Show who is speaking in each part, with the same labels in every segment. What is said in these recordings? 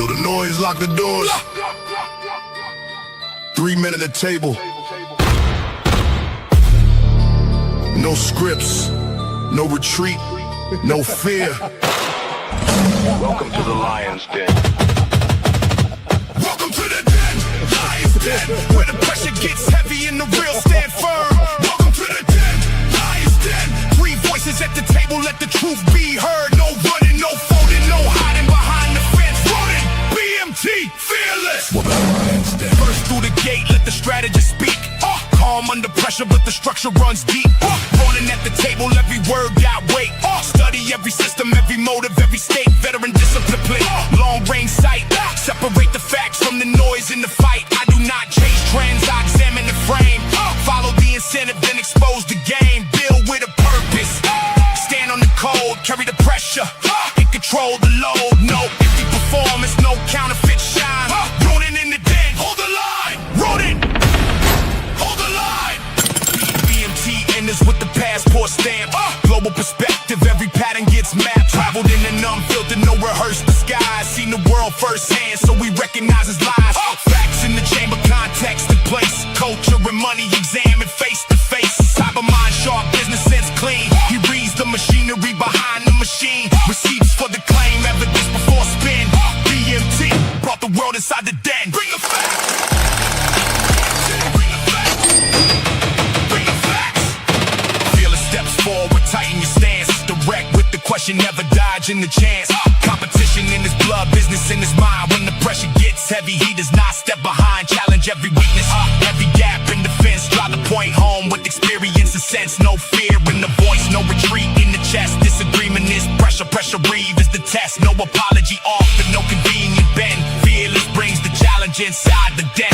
Speaker 1: Feel the noise, lock the doors. 3 men at the table. No scripts, no retreat, no fear.
Speaker 2: Welcome to the Lion's Den.
Speaker 1: Welcome to the den, Lion's Den, where the pressure gets heavy and the real stand firm. Welcome to the den, Lion's Den. 3 voices at the table, let the truth be heard. No running, no folding, no hiding behind the fence. Running, BMT, fearless. Welcome to the Lion's Den. First through the gate, let the strategist speak. Calm under pressure, but the structure runs deep. Running at the table, every word got weight. Study every system, every motive, every state. Veteran discipline play. Long range sight. Separate the facts from the noise in the fight. I do not chase trends, I examine the frame. Follow the incentive, then expose the game. Build with a purpose. Stand on the code, carry the pressure. And control the load. No empty performance, no counterfeit shine. Running in the den, hold the line. Running. Enders with the passport stamp. Global perspective, every pattern gets mapped. Traveled in an unfiltered, no rehearsed disguise. Seen the world firsthand, so we recognize his lies. Facts in the chamber, context and place. Culture and money examined face to face. Cyber mind sharp, business sense clean. He reads the machinery behind the machine. Receipts for the claim, evidence before spin. BMT brought the world inside the den. Bring the facts. Forward, tighten your stance. Direct with the question, never dodging the chance. Competition in his blood, business in his mind. When the pressure gets heavy, he does not step behind. Challenge every weakness, every gap in defense. Drive the point home with experience and sense. No fear in the voice, no retreat in the chest. Disagreement is pressure, pressure breathe is the test. No apology offered, no convenient bend. Fearless brings the challenge inside the den.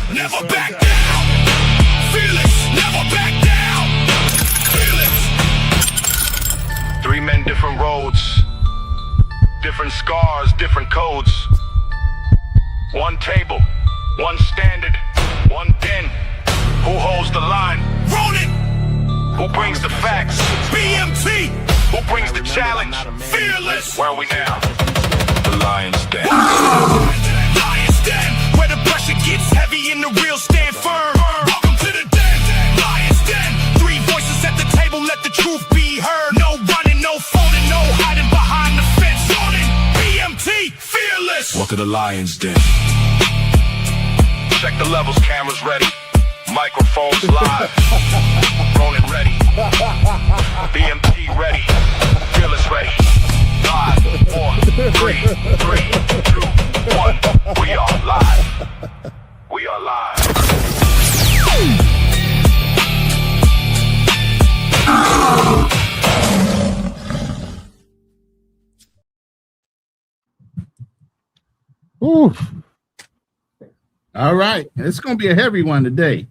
Speaker 1: Never back down. Fearless, never back down.
Speaker 2: 3 men, different roads, different scars, different codes. 1 table, 1 standard, 1 den. Who holds the line?
Speaker 1: Ronin!
Speaker 2: Who brings the facts?
Speaker 1: BMT!
Speaker 2: Who brings the challenge?
Speaker 1: Fearless!
Speaker 2: Where are we now? The Lion's Den.
Speaker 1: Lion's Den, where the pressure gets heavy and the real stand firm. Welcome to the den, Lion's Den. 3 voices at the table, let the truth be heard. No running, no folding, no hiding behind the fence. Running, BMT, fearless. Welcome to the Lion's Den.
Speaker 2: Check the levels, cameras ready. Microphones live. Ronin ready. BMT ready. Fearless ready. 5, 4, 3, 2, 1. We are live. We are live.
Speaker 3: Ooh. All right. It's going to be a heavy one today.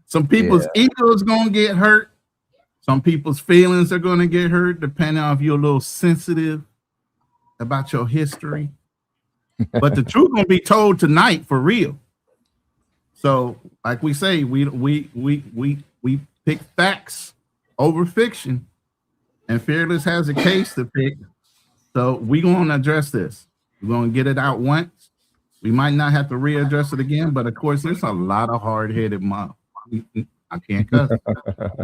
Speaker 3: Some people's ego is going to get hurt. Some people's feelings are going to get hurt, depending on if you're a little sensitive about your history. But the truth going to be told tonight for real. So, like we say, we pick facts over fiction, and Fearless has a case to pick. So we're going to address this. We're going to get it out once. We might not have to readdress it again, but of course, there's a lot of hard-headed mom. I can't cuss.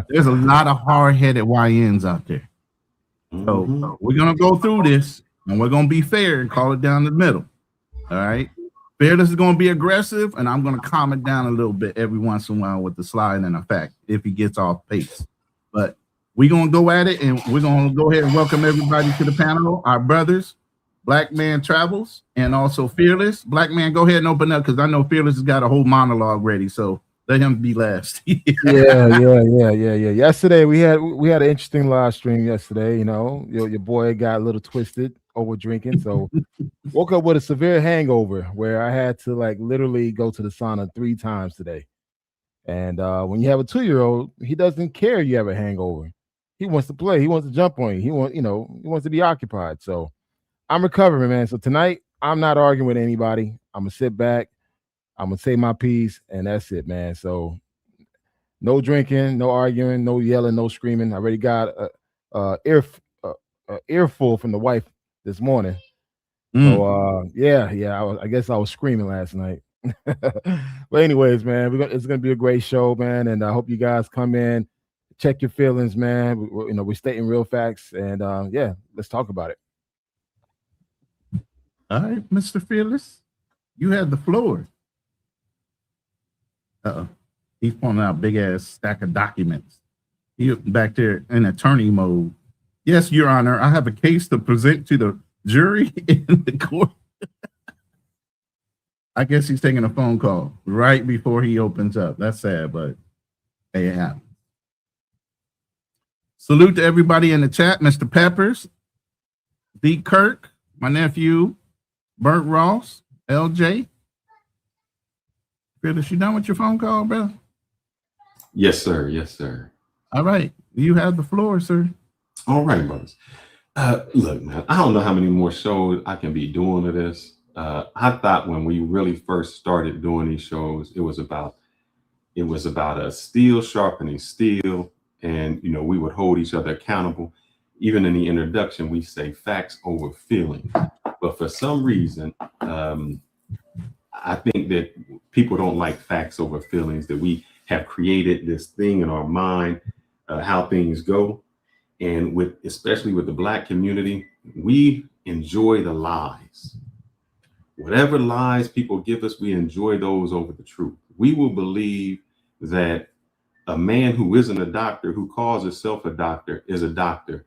Speaker 3: There's a lot of hard-headed YNs out there. So we're going to go through this, and we're going to be fair and call it down the middle. All right? Fearless is going to be aggressive, and I'm going to calm it down a little bit every once in a while with the slide and a fact if he gets off pace. But we're going to go at it, and we're going to go ahead and welcome everybody to the panel, our brothers, Black Man Travels, and also Fearless. Black Man, go ahead and open up, because I know Fearless has got a whole monologue ready, so let him be last.
Speaker 4: Yeah. Yesterday we had an interesting live stream yesterday. You know, your boy got a little twisted over drinking, so woke up with a severe hangover where I had to like literally go to the sauna 3 times today. And when you have a 2-year-old, he doesn't care you have a hangover. He wants to play. He wants to jump on you. He wants to be occupied. So I'm recovering, man. So tonight I'm not arguing with anybody. I'm gonna sit back. I'm gonna say my piece, and that's it, man. So no drinking, no arguing, no yelling, no screaming. I already got a earful from the wife this morning. So I guess I was screaming last night. But anyways, man, it's gonna be a great show, man, and I hope you guys come in, check your feelings, man. We're stating real facts, and let's talk about it.
Speaker 3: All right, Mr. Fearless, you have the floor. He's pulling out a big ass stack of documents. He back there in attorney mode. Yes, Your Honor, I have a case to present to the jury in the court. I guess he's taking a phone call right before he opens up. That's sad, but hey, it happens. Salute to everybody in the chat. Mr. Peppers, D. Kirk, my nephew, Bert Ross, LJ. Phyllis, you done with your phone call, bro?
Speaker 5: Yes, sir. Yes, sir.
Speaker 3: All right. You have the floor, sir.
Speaker 5: All right, brothers. Look, man, I don't know how many more shows I can be doing of this. I thought when we really first started doing these shows, it was about a steel sharpening steel, and we would hold each other accountable. Even in the introduction, we say facts over feelings. But for some reason, I think that people don't like facts over feelings, that we have created this thing in our mind, how things go. And especially with the Black community, we enjoy the lies. Whatever lies people give us, we enjoy those over the truth. We will believe that a man who isn't a doctor, who calls himself a doctor, is a doctor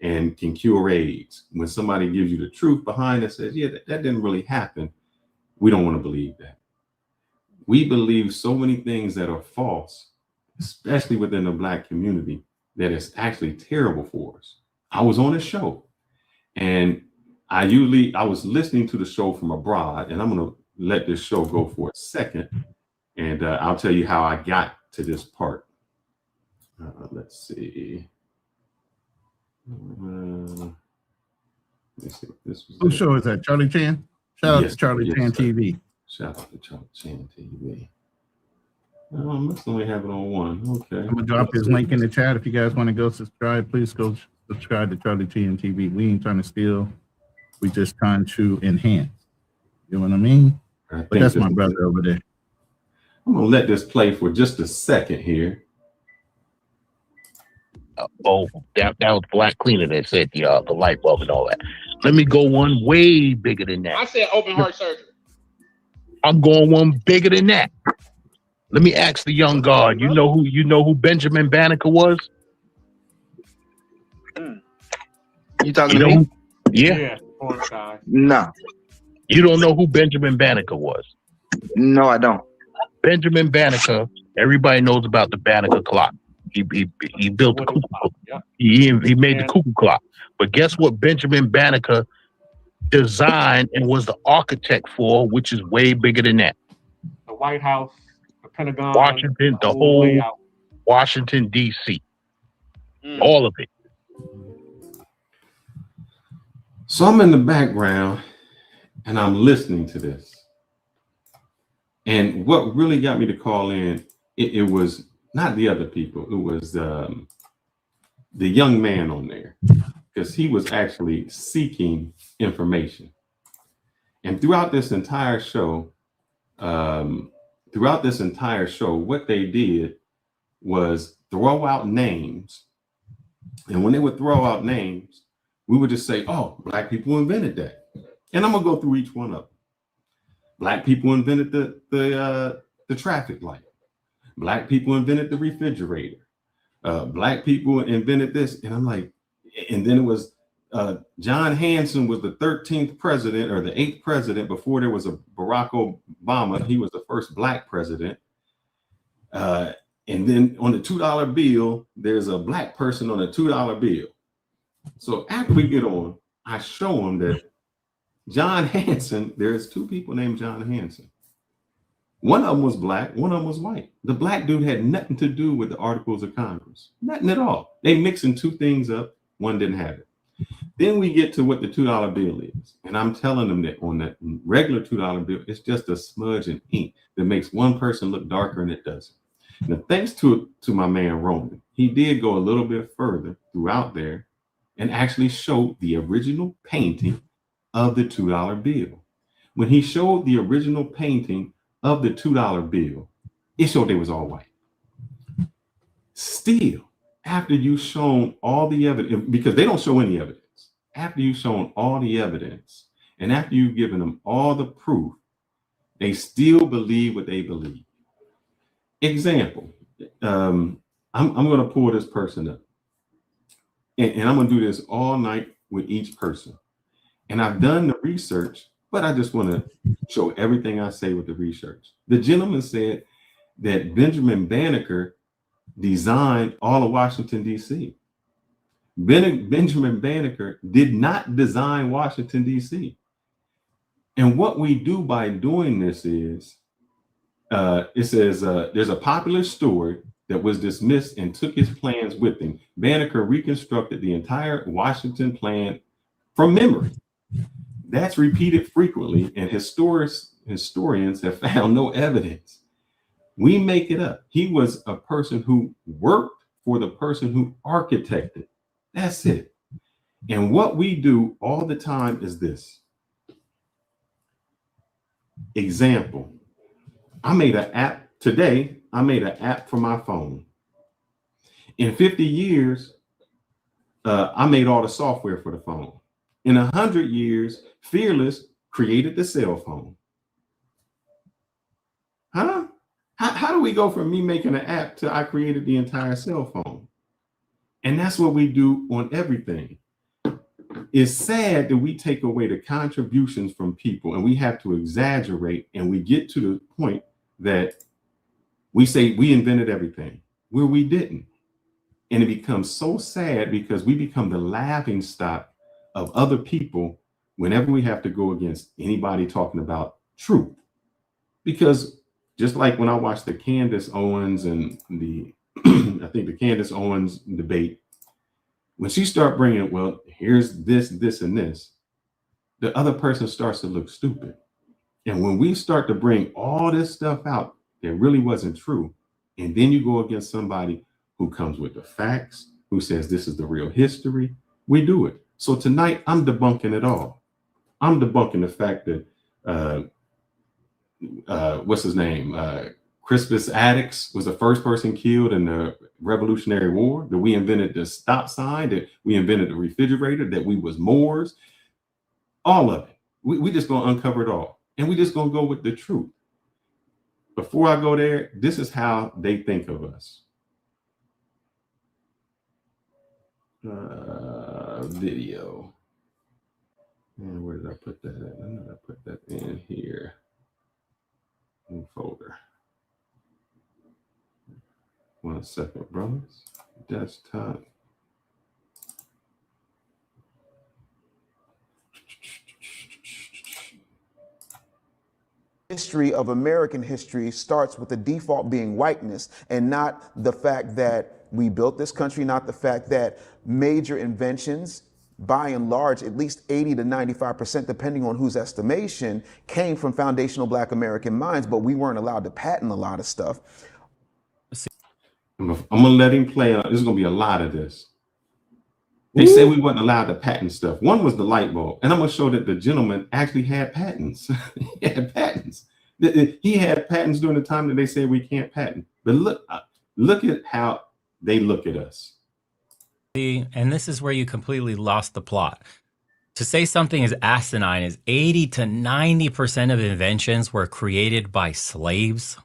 Speaker 5: and can cure AIDS. When somebody gives you the truth behind it, says, yeah, that didn't really happen, we don't want to believe that. We believe so many things that are false, especially within the Black community, that is actually terrible for us. I was on a show, and I was listening to the show from abroad, and I'm going to let this show go for a second, and I'll tell you how I got to this part. Let's see.
Speaker 3: Whose show is that? Charlie Chan? Shout out to Charlie Chan TV.
Speaker 5: Shout out to Charlie Chan TV. I must only have it on one. Okay.
Speaker 3: I'm gonna drop his link in the chat. If you guys want to go subscribe, please go subscribe to Charlie Chan TV. We ain't trying to steal. We just trying to enhance. You know what I mean? But that's my brother over there.
Speaker 5: I'm gonna let this play for just a second here.
Speaker 6: That was Black Cleaner that said the light bulb and all that. Let me go one way bigger than that.
Speaker 7: I said open heart surgery.
Speaker 6: I'm going one bigger than that. Let me ask the young guard. You know who Benjamin Banneker was?
Speaker 8: You talking to me?
Speaker 6: Yeah.
Speaker 8: No.
Speaker 6: You don't know who Benjamin Banneker was?
Speaker 8: No, I don't.
Speaker 6: Benjamin Banneker. Everybody knows about the Banneker clock. He built the cuckoo clock. He made the cuckoo clock. But guess what Benjamin Banneker designed and was the architect for, which is way bigger than that.
Speaker 7: The White House, the Pentagon,
Speaker 6: Washington, the whole Washington, D.C. All of it.
Speaker 5: So I'm in the background and I'm listening to this. And what really got me to call in, it was not the other people. It was the young man on there, because he was actually seeking information. And throughout this entire show, what they did was throw out names. And when they would throw out names, we would just say, oh, Black people invented that. And I'm gonna go through each one of them. Black people invented the traffic light. Black people invented the refrigerator. Black people invented this. And I'm like, and then it was John Hanson was the 13th president or the 8th president before there was a Barack Obama. He was the first Black president. And then on the $2 bill, there's a Black person on a $2 bill. So after we get on, I show them that John Hanson, there's two people named John Hanson. One of them was Black, one of them was white. The Black dude had nothing to do with the Articles of Congress, nothing at all. They mixing two things up, one didn't have it. Then we get to what the $2 bill is. And I'm telling them that on that regular $2 bill, it's just a smudge in ink that makes one person look darker and it doesn't. Now, thanks to my man Roman, he did go a little bit further throughout there and actually showed the original painting of the $2 bill. When he showed the original painting of the $2 bill, it showed they was all white. Still, after you've shown all the evidence, because they don't show any evidence, after you've shown all the evidence, and after you've given them all the proof, they still believe what they believe. Example, I'm going to pull this person up, and I'm going to do this all night with each person. And I've done the research, but I just want to show everything I say with the research. The gentleman said that Benjamin Banneker designed all of Washington, D.C. Benjamin Banneker did not design Washington, D.C. And what we do by doing this is, it says, there's a popular story that was dismissed and took his plans with him. Banneker reconstructed the entire Washington plan from memory. That's repeated frequently, and historians have found no evidence. We make it up. He was a person who worked for the person who architected. That's it. And what we do all the time is this. Example, I made an app today. I made an app for my phone. In 50 years, I made all the software for the phone. In 100 years, Fearless created the cell phone. Huh? How do we go from me making an app to I created the entire cell phone? And that's what we do on everything. It's sad that we take away the contributions from people and we have to exaggerate, and we get to the point that we say we invented everything where we didn't. And it becomes so sad because we become the laughing stock of other people whenever we have to go against anybody talking about truth. Because just like when I watched the Candace Owens and I think the Candace Owens debate, when she started bringing, well, here's this, this, and this, the other person starts to look stupid. And when we start to bring all this stuff out that really wasn't true, and then you go against somebody who comes with the facts, who says this is the real history, we do it. So tonight, I'm debunking it all. I'm debunking the fact that, what's his name? Crispus Attucks was the first person killed in the Revolutionary War, that we invented the stop sign, that we invented the refrigerator, that we was Moors, all of it. We just gonna uncover it all. And we just gonna go with the truth. Before I go there, this is how they think of us. Video. And where did I put that at? I know I put that in here. New folder. 1 second, brothers. Desktop.
Speaker 9: History of American history starts with the default being whiteness, and not the fact that we built this country, not the fact that major inventions, by and large, at least 80 to 95%, depending on whose estimation, came from foundational Black American minds, but we weren't allowed to patent a lot of stuff.
Speaker 5: I'm gonna let him play. There's gonna be a lot of this. They said we wasn't allowed to patent stuff. One was the light bulb, and I'm gonna show that the gentleman actually had patents. He had patents. He had patents during the time that they said we can't patent. But look at how they look at us.
Speaker 10: And this is where you completely lost the plot. To say something is asinine is 80 to 90% of inventions were created by slaves.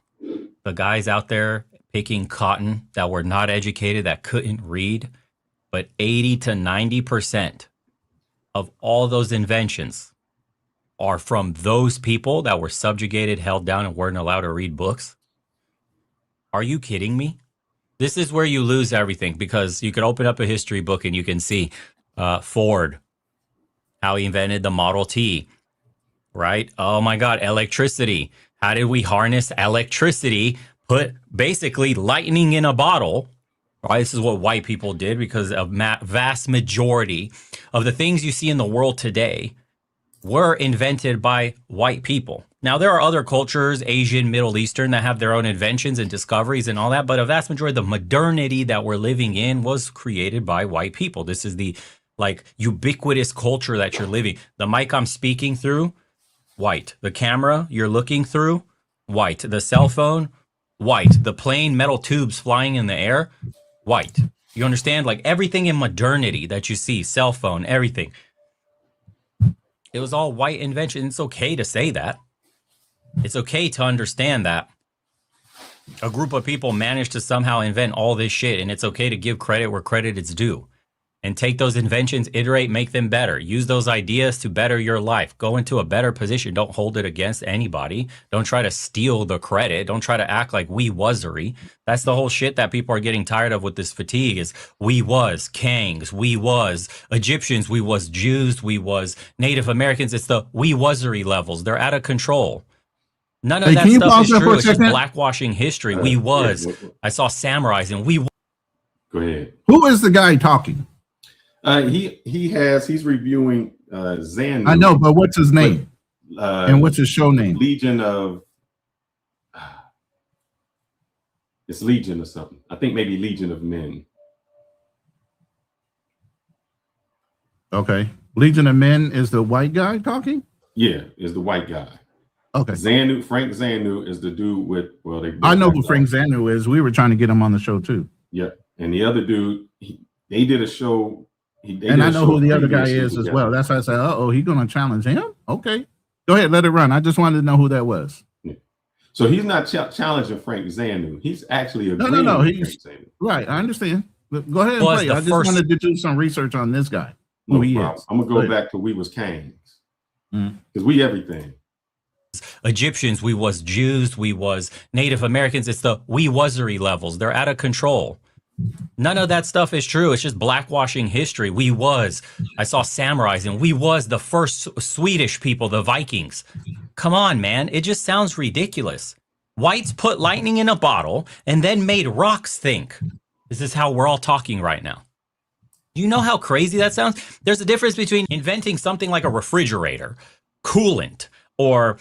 Speaker 10: The guys out there picking cotton that were not educated, that couldn't read. But 80 to 90% of all those inventions are from those people that were subjugated, held down, and weren't allowed to read books. Are you kidding me? This is where you lose everything, because you could open up a history book and you can see Ford, how he invented the Model T, right? Oh my God, electricity. How did we harness electricity? Put basically lightning in a bottle, right? This is what white people did, because a vast majority of the things you see in the world today were invented by white people. Now, there are other cultures, Asian, Middle Eastern, that have their own inventions and discoveries and all that, but a vast majority of the modernity that we're living in was created by white people. This is the like ubiquitous culture that you're living. The mic I'm speaking through, white. The camera you're looking through, white. The cell phone, white. The plain metal tubes flying in the air, white. You understand? Like everything in modernity that you see, cell phone, everything. It was all white invention. It's okay to say that. It's okay to understand that a group of people managed to somehow invent all this shit, and it's okay to give credit where credit is due. And take those inventions, iterate, make them better. Use those ideas to better your life. Go into a better position. Don't hold it against anybody. Don't try to steal the credit. Don't try to act like we wasery. That's the whole shit that people are getting tired of with this fatigue is we was Kangs, we was Egyptians, we was Jews, we was Native Americans. It's the we wasery levels. They're out of control. None of that stuff is true. It's just blackwashing history. We was. I saw samurais and we.
Speaker 5: Go ahead.
Speaker 3: Who is the guy talking?
Speaker 5: He's reviewing Xandu.
Speaker 3: I know, but what's his name? And what's his show name?
Speaker 5: Legion of it's Legion or something. I think maybe Legion of Men.
Speaker 3: Okay. Legion of Men is the white guy talking?
Speaker 5: Yeah, is the white guy.
Speaker 3: Okay.
Speaker 5: Frank Xandu is the dude with
Speaker 3: I know who Frank Xandu is. We were trying to get him on the show too.
Speaker 5: Yeah. And the other dude, they did a show.
Speaker 3: And I know who the other guy is as well. That's why I said, he's going to challenge him? Okay. Go ahead, let it run. I just wanted to know who that was.
Speaker 5: Yeah. So he's not challenging Frank Xandu. He's actually agreeing
Speaker 3: no.
Speaker 5: with
Speaker 3: He's
Speaker 5: Frank Xandu.
Speaker 3: Right. I understand. Go ahead and play. I just wanted to do some research on this guy.
Speaker 5: No problem. I'm going to go back to we was Kangs. Because we everything.
Speaker 10: Egyptians, we was Jews, we was Native Americans. It's the we wasery levels. They're out of control. None of that stuff is true. It's just blackwashing history. We was. I saw samurais and we was the first Swedish people, the Vikings. Come on, man. It just sounds ridiculous. Whites put lightning in a bottle and then made rocks think. This is how we're all talking right now. Do you know how crazy that sounds? There's a difference between inventing something like a refrigerator, coolant, or,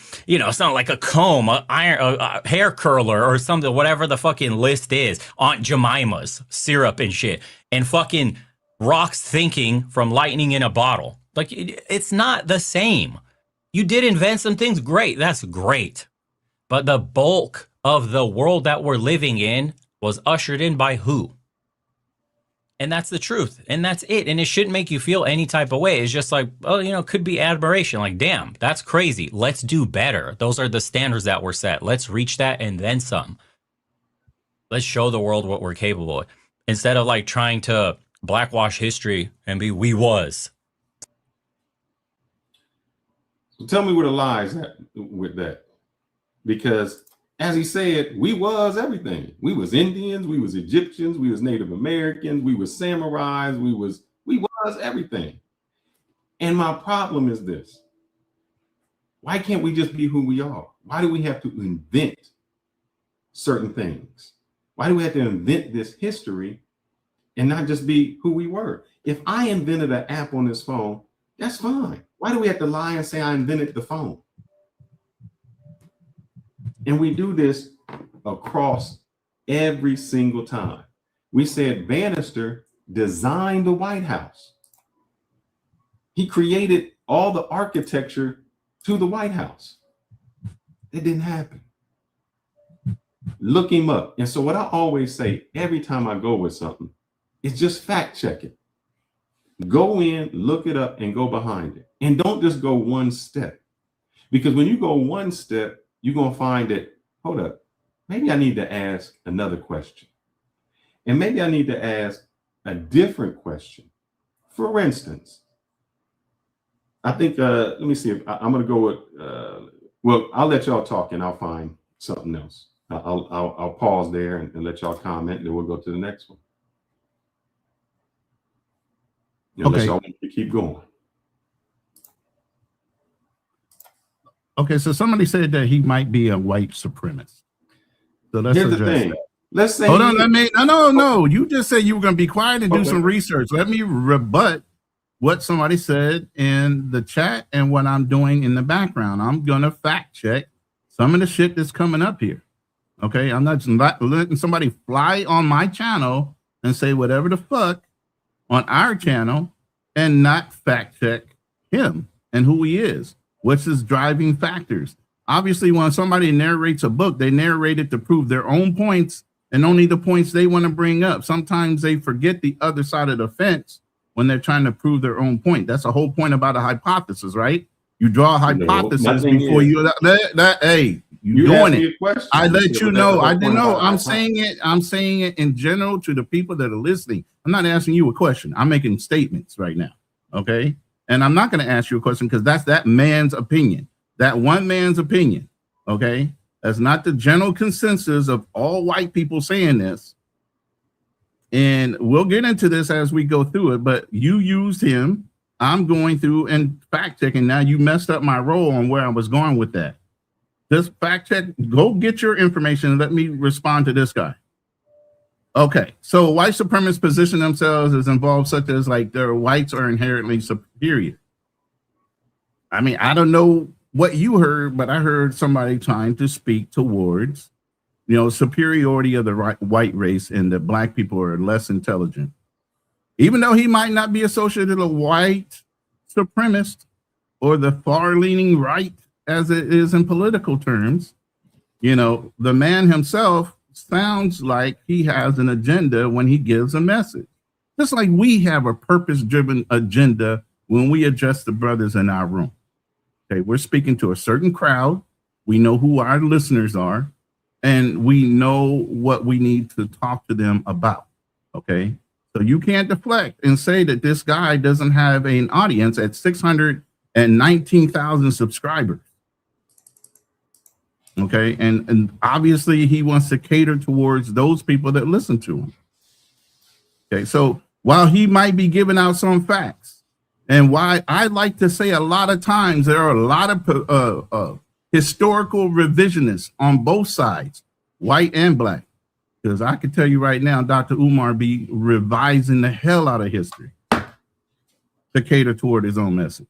Speaker 10: something like a comb, a hair curler or something, whatever the fucking list is, Aunt Jemima's syrup and shit, and fucking rocks thinking from lightning in a bottle. Like, it's not the same. You did invent some things, great, that's great. But the bulk of the world that we're living in was ushered in by who? And that's the truth. And that's it. And it shouldn't make you feel any type of way. It's just like, could be admiration. Like, damn, that's crazy. Let's do better. Those are the standards that were set. Let's reach that and then some. Let's show the world what we're capable of. Instead of like trying to blackwash history and be we was.
Speaker 5: So tell me where the lies at with that. Because as he said, we was everything. We was Indians, we was Egyptians, we was Native Americans, we was samurais, we was everything. And my problem is this. Why can't we just be who we are? Why do we have to invent certain things? Why do we have to invent this history and not just be who we were? If I invented an app on this phone, that's fine. Why do we have to lie and say I invented the phone? And we do this across every single time. We said Bannister designed the White House. He created all the architecture to the White House. It didn't happen. Look him up. And so what I always say every time I go with something is just fact check it. Go in, look it up, and go behind it. And don't just go one step. Because when you go one step, you're going to find that, hold up, maybe I need to ask another question. And maybe I need to ask a different question. For instance, I think, let me see if I'm going to go with, I'll let y'all talk and I'll find something else. I'll pause there and let y'all comment, and then we'll go to the next one. Unless y'all want to keep going.
Speaker 3: Okay, so somebody said that he might be a white supremacist. So let's
Speaker 5: Here's the thing. Let's say
Speaker 3: hold on, no. You just said you were going to be quiet and do some research. Let me rebut what somebody said in the chat and what I'm doing in the background. I'm going to fact check some of the shit that's coming up here. Okay, I'm not letting somebody fly on my channel and say whatever the fuck on our channel and not fact check him and who he is. What's his driving factors? Obviously, when somebody narrates a book, they narrate it to prove their own points and only the points they want to bring up. Sometimes they forget the other side of the fence when they're trying to prove their own point. That's the whole point about a hypothesis, right? You draw a hypothesis before you hey, you doing it. I let you know. I didn't know. I'm saying it in general to the people that are listening. I'm not asking you a question. I'm making statements right now. Okay. And I'm not going to ask you a question because that's that man's opinion. That one man's opinion. Okay. That's not the general consensus of all white people saying this. And we'll get into this as we go through it, but you used him. I'm going through and fact checking. Now you messed up my role on where I was going with that. Just fact check, go get your information and let me respond to this guy. Okay, so white supremacists position themselves as involved such as like their whites are inherently superior. I mean, I don't know what you heard, but I heard somebody trying to speak towards, superiority of the white race and that black people are less intelligent. Even though he might not be associated with a white supremacist or the far-leaning right, as it is in political terms, the man himself sounds like he has an agenda when he gives a message. Just like we have a purpose-driven agenda when we address the brothers in our room. Okay, we're speaking to a certain crowd. We know who our listeners are, and we know what we need to talk to them about. Okay, so you can't deflect and say that this guy doesn't have an audience at 619,000 subscribers. Okay, and obviously he wants to cater towards those people that listen to him. Okay, so while he might be giving out some facts, and why I like to say a lot of times there are a lot of historical revisionists on both sides, white and black, because I can tell you right now, Dr. Umar be revising the hell out of history to cater toward his own message.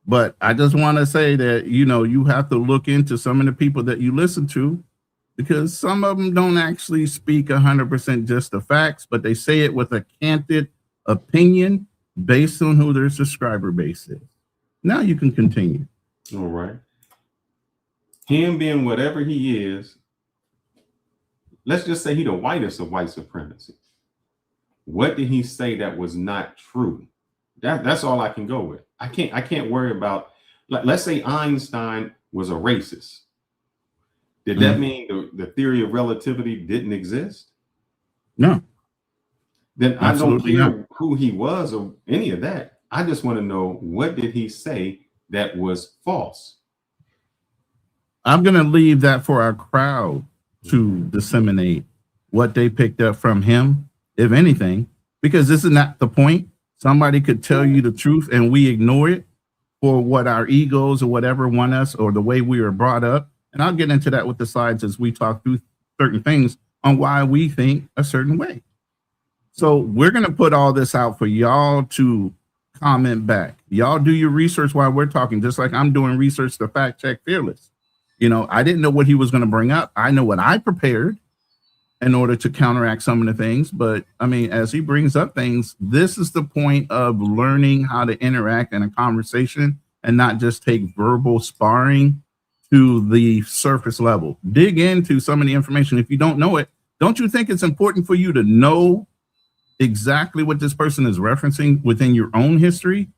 Speaker 3: But I just want to say that, you have to look into some of the people that you listen to, because some of them don't actually speak 100% just the facts, but they say it with a canted opinion based on who their subscriber base is. Now you can continue.
Speaker 5: All right. Him being whatever he is, let's just say he's the whitest of white supremacy. What did he say that was not true? That's all I can go with. I can't worry about, let's say Einstein was a racist. Did that mean the theory of relativity didn't exist?
Speaker 3: No.
Speaker 5: Then
Speaker 3: Absolutely
Speaker 5: I don't care
Speaker 3: not.
Speaker 5: who he was or any of that. I just want to know, what did he say that was false?
Speaker 3: I'm going to leave that for our crowd to disseminate what they picked up from him, if anything, because this is not the point. Somebody could tell you the truth and we ignore it for what our egos or whatever want us, or the way we were brought up. And I'll get into that with the slides as we talk through certain things on why we think a certain way. So we're going to put all this out for y'all to comment back. Y'all do your research while we're talking, just like I'm doing research to fact check Fearless. I didn't know what he was going to bring up. I know what I prepared in order to counteract some of the things. But I mean, as he brings up things, this is the point of learning how to interact in a conversation and not just take verbal sparring to the surface level. Dig into some of the information. If you don't know it, don't you think it's important for you to know exactly what this person is referencing within your own history?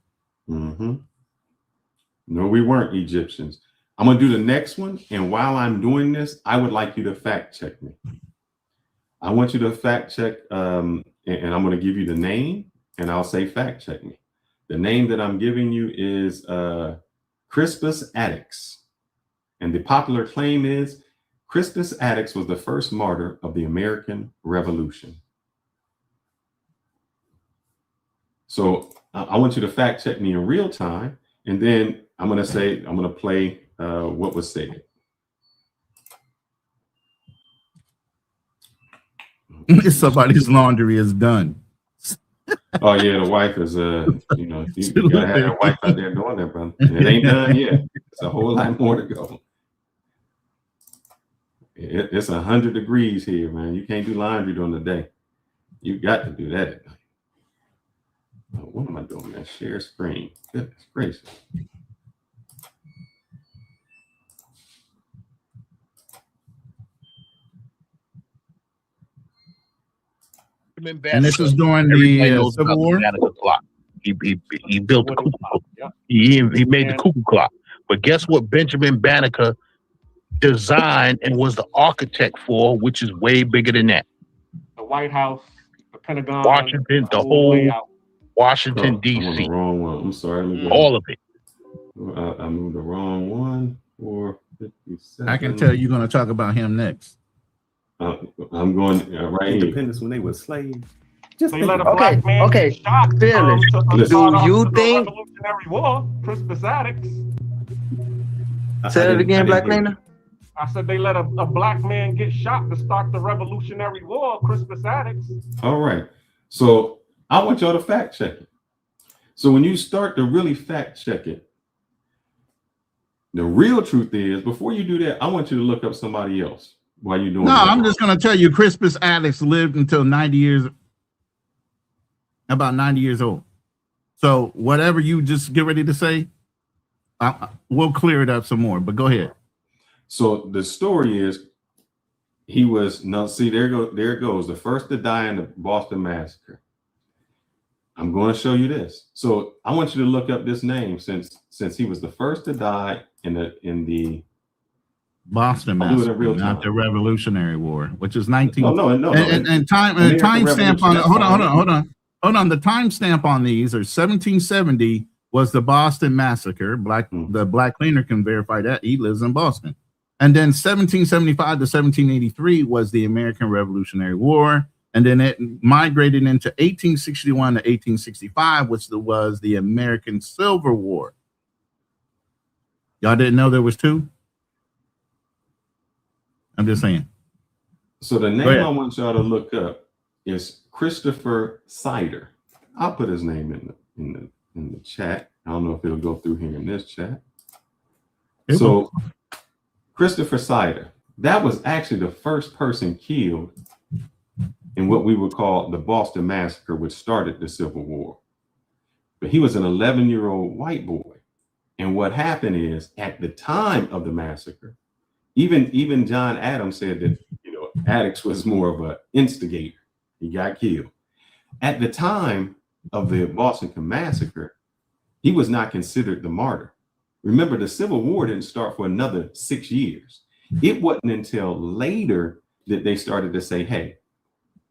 Speaker 5: Mm-hmm. No, we weren't Egyptians. I'm going to do the next one. And while I'm doing this, I would like you to fact check me. I want you to fact check, and I'm going to give you the name, and I'll say fact check me. The name that I'm giving you is Crispus Attucks. And the popular claim is Crispus Attucks was the first martyr of the American Revolution. So I want you to fact check me in real time, and then I'm going to play what was said.
Speaker 3: Somebody's laundry is done.
Speaker 5: Oh yeah, the wife is you gotta have a wife out there doing that, brother. And it ain't done yet. It's a whole lot more to go. It's 100 degrees here, man. You can't do laundry during the day. You got to do that at night. What am I doing, man? Share screen. Goodness gracious.
Speaker 3: And this is during
Speaker 6: Everybody
Speaker 3: the
Speaker 6: knows
Speaker 3: Civil
Speaker 6: about
Speaker 3: War.
Speaker 6: the Banneker clock. He built the
Speaker 7: What he-
Speaker 6: cuckoo clock.
Speaker 7: Yep.
Speaker 6: He made the cuckoo clock. But guess what Benjamin Banneker designed and was the architect for, which is way bigger than that.
Speaker 7: The White House, the Pentagon,
Speaker 6: Washington, the whole
Speaker 7: layout.
Speaker 6: Washington,
Speaker 5: I'm on the
Speaker 6: D.C.
Speaker 5: wrong one. I'm sorry. Let me go.
Speaker 6: All of it.
Speaker 5: I moved the wrong one. 457.
Speaker 3: I can tell you're going to talk about him next.
Speaker 5: I'm going right here.
Speaker 11: Independence when they were slaves. Just
Speaker 7: They
Speaker 11: think
Speaker 7: let a
Speaker 11: about
Speaker 8: Okay,
Speaker 7: black man
Speaker 8: okay,
Speaker 7: get shot
Speaker 8: fearless.
Speaker 7: to
Speaker 5: Listen.
Speaker 7: start
Speaker 8: Do
Speaker 7: off
Speaker 8: you
Speaker 7: the
Speaker 8: think?
Speaker 7: Revolutionary War? Crispus Attucks.
Speaker 8: Say it again, Black Lena.
Speaker 7: I said they let a black man get shot to start the Revolutionary War. Crispus Attucks.
Speaker 5: All right. So I want y'all to fact check it. So when you start to really fact check it, the real truth is, before you do that, I want you to look up somebody else while you're doing
Speaker 3: No,
Speaker 5: that.
Speaker 3: I'm just going to tell you, Crispus Attucks lived until 90 years, about 90 years old. So whatever you just get ready to say, we'll clear it up some more, but go ahead.
Speaker 5: So the story is, he was, no, see, there it goes. The first to die in the Boston Massacre. I'm going to show you this. So I want you to look up this name since he was the first to die in the
Speaker 3: Boston
Speaker 5: I'll do it in
Speaker 3: Massacre,
Speaker 5: real
Speaker 3: not
Speaker 5: time.
Speaker 3: the Revolutionary War, which is 19.
Speaker 5: No.
Speaker 3: And time stamp on it. Hold on. The time stamp on these are 1770 was the Boston Massacre. The Black Cleaner can verify that. He lives in Boston. And then 1775 to 1783 was the American Revolutionary War. And then it migrated into 1861 to 1865, which was the American Civil War. Y'all didn't know there was two? I'm just saying.
Speaker 5: So the name I want y'all to look up is Christopher Sider. I'll put his name in the chat. I don't know if it'll go through here in this chat. So Christopher Sider, that was actually the first person killed in what we would call the Boston Massacre, which started the Civil War. But he was an 11-year-old white boy. And what happened is, at the time of the massacre, even John Adams said that, Attucks was more of an instigator. He got killed. At the time of the Boston Massacre, he was not considered the martyr. Remember, the Civil War didn't start for another 6 years. It wasn't until later that they started to say, hey,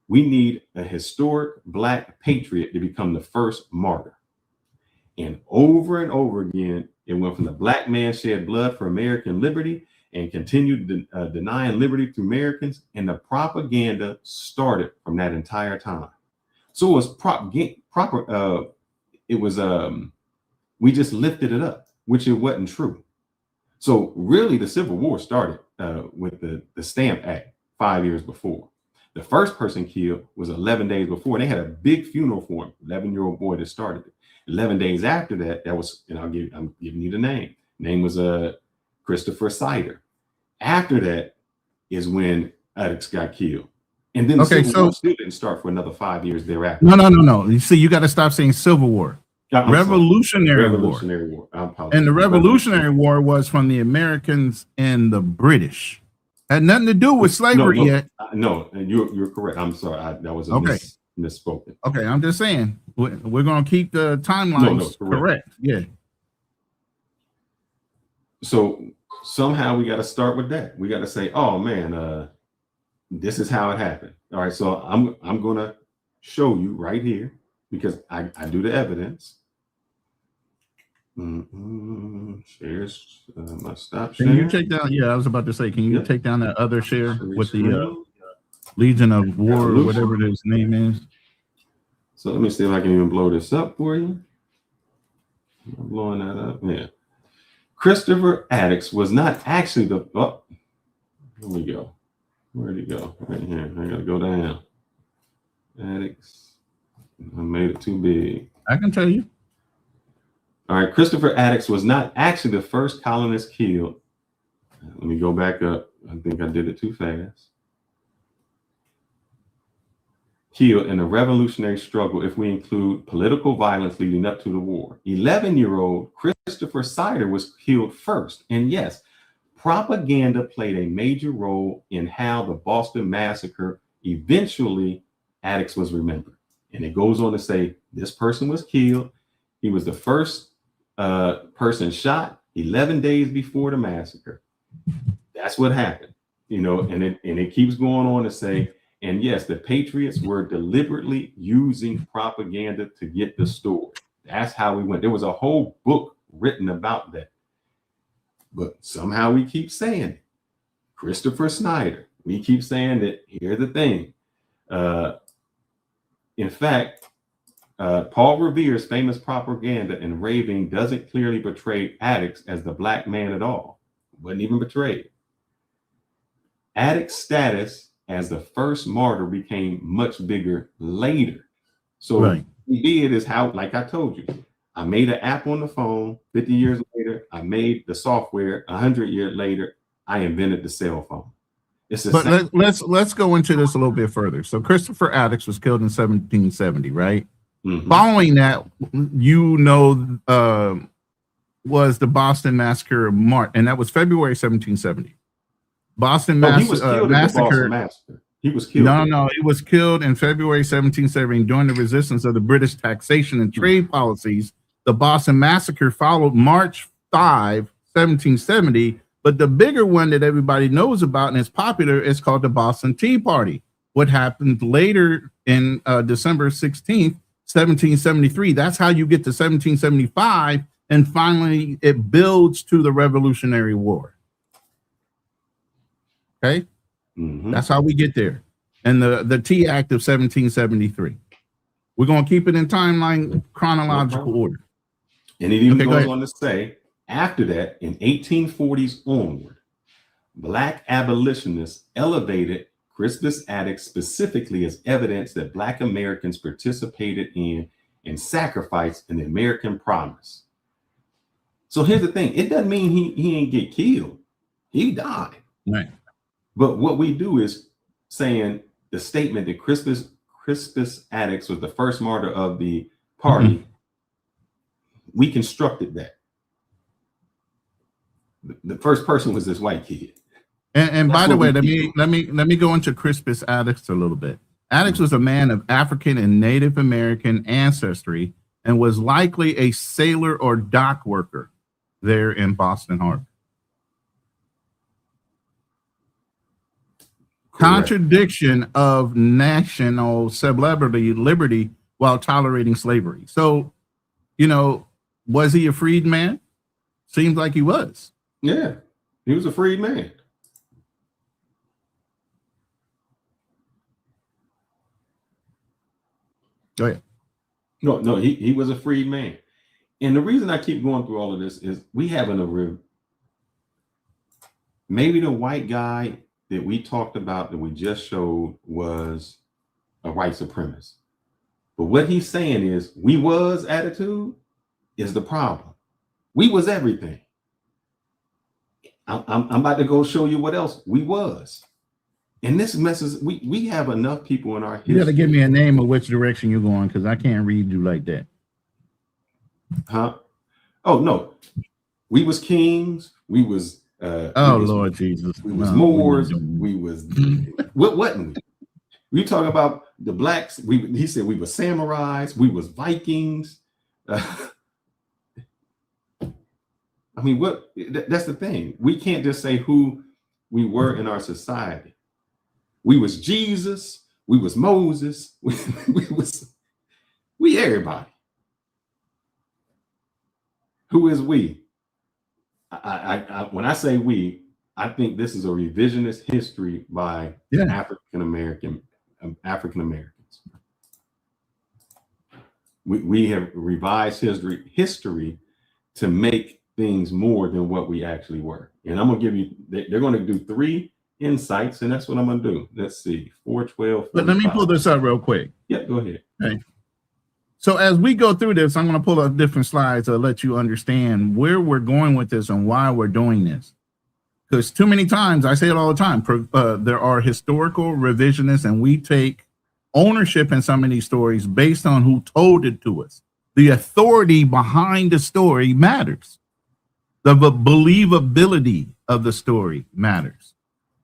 Speaker 5: we need a historic Black patriot to become the first martyr. And over again, it went from the Black man shed blood for American liberty and continued denying liberty to Americans. And the propaganda started from that entire time. So it was we just lifted it up, which it wasn't true. So really the Civil War started with the Stamp Act 5 years before. The first person killed was 11 days before. They had a big funeral for him, 11-year-old boy that started it. 11 days after that, that was, and I'm giving you the name. Name was Christopher Sider. After that is when Attucks got killed. And then the Civil War still didn't start for another 5 years thereafter.
Speaker 3: No. You see, you got to stop saying Civil War. Revolutionary War.
Speaker 5: I apologize.
Speaker 3: And the Revolutionary War was from the Americans and the British. Had nothing to do with slavery yet.
Speaker 5: No, you're correct. I'm sorry. That was misspoken.
Speaker 3: Okay, I'm just saying we're going to keep the timelines correct. Yeah.
Speaker 5: So somehow we got to start with that. We got to say, oh man, this is how it happened. All right, so I'm going to show you right here because I do the evidence. Shares my stop share.
Speaker 3: Can you take down? Yeah, I was about to say, can you take down that other share with the Legion of War or whatever his name is?
Speaker 5: So let me see if I can even blow this up for you. I'm blowing that up. Yeah. Christopher Attucks was not actually the. Oh, here we go. Where'd he go? Right here. I gotta go down. Attucks. I made it too big.
Speaker 3: I can tell you.
Speaker 5: All right, Christopher Attucks was not actually the first colonist killed. Let me go back up. I think I did it too fast. killed in the revolutionary struggle if we include political violence leading up to the war. 11-year-old Christopher Snyder was killed first. And yes, propaganda played a major role in how the Boston Massacre eventually Attucks was remembered. And it goes on to say this person was killed. He was the first person shot 11 days before the massacre. That's what happened, you know, and it keeps going on to say, and yes, the Patriots were deliberately using propaganda to get the story. That's how we went. There was a whole book written about that. But somehow we keep saying it. Christopher Snyder. We keep saying that. Here's the thing. In fact, Paul Revere's famous propaganda and raving doesn't clearly portray Attucks as the black man at all. Wasn't even portrayed. Attucks' status as the first martyr became much bigger later. So what he did is how, like I told you, I made an app on the phone. 50 years later, I made the software. 100 years later, I invented the cell phone.
Speaker 3: But let's go into this a little bit further. So Christopher Attucks was killed in 1770, right?
Speaker 5: Mm-hmm.
Speaker 3: Following that, was the Boston Massacre and that was February 1770. Boston Massacre.
Speaker 5: He was killed.
Speaker 3: No, he was killed in February 1770 during the resistance of the British taxation and trade policies. The Boston Massacre followed March 5, 1770. But the bigger one that everybody knows about and is popular is called the Boston Tea Party. What happened later in December 16th, 1773. That's how you get to 1775. And finally, it builds to the Revolutionary War. Okay?
Speaker 5: Mm-hmm.
Speaker 3: That's how we get there. And the Tea Act of 1773. We're going to keep it in timeline chronological order.
Speaker 5: And it even goes on to say, after that, in 1840s onward, Black abolitionists elevated Crispus Attucks specifically as evidence that Black Americans participated in and sacrificed in the American promise. So here's the thing. It doesn't mean he ain't get killed. He died.
Speaker 3: Right.
Speaker 5: But what we do is saying the statement that Crispus Attucks was the first martyr of the party. We constructed that. The first person was this white kid.
Speaker 3: And by the way, let me go into Crispus Attucks a little bit. Attucks was a man of African and Native American ancestry and was likely a sailor or dock worker there in Boston Harbor. Correct. Contradiction of national liberty while tolerating slavery. So, was he a freed man? Seems like he was.
Speaker 5: Yeah, he was a freed man.
Speaker 3: Go ahead.
Speaker 5: No, he was a freed man. And the reason I keep going through all of this is we have maybe the white guy that we talked about that we just showed was a white supremacist. But what he's saying is we was attitude is the problem. We was everything. I'm about to go show you what else we was. And this messes, we have enough people in our history.
Speaker 3: You got to give me a name of which direction you're going because I can't read you like that.
Speaker 5: Huh? Oh, no. We was kings. We was
Speaker 3: Lord Jesus.
Speaker 5: We was Moors. We was what wasn't we? We talk about the blacks. He said we were samurais. We was Vikings. I mean, that's the thing. We can't just say who we were in our society. We was Jesus. We was Moses. We everybody. Who is we? When I say we, I think this is a revisionist history by African Americans. We have revised history to make things more than what we actually were. And I'm gonna give you. They're going to do 3 insights, and that's what I'm gonna do. Let's see, 412.
Speaker 3: But let me pull this up real quick.
Speaker 5: Yep, go ahead.
Speaker 3: Okay. So as we go through this, I'm going to pull up different slides to let you understand where we're going with this and why we're doing this. Because too many times, I say it all the time, there are historical revisionists, and we take ownership in some of these stories based on who told it to us. The authority behind the story matters. The believability of the story matters.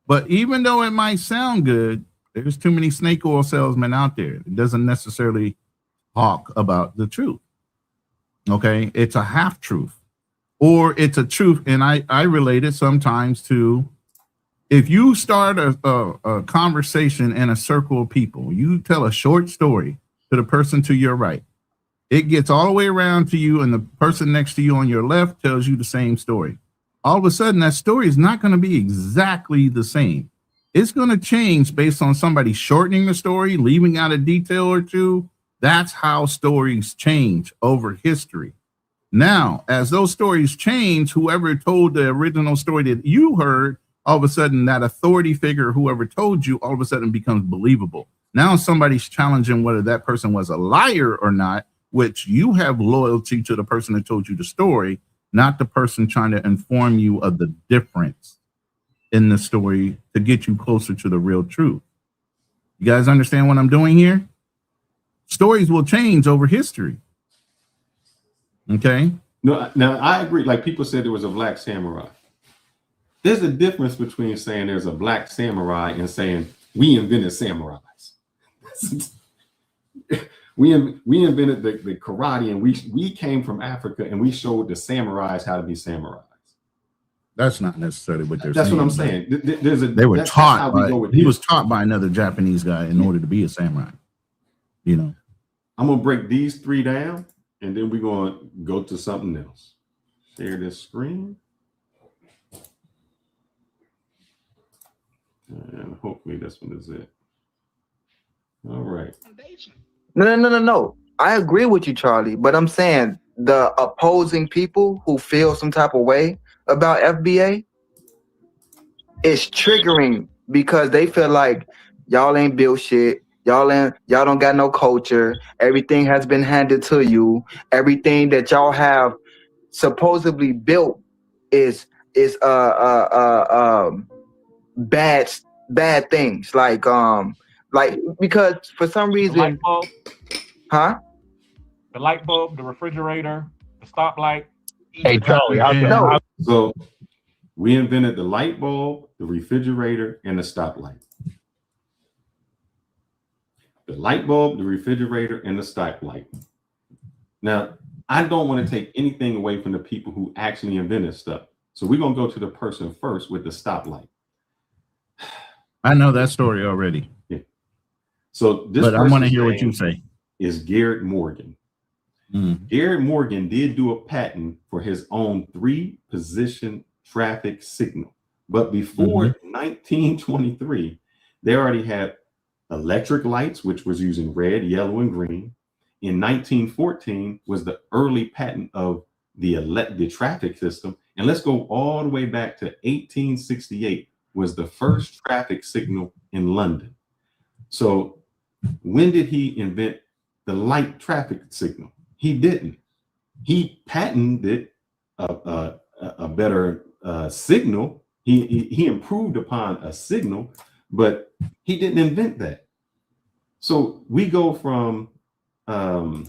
Speaker 3: But even though it might sound good, there's too many snake oil salesmen out there. It doesn't necessarily talk about the truth. Okay, it's a half truth, or it's a truth. And I relate it sometimes to, if you start a conversation in a circle of people, you tell a short story to the person to your right, it gets all the way around to you, and the person next to you on your left tells you the same story. All of a sudden, that story is not going to be exactly the same. It's going to change based on somebody shortening the story, leaving out a detail or two. That's how stories change over history. Now, as those stories change, whoever told the original story that you heard, all of a sudden that authority figure, whoever told you, all of a sudden becomes believable. Now somebody's challenging whether that person was a liar or not, which you have loyalty to the person that told you the story, not the person trying to inform you of the difference in the story to get you closer to the real truth. You guys understand what I'm doing here? Stories will change over history. Okay.
Speaker 5: No, now I agree. Like people said there was a black samurai. There's a difference between saying there's a black samurai and saying we invented samurais. we invented the karate, and we came from Africa and we showed the samurais how to be samurais.
Speaker 3: That's not necessarily what they're
Speaker 5: That's
Speaker 3: saying.
Speaker 5: What I'm saying.
Speaker 3: They were taught. He was taught by another Japanese guy in order to be a samurai. You know.
Speaker 5: I'm gonna break these three down, and then we're gonna go to something else. Share this screen. And hopefully this one is it. All right.
Speaker 8: No. I agree with you, Charlie, but I'm saying the opposing people who feel some type of way about FBA is triggering because they feel like y'all ain't built shit. Y'all don't got no culture. Everything has been handed to you. Everything that y'all have supposedly built is bad things, like because for some reason,
Speaker 7: the light bulb,
Speaker 8: the
Speaker 7: light bulb, the refrigerator, the stoplight.
Speaker 6: Hey Charlie,
Speaker 5: so we invented the light bulb, the refrigerator, and the stoplight. The light bulb, the refrigerator, and the stoplight. Now, I don't want to take anything away from the people who actually invented stuff. So we're gonna go to the person first with the stoplight.
Speaker 3: I know that story already.
Speaker 5: Yeah. So this,
Speaker 3: but I want to hear what you say.
Speaker 5: Is Garrett Morgan. Garrett Morgan did do a patent for his own 3-position traffic signal. But before 1923, they already had electric lights, which was using red, yellow, and green. In 1914 was the early patent of the traffic system. And let's go all the way back to 1868 was the first traffic signal in London. So when did he invent the light traffic signal? He didn't. He patented a better signal. He improved upon a signal, but he didn't invent that. So we go from, I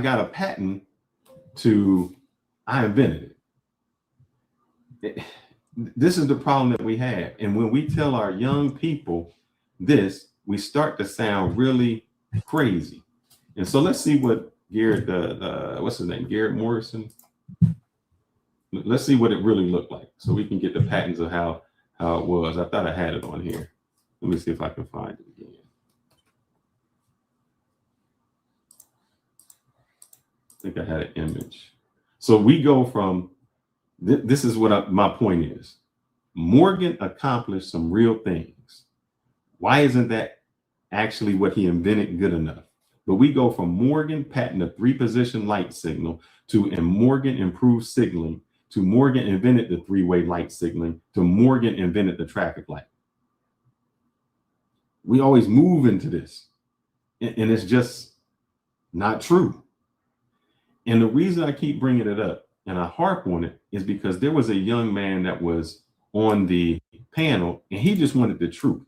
Speaker 5: got a patent to I invented it. This is the problem that we have. And when we tell our young people this, we start to sound really crazy. And so let's see what Garrett, what's his name? Garrett Morrison. Let's see what it really looked like so we can get the patterns of how it was. I thought I had it on here. Let me see if I can find it again. I think I had an image. So we go from, this is what my point is. Morgan accomplished some real things. Why isn't that actually what he invented good enough? But we go from Morgan patented a 3-position light signal to Morgan improved signaling to Morgan invented the 3-way light signaling to Morgan invented the traffic light. We always move into this, and it's just not true. And the reason I keep bringing it up and I harp on it is because there was a young man that was on the panel and he just wanted the truth.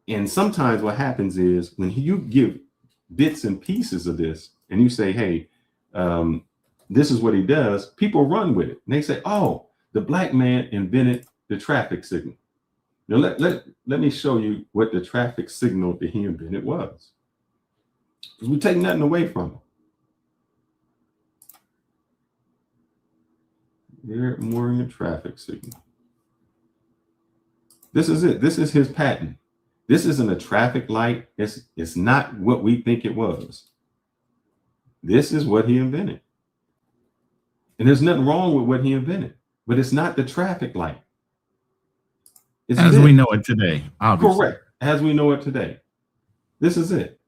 Speaker 5: And sometimes what happens is when you give bits and pieces of this and you say, hey, this is what he does, people run with it. And they say, oh, the black man invented the traffic signal. Now, let me show you what the traffic signal that he invented was. Because we take nothing away from him. Here, mooring a traffic signal. This is it. This is his patent. This isn't a traffic light. It's not what we think it was. This is what he invented. And there's nothing wrong with what he invented, but it's not the traffic light. It's
Speaker 3: as we know it today. Obviously.
Speaker 5: Correct. As we know it today. This is it.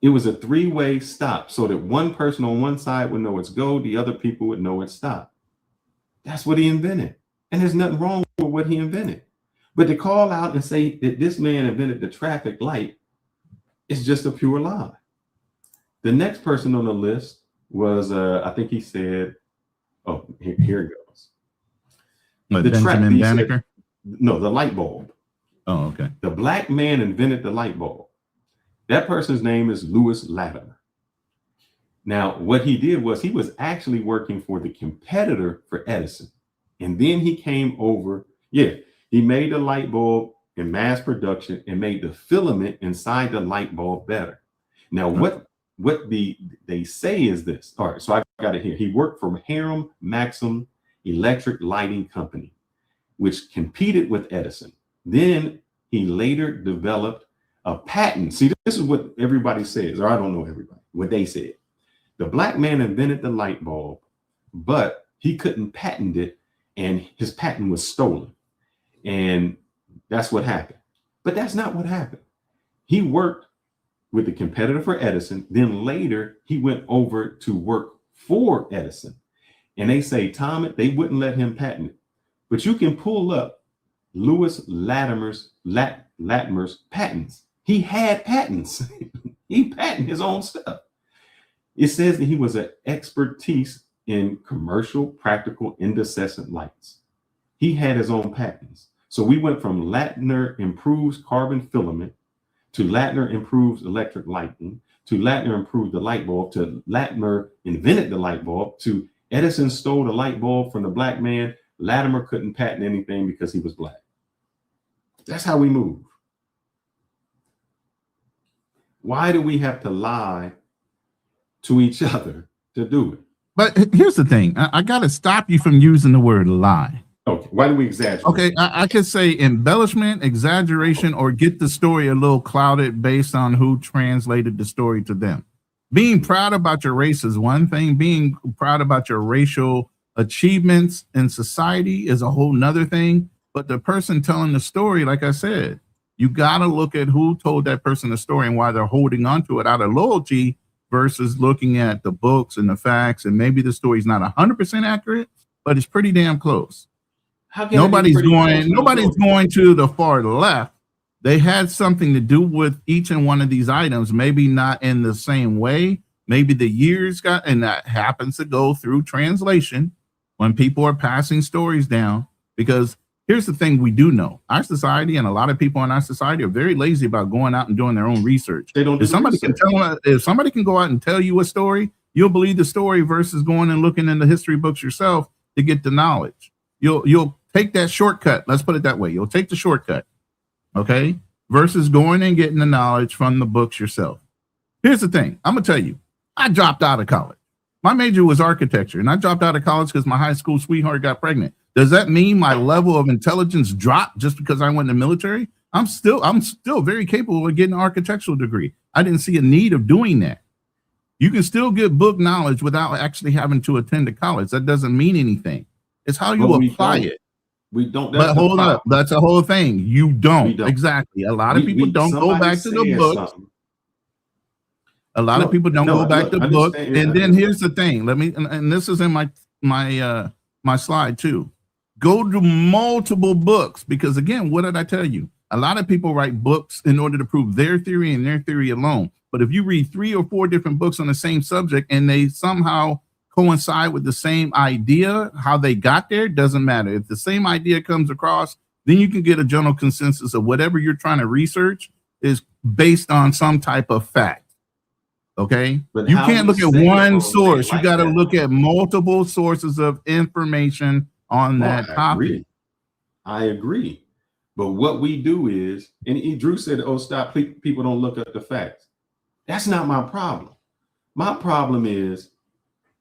Speaker 5: It was a three-way stop so that one person on one side would know it's go, the other people would know it's stop. That's what he invented. And there's nothing wrong with what he invented. But to call out and say that this man invented the traffic light is just a pure lie. The next person on the list was, I think he said, oh, here it goes.
Speaker 3: What, Benjamin Banneker?
Speaker 5: No, the light bulb.
Speaker 3: Oh, okay.
Speaker 5: The black man invented the light bulb. That person's name is Lewis Latimer. Now, what he did was he was actually working for the competitor for Edison. And then he came over, he made the light bulb in mass production and made the filament inside the light bulb better. Now, what they say is this. All right, so I got it here. He worked for Hiram Maxim Electric Lighting Company, which competed with Edison. Then he later developed a patent. See, this is what everybody says, or I don't know everybody, what they said. The black man invented the light bulb, but he couldn't patent it, and his patent was stolen. And that's what happened. But that's not what happened. He worked with the competitor for Edison. Then later, he went over to work for Edison. And they say, Tom, they wouldn't let him patent it. But you can pull up Lewis Latimer's patents. He had patents. He patented his own stuff. It says that he was an expertise in commercial, practical, incandescent lights. He had his own patents. So we went from Latimer improves carbon filament to Latimer improves electric lighting to Latimer improved the light bulb to Latimer invented the light bulb to Edison stole the light bulb from the black man. Latimer couldn't patent anything because he was black. That's how we move. Why do we have to lie to each other to do it?
Speaker 3: But here's the thing. I got to stop you from using the word lie.
Speaker 5: Okay. Why do we exaggerate?
Speaker 3: Okay. I could say embellishment, exaggeration, or get the story a little clouded based on who translated the story to them. Being proud about your race is one thing. Being proud about your racial achievements in society is a whole nother thing. But the person telling the story, like I said, you got to look at who told that person the story and why they're holding on to it out of loyalty versus looking at the books and the facts. And maybe the story's not 100% accurate, but it's pretty damn close. Nobody's going to the far left. They had something to do with each and one of these items, maybe not in the same way. Maybe the years got, and that happens to go through translation when people are passing stories down. Because here's the thing we do know. Our society and a lot of people in our society are very lazy about going out and doing their own research.
Speaker 5: They don't.
Speaker 3: If somebody can go out and tell you a story, you'll believe the story versus going and looking in the history books yourself to get the knowledge. You'll take that shortcut. Let's put it that way. You'll take the shortcut, okay, versus going and getting the knowledge from the books yourself. Here's the thing. I'm going to tell you, I dropped out of college. My major was architecture, and I dropped out of college because my high school sweetheart got pregnant. Does that mean my level of intelligence dropped just because I went in the military? I'm still very capable of getting an architectural degree. I didn't see a need of doing that. You can still get book knowledge without actually having to attend a college. That doesn't mean anything. It's how you apply it.
Speaker 5: We don't.
Speaker 3: But hold up. That's a whole thing. You don't. Exactly. A lot of people don't go back to the books. A lot of people don't go back to the book. And then here's the thing. And this is in my slide too. Go to multiple books because again, what did I tell you? A lot of people write books in order to prove their theory and their theory alone. But if you read 3 or 4 different books on the same subject and they somehow coincide with the same idea, how they got there doesn't matter. If the same idea comes across, then you can get a general consensus of whatever you're trying to research is based on some type of fact. Okay,
Speaker 5: But
Speaker 3: you
Speaker 5: how
Speaker 3: can't
Speaker 5: we
Speaker 3: look at
Speaker 5: say it
Speaker 3: one
Speaker 5: don't
Speaker 3: source.
Speaker 5: say
Speaker 3: You
Speaker 5: like
Speaker 3: got to
Speaker 5: that.
Speaker 3: look at multiple sources of information on
Speaker 5: No,
Speaker 3: that
Speaker 5: I
Speaker 3: topic.
Speaker 5: agree. I agree. But what we do is, and Drew said, "Oh, stop! People don't look up the facts." That's not my problem. My problem is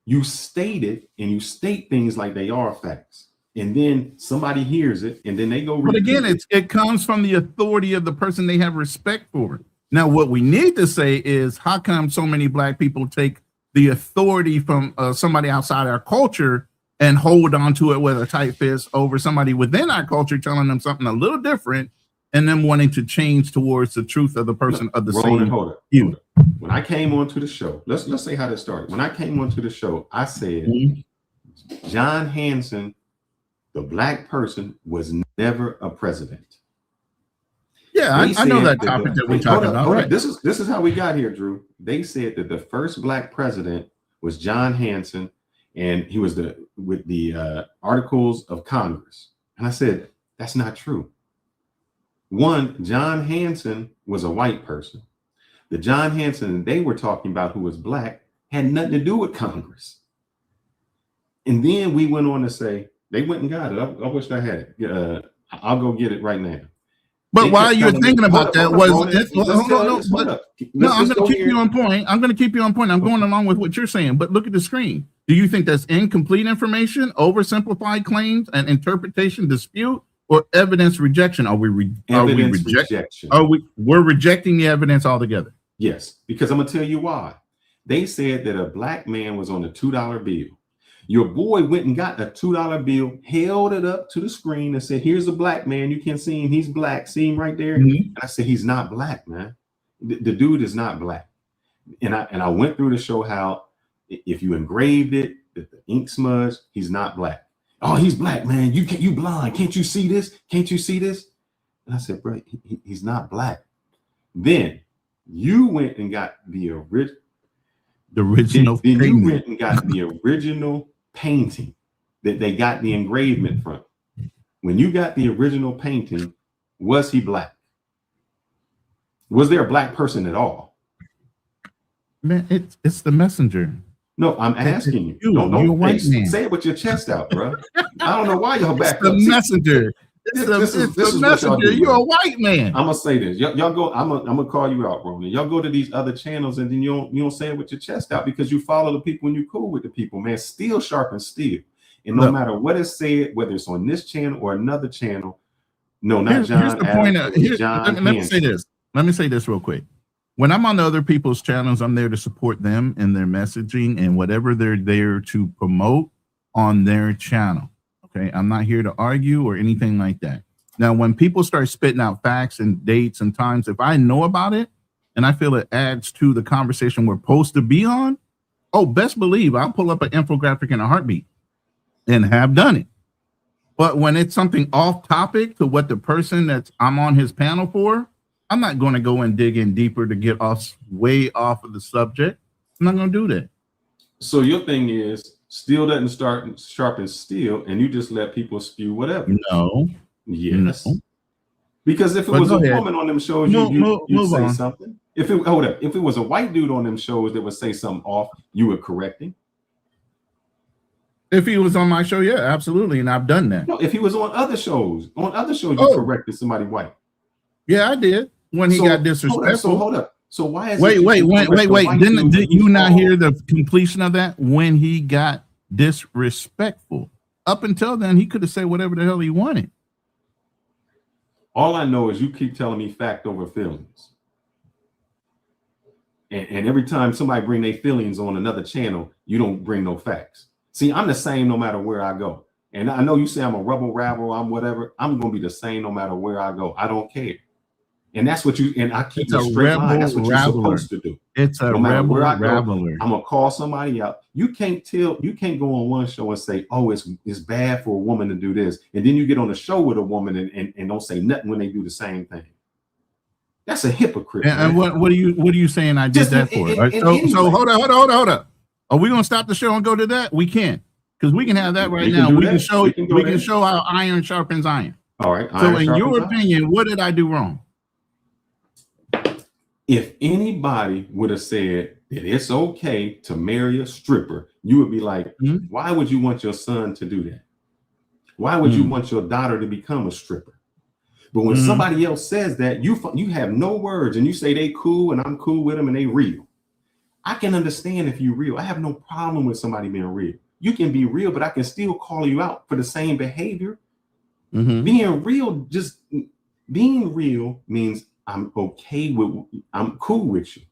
Speaker 5: you state it and you state things like they are facts, and then somebody hears it and then they go.
Speaker 3: But again,
Speaker 5: repeat
Speaker 3: it comes from the authority of the person they have respect for. Now, what we need to say is, how come so many black people take the authority from somebody outside our culture and hold on to it with a tight fist over somebody within our culture telling them something a little different, and then wanting to change towards the truth of the person of the
Speaker 5: Roland,
Speaker 3: same
Speaker 5: hold
Speaker 3: you.
Speaker 5: up. When I came onto the show, let's say how this started. When I came onto the show, I said John Hanson, the black person, was never a president.
Speaker 3: Yeah, I know that topic that we're talking about. Right.
Speaker 5: This is how we got here, Drew. They said that the first black president was John Hanson, and he was with the Articles of Congress. And I said, that's not true. One, John Hanson was a white person. The John Hanson they were talking about, who was black, had nothing to do with Congress. And then we went on to say, they went and got it. I wish I had it. I'll go get it right now.
Speaker 3: But while you're thinking about that, I'm going to keep you on point. I'm going to keep you on point. I'm going along with what you're saying, but look at the screen. Do you think that's incomplete information, oversimplified claims, and interpretation dispute, or evidence rejection? We're rejecting the evidence altogether?
Speaker 5: Yes, because I'm going to tell you why. They said that a black man was on a $2 bill. Your boy went and got a $2 bill, held it up to the screen and said, here's a black man. You can see him. He's black. See him right there.
Speaker 3: Mm-hmm.
Speaker 5: I said, he's not black, man. The dude is not black. And I went through to show how if you engraved it, the ink smudge, he's not black. Oh, he's black, man. You blind. Can't you see this? Can't you see this? And I said, bro, he's not black. Then you went and got the original. Then you went and got the original painting that they got the engravement from. When you got the original painting, was he black? Was there a black person at all?
Speaker 3: Man, it's the messenger.
Speaker 5: No, I'm asking you. Don't
Speaker 3: white man.
Speaker 5: Say it with your chest out, bro. I don't know why y'all back
Speaker 3: up. The messenger. This is messenger. You're a white man.
Speaker 5: I'm gonna say this. Y'all go. I'm gonna call you out, Roland. Y'all go to these other channels and then you don't say it with your chest out because you follow the people and you cool with the people, man. Steel sharpens steel, and no matter what is said, whether it's on this channel or another channel, no, not John. Here's the point.
Speaker 3: Let me say this. Let me say this real quick. When I'm on other people's channels, I'm there to support them and their messaging and whatever they're there to promote on their channel. Okay, I'm not here to argue or anything like that. Now, when people start spitting out facts and dates and times, if I know about it and I feel it adds to the conversation we're supposed to be on, best believe I'll pull up an infographic in a heartbeat and have done it. But when it's something off topic to what the person that I'm on his panel for, I'm not going to go and dig in deeper to get way off of the subject. I'm not going to do that.
Speaker 5: So your thing is, steel doesn't sharpen steel, and you just let people spew whatever.
Speaker 3: No.
Speaker 5: Yes. No. Because if it was a woman on them shows, you'd say something. If it was a white dude on them shows that would say something off, you would correct him.
Speaker 3: If he was on my show, yeah, absolutely, and I've done that.
Speaker 5: No, if he was on other shows, you corrected somebody white.
Speaker 3: Yeah, I did when he got disrespectful.
Speaker 5: Hold up. So why is
Speaker 3: wait? Did you not hear the completion of that? When he got disrespectful, up until then, he could have said whatever the hell he wanted.
Speaker 5: All I know is you keep telling me fact over feelings, and every time somebody bring their feelings on another channel, you don't bring no facts. See, I'm the same no matter where I go, and I know you say I'm a rebel, I'm whatever. I'm gonna be the same no matter where I go. I don't care. And that's what I keep a straight line. That's what you're supposed to do.
Speaker 3: It's a rebel rattler.
Speaker 5: I'm gonna call somebody out. You can't go on one show and say, oh, it's bad for a woman to do this. And then you get on a show with a woman and don't say nothing when they do the same thing. That's a hypocrite.
Speaker 3: And what are you saying I did that for? So hold up. Are we gonna stop the show and go to that? We can't, because we can have that right now. We can show how iron sharpens iron.
Speaker 5: All right.
Speaker 3: So
Speaker 5: iron
Speaker 3: in your
Speaker 5: sharpens iron.
Speaker 3: opinion, what did I do wrong?
Speaker 5: If anybody would have said that it's okay to marry a stripper, you would be like, why would you want your son to do that? Why would you want your daughter to become a stripper? But when somebody else says that, you have no words and you say they cool and I'm cool with them and they real. I can understand if you're real. I have no problem with somebody being real. You can be real, but I can still call you out for the same behavior. Being real means I'm okay with, I'm cool with you.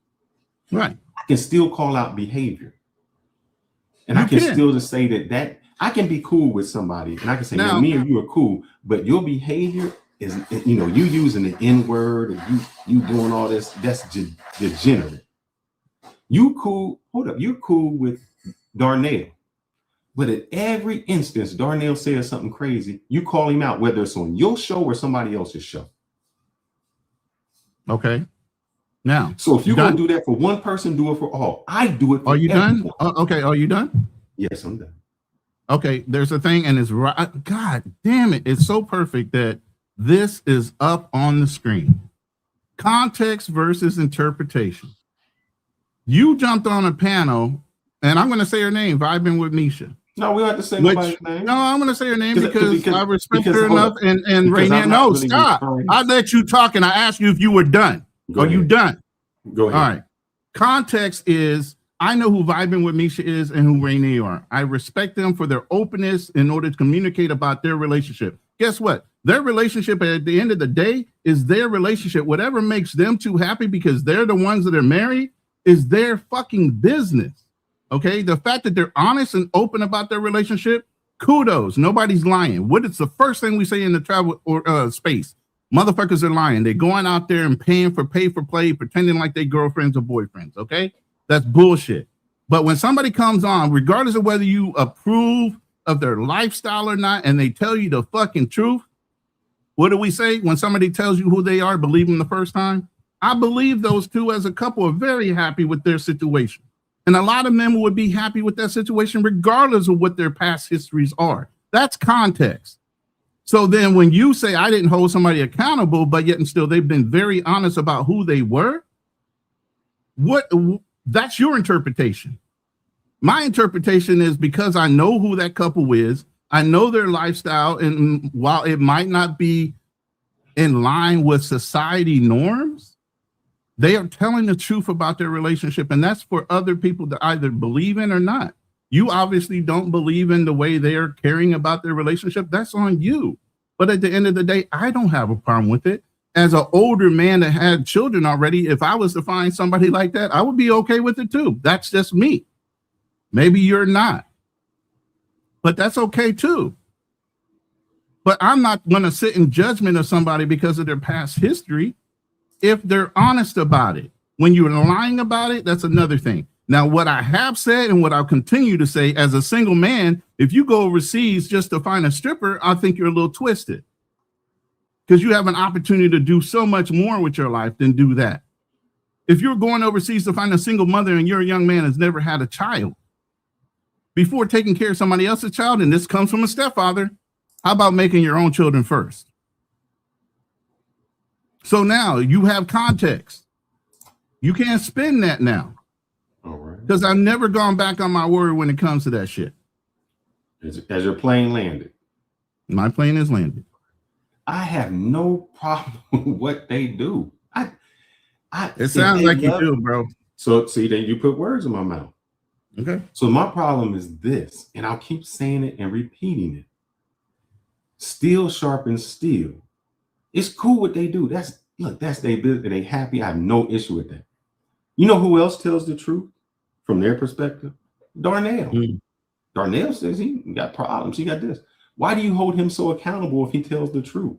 Speaker 3: Right.
Speaker 5: I can still call out behavior. And I can still just say that I can be cool with somebody and I can say, now, me and you are cool, but your behavior is, you using the N-word and you doing all this, that's degenerate. You cool, hold up, you're cool with Darnell. But at every instance, Darnell says something crazy, you call him out, whether it's on your show or somebody else's show.
Speaker 3: Okay. Now,
Speaker 5: so if you're going to do that for one person, do it for all. I do it for
Speaker 3: Are you
Speaker 5: everyone.
Speaker 3: done? Okay. Are you done?
Speaker 5: Yes, I'm done.
Speaker 3: Okay. There's a thing, and it's right. God damn it. It's so perfect that this is up on the screen. Context versus interpretation. You jumped on a panel, and I'm going to say her name, Vibing with Misha.
Speaker 5: No, we don't have to say nobody's name.
Speaker 3: No, I'm going to say her name because I respect her enough. And Rainier,
Speaker 5: no,
Speaker 3: really stop. I let you talk, and I asked you if you were done. Are you done?
Speaker 5: Go ahead.
Speaker 3: All right. Context is, I know who Vibing with Misha is and who Rainier are. I respect them for their openness in order to communicate about their relationship. Guess what? Their relationship at the end of the day is their relationship. Whatever makes them two happy because they're the ones that are married is their fucking business. Okay, the fact that they're honest and open about their relationship, kudos. Nobody's lying. What is the first thing we say in the travel or space? Motherfuckers are lying. They're going out there and pay for play, pretending like they girlfriends or boyfriends. Okay, that's bullshit. But when somebody comes on, regardless of whether you approve of their lifestyle or not, and they tell you the fucking truth, what do we say when somebody tells you who they are? Believe them the first time. I believe those two as a couple are very happy with their situation. And a lot of men would be happy with that situation regardless of what their past histories are. That's context. So then when you say I didn't hold somebody accountable, but yet and still they've been very honest about who they were, that's your interpretation. My interpretation is because I know who that couple is, I know their lifestyle, and while it might not be in line with society norms, they are telling the truth about their relationship, and that's for other people to either believe in or not. You obviously don't believe in the way they're caring about their relationship. That's on you. But at the end of the day, I don't have a problem with it. As an older man that had children already, if I was to find somebody like that, I would be okay with it too. That's just me. Maybe you're not, but that's okay too. But I'm not going to sit in judgment of somebody because of their past history. If they're honest about it, when you're lying about it, that's another thing. Now, what I have said and what I'll continue to say as a single man, if you go overseas just to find a stripper, I think you're a little twisted because you have an opportunity to do so much more with your life than do that. If you're going overseas to find a single mother and you're a young man that's never had a child, before taking care of somebody else's child, and this comes from a stepfather, how about making your own children first? So now you have context. You can't spin that now.
Speaker 5: All right.
Speaker 3: Because I've never gone back on my word when it comes to that shit.
Speaker 5: As your plane landed.
Speaker 3: My plane is landed.
Speaker 5: I have no problem with what they do.
Speaker 3: It sounds like you do, bro.
Speaker 5: So see, then you put words in my mouth.
Speaker 3: Okay.
Speaker 5: So my problem is this, and I'll keep saying it and repeating it. Steel sharpens steel. It's cool what they do. That's their business. They happy. I have no issue with that. You know who else tells the truth from their perspective? Darnell. Darnell says he got problems. He got this. Why do you hold him so accountable if he tells the truth?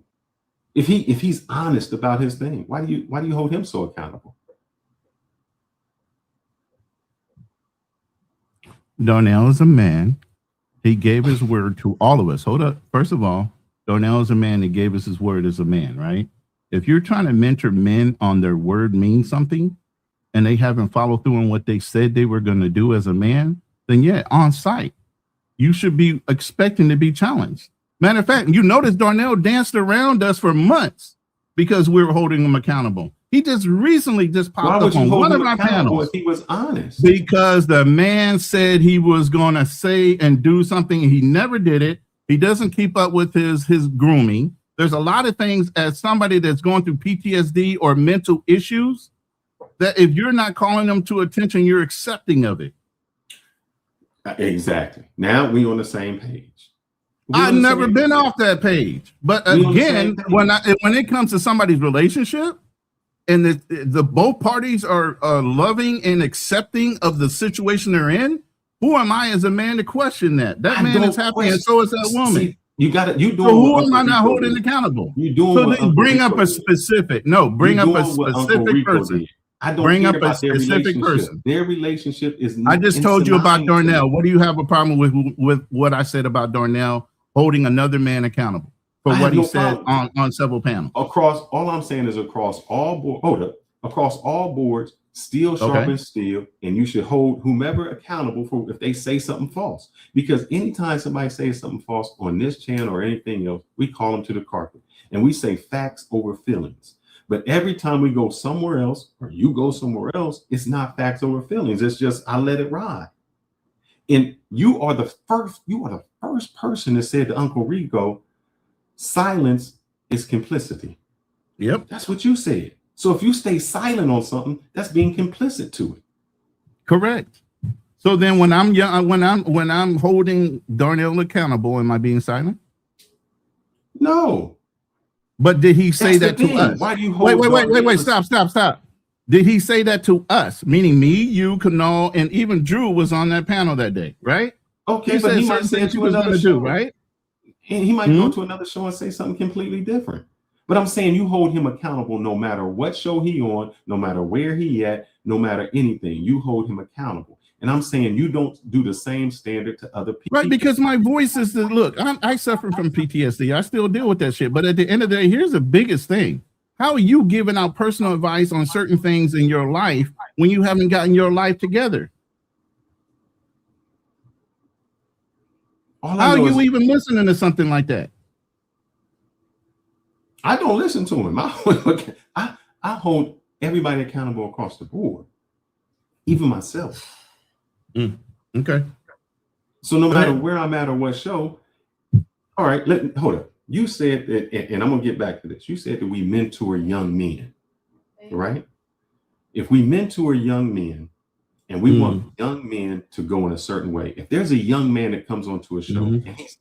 Speaker 5: If he's honest about his thing, why do you hold him so accountable?
Speaker 3: Darnell is a man. He gave his word to all of us. Hold up. First of all, Darnell is a man that gave us his word as a man, right? If you're trying to mentor men on their word means something and they haven't followed through on what they said they were going to do as a man, then yeah, on site, you should be expecting to be challenged. Matter of fact, you notice Darnell danced around us for months because we were holding him accountable. He just recently
Speaker 5: Why
Speaker 3: popped
Speaker 5: would
Speaker 3: up
Speaker 5: you
Speaker 3: on
Speaker 5: hold
Speaker 3: one
Speaker 5: him
Speaker 3: of our
Speaker 5: accountable
Speaker 3: panels
Speaker 5: if he was honest?
Speaker 3: because the man said he was going to say and do something and he never did it. He doesn't keep up with his grooming. There's a lot of things as somebody that's going through PTSD or mental issues that if you're not calling them to attention, you're accepting of it.
Speaker 5: Exactly. Now we on the same page.
Speaker 3: I've never been off that page. But again, when it comes to somebody's relationship and the both parties are loving and accepting of the situation they're in, who am I as a man to question that? That man is happy and so is that woman.
Speaker 5: See, you got it. You doing?
Speaker 3: So who am I not holding accountable?
Speaker 5: You doing?
Speaker 3: So then bring up a specific. No, bring up a specific person.
Speaker 5: I don't
Speaker 3: bring
Speaker 5: care
Speaker 3: up a
Speaker 5: about their
Speaker 3: specific
Speaker 5: relationship.
Speaker 3: person.
Speaker 5: Their relationship is.
Speaker 3: I just told you about Darnell. What do you have a problem with what I said about Darnell holding another man accountable for what he said on several panels?
Speaker 5: Across, all I'm saying is across all board. Across all boards, steel sharpens steel, and you should hold whomever accountable for if they say something false. Because anytime somebody says something false on this channel or anything else, we call them to the carpet and we say facts over feelings. But every time we go somewhere else or you go somewhere else, it's not facts over feelings. It's just I let it ride. And you are the first person that said to Uncle Rico, silence is complicity.
Speaker 3: Yep.
Speaker 5: That's what you said. So if you stay silent on something, that's being complicit to it.
Speaker 3: Correct. So then when I'm holding Darnell accountable, am I being silent?
Speaker 5: No.
Speaker 3: But did he say that to us?
Speaker 5: Why do you hold
Speaker 3: wait, stop. Did he say that to us? Meaning me, you, Kanal, and even Drew was on that panel that day, right?
Speaker 5: Okay, but he might say to another show,
Speaker 3: right?
Speaker 5: And he might go to another show and say something completely different. But I'm saying you hold him accountable no matter what show he on, no matter where he at, no matter anything. You hold him accountable. And I'm saying you don't do the same standard to other people.
Speaker 3: Right, because my voice is the look. I suffer from PTSD. I still deal with that shit. But at the end of the day, here's the biggest thing. How are you giving out personal advice on certain things in your life when you haven't gotten your life together? How are you even listening to something like that?
Speaker 5: I don't listen to him. I hold everybody accountable across the board, even myself.
Speaker 3: Okay.
Speaker 5: So no matter where I'm at or what show, all right, hold up. You said that, and I'm gonna get back to this. You said that we mentor young men, right? If we mentor young men and we want young men to go in a certain way, if there's a young man that comes onto a show and he's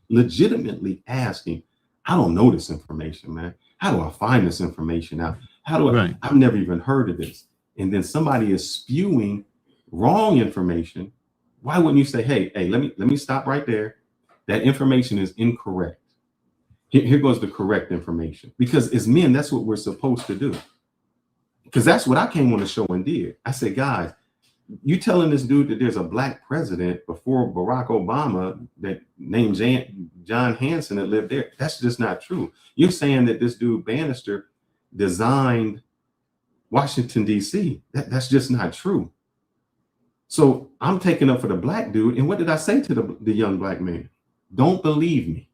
Speaker 5: legitimately asking, I don't know this information, man. How do I find this information out? I've never even heard of this. And then somebody is spewing wrong information. Why wouldn't you say, hey, let me stop right there. That information is incorrect. Here goes the correct information. Because as men, that's what we're supposed to do. Because that's what I came on the show and did. I said, guys, you telling this dude that there's a black president before Barack Obama that named John Hanson that lived there. That's just not true. You're saying that this dude Bannister designed Washington, D.C. That's just not true. So I'm taking up for the black dude. And what did I say to the young black man? Don't believe me.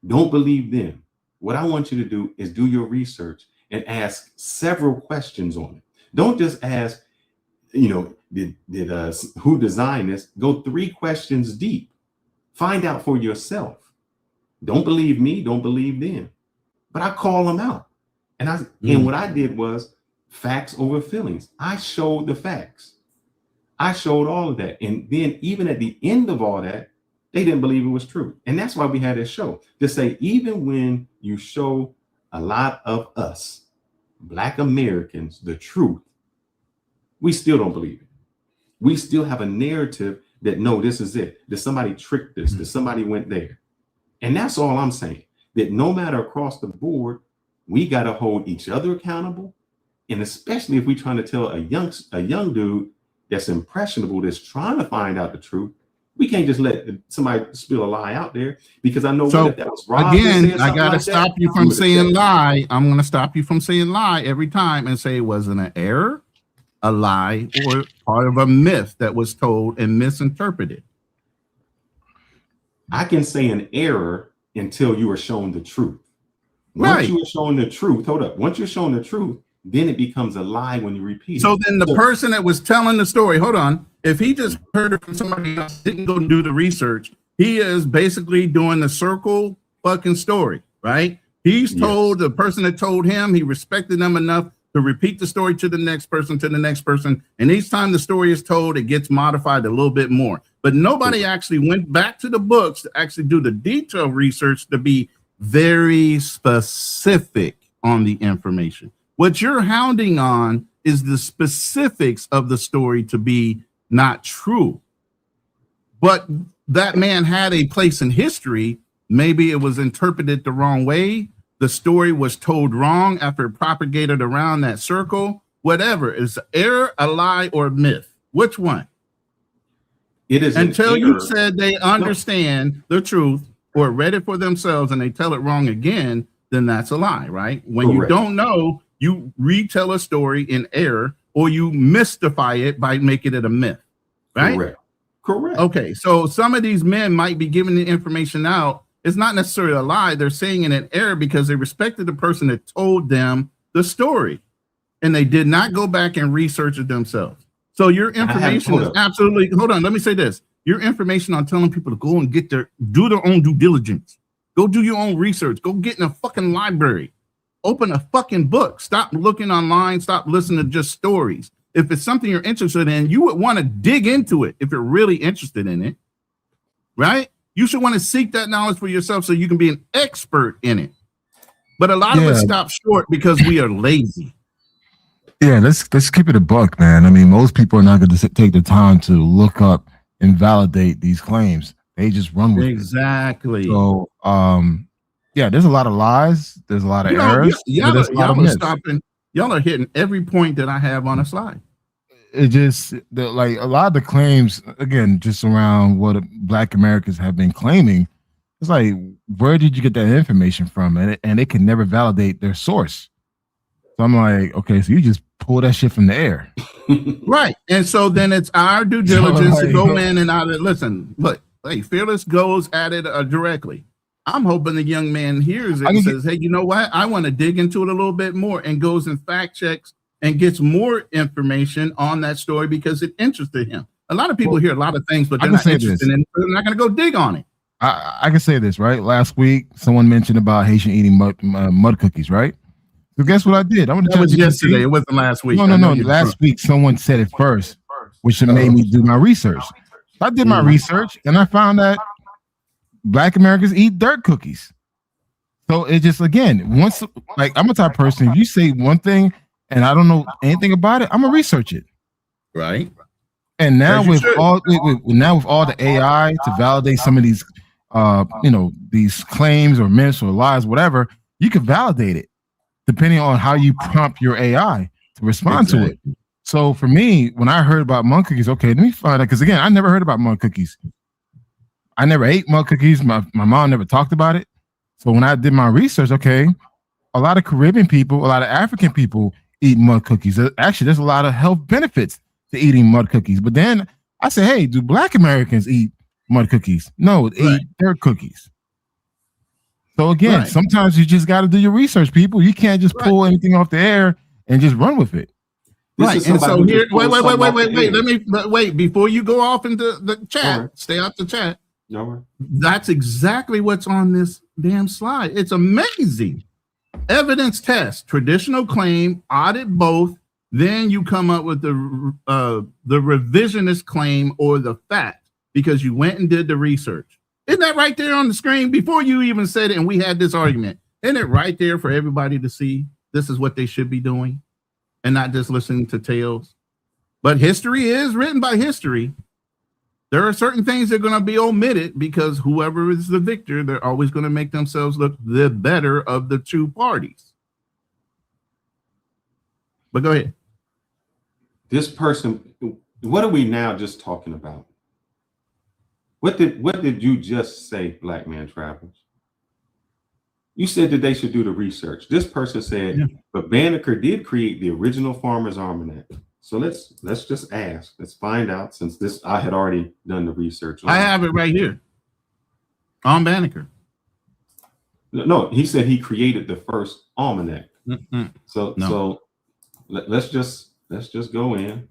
Speaker 5: Don't believe them. What I want you to do is do your research and ask several questions on it. Don't just ask, did who designed this? Go 3 questions deep. Find out for yourself. Don't believe me. Don't believe them. But I call them out. And what I did was facts over feelings. I showed the facts. I showed all of that. And then even at the end of all that, they didn't believe it was true. And that's why we had this show to say, even when you show a lot of us, Black Americans, the truth, we still don't believe it. We still have a narrative that, no, this is it. That somebody tricked us, that somebody went there. And that's all I'm saying, that no matter across the board, we got to hold each other accountable. And especially if we're trying to tell a young dude that's impressionable, that's trying to find out the truth, we can't just let somebody spill a lie out there, because I know that was Rob.
Speaker 3: Again, I got to stop you from saying lie. I'm going to stop you from saying lie every time and say it wasn't an error, a lie, or part of a myth that was told and misinterpreted.
Speaker 5: I can say an error until you are shown the truth.
Speaker 3: Right.
Speaker 5: Once you are shown the truth, hold up. Once you're shown the truth, then it becomes a lie when you repeat
Speaker 3: So
Speaker 5: it.
Speaker 3: then the person that was telling the story, hold on, if he just heard it from somebody else, didn't go and do the research, he is basically doing the circle fucking story, right? He's told the person that told him, he respected them enough to repeat the story to the next person, and each time the story is told, it gets modified a little bit more. But nobody actually went back to the books to actually do the detailed research to be very specific on the information. What you're hounding on is the specifics of the story to be not true. But that man had a place in history. Maybe it was interpreted the wrong way. The story was told wrong after it propagated around that circle. Whatever. Is error, a lie, or a myth? Which one?
Speaker 5: It is
Speaker 3: until you said they understand the truth or read it for themselves and they tell it wrong again, then that's a lie, right? When you don't know, you retell a story in error or you mystify it by making it a myth, right?
Speaker 5: Correct.
Speaker 3: Okay, so some of these men might be giving the information out. It's not necessarily a lie. They're saying it in error because they respected the person that told them the story and they did not go back and research it themselves. So your information is absolutely, hold on, let me say this. Your information on telling people to go and do their own due diligence. Go do your own research. Go get in a fucking library. Open a fucking book. Stop looking online. Stop listening to just stories. If it's something you're interested in, you would want to dig into it if you're really interested in it, right? You should want to seek that knowledge for yourself so you can be an expert in it. But a lot of us stop short because we are lazy.
Speaker 4: Yeah, let's keep it a buck, man. I mean, most people are not going to take the time to look up and validate these claims. They just run with it.
Speaker 3: Exactly.
Speaker 4: So, yeah, there's a lot of lies. There's a lot of errors.
Speaker 3: Y'all are hitting every point that I have on a slide.
Speaker 4: It just like a lot of the claims, again, just around what Black Americans have been claiming. It's like, where did you get that information from? And they can never validate their source. So I'm like, okay, so you just pull that shit from the air.
Speaker 3: Right. And so then it's our due diligence to go in and out of listen, look, hey, Fearless goes at it directly. I'm hoping the young man hears it and says, hey, you know what? I want to dig into it a little bit more and goes and fact checks and gets more information on that story because it interested him. A lot of people hear a lot of things, but they're not interested in it. They're not going to go dig on it.
Speaker 4: I can say this, right? Last week, someone mentioned about Haitian eating mud cookies, right? So guess what I did?
Speaker 3: That was yesterday. It wasn't last week.
Speaker 4: No. Last week, someone said it first, which made me do my research. I did my research, and I found that Black Americans eat dirt cookies. So it just, again, once, like, I'm a type of person, if you say one thing and I don't know anything about it, I'm gonna research it.
Speaker 3: Right.
Speaker 4: And now with all the AI to validate some of these these claims or myths or lies, whatever, you can validate it depending on how you prompt your AI to respond to it. So for me, when I heard about mud cookies, okay, let me find out, because again, I never heard about mud cookies. I never ate mud cookies. My mom never talked about it. So when I did my research, okay, a lot of Caribbean people, a lot of African people eat mud cookies. Actually, there's a lot of health benefits to eating mud cookies. But then I said, hey, do Black Americans eat mud cookies? No, they eat dirt cookies. So again, sometimes you just got to do your research, people. You can't just pull anything off the air and just run with it.
Speaker 3: Right. And so here, wait, before you go off into the chat, stay out the chat. That's exactly what's on this damn slide. It's amazing. Evidence test, traditional claim, audit both, then you come up with the revisionist claim or the fact because you went and did the research. Isn't that right there on the screen before you even said it and we had this argument? Isn't it right there for everybody to see? This is what they should be doing and not just listening to tales. But history is written by history. There are certain things that are going to be omitted because whoever is the victor, they're always going to make themselves look the better of the two parties. But go ahead.
Speaker 5: This person, what are we now just talking about? What did you just say, Black Man Travels? You said that they should do the research. This person said, but Banneker did create the original Farmer's Almanac. So let's just ask. Let's find out, since I had already done the research.
Speaker 3: I have it right here on Banneker.
Speaker 5: No, he said he created the first almanac.
Speaker 3: Mm-mm.
Speaker 5: So
Speaker 3: No.
Speaker 5: so let's just go in.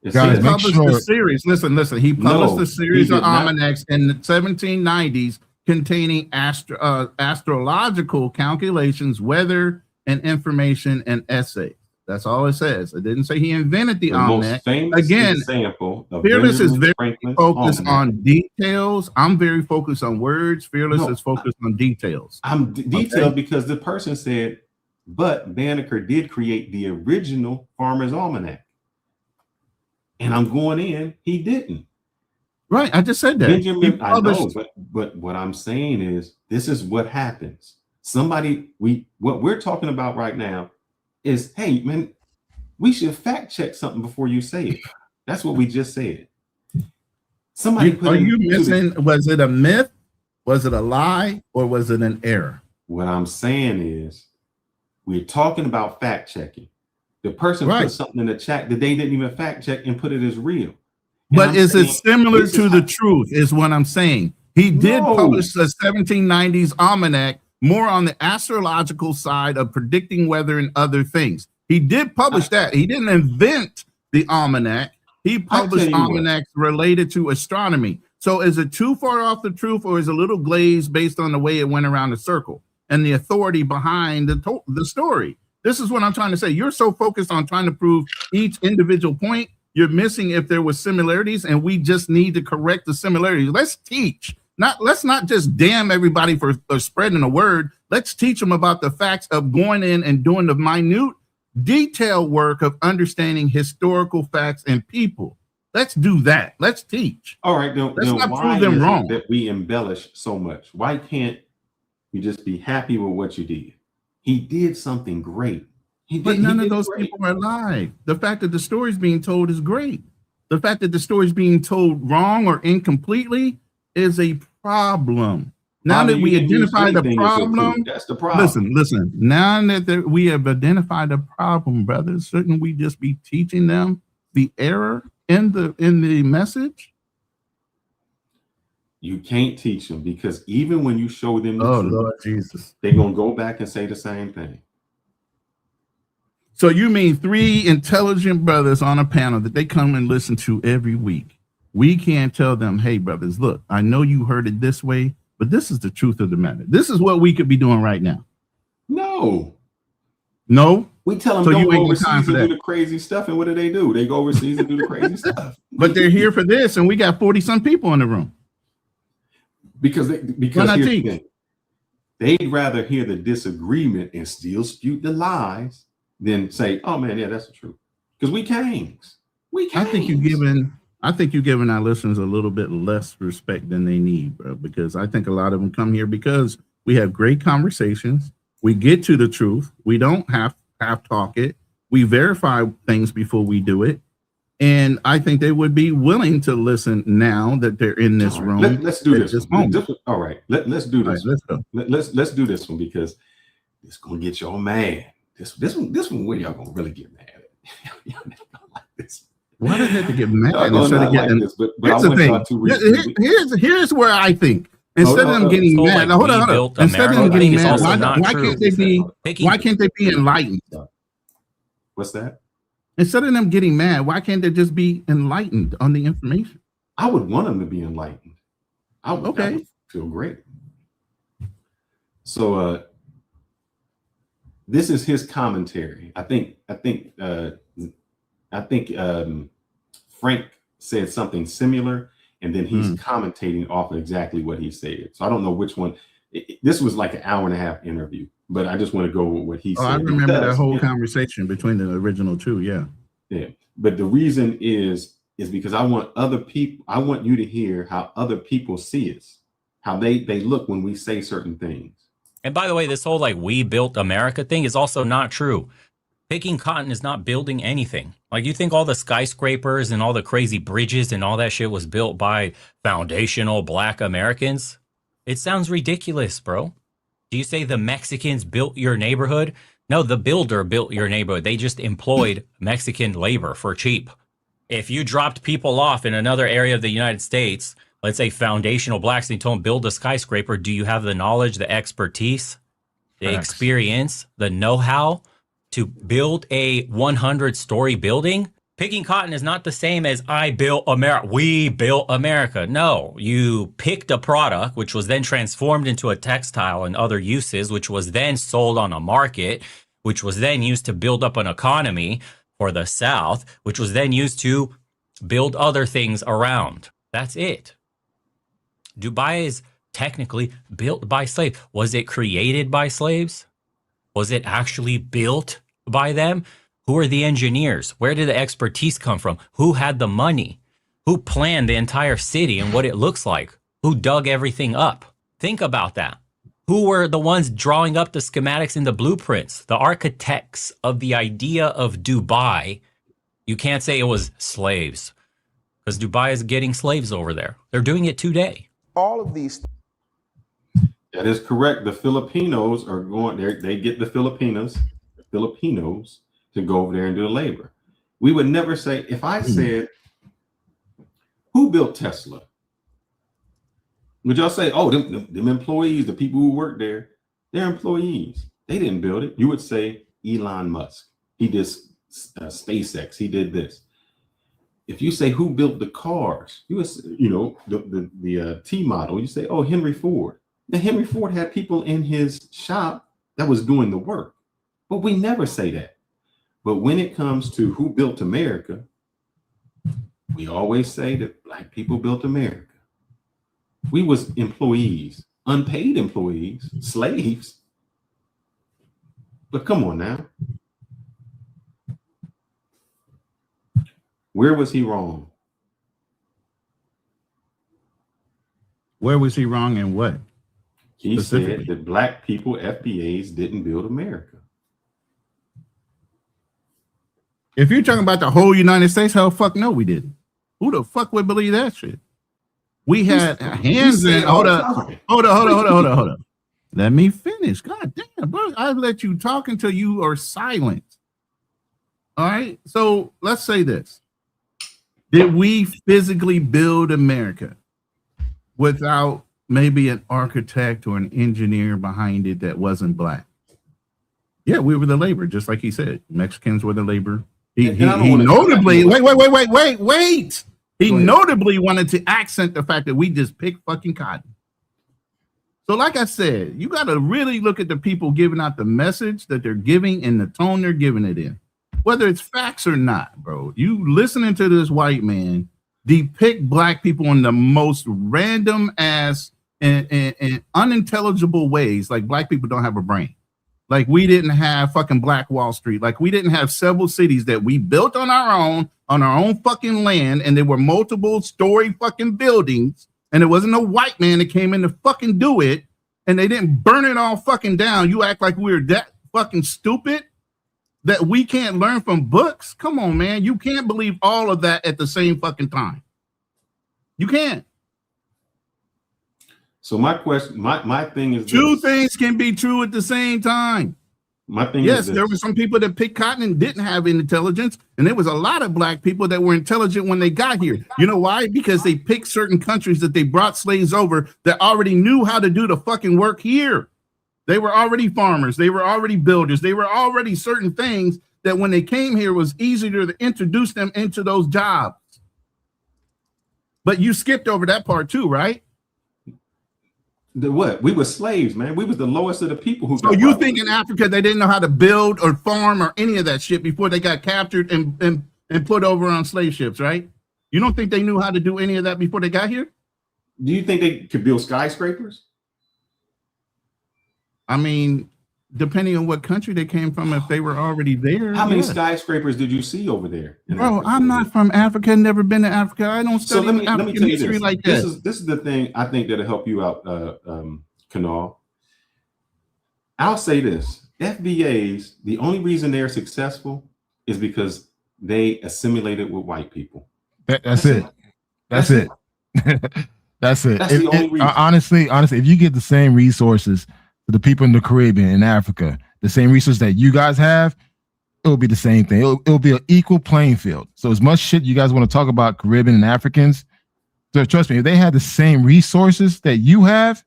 Speaker 5: It
Speaker 3: He
Speaker 4: Guys,
Speaker 5: says,
Speaker 4: make
Speaker 3: published
Speaker 4: sure.
Speaker 3: the series. Listen. He published
Speaker 5: No,
Speaker 3: a series
Speaker 5: he
Speaker 3: of
Speaker 5: did not.
Speaker 3: almanacs in the 1790s containing astrological calculations, weather, and information and essays. That's all it says. It didn't say he invented the
Speaker 5: the
Speaker 3: almanac.
Speaker 5: most famous
Speaker 3: Again,
Speaker 5: example of
Speaker 3: Fearless is
Speaker 5: Benjamin
Speaker 3: very
Speaker 5: Franklin's
Speaker 3: focused
Speaker 5: almanac.
Speaker 3: on details. I'm very focused on words. Fearless
Speaker 5: No,
Speaker 3: is focused on details.
Speaker 5: I'm detailed
Speaker 3: Okay.
Speaker 5: because the person said, but Banneker did create the original Farmer's Almanac. And I'm going in, he didn't.
Speaker 3: Right. I just said that.
Speaker 5: Benjamin,
Speaker 3: He
Speaker 5: I know,
Speaker 3: published-
Speaker 5: but what I'm saying is this is what happens. What we're talking about right now is, hey, man, we should fact check something before you say it. That's what we just said. Somebody
Speaker 3: Are you missing? Was it a myth? Was it a lie? Or was it an error?
Speaker 5: What I'm saying is we're talking about fact checking. The person
Speaker 3: Right.
Speaker 5: put something in the chat that they didn't even fact check and put it as real.
Speaker 3: But is it similar to the truth? Is what I'm saying. He did
Speaker 5: No.
Speaker 3: publish the 1790s almanac more on the astrological side of predicting weather and other things. He did publish that. He didn't invent the almanac. He published
Speaker 5: you what.
Speaker 3: almanacs related to astronomy. So is it too far off the truth, or is it a little glazed based on the way it went around the circle and the authority behind the story? This is what I'm trying to say. You're so focused on trying to prove each individual point, you're missing if there were similarities, and we just need to correct the similarities. Let's teach. Let's not just damn everybody for spreading a word. Let's teach them about the facts of going in and doing the minute detailed work of understanding historical facts and people. Let's do that. Let's teach.
Speaker 5: All right, then,
Speaker 3: Let's not
Speaker 5: why
Speaker 3: prove them
Speaker 5: is it
Speaker 3: wrong.
Speaker 5: that we embellish so much? Why can't we just be happy with what you did? He did something great.
Speaker 3: But none of those people are alive. The fact that the story's being told is great. The fact that the story's being told wrong or incompletely is a problem. Now that we identify the problem,
Speaker 5: that's the problem.
Speaker 3: listen. Now that we have identified the problem, brothers, shouldn't we just be teaching them the error in the message?
Speaker 5: You can't teach them, because even when you show them the
Speaker 3: Oh,
Speaker 5: truth,
Speaker 3: Lord Jesus.
Speaker 5: they're gonna go back and say the same thing.
Speaker 3: So you mean 3 intelligent brothers on a panel that they come and listen to every week? We can't tell them, hey, brothers, look, I know you heard it this way, but this is the truth of the matter. This is what we could be doing right now.
Speaker 5: No.
Speaker 3: We
Speaker 5: tell them
Speaker 3: so
Speaker 5: don't
Speaker 3: you
Speaker 5: go
Speaker 3: ain't
Speaker 5: overseas
Speaker 3: time
Speaker 5: and
Speaker 3: for
Speaker 5: do
Speaker 3: that.
Speaker 5: the crazy stuff, and what do? They go overseas and do the crazy stuff.
Speaker 3: But they're here for this, and we got 40-some people in the room.
Speaker 5: Because
Speaker 3: Why
Speaker 5: here's
Speaker 3: not
Speaker 5: the
Speaker 3: teach?
Speaker 5: thing. They'd rather hear the disagreement and still spew the lies than say, "Oh man, yeah, that's the truth." Because we kings.
Speaker 3: I think you're giving our listeners a little bit less respect than they need, bro. Because I think a lot of them come here because we have great conversations. We get to the truth. We don't have talk it. We verify things before we do it. And I think they would be willing to listen now that they're in this room.
Speaker 5: Let's do
Speaker 3: at
Speaker 5: this.
Speaker 3: moment.
Speaker 5: All right, let's do this.
Speaker 3: All right, let's go.
Speaker 5: Let's do this one, because it's gonna get y'all mad. This one where y'all gonna really get mad at. Y'all not gonna like this.
Speaker 3: Why does it have to get mad
Speaker 5: Y'all gonna
Speaker 3: instead
Speaker 5: not
Speaker 3: of
Speaker 5: like
Speaker 3: getting?
Speaker 5: this, but I
Speaker 3: Here's the
Speaker 5: want y'all
Speaker 3: thing.
Speaker 5: to
Speaker 3: Here's where I think instead of them getting
Speaker 10: So,
Speaker 3: mad.
Speaker 10: like,
Speaker 3: Hold on.
Speaker 10: rebuilt
Speaker 3: Instead of them
Speaker 10: America, I
Speaker 3: getting
Speaker 10: think it's
Speaker 3: mad,
Speaker 10: also
Speaker 3: why
Speaker 10: not
Speaker 3: why
Speaker 10: true.
Speaker 3: can't they be?
Speaker 10: Picking-
Speaker 3: Why can't they be enlightened?
Speaker 5: What's that?
Speaker 3: Instead of them getting mad, why can't they just be enlightened on the information?
Speaker 5: I would want them to be enlightened. I would
Speaker 3: Okay.
Speaker 5: feel great. So this is his commentary. I think Frank said something similar, and then he's commentating off of exactly what he said. So I don't know which one. This was like an hour and a half interview, but I just want to go with what he said.
Speaker 3: I remember that whole
Speaker 5: Yeah.
Speaker 3: conversation between the original two. Yeah.
Speaker 5: Yeah, but the reason is because I want other people. I want you to hear how other people see us, how they look when we say certain things.
Speaker 10: And by the way, this whole like we built America thing is also not true. Picking cotton is not building anything. Like, you think all the skyscrapers and all the crazy bridges and all that shit was built by foundational Black Americans? It sounds ridiculous, bro. Do you say the Mexicans built your neighborhood? No, the builder built your neighborhood. They just employed Mexican labor for cheap. If you dropped people off in another area of the United States, let's say foundational blacks, and you told them build a skyscraper, do you have the knowledge, the expertise, the experience, the know-how to build a 100-story building? Picking cotton is not the same as I built America. We built America. No, you picked a product, which was then transformed into a textile and other uses, which was then sold on a market, which was then used to build up an economy for the South, which was then used to build other things around. That's it. Dubai is technically built by slaves. Was it created by slaves? Was it actually built by them? Who are the engineers? Where did the expertise come from? Who had the money? Who planned the entire city and what it looks like? Who dug everything up? Think about that. Who were the ones drawing up the schematics and the blueprints? The architects of the idea of Dubai. You can't say it was slaves, because Dubai is getting slaves over there. They're doing it today.
Speaker 9: All of these.
Speaker 5: That is correct. The Filipinos are going there. They get the Filipinos to go over there and do the labor. We would never say, if I said, who built Tesla? Would y'all say, oh, them employees, the people who work there, they're employees. They didn't build it. You would say Elon Musk. He did SpaceX. He did this. If you say who built the cars, you would, the T model, you say, oh, Henry Ford. Now, Henry Ford had people in his shop that was doing the work, but we never say that. But when it comes to who built America, we always say that black people built America. We was employees, unpaid employees, slaves. But come on now. Where was he wrong?
Speaker 3: Where was he wrong and what?
Speaker 5: He said that black people, FBAs, didn't build America.
Speaker 3: If you're talking about the whole United States, hell fuck no, we didn't. Who the fuck would believe that shit? We had hands in. Hold up. Let me finish. God damn, bro. I let you talk until you are silent. All right. So let's say this. Did we physically build America without maybe an architect or an engineer behind it that wasn't black? Yeah, we were the labor, just like he said. Mexicans were the labor. He notably, wait. He notably wanted to accent the fact that we just picked fucking cotton. So like I said, you got to really look at the people giving out the message that they're giving and the tone they're giving it in. Whether it's facts or not, bro. You listening to this white man depict black people in the most random ass and unintelligible ways, like black people don't have a brain. Like we didn't have fucking Black Wall Street. Like we didn't have several cities that we built on our own fucking land, and there were multiple story fucking buildings, and it wasn't a white man that came in to fucking do it, and they didn't burn it all fucking down. You act like we're that fucking stupid that we can't learn from books? Come on, man. You can't believe all of that at the same fucking time. You can't.
Speaker 5: So my question, my thing is
Speaker 3: two things can be true at the same time.
Speaker 5: My thing
Speaker 3: yes,
Speaker 5: is this.
Speaker 3: There were some people that picked cotton and didn't have intelligence, and there was a lot of black people that were intelligent when they got here. You know why? Because they picked certain countries that they brought slaves over that already knew how to do the fucking work here. They were already farmers. They were already builders. They were already certain things that when they came here, it was easier to introduce them into those jobs. But you skipped over that part too, right?
Speaker 5: The what? We were slaves, man. We was the lowest of the people who.
Speaker 3: So you think in Africa they didn't know how to build or farm or any of that shit before they got captured and put over on slave ships, right? You don't think they knew how to do any of that before they got here?
Speaker 5: Do you think they could build skyscrapers?
Speaker 3: I mean, depending on what country they came from, if they were already there.
Speaker 5: How many skyscrapers did you see over there?
Speaker 3: Bro, I'm not from Africa, never been to Africa. I don't study African history like that.
Speaker 5: This is the thing I think that'll help you out, Kanal. I'll say this. FBAs, the only reason they're successful is because they assimilated with white people.
Speaker 4: That's it. That's it. That's it.
Speaker 5: That's the only reason.
Speaker 4: Honestly, if you get the same resources to the people in the Caribbean and Africa, the same resources that you guys have, it'll be the same thing. It'll be an equal playing field. So as much shit you guys want to talk about Caribbean and Africans, So trust me, if they had the same resources that you have,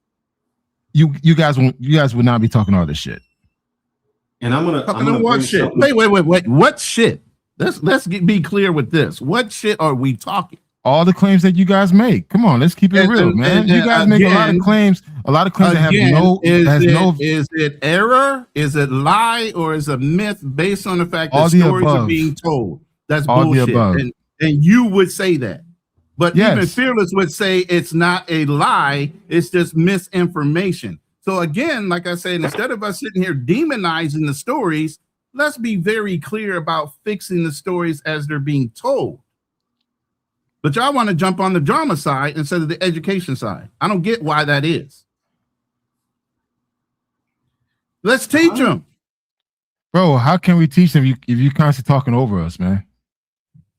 Speaker 4: you guys would not be talking all this shit.
Speaker 5: And I'm gonna
Speaker 3: what
Speaker 5: bring
Speaker 3: shit?
Speaker 5: something.
Speaker 3: Wait. What shit? Be clear with this. What shit are we talking?
Speaker 4: All the claims that you guys make. Come on, let's keep it real, man. You guys make a lot of claims that have no.
Speaker 3: Is it error? Is it lie? Or is it myth based on the fact that stories are being told? That's bullshit. And you would say that. But even Fearless would say it's not a lie, it's just misinformation. So again, like I said, instead of us sitting here demonizing the stories, let's be very clear about fixing the stories as they're being told. But y'all want to jump on the drama side instead of the education side. I don't get why that is. Let's teach them.
Speaker 4: Bro, how can we teach them if you constantly talking over us, man?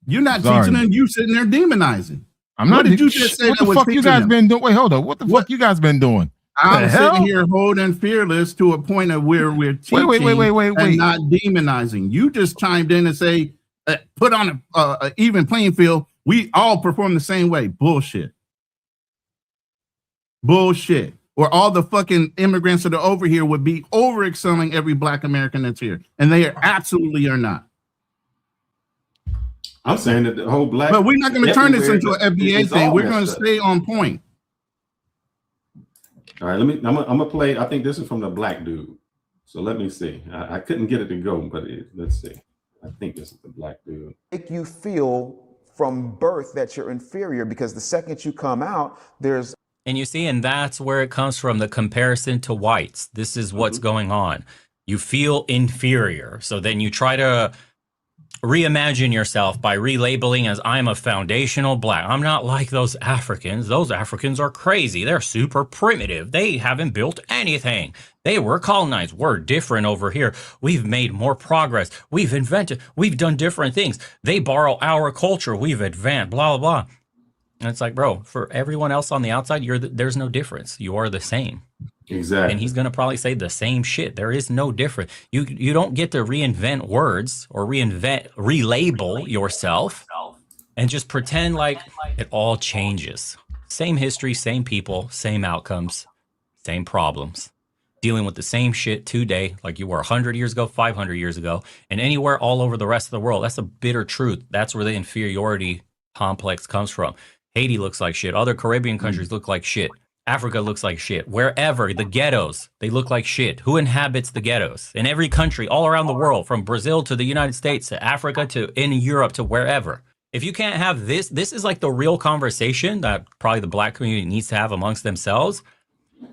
Speaker 3: You're not teaching them, you sitting there demonizing.
Speaker 4: I'm not.
Speaker 3: What did you just say?
Speaker 4: What the fuck you guys been doing? Wait, hold up. What the fuck you guys been doing?
Speaker 3: I'm sitting here holding Fearless to a point of where we're teaching and not demonizing. You just chimed in and say, put on a even playing field. We all perform the same way. Bullshit. Or all the fucking immigrants that are over here would be over excelling every Black American that's here. And they absolutely are not.
Speaker 5: I'm saying that the whole Black.
Speaker 3: But we're not going to turn this into an FBA thing. We're going to stay on point.
Speaker 5: All right, I'm gonna play. I think this is from the Black dude. So let me see. I couldn't get it to go, but let's see. I think this is the Black dude.
Speaker 9: Make you feel from birth that you're inferior, because the second you come out, there's.
Speaker 10: And you see, and that's where it comes from, the comparison to whites. This is what's going on. You feel inferior. So then you try to reimagine yourself by relabeling as I'm a foundational Black. I'm not like those Africans. Those Africans are crazy. They're super primitive. They haven't built anything. They were colonized. We're different over here. We've made more progress. We've invented. We've done different things. They borrow our culture. We've advanced, blah, blah, blah. And it's like, bro, for everyone else on the outside, there's no difference. You are the same.
Speaker 5: Exactly.
Speaker 10: And he's going to probably say the same shit. There is no difference. You don't get to reinvent words or relabel yourself and just pretend like it all changes. Same history, same people, same outcomes, same problems. Dealing with the same shit today like you were 100 years ago, 500 years ago, and anywhere all over the rest of the world. That's a bitter truth. That's where the inferiority complex comes from. Haiti looks like shit. Other Caribbean countries look like shit. Africa looks like shit. Wherever, the ghettos, they look like shit. Who inhabits the ghettos? In every country, all around the world, from Brazil to the United States, to Africa, to in Europe, to wherever. If you can't have this is like the real conversation that probably the Black community needs to have amongst themselves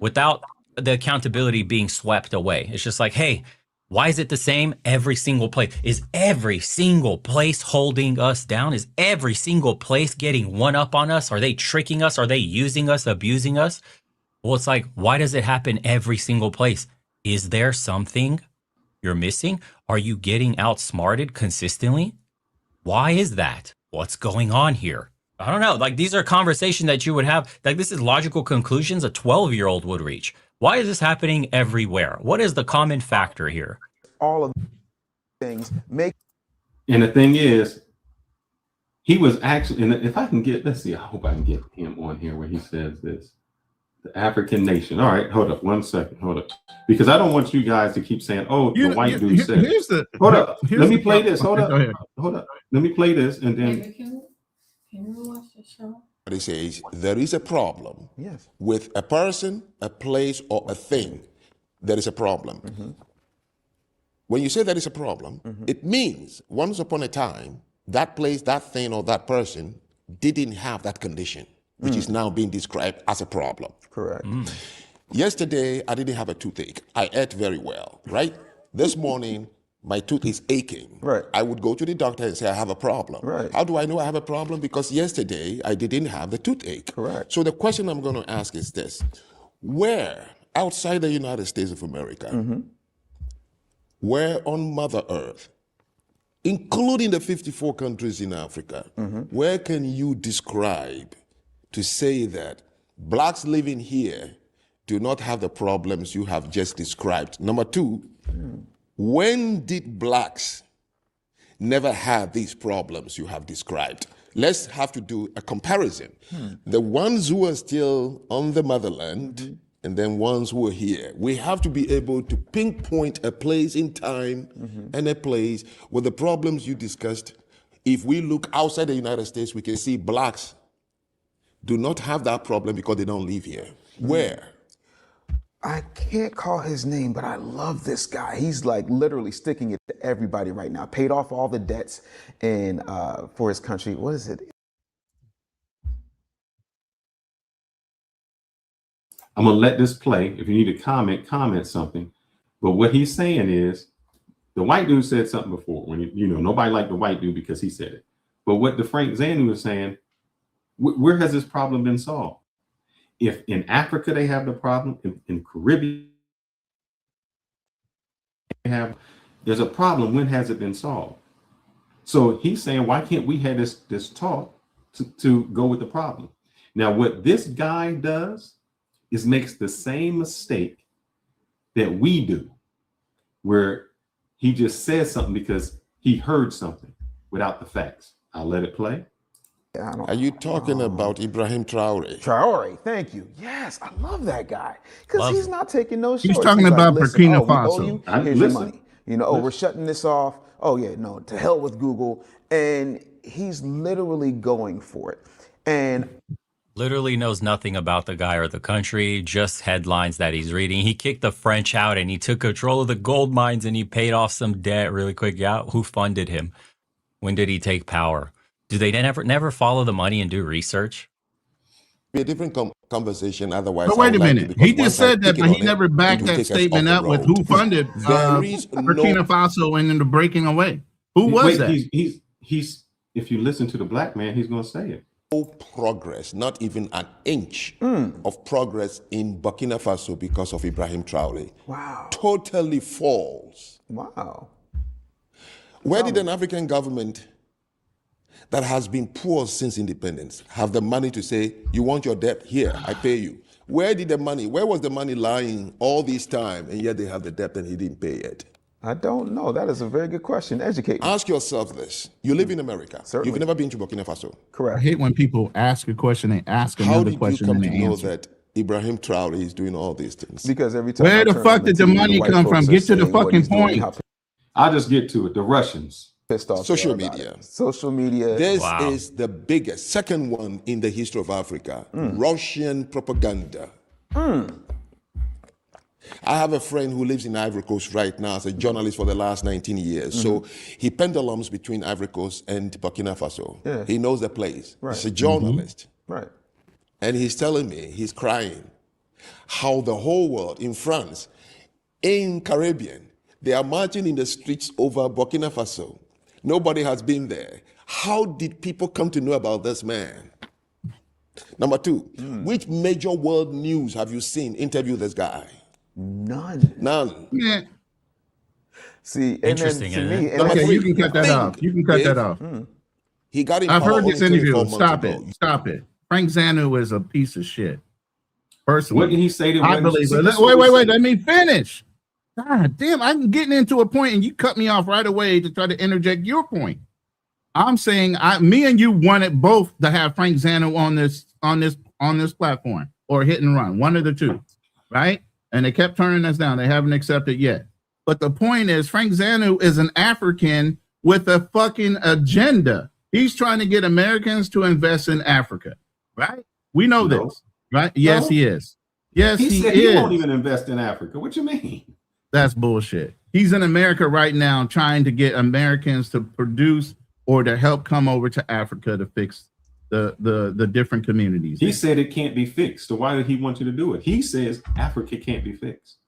Speaker 10: without the accountability being swept away. It's just like, hey, why is it the same every single place? Is every single place holding us down? Is every single place getting one up on us? Are they tricking us? Are they using us, abusing us? Well, it's like, why does it happen every single place? Is there something you're missing? Are you getting outsmarted consistently? Why is that? What's going on here? I don't know. Like, these are conversations that you would have. Like, this is logical conclusions a 12-year-old would reach. Why is this happening everywhere? What is the common factor here?
Speaker 9: All of things make.
Speaker 5: And the thing is, he was actually, and if I can get, let's see, I hope I can get him on here where he says this. The African nation. All right, hold up 1 second. Hold up. Because I don't want you guys to keep saying, oh, the white dude said. Hold up. Let me play this. Hold up. Hold up. Let me play this and then.
Speaker 12: Can we watch the show?
Speaker 13: It says there is a problem with a person, a place, or a thing. There is a problem. When you say there is a problem, it means once upon a time, that place, that thing, or that person didn't have that condition, which is now being described as a problem.
Speaker 9: Correct.
Speaker 13: Yesterday, I didn't have a toothache. I ate very well, right? This morning, my tooth is aching.
Speaker 9: Right.
Speaker 13: I would go to the doctor and say, I have a problem.
Speaker 9: Right.
Speaker 13: How do I know I have a problem? Because yesterday I didn't have the toothache.
Speaker 9: Correct.
Speaker 13: So the question I'm going to ask is this. Where, outside the United States of America, where on Mother Earth, including the 54 countries in Africa, where can you describe to say that blacks living here do not have the problems you have just described? Number two, when did blacks never have these problems you have described? let's have to do a comparison. The ones who are still on the motherland and then ones who are here. We have to be able to pinpoint a place in time and a place where the problems you discussed, if we look outside the United States, we can see blacks do not have that problem because they don't live here. Where?
Speaker 9: I can't call his name, but I love this guy. He's like literally sticking it to everybody right now. Paid off all the debts and for his country. What is it?
Speaker 5: I'm gonna let this play. If you need to comment something. But what he's saying is, the white dude said something before when nobody liked the white dude because he said it. But what the Frank Zanu was saying, where has this problem been solved? If in Africa they have the problem, in Caribbean there's a problem. When has it been solved? So he's saying, why can't we have this talk to go with the problem? Now, what this guy does is makes the same mistake that we do, where he just says something because he heard something without the facts. I'll let it play.
Speaker 13: Are you talking about Ibrahim Traore?
Speaker 9: Traore, thank you. Yes, I love that guy because he's not taking no shorts.
Speaker 3: He's talking about Burkina
Speaker 9: we owe
Speaker 3: Faso.
Speaker 9: you, here's your money. We're shutting this off. Oh yeah, no, to hell with Google. And he's literally going for it. And
Speaker 10: Literally knows nothing about the guy or the country, just headlines that he's reading. He kicked the French out and he took control of the gold mines and he paid off some debt really quick. Yeah, who funded him? When did he take power? Do they never follow the money and do research?
Speaker 13: Be a different conversation otherwise.
Speaker 3: But wait a minute. He just said that, but he never backed that statement up with who funded Burkina Faso and then the breaking away. Who was that?
Speaker 5: He's if you listen to the black man, he's going to say it.
Speaker 13: No progress, not even an inch of progress in Burkina Faso because of Ibrahim Traore.
Speaker 9: wow.
Speaker 13: Totally false.
Speaker 9: Wow.
Speaker 13: Where did an African government that has been poor since independence have the money to say, you want your debt? Here, I pay you. Where was the money lying all this time, and yet they have the debt and he didn't pay it?
Speaker 9: I don't know. That is a very good question. Educate me.
Speaker 13: Ask yourself this. You live in America.
Speaker 9: Certainly.
Speaker 13: You've never been to Burkina Faso.
Speaker 3: I
Speaker 9: Correct.
Speaker 3: hate when people ask a question and ask
Speaker 13: How
Speaker 3: another
Speaker 13: did you
Speaker 3: question
Speaker 13: come
Speaker 3: and
Speaker 13: to
Speaker 3: they
Speaker 13: know
Speaker 3: answer.
Speaker 13: that Ibrahim Traore is doing all these things?
Speaker 9: Because every time
Speaker 3: Where
Speaker 9: I
Speaker 3: the
Speaker 9: turn
Speaker 3: fuck
Speaker 9: on
Speaker 3: did the
Speaker 9: TV,
Speaker 3: money
Speaker 9: white
Speaker 3: come
Speaker 9: folks
Speaker 3: from?
Speaker 9: are
Speaker 3: Get to the
Speaker 9: saying what
Speaker 3: fucking
Speaker 9: he's doing,
Speaker 3: point.
Speaker 9: how
Speaker 5: I'll just get to it. The Russians.
Speaker 9: pissed off
Speaker 13: Social
Speaker 9: they are about
Speaker 13: media.
Speaker 9: it. Social media.
Speaker 13: This
Speaker 10: Wow.
Speaker 13: is the biggest, second one in the history of Africa. Russian propaganda. I have a friend who lives in Ivory Coast right now as a journalist for the last 19 years. So he pendulums between Ivory Coast and Burkina Faso.
Speaker 9: Yeah.
Speaker 13: He knows the place.
Speaker 9: Right.
Speaker 13: He's a journalist.
Speaker 9: Right.
Speaker 13: And he's telling me, he's crying, how the whole world, in France, in Caribbean, they are marching in the streets over Burkina Faso. Nobody has been there. How did people come to know about this man? Number two, which major world news have you seen interview this guy?
Speaker 9: None.
Speaker 13: None.
Speaker 3: Yeah.
Speaker 9: See, and
Speaker 10: Interesting,
Speaker 9: then to
Speaker 10: isn't
Speaker 9: me,
Speaker 10: it?
Speaker 9: and
Speaker 3: Okay,
Speaker 9: that's-
Speaker 3: you can cut that off. You can cut that off.
Speaker 13: He got in
Speaker 3: I've
Speaker 13: power
Speaker 3: heard this
Speaker 13: only
Speaker 3: interview.
Speaker 13: 24 months
Speaker 3: Stop
Speaker 13: ago.
Speaker 3: it. Stop it. Frank Zanu is a piece of shit. Personally,
Speaker 5: What did he say?
Speaker 3: I believe it. Wait. Let me finish. God damn, I'm getting into a point and you cut me off right away to try to interject your point. I'm saying me and you wanted both to have Frank Zanu on this platform or hit and run, one of the two, right? And they kept turning us down. They haven't accepted yet. But the point is, Frank Zanu is an African with a fucking agenda. He's trying to get Americans to invest in Africa, right? We know this, right? Yes, he is. Yes,
Speaker 5: He said
Speaker 3: is.
Speaker 5: he won't even invest in Africa. What you mean?
Speaker 3: That's bullshit. He's in America right now trying to get Americans to produce or to help come over to Africa to fix the different communities.
Speaker 5: He said it can't be fixed. So why did he want you to do it? He says Africa can't be fixed.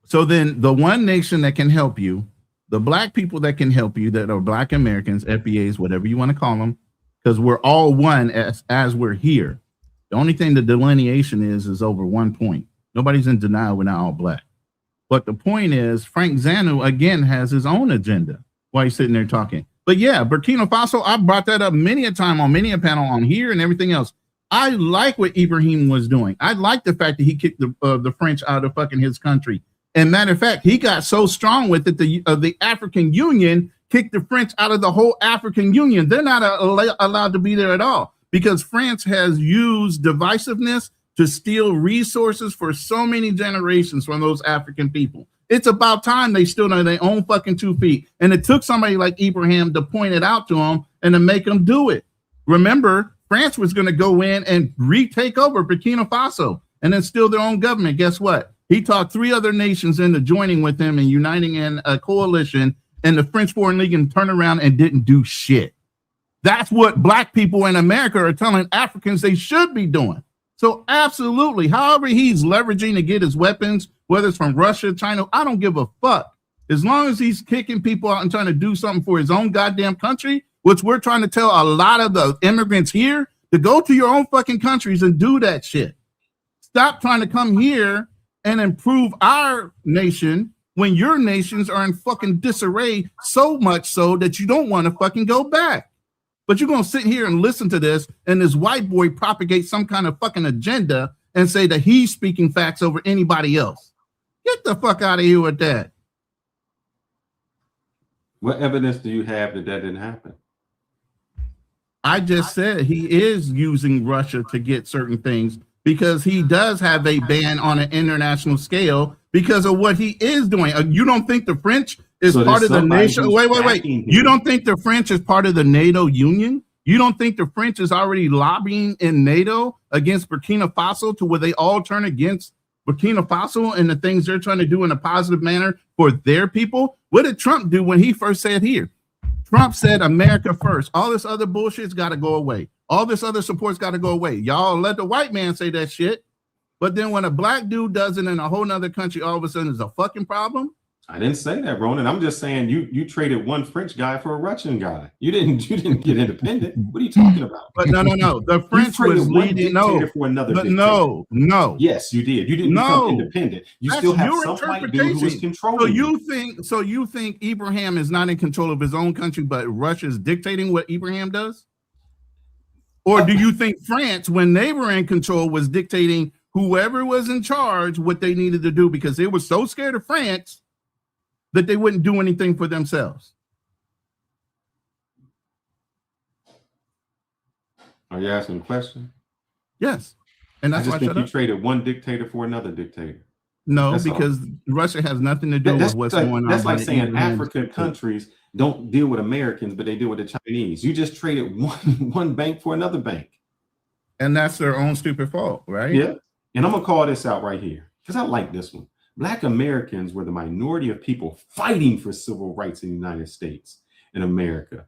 Speaker 3: So then the one nation that can help you, the black people that can help you, that are black Americans, FBAs, whatever you want to call them, because we're all one as we're here. The only thing the delineation is over 1 point. Nobody's in denial we're not all black. But the point is, Frank Zanu, again, has his own agenda while he's sitting there talking. But yeah, Burkina Faso, I brought that up many a time on many a panel on here and everything else. I like what Ibrahim was doing. I like the fact that he kicked the French out of fucking his country. And matter of fact, he got so strong with it, the African Union kicked the French out of the whole African Union. They're not allowed to be there at all because France has used divisiveness to steal resources for so many generations from those African people. It's about time they stood on their own fucking 2 feet. And it took somebody like Ibrahim to point it out to them and to make them do it. Remember, France was going to go in and retake over Burkina Faso and then steal their own government. Guess what? He talked 3 other nations into joining with him and uniting in a coalition, and the French Foreign Legion turned around and didn't do shit. That's what black people in America are telling Africans they should be doing. So absolutely, however he's leveraging to get his weapons, whether it's from Russia, China, I don't give a fuck. As long as he's kicking people out and trying to do something for his own goddamn country, which we're trying to tell a lot of the immigrants here to go to your own fucking countries and do that shit. Stop trying to come here and improve our nation when your nations are in fucking disarray, so much so that you don't want to fucking go back. But you're going to sit here and listen to this, and this white boy propagate some kind of fucking agenda and say that he's speaking facts over anybody else. Get the fuck out of here with that.
Speaker 5: What evidence do you have that that didn't happen?
Speaker 3: I just said he is using Russia to get certain things because he does have a ban on an international scale because of what he is doing. You don't think the French is part of the nation? Wait. You don't think the French is part of the NATO union? You don't think the French is already lobbying in NATO against Burkina Faso to where they all turn against Burkina Faso and the things they're trying to do in a positive manner for their people? What did Trump do when he first said here? Trump said America first. All this other bullshit's got to go away. All this other support's got to go away. Y'all let the white man say that shit. But then when a black dude does it in a whole nother country, all of a sudden it's a fucking problem.
Speaker 5: I didn't say that, Ronan. I'm just saying you traded one French guy for a Russian guy. You didn't get independent. What are you talking about?
Speaker 3: But no. The French was leading.
Speaker 5: For another.
Speaker 3: But no.
Speaker 5: Yes, you did. You didn't become independent. You still have some white dude who was controlling.
Speaker 3: So you think Ibrahim is not in control of his own country, but Russia is dictating what Ibrahim does? Or do you think France, when they were in control, was dictating whoever was in charge what they needed to do because they were so scared of France that they wouldn't do anything for themselves?
Speaker 5: Are you asking a question?
Speaker 3: Yes. And that's
Speaker 5: I just think you traded one dictator for another dictator.
Speaker 3: No,
Speaker 5: that's
Speaker 3: because Russia has nothing to do with what's going on.
Speaker 5: That's like saying African countries don't deal with Americans, but they deal with the Chinese. You just traded one bank for another bank.
Speaker 3: And that's their own stupid fault, right?
Speaker 5: Yeah. And I'm going to call this out right here because I like this one. Black Americans were the minority of people fighting for civil rights in the United States and America.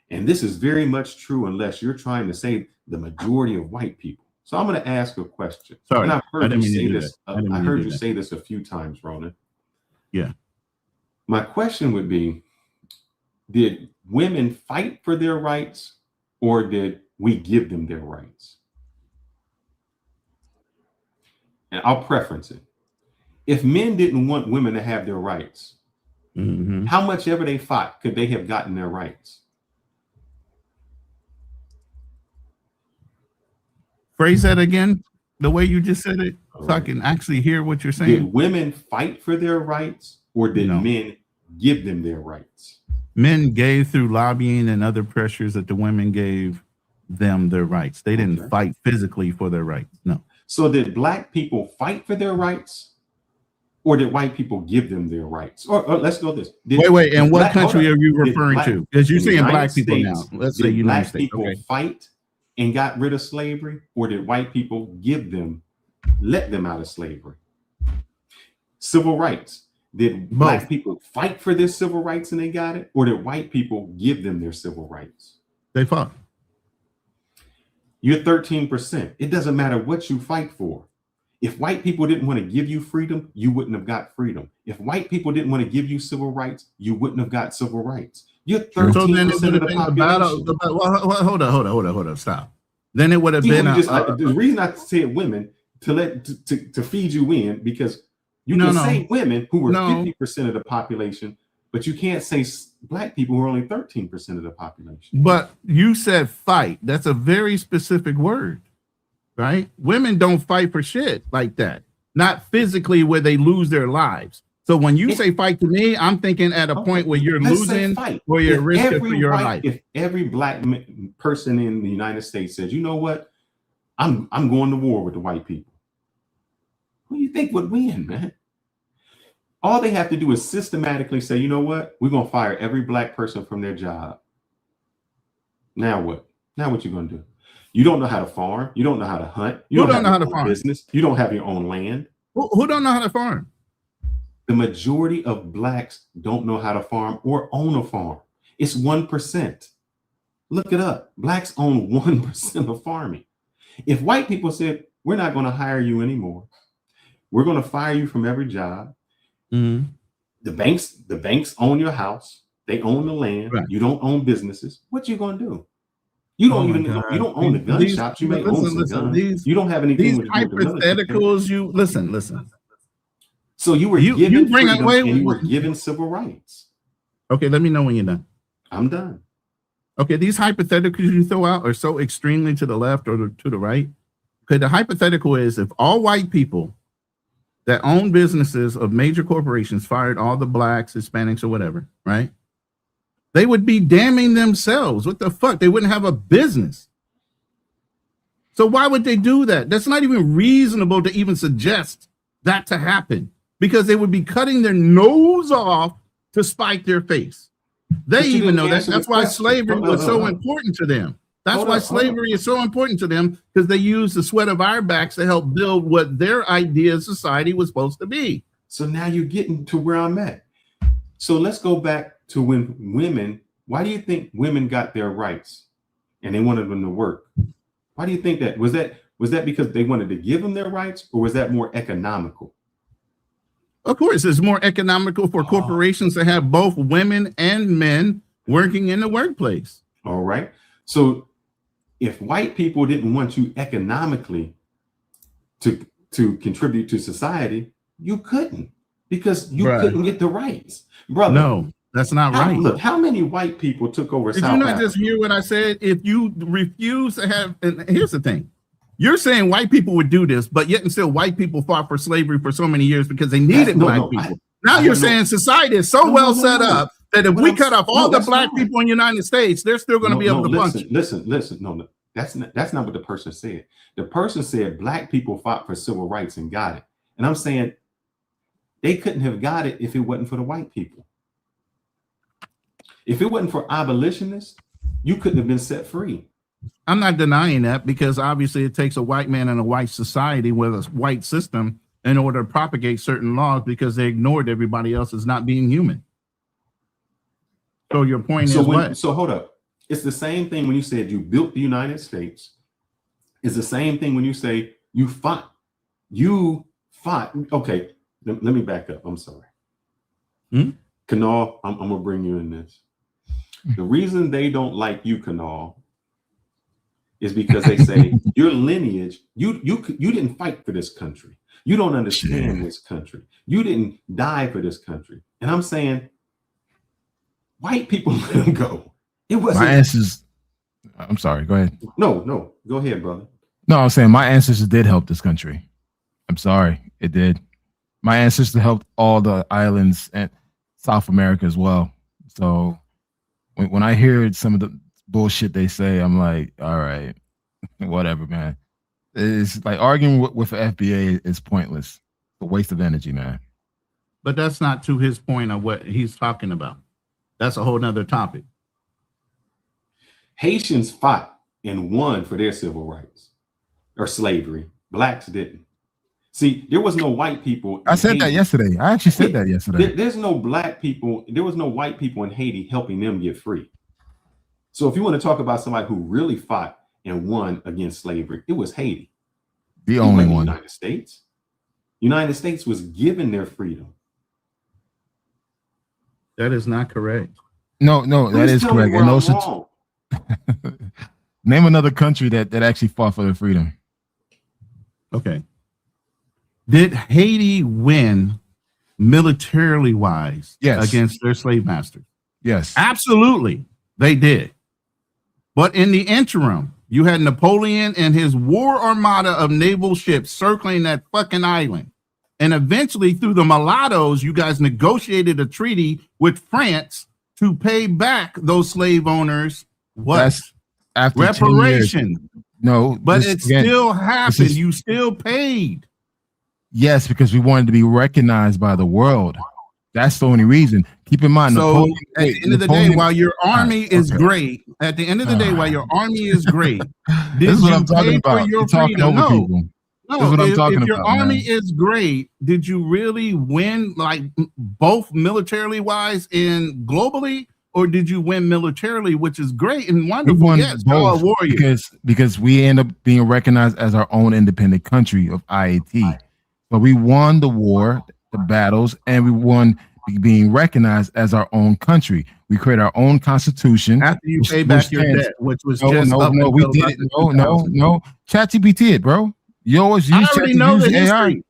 Speaker 5: And this is very much true unless you're trying to say the majority of white people. So I'm going to ask a question.
Speaker 3: Sorry,
Speaker 5: and I've heard you say this.
Speaker 3: I heard
Speaker 5: you say this a few times, Ronan.
Speaker 3: Yeah.
Speaker 5: My question would be, did women fight for their rights or did we give them their rights? And I'll preference it. If men didn't want women to have their rights, how much ever they fought could they have gotten their rights?
Speaker 3: Phrase that again, the way you just said it, so I can actually hear what you're saying.
Speaker 5: Did women fight for their rights or did men give them their rights?
Speaker 3: Men gave through lobbying and other pressures that the women gave them their rights. They didn't fight physically for their rights. No.
Speaker 5: So did black people fight for their rights? Or did white people give them their rights? Or let's go this.
Speaker 3: Wait. And what country are you referring to? Because you're saying black people now. Let's say United States.
Speaker 5: Black people fight and got rid of slavery, or did white people let them out of slavery? Civil rights. Did black people fight for their civil rights and they got it? Or did white people give them their civil rights?
Speaker 3: They fought.
Speaker 5: You're 13%. It doesn't matter what you fight for. If white people didn't want to give you freedom, you wouldn't have got freedom. If white people didn't want to give you civil rights, you wouldn't have got civil rights. You're 13% of the population.
Speaker 3: Hold on, stop. Then it would have been
Speaker 5: the reason I said women to feed you in, because you can say women who were 50% of the population, but you can't say black people who are only 13% of the population.
Speaker 3: But you said fight. That's a very specific word. Right? Women don't fight for shit like that. Not physically where they lose their lives. So when you say fight to me, I'm thinking at a point where you're
Speaker 5: Let's say
Speaker 3: losing
Speaker 5: fight.
Speaker 3: or you're
Speaker 5: If
Speaker 3: risking for
Speaker 5: every
Speaker 3: your
Speaker 5: white-
Speaker 3: life.
Speaker 5: If every black person in the United States says, you know what, I'm going to war with the white people, who do you think would win, man? All they have to do is systematically say, you know what, we're going to fire every black person from their job. Now what? Now what you going to do? You don't know how to farm. You don't know how to hunt. You don't know how to farm. Business. You don't have your own land.
Speaker 3: Who don't know how to farm?
Speaker 5: The majority of blacks don't know how to farm or own a farm. It's 1%. Look it up. Blacks own 1% of farming. If white people said, we're not going to hire you anymore, we're going to fire you from every job.
Speaker 3: Mm-hmm.
Speaker 5: The banks own your house. They own the land. Right. You don't own businesses. What you going to do? You don't you don't own the gun shops. You may own some guns. You don't have anything with
Speaker 3: hypotheticals. You listen.
Speaker 5: So you were given freedom and you were given civil rights.
Speaker 3: Okay, let me know when you're done.
Speaker 5: I'm done.
Speaker 3: Okay, these hypotheticals you throw out are so extremely to the left or to the right. Okay, the hypothetical is if all white people that own businesses of major corporations fired all the blacks, Hispanics, or whatever, right? They would be damning themselves. What the fuck? They wouldn't have a business. So why would they do that? That's not even reasonable to even suggest that to happen, because they would be cutting their nose off to spite their face. They even know that. That's why slavery was so important to them. That's why slavery is so important to them, because they use the sweat of our backs to help build what their idea of society was supposed to be.
Speaker 5: So now you're getting to where I'm at. So let's go back to when women, why do you think women got their rights and they wanted them to work? Why do you think that? Was that because they wanted to give them their rights, or was that more economical?
Speaker 3: Of course, it's more economical for corporations to have both women and men working in the workplace.
Speaker 5: All right. So if white people didn't want you economically to contribute to society, you couldn't, because you couldn't get the rights. Brother,
Speaker 3: no, that's not right.
Speaker 5: Look, how many white people took over South Africa? Did you not
Speaker 3: just hear what I said? If you refuse to have, and here's the thing. You're saying white people would do this, but yet and still white people fought for slavery for so many years because they needed black people. Now you're saying society is so well set up that if we cut off all the black people in the United States, they're still going to be able to function.
Speaker 5: Listen. No, that's not what the person said. The person said black people fought for civil rights and got it. And I'm saying they couldn't have got it if it wasn't for the white people. If it wasn't for abolitionists, you couldn't have been set free.
Speaker 3: I'm not denying that, because obviously it takes a white man in a white society with a white system in order to propagate certain laws, because they ignored everybody else as not being human. So your point is what?
Speaker 5: So hold up. It's the same thing when you said you built the United States. It's the same thing when you say you fought. You fought. Okay, let me back up. I'm sorry. Kanal, I'm gonna bring you in this. The reason they don't like you, Kanal, is because they say your lineage, you didn't fight for this country. You don't understand this country. You didn't die for this country. And I'm saying, white people let them go. It wasn't.
Speaker 4: My answers. I'm sorry. Go ahead.
Speaker 5: No. Go ahead, brother.
Speaker 4: No, I'm saying my ancestors did help this country. I'm sorry, it did. My ancestors helped all the islands and South America as well. So when I hear some of the bullshit they say, I'm like, all right, whatever, man. It's like arguing with the FBA is pointless. It's a waste of energy, man.
Speaker 3: But that's not to his point of what he's talking about. That's a whole nother topic.
Speaker 5: Haitians fought and won for their civil rights or slavery. Blacks didn't. See, there was no white people.
Speaker 4: I said that yesterday. I actually said that yesterday.
Speaker 5: There's no black people. There was no white people in Haiti helping them get free. So if you want to talk about somebody who really fought and won against slavery, it was Haiti.
Speaker 4: The only one.
Speaker 5: United States. United States was given their freedom.
Speaker 3: That is not correct.
Speaker 4: No, that is correct. And also, name another country that actually fought for their freedom.
Speaker 3: Okay. Did Haiti win militarily wise against their slave masters?
Speaker 4: Yes.
Speaker 3: Absolutely, they did. But in the interim, you had Napoleon and his war armada of naval ships circling that fucking island. And eventually, through the mulattoes, you guys negotiated a treaty with France to pay back those slave owners what?
Speaker 4: That's after 10 years.
Speaker 3: Reparation.
Speaker 4: No,
Speaker 3: But
Speaker 4: this-
Speaker 3: it
Speaker 4: again,
Speaker 3: still
Speaker 4: this
Speaker 3: happened.
Speaker 4: is-
Speaker 3: You still paid.
Speaker 4: Yes, because we wanted to be recognized by the world. That's the only reason. Keep in mind,
Speaker 3: So
Speaker 4: Napoleon,
Speaker 3: at the end of the day, while your army is
Speaker 4: okay.
Speaker 3: great, at the end of the day, while your army is great,
Speaker 4: This
Speaker 3: did
Speaker 4: is what
Speaker 3: you
Speaker 4: I'm talking
Speaker 3: pay for
Speaker 4: about.
Speaker 3: your
Speaker 4: You're talking
Speaker 3: freedom?
Speaker 4: over
Speaker 3: No.
Speaker 4: people.
Speaker 3: No,
Speaker 4: This is what I'm talking
Speaker 3: if your
Speaker 4: about,
Speaker 3: army
Speaker 4: man.
Speaker 3: is great, did you really win, like both militarily wise and globally, or did you win militarily, which is great and
Speaker 4: We
Speaker 3: wonderful?
Speaker 4: won
Speaker 3: Yes, y'all are
Speaker 4: both
Speaker 3: warriors.
Speaker 4: because we end up being recognized as our own independent country of IAT. But we won the war, the battles, and we won being recognized as our own country. We create our own constitution.
Speaker 3: After you
Speaker 4: which-
Speaker 3: pay
Speaker 4: which
Speaker 3: back your
Speaker 4: stands-
Speaker 3: debt, which was
Speaker 4: No,
Speaker 3: just
Speaker 4: no,
Speaker 3: up
Speaker 4: no, we
Speaker 3: until
Speaker 4: did
Speaker 3: about
Speaker 4: it.
Speaker 3: the
Speaker 4: No,
Speaker 3: 2000s.
Speaker 4: no. ChatGPT it, bro. You always
Speaker 3: I
Speaker 4: use
Speaker 3: already
Speaker 4: ChatGPT,
Speaker 3: know the
Speaker 4: use AI.
Speaker 3: history.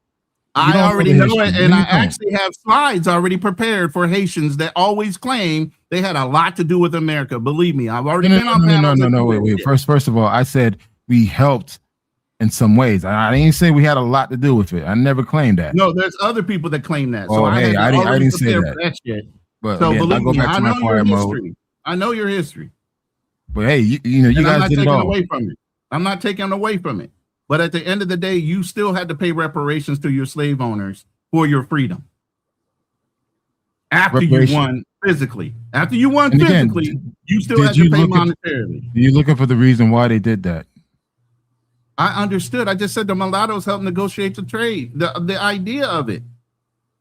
Speaker 3: I
Speaker 4: don't know
Speaker 3: already
Speaker 4: the
Speaker 3: know
Speaker 4: history.
Speaker 3: it,
Speaker 4: No,
Speaker 3: and
Speaker 4: you
Speaker 3: I
Speaker 4: don't.
Speaker 3: actually have slides already prepared for Haitians that always claim they had a lot to do with America. Believe me, I've already been on panels.
Speaker 4: Wait. First of all, I said we helped in some ways. I didn't say we had a lot to do with it. I never claimed that.
Speaker 3: No, there's other people that claim that. So
Speaker 4: Oh,
Speaker 3: I
Speaker 4: hey,
Speaker 3: had
Speaker 4: I didn't
Speaker 3: already
Speaker 4: say
Speaker 3: prepared
Speaker 4: that.
Speaker 3: for that shit.
Speaker 4: But
Speaker 3: So
Speaker 4: again, I
Speaker 3: believe
Speaker 4: go
Speaker 3: me,
Speaker 4: back
Speaker 3: I
Speaker 4: to my
Speaker 3: know your
Speaker 4: quiet
Speaker 3: history.
Speaker 4: mode.
Speaker 3: I know your history.
Speaker 4: But hey, you
Speaker 3: And I'm
Speaker 4: guys
Speaker 3: not
Speaker 4: did it
Speaker 3: taking
Speaker 4: all.
Speaker 3: away from it. I'm not taking away from it. But at the end of the day, you still had to pay reparations to your slave owners for your freedom. After you won physically. After you won
Speaker 4: And again,
Speaker 3: physically, you still
Speaker 4: did
Speaker 3: had to
Speaker 4: you
Speaker 3: pay
Speaker 4: look at-
Speaker 3: monetarily.
Speaker 4: You're looking for the reason why they did that.
Speaker 3: I understood. I just said the mulattoes helped negotiate the trade, the idea of it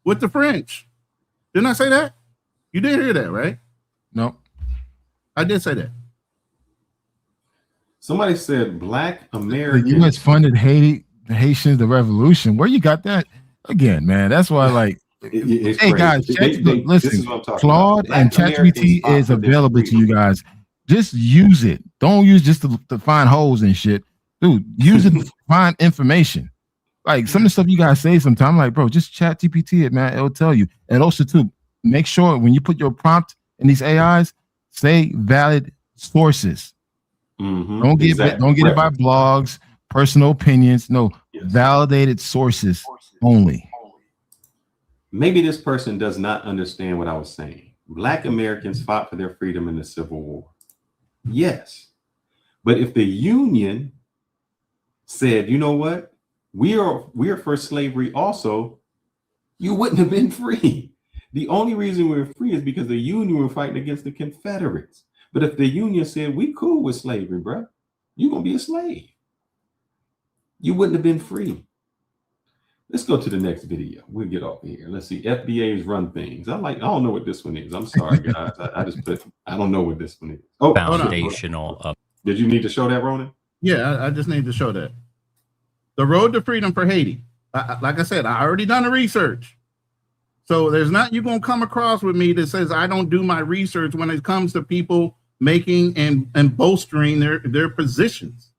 Speaker 3: with the French. Didn't I say that? You did hear that, right?
Speaker 4: No.
Speaker 3: I did say that.
Speaker 5: Somebody said Black
Speaker 4: The
Speaker 5: Americans.
Speaker 4: U.S. funded Haiti, the Haitians, the revolution. Where you got that? Again, man, that's why, like,
Speaker 5: It's
Speaker 4: hey
Speaker 5: crazy.
Speaker 4: guys,
Speaker 5: This
Speaker 4: listen,
Speaker 5: is what I'm talking
Speaker 4: Claude
Speaker 5: about.
Speaker 4: and
Speaker 5: Black Americans
Speaker 4: ChatGPT
Speaker 5: fought
Speaker 4: is
Speaker 5: for their
Speaker 4: available to
Speaker 5: freedom.
Speaker 4: you guys. Just use it. Don't use just to find holes and shit. Dude, use it to find information. Like some of the stuff you guys say sometimes, like, bro, just ChatGPT it, man. It'll tell you. And also, too, make sure when you put your prompt in these AIs, say valid sources. Don't get it by blogs, personal opinions. No, validated sources only.
Speaker 5: Maybe this person does not understand what I was saying. Black Americans fought for their freedom in the Civil War. Yes. But if the Union said, you know what, we are for slavery also, you wouldn't have been free. The only reason we were free is because the Union were fighting against the Confederates. But if the Union said, we cool with slavery, bro, you're going to be a slave, you wouldn't have been free. Let's go to the next video. We'll get off of here. Let's see. FBAs run things. I don't know what this one is. I'm sorry, guys. I don't know what this one is. Oh,
Speaker 10: Foundational.
Speaker 5: Did you need to show that, Ronan?
Speaker 3: Yeah, I just need to show that. The road to freedom for Haiti. Like I said, I already done the research. So there's not you gonna come across with me that says I don't do my research when it comes to people making and bolstering their positions.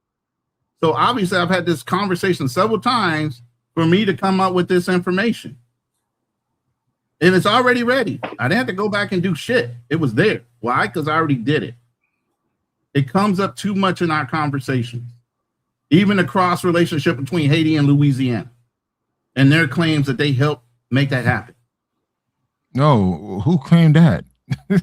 Speaker 3: So obviously I've had this conversation several times for me to come up with this information. And it's already ready. I didn't have to go back and do shit. It was there. Why? Because I already did it. It comes up too much in our conversations. Even the cross relationship between Haiti and Louisiana and their claims that they helped make that happen.
Speaker 4: No, who claimed that?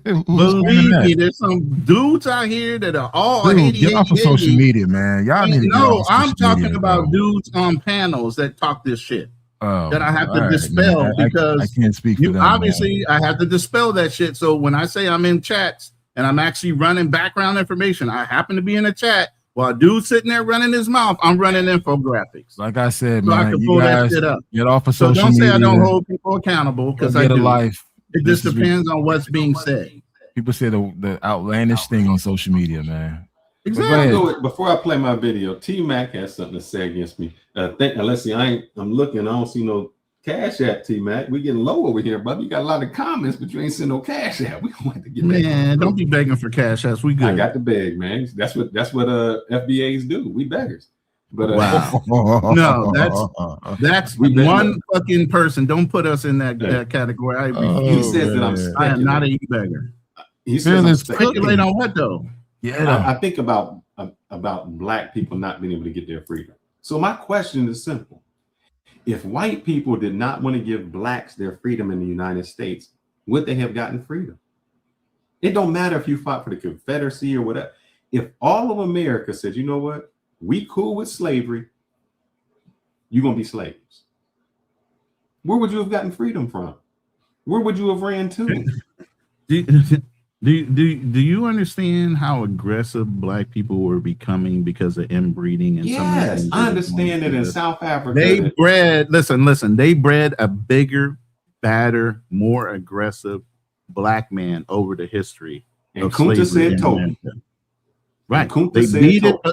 Speaker 3: Believe me, there's some dudes out here that are all
Speaker 4: Dude,
Speaker 3: Haiti.
Speaker 4: get off of social media, man. Y'all need to get
Speaker 3: No,
Speaker 4: off of
Speaker 3: I'm
Speaker 4: social
Speaker 3: talking
Speaker 4: media,
Speaker 3: about
Speaker 4: bro.
Speaker 3: dudes on panels that talk this shit. That I have to
Speaker 4: all right,
Speaker 3: dispel
Speaker 4: man.
Speaker 3: because
Speaker 4: I can't speak for
Speaker 3: you
Speaker 4: them,
Speaker 3: obviously I have to dispel that shit. So when I say I'm in chats and I'm actually running background information, I happen to be in a chat while a dude's sitting there running his mouth. I'm running infographics.
Speaker 4: Like I said,
Speaker 3: So I
Speaker 4: man,
Speaker 3: can
Speaker 4: you
Speaker 3: pull that
Speaker 4: guys
Speaker 3: shit up.
Speaker 4: get off of
Speaker 3: So
Speaker 4: social
Speaker 3: don't say
Speaker 4: media.
Speaker 3: I don't hold people accountable because I
Speaker 4: Get a
Speaker 3: do.
Speaker 4: life.
Speaker 3: It
Speaker 4: This
Speaker 3: just
Speaker 4: is
Speaker 3: depends on what's being said.
Speaker 4: People say the outlandish thing on social media, man. But go
Speaker 5: Exactly.
Speaker 4: ahead.
Speaker 5: Before I play my video, T-Mac has something to say against me. Let's see. I'm looking. I don't see no Cash App, T-Mac. We're getting low over here, brother. You got a lot of comments, but you ain't seen no Cash App. We don't have to get that.
Speaker 3: Man, don't be begging for cash apps. We good.
Speaker 5: I got the beg, man. That's what FBAs do. We beggars. But
Speaker 3: Wow. No, that's one fucking person. Don't put us in that category. I
Speaker 5: he says that
Speaker 3: I am not a e-beggar.
Speaker 5: He says I'm
Speaker 3: speculate on what though?
Speaker 4: Yeah,
Speaker 5: I think about Black people not being able to get their freedom. So my question is simple: If white people did not want to give blacks their freedom in the United States, would they have gotten freedom? It don't matter if you fought for the Confederacy or whatever. If all of America said, you know what, we cool with slavery, you're going to be slaves. Where would you have gotten freedom from? Where would you have ran to?
Speaker 3: Do you understand how aggressive black people were becoming because of inbreeding? And
Speaker 5: yes, I understand that in South Africa.
Speaker 3: They bred, listen, they bred a bigger, badder, more aggressive black man over the history
Speaker 5: and
Speaker 3: of
Speaker 5: Kunta
Speaker 3: slavery.
Speaker 5: Said Toby.
Speaker 3: Right.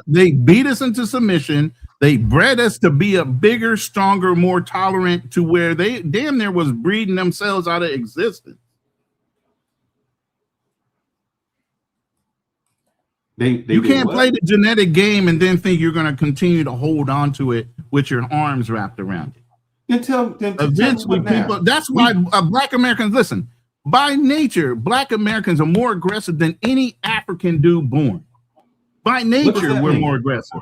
Speaker 3: They beat us into submission. They bred us to be a bigger, stronger, more tolerant, to where they damn near was breeding themselves out of existence. You can't play the genetic game and then think you're going to continue to hold on to it with your arms wrapped around it. Eventually, people. That's why Black Americans, listen. By nature, Black Americans are more aggressive than any African dude born. By nature, we're more aggressive.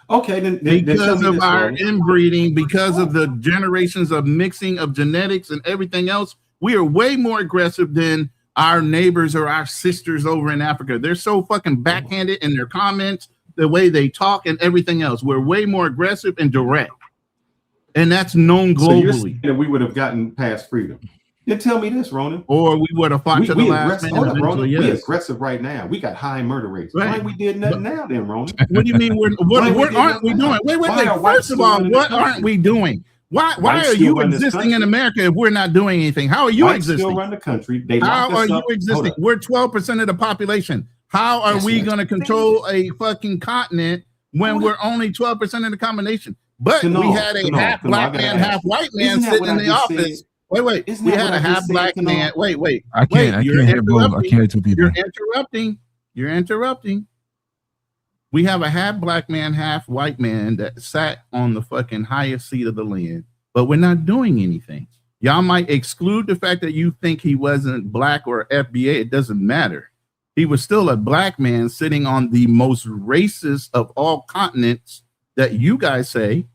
Speaker 5: Okay, then
Speaker 3: because of our inbreeding, because of the generations of mixing of genetics and everything else, we are way more aggressive than our neighbors or our sisters over in Africa. They're so fucking backhanded in their comments, the way they talk and everything else. We're way more aggressive and direct. And that's known globally. So you're saying
Speaker 5: that we would have gotten past freedom. Then tell me this, Ronan.
Speaker 3: Or we would have fought to the last man.
Speaker 5: Ronan, we aggressive right now. We got high murder rates. Right. Why we did nothing now then, Ronan?
Speaker 3: What do you mean? What aren't we doing? Wait. First of all, what aren't we doing? Why are you existing in America if we're not doing anything? How are you existing?
Speaker 5: Still run the country.
Speaker 3: How are you existing? We're 12% of the population. How are we going to control a fucking continent when we're only 12% of the combination? But we had a half black man, half white man sitting in the office. Wait. We had a half black man. Wait.
Speaker 4: I can't hear both. I can't hear two people.
Speaker 3: You're interrupting. We have a half black man, half white man that sat on the fucking highest seat of the land, but we're not doing anything. Y'all might exclude the fact that you think he wasn't black or FBA. It doesn't matter. He was still a black man sitting on the most racist of all continents that you guys say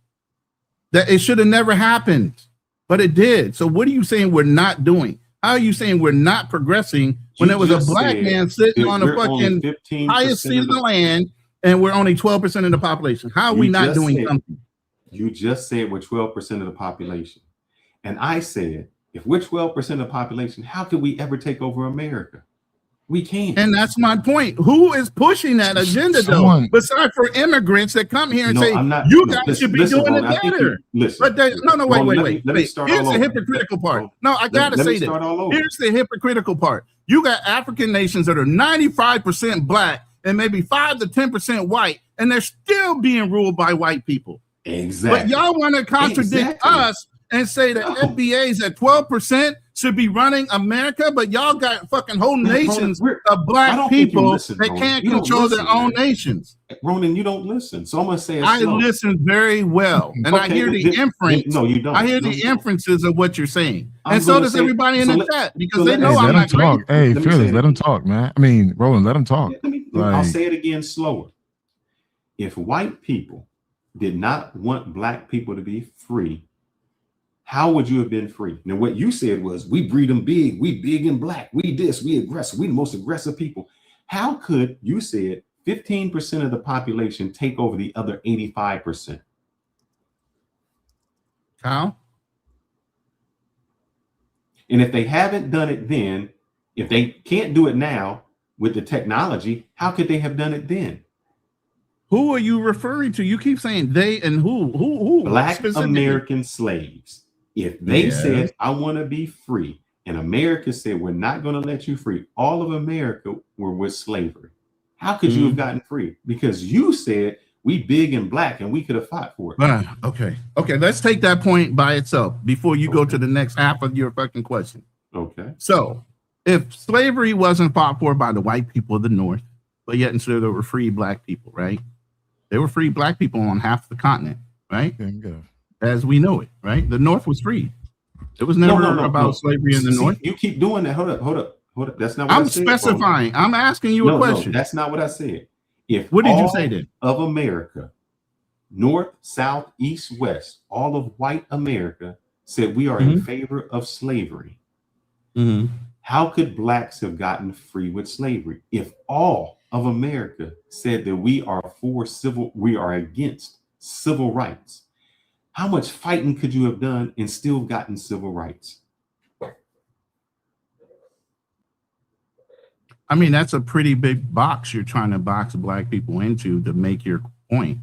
Speaker 3: that it should have never happened, but it did. So what are you saying we're not doing? How are you saying we're not progressing when there was a black man sitting on the fucking highest seat of the land and we're only 12% of the population? How are we not doing something?
Speaker 5: You just said we're 12% of the population. And I said, if we're 12% of the population, how could we ever take over America? We can't.
Speaker 3: And that's my point. Who is pushing that agenda, though? Besides for immigrants that come here and say, you guys should be doing it better. But wait. Here's the hypocritical part. No, I got to say this. Here's the hypocritical part. You got African nations that are 95% black and maybe 5 to 10% white, and they're still being ruled by white people.
Speaker 5: Exactly.
Speaker 3: But y'all want to contradict us and say that FBAs at 12% should be running America, but y'all got fucking whole nations of black people that can't control their own nations.
Speaker 5: Ronan, you don't listen. So I'm gonna say
Speaker 3: I listen very well, and I hear the inference.
Speaker 5: No, you don't.
Speaker 3: I hear the inferences of what you're saying, and so does everybody in the chat because they know
Speaker 4: I'm
Speaker 3: not
Speaker 4: talk. Hey, Phyllis, let him talk, man. I mean, Roland, let him talk.
Speaker 5: I'll say it again slower. If white people did not want black people to be free, how would you have been free? Now, what you said was, we breed them big, we big and black, we this, we aggressive, we the most aggressive people. How could, you said, 15% of the population take over the other 85%?
Speaker 3: How?
Speaker 5: And if they haven't done it then, if they can't do it now with the technology, how could they have done it then?
Speaker 3: Who are you referring to? You keep saying they and who?
Speaker 5: Black American slaves. If they said, I want to be free, and America said, we're not going to let you free, all of America were with slavery. How could you have gotten free? Because you said, we big and black, and we could have fought for it.
Speaker 3: Okay, let's take that point by itself before you go to the next half of your fucking question.
Speaker 5: Okay.
Speaker 3: So, if slavery wasn't fought for by the white people of the North, but yet instead there were free black people, right? They were free black people on half the continent, right? As we know it, right? The North was free. It was never about slavery in the North.
Speaker 5: You keep doing that. Hold up. That's not what
Speaker 3: I'm specifying. I'm asking you a question.
Speaker 5: No, that's not what I said. If
Speaker 3: what did you say then?
Speaker 5: Of America North, South, East, West, all of white America said we are in favor of slavery. How could blacks have gotten free with slavery if all of America said that we are against civil rights? How much fighting could you have done and still gotten civil rights?
Speaker 3: I mean, that's a pretty big box you're trying to box black people into to make your point.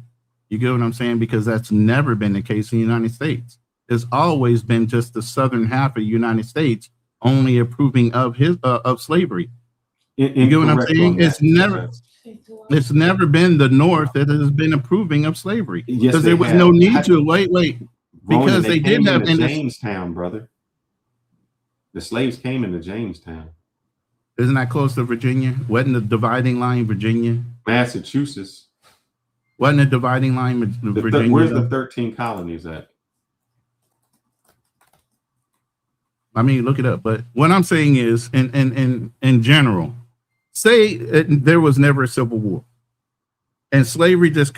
Speaker 3: You get what I'm saying? Because that's never been the case in the United States. It's always been just the southern half of the United States only approving of slavery. You get what I'm saying? It's never been the North that has been approving of slavery. Because there was no need to wait. Because they did have
Speaker 5: Jamestown, brother. The slaves came into Jamestown.
Speaker 3: Isn't that close to Virginia? Wasn't the dividing line Virginia?
Speaker 5: Massachusetts.
Speaker 3: Wasn't the dividing line Virginia?
Speaker 5: Where's the 13 colonies at?
Speaker 3: I mean, look it up. But what I'm saying is, in general, say there was never a civil war, and slavery just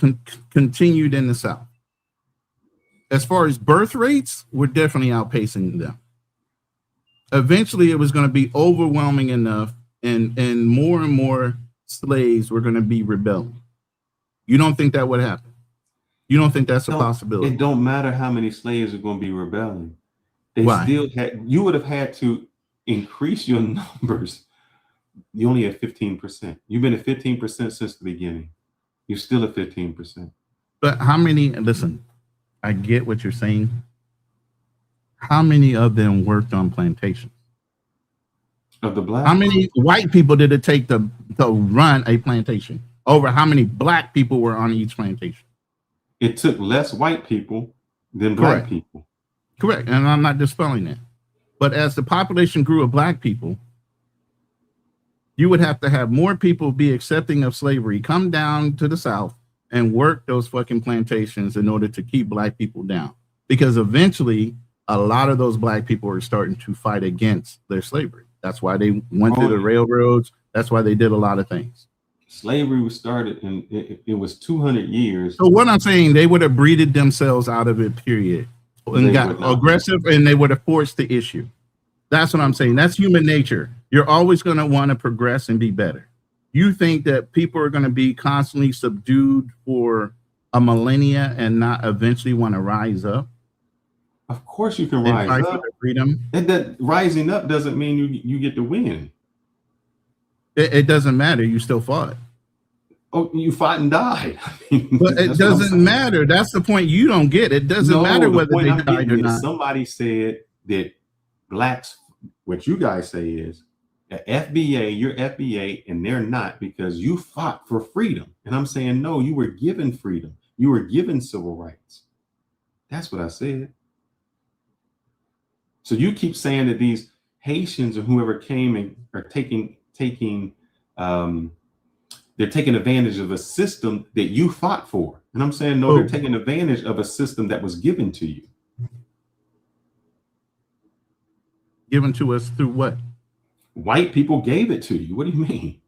Speaker 3: continued in the South. As far as birth rates, we're definitely outpacing them. Eventually, it was going to be overwhelming enough, and more slaves were going to be rebelling. You don't think that would happen? You don't think that's a possibility?
Speaker 5: It don't matter how many slaves are going to be rebelling.
Speaker 3: Why?
Speaker 5: You would have had to increase your numbers. You only at 15%. You've been at 15% since the beginning. You're still at 15%.
Speaker 3: But how many? Listen, I get what you're saying. How many of them worked on plantations?
Speaker 5: Of the black?
Speaker 3: How many white people did it take to run a plantation? Over how many black people were on each plantation?
Speaker 5: It took less white people than black people.
Speaker 3: Correct. And I'm not dispelling that. But as the population grew of black people, you would have to have more people be accepting of slavery, come down to the South and work those fucking plantations in order to keep black people down. Because eventually, a lot of those black people were starting to fight against their slavery. That's why they went to the railroads. That's why they did a lot of things.
Speaker 5: Slavery was started and it was 200 years.
Speaker 3: So what I'm saying, they would have breeded themselves out of it, period. And got aggressive, and they would have forced the issue. That's what I'm saying. That's human nature. You're always going to want to progress and be better. You think that people are going to be constantly subdued for a millennia and not eventually want to rise up?
Speaker 5: Of course you can rise up.
Speaker 3: For freedom.
Speaker 5: That rising up doesn't mean you get to win.
Speaker 3: It doesn't matter. You still fought.
Speaker 5: Oh, you fought and died.
Speaker 3: But it doesn't matter. That's the point you don't get. It doesn't matter whether they died or not.
Speaker 5: Somebody said that blacks, what you guys say is, FBA, you're FBA, and they're not because you fought for freedom. And I'm saying, no, you were given freedom. You were given civil rights. That's what I said. So you keep saying that these Haitians or whoever came and are they're taking advantage of a system that you fought for. And I'm saying, no, they're taking advantage of a system that was given to you.
Speaker 3: Given to us through what?
Speaker 5: White people gave it to you. What do you mean?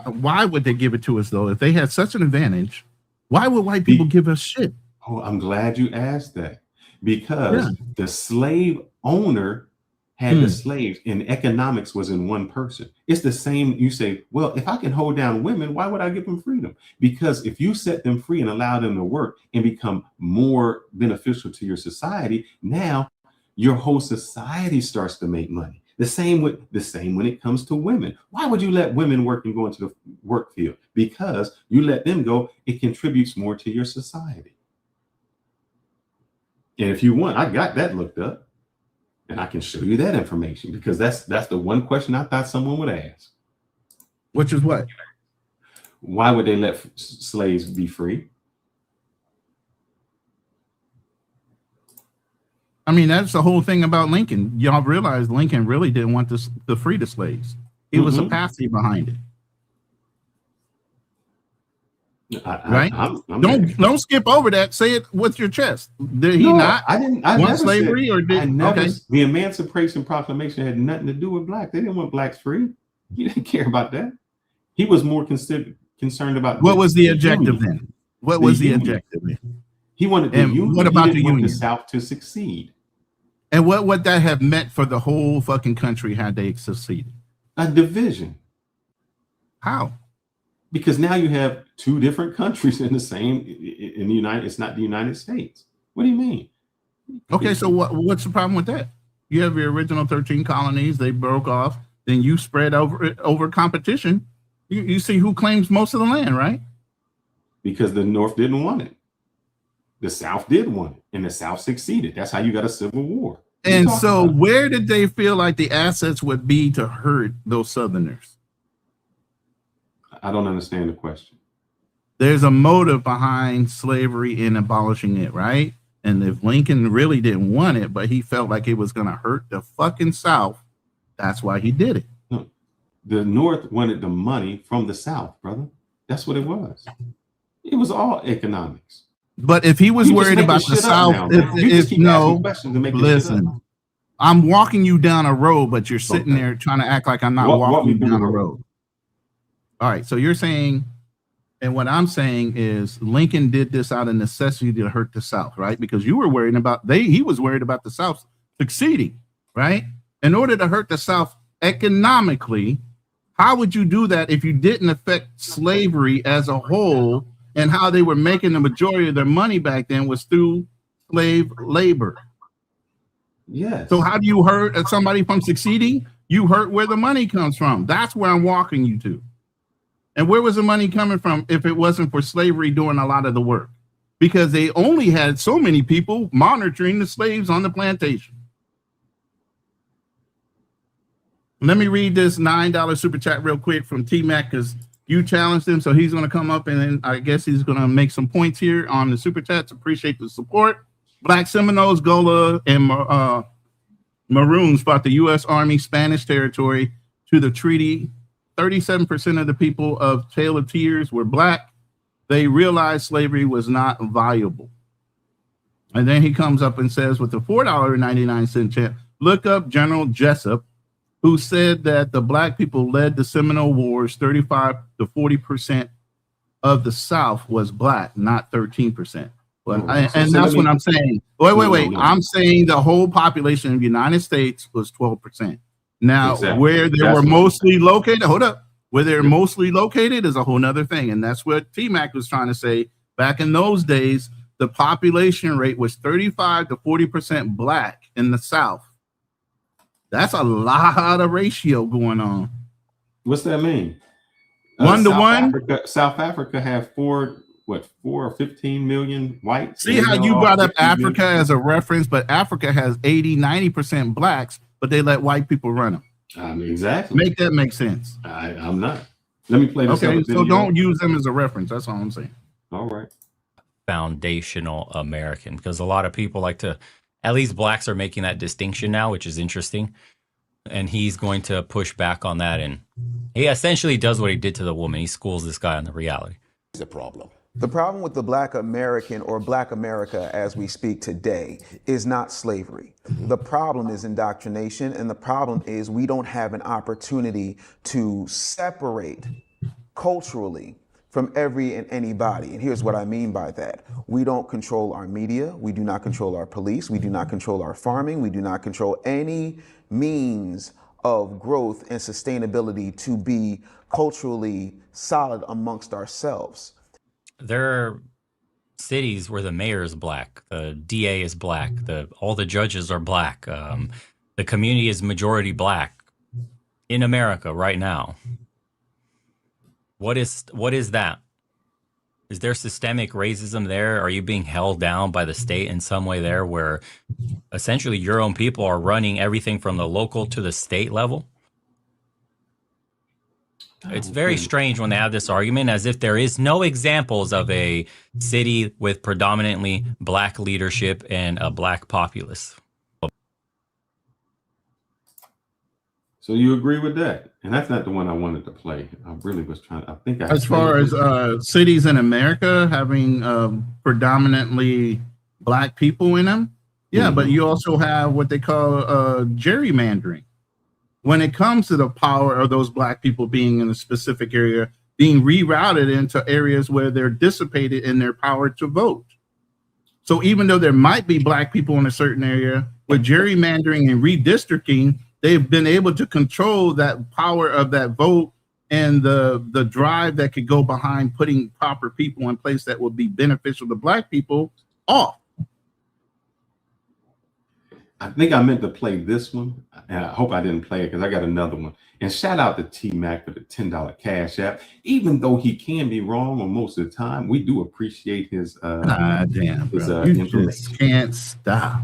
Speaker 3: Why would they give it to us, though? If they had such an advantage, why would white people give us shit?
Speaker 5: Oh, I'm glad you asked that. Because the slave owner had the slaves, and economics was in one person. It's the same. You say, well, if I can hold down women, why would I give them freedom? Because if you set them free and allow them to work and become more beneficial to your society, now your whole society starts to make money. The same when it comes to women. Why would you let women work and go into the work field? Because you let them go, it contributes more to your society. And if you want, I got that looked up. And I can show you that information because that's the one question I thought someone would ask.
Speaker 3: Which is what?
Speaker 5: Why would they let slaves be free?
Speaker 3: I mean, that's the whole thing about Lincoln. Y'all realize Lincoln really didn't want to free the slaves. He was a patsy behind it. Right? Don't skip over that. Say it with your chest. Did he not?
Speaker 5: I didn't. I
Speaker 3: want
Speaker 5: never
Speaker 3: slavery,
Speaker 5: said,
Speaker 3: or did?
Speaker 5: I never,
Speaker 3: okay.
Speaker 5: The Emancipation Proclamation had nothing to do with blacks. They didn't want blacks free. He didn't care about that. He was more concerned about
Speaker 3: what was the objective then? What was the objective then?
Speaker 5: He wanted the
Speaker 3: And
Speaker 5: union.
Speaker 3: what about
Speaker 5: He didn't
Speaker 3: the
Speaker 5: want the
Speaker 3: union?
Speaker 5: South to succeed.
Speaker 3: And what would that have meant for the whole fucking country had they succeeded?
Speaker 5: A division.
Speaker 3: How?
Speaker 5: Because now you have two different countries in the same in the United. It's not the United States. What do you mean?
Speaker 3: Okay, so what's the problem with that? You have your original 13 colonies. They broke off. Then you spread over competition. You see who claims most of the land, right?
Speaker 5: Because the North didn't want it. The South did want it, and the South succeeded. That's how you got a civil war.
Speaker 3: And so where did they feel like the assets would be to hurt those Southerners?
Speaker 5: I don't understand the question.
Speaker 3: There's a motive behind slavery and abolishing it, right? And if Lincoln really didn't want it, but he felt like it was going to hurt the fucking South, that's why he did it.
Speaker 5: No, the North wanted the money from the South, brother. That's what it was. It was all economics.
Speaker 3: But if he was worried about the South, listen, I'm walking you down a road, but you're sitting there trying to act like I'm not walking you down the road. All right, so you're saying, and what I'm saying is Lincoln did this out of necessity to hurt the South, right? Because you were worried about, he was worried about the South succeeding, right? In order to hurt the South economically, how would you do that if you didn't affect slavery as a whole, and how they were making the majority of their money back then was through slave labor?
Speaker 5: Yes.
Speaker 3: So how do you hurt somebody from succeeding? You hurt where the money comes from. That's where I'm walking you to. And where was the money coming from if it wasn't for slavery doing a lot of the work? Because they only had so many people monitoring the slaves on the plantation. Let me read this $9 super chat real quick from T-Mac, because you challenged him, so he's going to come up and then I guess he's going to make some points here on the super chats. Appreciate the support. Black Seminoles, Gola, and Maroons fought the U.S. Army Spanish territory to the treaty. 37% of the people of Tale of Tears were black. They realized slavery was not viable. And then he comes up and says, with the $4.99 chant, look up General Jessup, who said that the black people led the Seminole Wars. 35 to 40% of the South was black, not 13%. But and that's what I'm saying. Wait. I'm saying the whole population of the United States was 12%. Now, where they were mostly located, where they're mostly located is a whole nother thing. And that's what T-Mac was trying to say. Back in those days, the population rate was 35 to 40% black in the South. That's a lot of ratio going on.
Speaker 5: What's that mean?
Speaker 3: 1 to 1.
Speaker 5: South Africa have 4 or 15 million whites.
Speaker 3: See how you brought up Africa as a reference, but Africa has 80-90% blacks, but they let white people run them.
Speaker 5: Exactly.
Speaker 3: Make that make sense.
Speaker 5: I'm not. Let me play this.
Speaker 3: Okay, so don't use them as a reference. That's all I'm saying.
Speaker 5: All right.
Speaker 10: Foundational American, because a lot of people like to, at least blacks are making that distinction now, which is interesting. And he's going to push back on that. And he essentially does what he did to the woman. He schools this guy on the reality.
Speaker 13: It's a problem.
Speaker 9: The problem with the Black American, or Black America as we speak today, is not slavery. The problem is indoctrination, and the problem is we don't have an opportunity to separate culturally from every and anybody. And here's what I mean by that. We don't control our media. We do not control our police. We do not control our farming. We do not control any means of growth and sustainability to be culturally solid amongst ourselves.
Speaker 10: There are cities where the mayor is black, the DA is black, all the judges are black, the community is majority black in America right now. What is that? Is there systemic racism there? Are you being held down by the state in some way there, where essentially your own people are running everything from the local to the state level? It's very strange when they have this argument, as if there is no examples of a city with predominantly black leadership and a black populace.
Speaker 5: So you agree with that? And that's not the one I wanted to play. I really was trying. I think
Speaker 3: as far as cities in America having predominantly black people in them, yeah, but you also have what they call gerrymandering. When it comes to the power of those black people being in a specific area, being rerouted into areas where they're dissipated in their power to vote. So even though there might be black people in a certain area, with gerrymandering and redistricting, they've been able to control that power of that vote and the drive that could go behind putting proper people in place that would be beneficial to black people off.
Speaker 5: I think I meant to play this one, and I hope I didn't play it because I got another one. And shout out to T-Mac for the $10 Cash App. Even though he can be wrong on most of the time, we do appreciate his
Speaker 3: damn, bro. You just can't stop.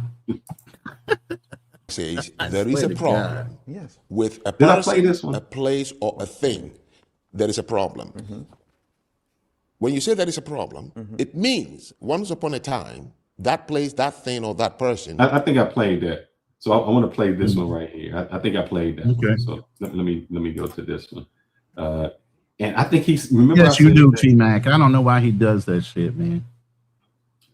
Speaker 13: Says there is a problem with a
Speaker 5: Did I play this
Speaker 13: person,
Speaker 5: one?
Speaker 13: a place, or a thing. There is a problem. When you say there is a problem, it means once upon a time, that place, that thing, or that person.
Speaker 5: I think I played that. So I want to play this one right here. I think I played that one. So let me go to this one. And I think he's remember.
Speaker 3: Yes, you do, T-Mac. I don't know why he does that shit, man.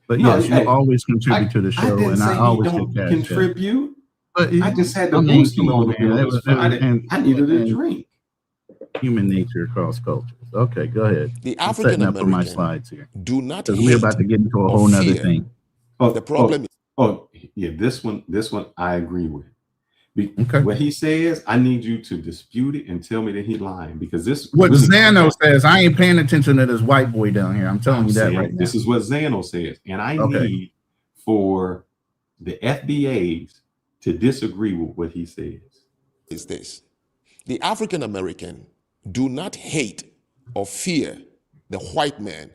Speaker 3: But
Speaker 5: No,
Speaker 3: yes, you always contribute to the show, and I always get
Speaker 5: contribute.
Speaker 3: But
Speaker 5: I just had to boost him a little bit. I needed a drink.
Speaker 3: Human nature across cultures. Okay, go ahead.
Speaker 13: The
Speaker 3: I'm
Speaker 13: African
Speaker 3: setting up for my
Speaker 13: American
Speaker 3: slides here.
Speaker 13: do not
Speaker 3: because we're about to get into a whole nother thing.
Speaker 13: The problem is
Speaker 5: yeah, this one I agree with. What he says, I need you to dispute it and tell me that he's lying because this.
Speaker 3: What Zano says, I ain't paying attention to this white boy down here. I'm telling you that right now.
Speaker 5: This is what Zano says, and I need for the FBAs to disagree with what he says.
Speaker 13: Is this: the African American do not hate or fear the white man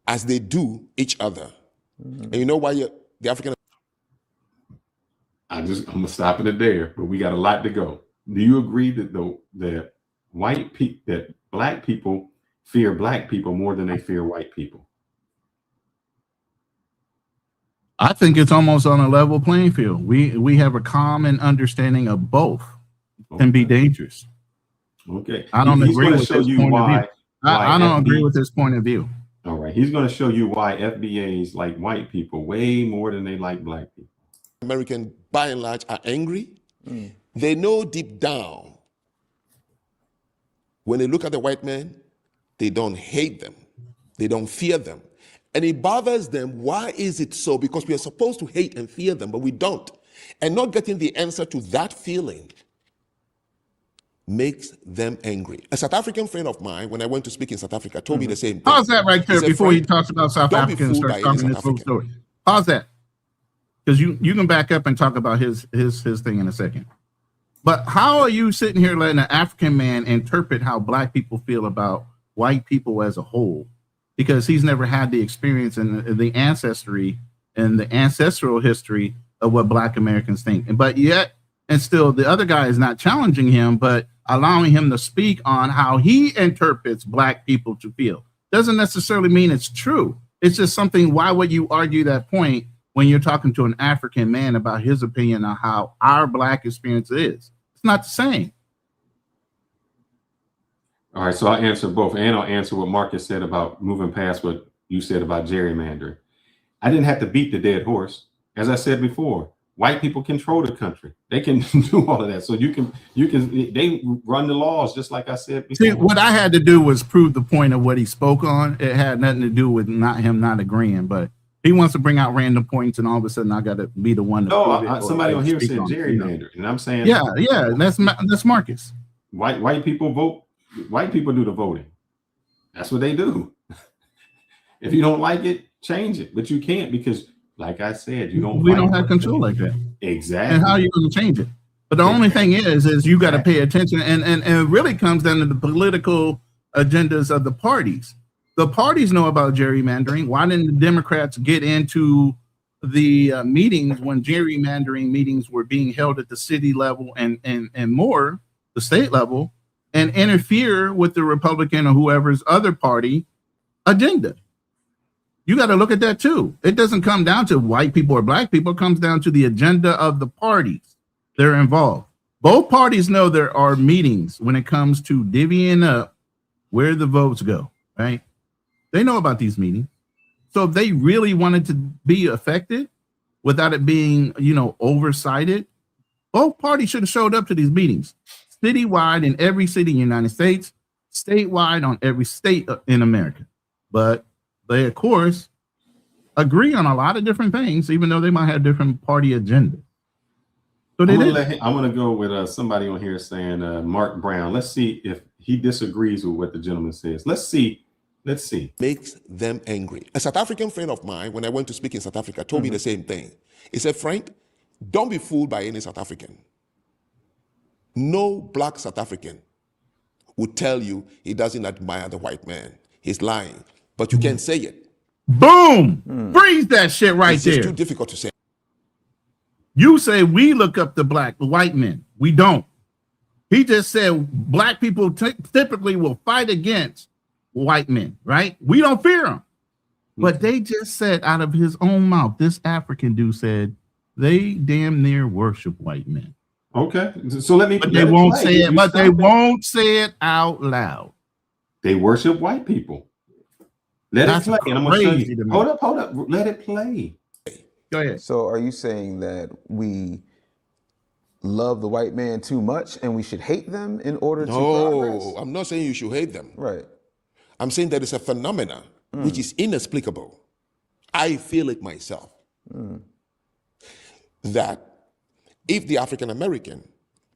Speaker 13: as they do each other. And you know why the African?
Speaker 5: I'm gonna stop it there, but we got a lot to go. Do you agree that that black people fear black people more than they fear white people?
Speaker 3: I think it's almost on a level playing field. We have a common understanding of both can be dangerous.
Speaker 5: Okay,
Speaker 3: I don't agree with this point of view. I don't agree with this point of view.
Speaker 5: All right, he's going to show you why FBAs like white people way more than they like black people.
Speaker 13: American, by and large, are angry. They know deep down when they look at the white man, they don't hate them, they don't fear them, and it bothers them. Why is it so? Because we are supposed to hate and fear them, but we don't. And not getting the answer to that feeling makes them angry. A South African friend of mine, when I went to speak in South Africa, told me the same thing.
Speaker 3: Pause that right there before he talks about South Africa and starts talking this whole story. Pause that. Because you can back up and talk about his thing in a second. But how are you sitting here letting an African man interpret how black people feel about white people as a whole? Because he's never had the experience and the ancestry and the ancestral history of what black Americans think. But yet, and still the other guy is not challenging him, but allowing him to speak on how he interprets black people to feel. Doesn't necessarily mean it's true. It's just something, why would you argue that point when you're talking to an African man about his opinion on how our black experience is? It's not the same.
Speaker 5: All right, so I'll answer both, and I'll answer what Marcus said about moving past what you said about gerrymandering. I didn't have to beat the dead horse. As I said before, white people control the country. They can do all of that. So they run the laws just like I said before.
Speaker 3: See, what I had to do was prove the point of what he spoke on. It had nothing to do with him not agreeing, but he wants to bring out random points, and all of a sudden I got to be the one to prove it.
Speaker 5: Somebody on here said gerrymandering, and I'm saying,
Speaker 3: yeah, that's Marcus.
Speaker 5: White people vote. White people do the voting. That's what they do. If you don't like it, change it, but you can't because, like I said, we don't have
Speaker 3: control like that.
Speaker 5: Exactly.
Speaker 3: And how are you going to change it? But the only thing is you got to pay attention, and it really comes down to the political agendas of the parties. The parties know about gerrymandering. Why didn't the Democrats get into the meetings when gerrymandering meetings were being held at the city level and more the state level, and interfere with the Republican or whoever's other party agenda? You got to look at that too. It doesn't come down to white people or black people. It comes down to the agenda of the parties that are involved. Both parties know there are meetings when it comes to divvying up where the votes go, right? They know about these meetings. So if they really wanted to be affected without it being, oversighted, both parties should have showed up to these meetings. Citywide in every city in the United States, statewide on every state in America. But they, of course, agree on a lot of different things, even though they might have different party agendas. So
Speaker 5: I'm gonna go with somebody on here saying Mark Brown. Let's see if he disagrees with what the gentleman says. Let's see.
Speaker 13: Makes them angry. A South African friend of mine, when I went to speak in South Africa, told me the same thing. He said, Frank, don't be fooled by any South African. No black South African would tell you he doesn't admire the white man. He's lying, but you can't say it.
Speaker 3: Boom! Freeze that shit right
Speaker 13: it's
Speaker 3: there.
Speaker 13: It's too difficult to say.
Speaker 3: You say we look up to the white men. We don't. He just said black people typically will fight against white men, right? We don't fear them. But they just said out of his own mouth, this African dude said they damn near worship white men.
Speaker 5: Okay, so let me.
Speaker 3: But they won't say it. But they won't say it out loud.
Speaker 5: They worship white people. Let it play, and I'm gonna show you. Hold up. Let it play.
Speaker 3: Go ahead.
Speaker 9: So, are you saying that we love the white man too much and we should hate them in order to progress?
Speaker 13: No, I'm not saying you should hate them.
Speaker 9: Right.
Speaker 13: I'm saying that it's a phenomenon which is inexplicable. I feel it myself. That if the African American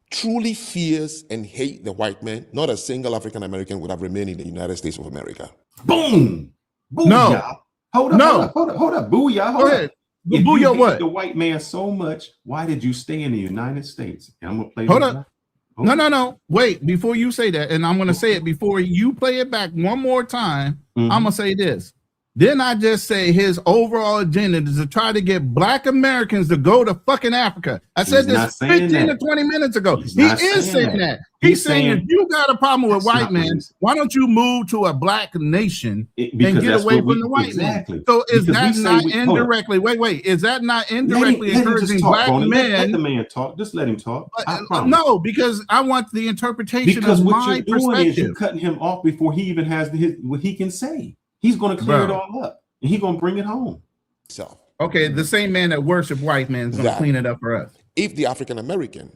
Speaker 13: truly fears and hates the white man, not a single African American would have remained in the United States of America.
Speaker 5: Boom! Booyah.
Speaker 3: No.
Speaker 5: Hold up. Booyah.
Speaker 3: Go ahead.
Speaker 5: If
Speaker 3: Booyah
Speaker 5: you hate
Speaker 3: what?
Speaker 5: the white man so much, why did you stay in the United States? And I'm gonna play.
Speaker 3: Hold up. No. Wait, before you say that, and I'm gonna say it before you play it back one more time. I'm gonna say this. Didn't I just say his overall agenda is to try to get black Americans to go to fucking Africa? I said this 15 to 20 minutes ago. He is saying that. He's saying if you got a problem with white men, why don't you move to a black nation and get away from the white man? So is that not indirectly? Wait. Is that not indirectly encouraging black men?
Speaker 5: Let the man talk. Just let him talk.
Speaker 3: No, because I want the interpretation of my perspective.
Speaker 5: You're cutting him off before he even has what he can say. He's going to clear it all up, and he's going to bring it home.
Speaker 13: So,
Speaker 3: okay, the same man that worships white men is going to clean it up for us.
Speaker 13: If the African American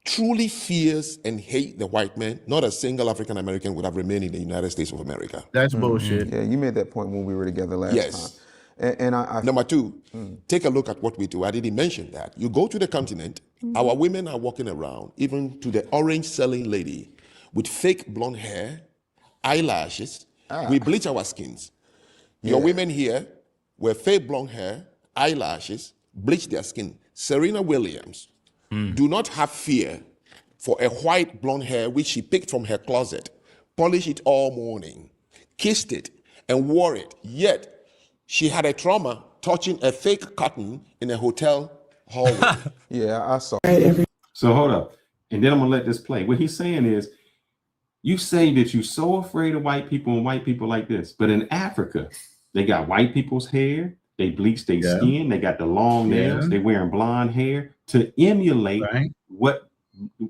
Speaker 13: truly fears and hates the white man, not a single African American would have remained in the United States of America.
Speaker 3: That's bullshit.
Speaker 9: Yeah, you made that point when we were together last time. And I
Speaker 13: Number two, take a look at what we do. I didn't mention that. You go to the continent, our women are walking around, even to the orange selling lady, with fake blonde hair, eyelashes. We bleach our skins. Your women here wear fake blonde hair, eyelashes, bleach their skin. Serena Williams do not have fear for a white blonde hair which she picked from her closet, polished it all morning, kissed it, and wore it. Yet she had a trauma touching a fake cotton in a hotel hallway.
Speaker 9: Yeah, I saw.
Speaker 5: So hold up, and then I'm gonna let this play. What he's saying is, you say that you're so afraid of white people and white people like this, but in Africa, they got white people's hair, they bleach their skin, they got the long nails, they wearing blonde hair to emulate what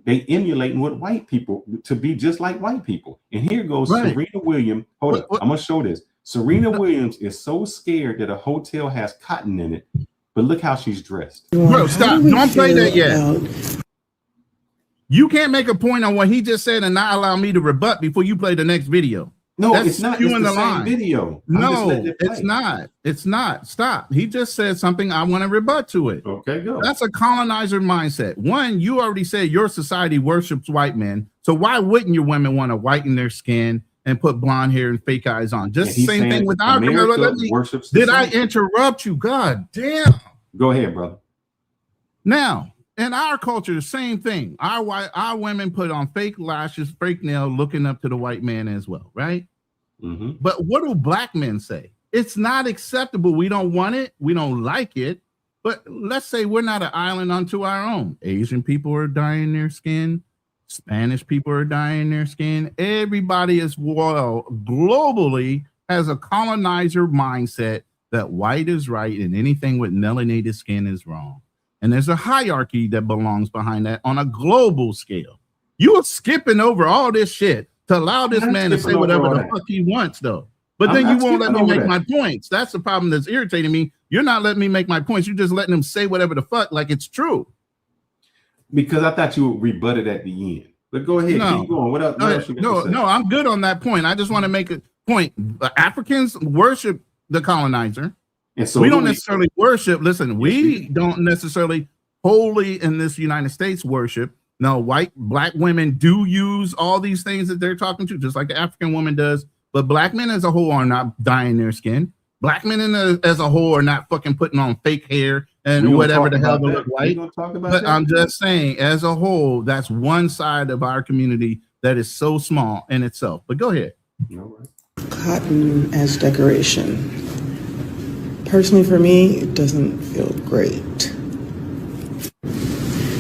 Speaker 5: white people, to be just like white people. And here goes Serena Williams. Hold up, I'm gonna show this. Serena Williams is so scared that a hotel has cotton in it, but look how she's dressed.
Speaker 3: Bro, stop! Don't play that yet. You can't make a point on what he just said and not allow me to rebut before you play the next video.
Speaker 5: No, it's not. It's the same video.
Speaker 3: No, it's not. It's not. Stop. He just said something. I want to rebut to it.
Speaker 5: Okay, go.
Speaker 3: That's a colonizer mindset. One, you already said your society worships white men. So why wouldn't your women want to whiten their skin and put blonde hair and fake eyes on? Just the same thing with our community. Did I interrupt you? God damn.
Speaker 5: Go ahead, brother.
Speaker 3: Now, in our culture, the same thing. Our women put on fake lashes, fake nails, looking up to the white man as well, right? But what do black men say? It's not acceptable. We don't want it. We don't like it. But let's say we're not an island unto our own. Asian people are dyeing their skin. Spanish people are dyeing their skin. Everybody as well globally has a colonizer mindset that white is right and anything with melanated skin is wrong. And there's a hierarchy that belongs behind that on a global scale. You are skipping over all this shit to allow this man to say whatever the fuck he wants, though. But then you won't let me make my points. That's the problem that's irritating me. You're not letting me make my points. You're just letting him say whatever the fuck like it's true.
Speaker 5: Because I thought you would rebut it at the end. But go ahead, keep going. What else you got to say?
Speaker 3: No, I'm good on that point. I just want to make a point. Africans worship the colonizer.
Speaker 5: And so
Speaker 3: we don't necessarily worship. Listen, we don't necessarily wholly in this United States worship. Now, black women do use all these things that they're talking to, just like the African woman does. But black men as a whole are not dyeing their skin. Black men as a whole are not fucking putting on fake hair and whatever the hell to look white. But I'm just saying, as a whole, that's one side of our community that is so small in itself. But go ahead.
Speaker 14: Cotton as decoration. Personally, for me, it doesn't feel great.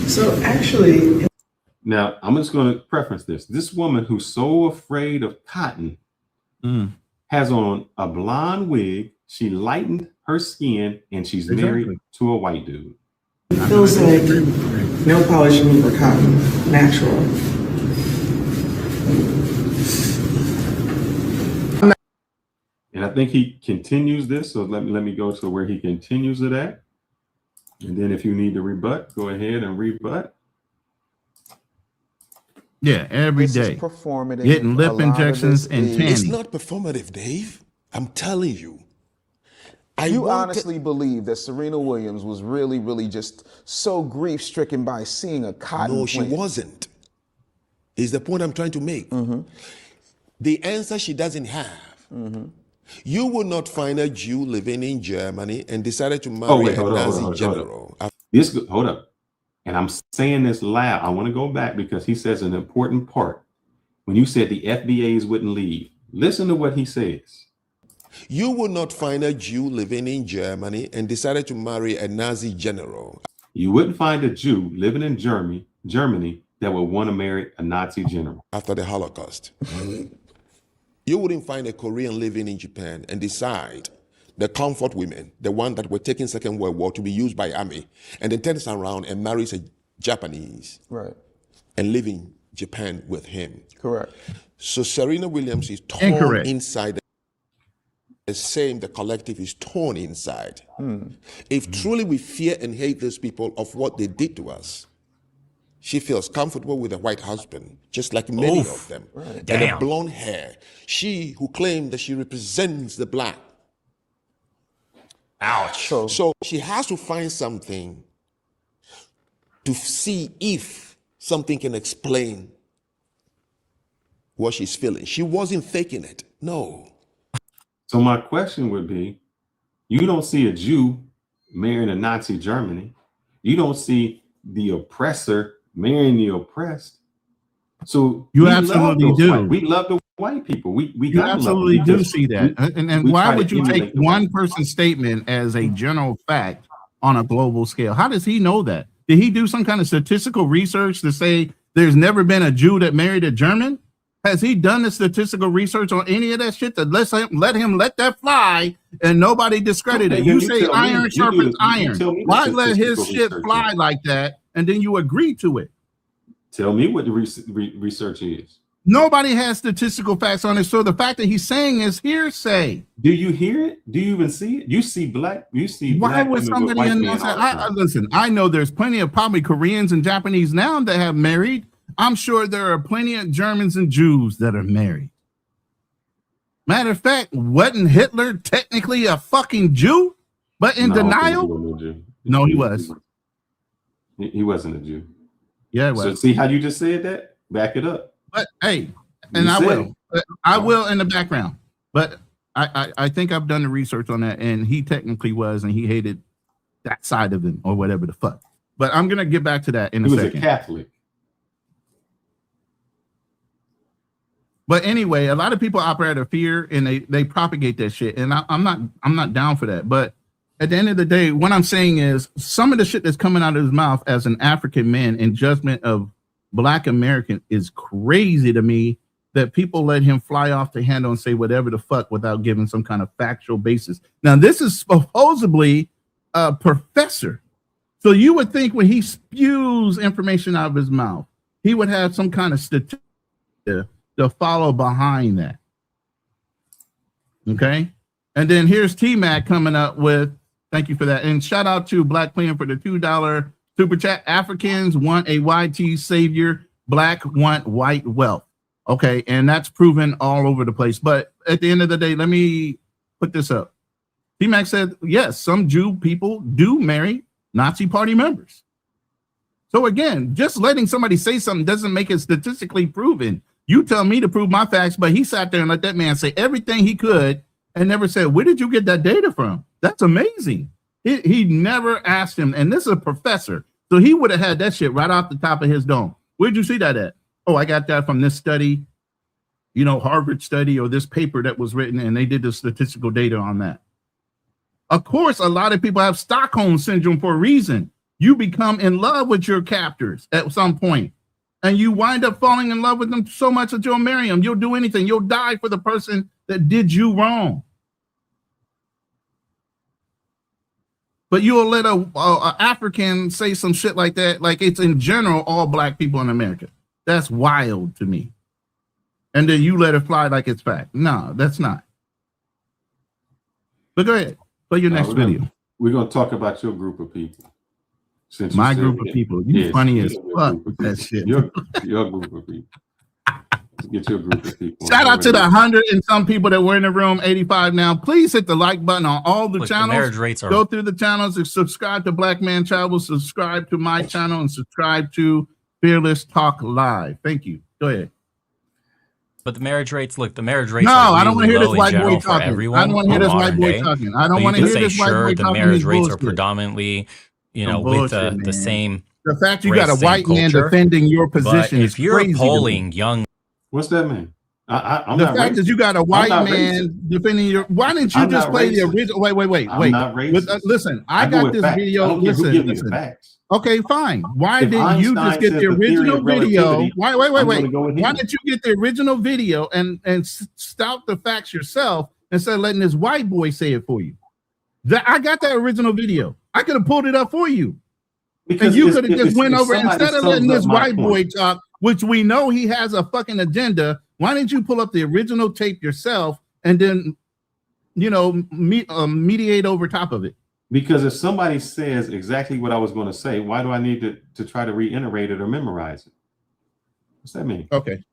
Speaker 14: So actually,
Speaker 5: now I'm just going to preference this. This woman who's so afraid of cotton has on a blonde wig. She lightened her skin, and she's married to a white dude.
Speaker 14: it feels like nail polish for cotton, natural.
Speaker 5: And I think he continues this. So let me go to where he continues it at. And then if you need to rebut, go ahead and rebut.
Speaker 3: Yeah, every day.
Speaker 9: Performative.
Speaker 3: Getting lip injections and tanning.
Speaker 13: It's not performative, Dave. I'm telling you.
Speaker 9: You honestly believe that Serena Williams was really, really just so grief-stricken by seeing a cotton
Speaker 13: No, she
Speaker 9: plant?
Speaker 13: wasn't. Is the point I'm trying to make. The answer she doesn't have. You will not find a Jew living in Germany and decided to marry a Nazi general.
Speaker 5: Hold up. And I'm saying this loud. I want to go back because he says an important part. When you said the FBAs wouldn't leave, listen to what he says.
Speaker 13: You will not find a Jew living in Germany and decided to marry a Nazi general.
Speaker 5: You wouldn't find a Jew living in Germany that would want to marry a Nazi general.
Speaker 13: After the Holocaust. You wouldn't find a Korean living in Japan and decide the comfort women, the one that were taking Second World War to be used by army, and then turns around and marries a Japanese.
Speaker 9: Right.
Speaker 13: And live in Japan with him.
Speaker 9: Correct.
Speaker 13: So Serena Williams is torn inside. The same, the collective is torn inside. If truly we fear and hate those people of what they did to us, she feels comfortable with a white husband, just like many of them.
Speaker 10: Right.
Speaker 13: And a blonde hair. She who claimed that she represents the black.
Speaker 10: Ouch.
Speaker 13: So she has to find something to see if something can explain what she's feeling. She wasn't faking it. No.
Speaker 5: So my question would be, you don't see a Jew marrying a Nazi Germany. You don't see the oppressor marrying the oppressed. So
Speaker 3: you absolutely do.
Speaker 5: We love the white people.
Speaker 3: You absolutely do see that. And why would you take one person's statement as a general fact on a global scale? How does he know that? Did he do some kind of statistical research to say there's never been a Jew that married a German? Has he done the statistical research on any of that shit that let him let that fly and nobody discredit it? You say iron sharpens iron. Why let his shit fly like that and then you agree to it?
Speaker 5: Tell me what the research is.
Speaker 3: Nobody has statistical facts on it. So the fact that he's saying is hearsay.
Speaker 5: Do you hear it? Do you even see it? You see black.
Speaker 3: Why would somebody announce that? Listen, I know there's plenty of probably Koreans and Japanese now that have married. I'm sure there are plenty of Germans and Jews that are married. Matter of fact, wasn't Hitler technically a fucking Jew? But in denial? No, he was.
Speaker 5: He wasn't a Jew.
Speaker 3: Yeah, it was.
Speaker 5: So see how you just said that? Back it up.
Speaker 3: But hey, and I will. I will in the background. But I think I've done the research on that, and he technically was, and he hated that side of him or whatever the fuck. But I'm gonna get back to that in a second.
Speaker 5: He was a Catholic.
Speaker 3: But anyway, a lot of people operate out of fear and they propagate that shit. And I'm not down for that. But at the end of the day, what I'm saying is some of the shit that's coming out of his mouth as an African man in judgment of Black American is crazy to me, that people let him fly off the handle and say whatever the fuck without giving some kind of factual basis. Now, this is supposedly a professor. So you would think when he spews information out of his mouth, he would have some kind of statistic to follow behind that. Okay. And then here's T-Mac coming up with, thank you for that. And shout out to Black Queen for the $2 super chat. Africans want a YT savior. Black want white wealth. Okay. And that's proven all over the place. But at the end of the day, let me put this up. T-Mac said, yes, some Jew people do marry Nazi party members. So again, just letting somebody say something doesn't make it statistically proven. You tell me to prove my facts, but he sat there and let that man say everything he could and never said, where did you get that data from? That's amazing. He never asked him, and this is a professor, so he would have had that shit right off the top of his dome. Where'd you see that at? Oh, I got that from this study, you know, Harvard study, or this paper that was written, and they did the statistical data on that. Of course, a lot of people have Stockholm syndrome for a reason. You become in love with your captors at some point, and you wind up falling in love with them so much that you'll marry them. You'll do anything. You'll die for the person that did you wrong. But you'll let a African say some shit like that, like it's in general all black people in America. That's wild to me. And then you let it fly like it's fact. No, that's not. But go ahead. Play your next video.
Speaker 5: We're going to talk about your group of people. Since
Speaker 3: my group of people. You funny as fuck with that shit.
Speaker 5: Your group of people. Get your group of people.
Speaker 3: Shout out to the 100 and some people that were in the room, 85 now. Please hit the like button on all the channels.
Speaker 10: The marriage rates are...
Speaker 3: Go through the channels and subscribe to Black Man Travel, subscribe to my channel, and subscribe to Fearless Talk Live. Thank you. Go ahead.
Speaker 10: But the marriage rates, look, the marriage rates
Speaker 3: no,
Speaker 10: are really
Speaker 3: I don't want to hear this white boy
Speaker 10: talking.
Speaker 3: I don't want to hear this white boy talking. I don't want to hear this white boy talking.
Speaker 10: The marriage rates are predominantly, you know, with the same.
Speaker 3: The fact you got a white man defending your position is crazy.
Speaker 10: If you're polling young,
Speaker 5: what's that mean? I'm
Speaker 3: the
Speaker 5: not
Speaker 3: fact that you got a white man defending your, why didn't you just play the original? Wait. Listen, I got this video. Listen. Okay, fine. Why didn't you just get the original video? Wait. Why didn't you get the original video and stout the facts yourself instead of letting this white boy say it for you? I got that original video. I could have pulled it up for you. Because and you could have just went over instead of letting this white boy talk, which we know he has a fucking agenda. Why didn't you pull up the original tape yourself and then, you know, mediate over top of it?
Speaker 5: Because if somebody says exactly what I was going to say, why do I need to try to reiterate it or memorize it? What's that mean?
Speaker 3: Okay.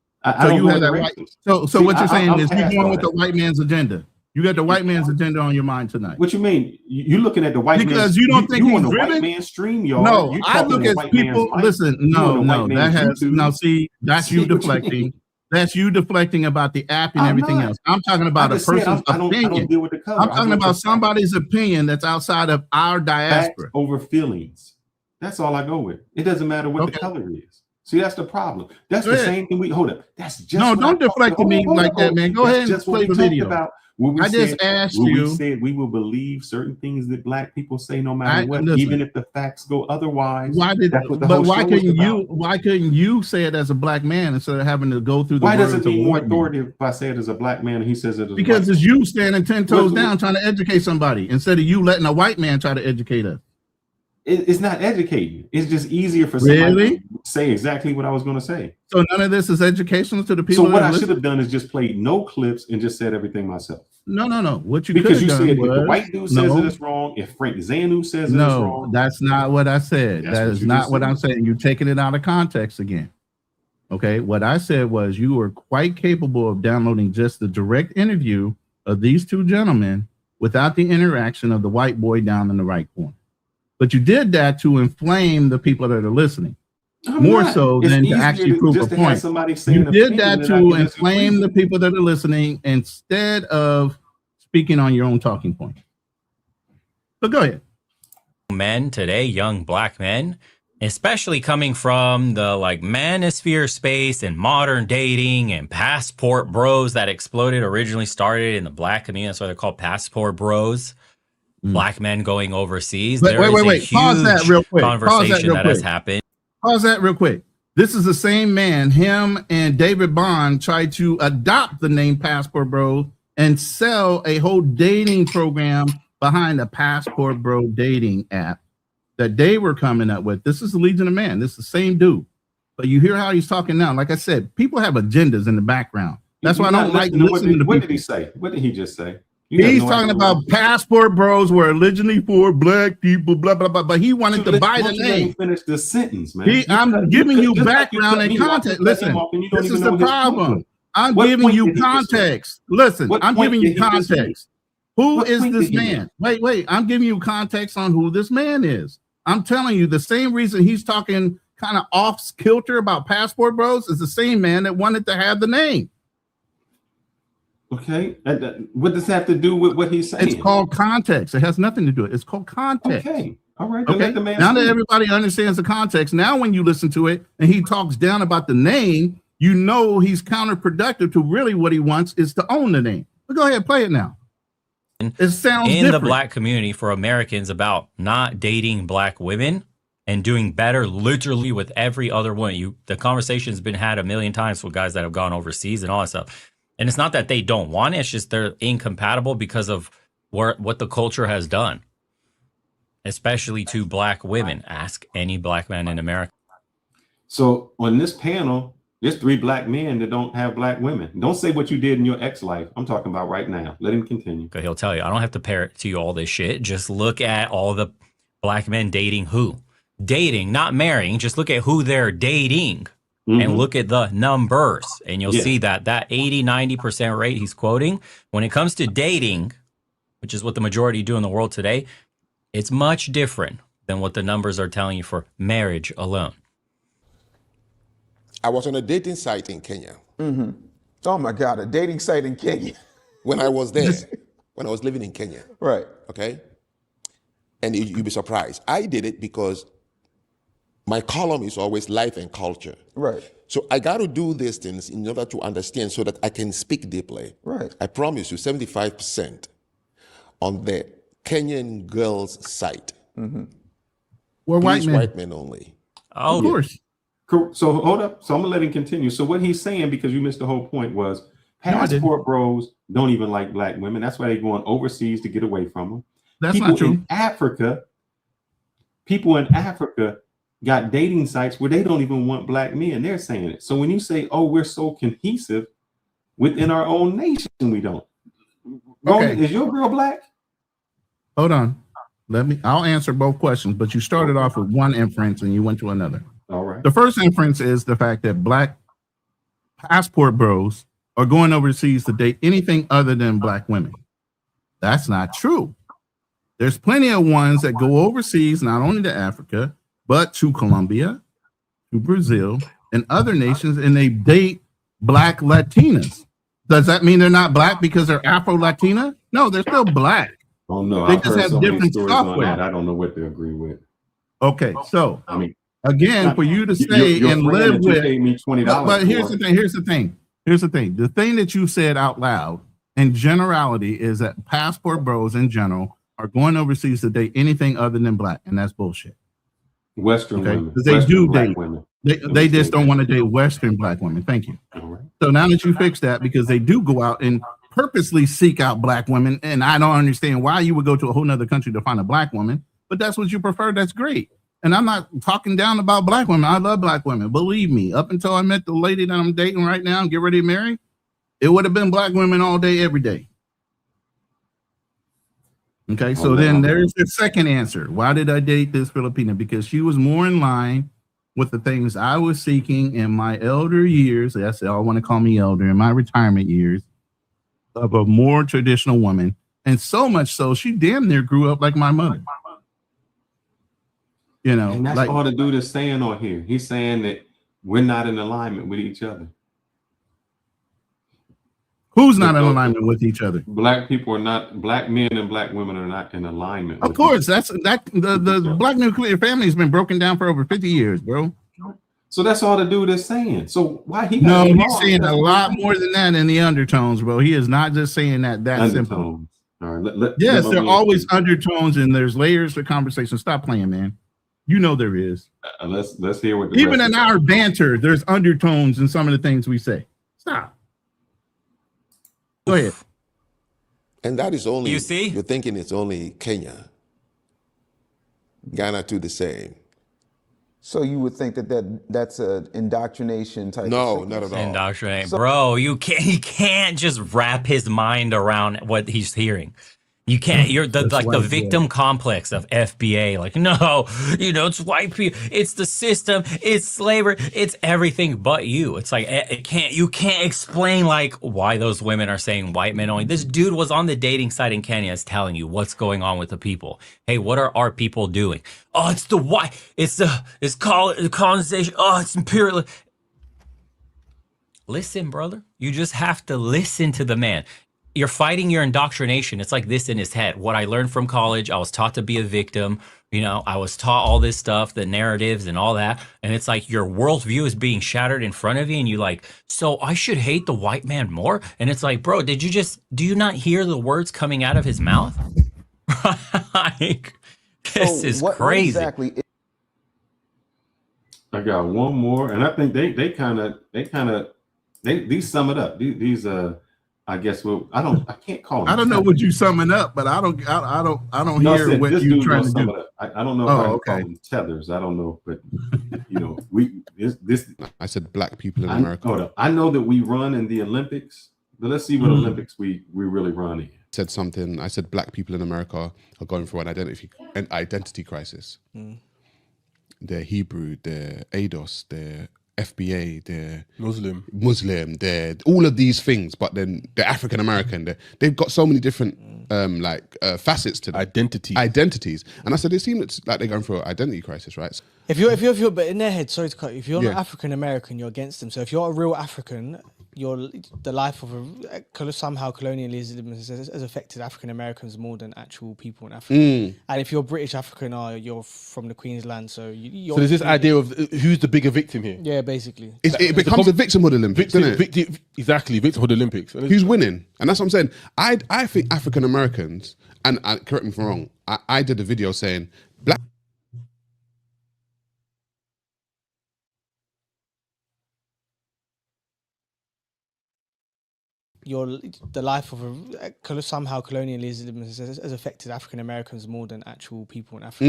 Speaker 3: So you have that white. So what you're saying is you're going with the white man's agenda. You got the white man's agenda on your mind tonight.
Speaker 5: What you mean? You're looking at the white
Speaker 3: because you don't think
Speaker 5: you
Speaker 3: he's
Speaker 5: on the
Speaker 3: driven?
Speaker 5: White man stream, y'all.
Speaker 3: No, I look at people. Listen, no, that has now. See, that's you deflecting. That's you deflecting about the app and everything else. I'm talking about a person's opinion. I don't deal with the color. I'm talking about somebody's opinion that's outside of our diaspora.
Speaker 5: Facts over feelings. That's all I go with. It doesn't matter what the color is. See, that's the problem. That's the same thing. Hold up. That's just
Speaker 3: no. Don't deflect to me like that, man. Go ahead and play the video. I just asked you.
Speaker 5: We said we will believe certain things that black people say, no matter what, even if the facts go otherwise.
Speaker 3: Why couldn't you say it as a black man instead of having to go through the?
Speaker 5: Why does it mean more authoritative if I say it as a black man and he says it as
Speaker 3: because it's you standing 10 toes down trying to educate somebody instead of you letting a white man try to educate us.
Speaker 5: It's not educating. It's just easier for somebody to say exactly what I was going to say.
Speaker 3: So none of this is educational to the people.
Speaker 5: So what I should have done is just played no clips and just said everything myself.
Speaker 3: No. What you
Speaker 5: because you
Speaker 3: said
Speaker 5: if the white dude says it is wrong, if Frank Zanu says it is wrong.
Speaker 3: That's not what I said. That is not what I'm saying. You're taking it out of context again. Okay, what I said was you were quite capable of downloading just the direct interview of these two gentlemen without the interaction of the white boy down in the right corner. But you did that to inflame the people that are listening, more so than to actually prove a point. You did that to inflame the people that are listening instead of speaking on your own talking point. But go ahead.
Speaker 10: Men today, young black men, especially coming from the like manosphere space and modern dating and passport bros that exploded, originally started in the black community. That's why they're called passport bros. Black men going overseas.
Speaker 3: Wait. Pause that real quick.
Speaker 10: Conversation that has happened.
Speaker 3: Pause that real quick. This is the same man. Him and David Bond tried to adopt the name Passport Bro and sell a whole dating program behind a Passport Bro dating app that they were coming up with. This is the Legion of Man. This is the same dude. But you hear how he's talking now. Like I said, people have agendas in the background. That's why I don't like listening to people.
Speaker 5: What did he say? What did he just say?
Speaker 3: He's talking about Passport Bros were originally for black people, blah, blah, blah. But he wanted to buy the name.
Speaker 5: Finish the sentence, man.
Speaker 3: I'm giving you background and context. Listen, this is the problem. I'm giving you context. Listen, I'm giving you context. Who
Speaker 5: What
Speaker 3: is
Speaker 5: point
Speaker 3: this
Speaker 5: did he
Speaker 3: man? Wait. I'm giving you context on who this man is. I'm telling you, the same reason he's talking kind of off kilter about passport bros is the same man that wanted to have the name.
Speaker 5: Okay. What does that have to do with what he's saying?
Speaker 3: It's called context. It has nothing to do with it. It's called context.
Speaker 5: Okay. All right. Then
Speaker 3: Okay.
Speaker 5: let the man
Speaker 3: Now that
Speaker 5: speak.
Speaker 3: everybody understands the context, now when you listen to it and he talks down about the name, you know he's counterproductive to really what he wants is to own the name. But go ahead, play it now. It sounds
Speaker 10: in
Speaker 3: different.
Speaker 10: the black community for Americans about not dating black women and doing better literally with every other woman. The conversation's been had a million times with guys that have gone overseas and all that stuff. And it's not that they don't want it, it's just they're incompatible because of what the culture has done, especially to black women. Ask any black man in America.
Speaker 5: So on this panel, there's 3 black men that don't have black women. Don't say what you did in your ex-life. I'm talking about right now. Let him continue.
Speaker 10: Okay, he'll tell you. I don't have to parrot to you all this shit. Just look at all the black men dating who? Dating, not marrying. Just look at who they're dating and look at the numbers. And you'll see that 80, 90% rate he's quoting, when it comes to dating, which is what the majority do in the world today, it's much different than what the numbers are telling you for marriage alone.
Speaker 13: I was on a dating site in Kenya.
Speaker 9: Oh my God, a dating site in Kenya.
Speaker 13: When I was there, when I was living in Kenya.
Speaker 9: Right.
Speaker 13: Okay. And you'll be surprised. I did it because my column is always life and culture.
Speaker 9: Right.
Speaker 13: So I got to do these things in order to understand so that I can speak deeply.
Speaker 9: Right.
Speaker 13: I promise you 75% on the Kenyan girls' site.
Speaker 3: We're white
Speaker 13: Please,
Speaker 3: men.
Speaker 13: white men only.
Speaker 10: Oh,
Speaker 3: of course.
Speaker 5: So hold up. So I'm gonna let him continue. So what he's saying, because you missed the whole point, was passport bros don't even like black women. That's why they're going overseas to get away from them.
Speaker 3: That's
Speaker 5: people
Speaker 3: not true.
Speaker 5: People in Africa got dating sites where they don't even want black men. They're saying it. So when you say, "Oh, we're so cohesive within our own nation," we don't.
Speaker 3: Okay.
Speaker 5: Is your girl black?
Speaker 3: Hold on. I'll answer both questions, but you started off with one inference and you went to another.
Speaker 5: All right.
Speaker 3: The first inference is the fact that black passport bros are going overseas to date anything other than black women. That's not true. There's plenty of ones that go overseas, not only to Africa, but to Colombia, to Brazil, and other nations, and they date black Latinas. Does that mean they're not black because they're Afro-Latina? No, they're still black.
Speaker 5: Oh no,
Speaker 3: They
Speaker 5: I've
Speaker 3: just
Speaker 5: heard
Speaker 3: have
Speaker 5: so many
Speaker 3: different
Speaker 5: stories on
Speaker 3: software.
Speaker 5: that. I don't know what to agree with.
Speaker 3: Okay, so
Speaker 5: I mean,
Speaker 3: again, for you to say
Speaker 5: your
Speaker 3: and
Speaker 5: friend
Speaker 3: live
Speaker 5: that you
Speaker 3: with,
Speaker 5: paid me $20
Speaker 3: but here's
Speaker 5: for.
Speaker 3: the thing. The thing that you said out loud in generality is that passport bros in general are going overseas to date anything other than black, and that's bullshit.
Speaker 5: Western women.
Speaker 3: Because they
Speaker 5: Western
Speaker 3: do
Speaker 5: black
Speaker 3: date
Speaker 5: women.
Speaker 3: They just don't want to date Western black women. Thank you.
Speaker 5: All right.
Speaker 3: So now that you fixed that, because they do go out and purposely seek out black women, and I don't understand why you would go to a whole nother country to find a black woman, but that's what you prefer. That's great. And I'm not talking down about black women. I love black women. Believe me, up until I met the lady that I'm dating right now and get ready to marry, it would have been black women all day, every day. Okay, so then there's the second answer. Why did I date this Filipina? Because she was more in line with the things I was seeking in my elder years. That's all I want to call me elder, in my retirement years, of a more traditional woman. And so much so, she damn near grew up like my mother. You know,
Speaker 5: And that's
Speaker 3: like,
Speaker 5: all the dude is saying on here. He's saying that we're not in alignment with each other.
Speaker 3: who's not in alignment with each other?
Speaker 5: Black people are not, black men and black women are not in alignment.
Speaker 3: Of course, the black nuclear family has been broken down for over 50 years, bro.
Speaker 5: So that's all the dude is saying. So why he?
Speaker 3: No, he's saying a lot more than that in the undertones, bro. He is not just saying that simple.
Speaker 5: All right.
Speaker 3: Yes, there are always undertones and there's layers to conversation. Stop playing, man. You know there is.
Speaker 5: Let's hear what.
Speaker 3: Even in our banter, there's undertones in some of the things we say. Stop. Go ahead.
Speaker 13: And that is only.
Speaker 10: You see?
Speaker 13: You're thinking it's only Kenya. Ghana too the same.
Speaker 9: So you would think that's an indoctrination type?
Speaker 13: No,
Speaker 9: of
Speaker 13: not at all.
Speaker 10: Indoctrinate, bro. He can't just wrap his mind around what he's hearing. You can't, you're the
Speaker 3: That's
Speaker 10: like the
Speaker 3: white
Speaker 10: victim
Speaker 3: boy.
Speaker 10: complex of FBA. Like, no, it's white people, it's the system, it's slavery, it's everything but you. It's like you can't explain like why those women are saying white men only. This dude was on the dating site in Kenya is telling you what's going on with the people. Hey, what are our people doing? Oh, it's the white, it's colonization, oh, it's imperial. Listen, brother, you just have to listen to the man. You're fighting your indoctrination. It's like this in his head. What I learned from college, I was taught to be a victim. I was taught all this stuff, the narratives and all that. And it's like your worldview is being shattered in front of you. And you like, so I should hate the white man more? And it's like, bro, do you not hear the words coming out of his mouth? Like, this is
Speaker 9: what
Speaker 10: crazy.
Speaker 9: exactly
Speaker 5: I got one more, and I think they sum it up. These I guess I can't call them.
Speaker 3: I don't know what you summing up, but I don't
Speaker 5: No,
Speaker 3: hear what
Speaker 5: this
Speaker 3: you
Speaker 5: dude
Speaker 3: trying
Speaker 5: gonna
Speaker 3: to
Speaker 5: sum
Speaker 3: do.
Speaker 5: it up. I don't know if I can call them tethers. I don't know, but this.
Speaker 13: I said black people in
Speaker 5: Hold
Speaker 13: America.
Speaker 5: up. I know that we run in the Olympics, but let's see what Olympics we really run in.
Speaker 13: Said something. I said black people in America are going through an identity crisis. They're Hebrew, they're ADOS, they're FBA, they're Muslim, they're all of these things, but then they're African American. They've got so many different facets to them. Identities. And I said, it seems like they're going through an identity crisis, right?
Speaker 15: If you're but in their head, sorry to cut you, if you're not African American, you're against them. So if you're a real African, the life of somehow colonialism has affected African Americans more than actual people in Africa. And if you're British African, you're from the Queensland, so you're.
Speaker 16: So there's this idea of who's the bigger victim here.
Speaker 15: Yeah, basically.
Speaker 13: It becomes a victimhood Olympics, doesn't it?
Speaker 16: Exactly, victimhood Olympics.
Speaker 13: Who's winning? And that's what I'm saying. I think African Americans, and correct me if I'm wrong, I did a video saying black.
Speaker 15: The life of somehow colonialism has affected African Americans more than actual people in Africa.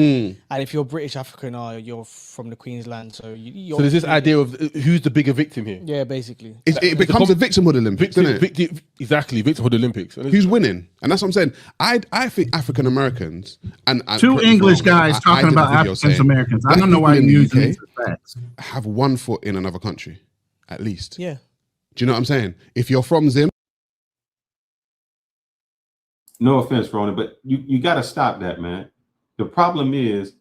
Speaker 15: And if you're British African, you're from the Queensland, so you're.
Speaker 16: So there's this idea of who's the bigger victim here.
Speaker 15: Yeah, basically.
Speaker 13: It becomes a victimhood Olympics, doesn't it?
Speaker 16: Exactly, victimhood Olympics.
Speaker 13: Who's winning? And that's what I'm saying. I think African Americans and
Speaker 3: two English guys talking about African Americans. I don't know why you're using these as facts.
Speaker 13: Have one foot in another country, at least.
Speaker 15: Yeah.
Speaker 13: Do you know what I'm saying? If you're from Zim.
Speaker 5: No offense, Ronan, but you got to stop that, man. The problem is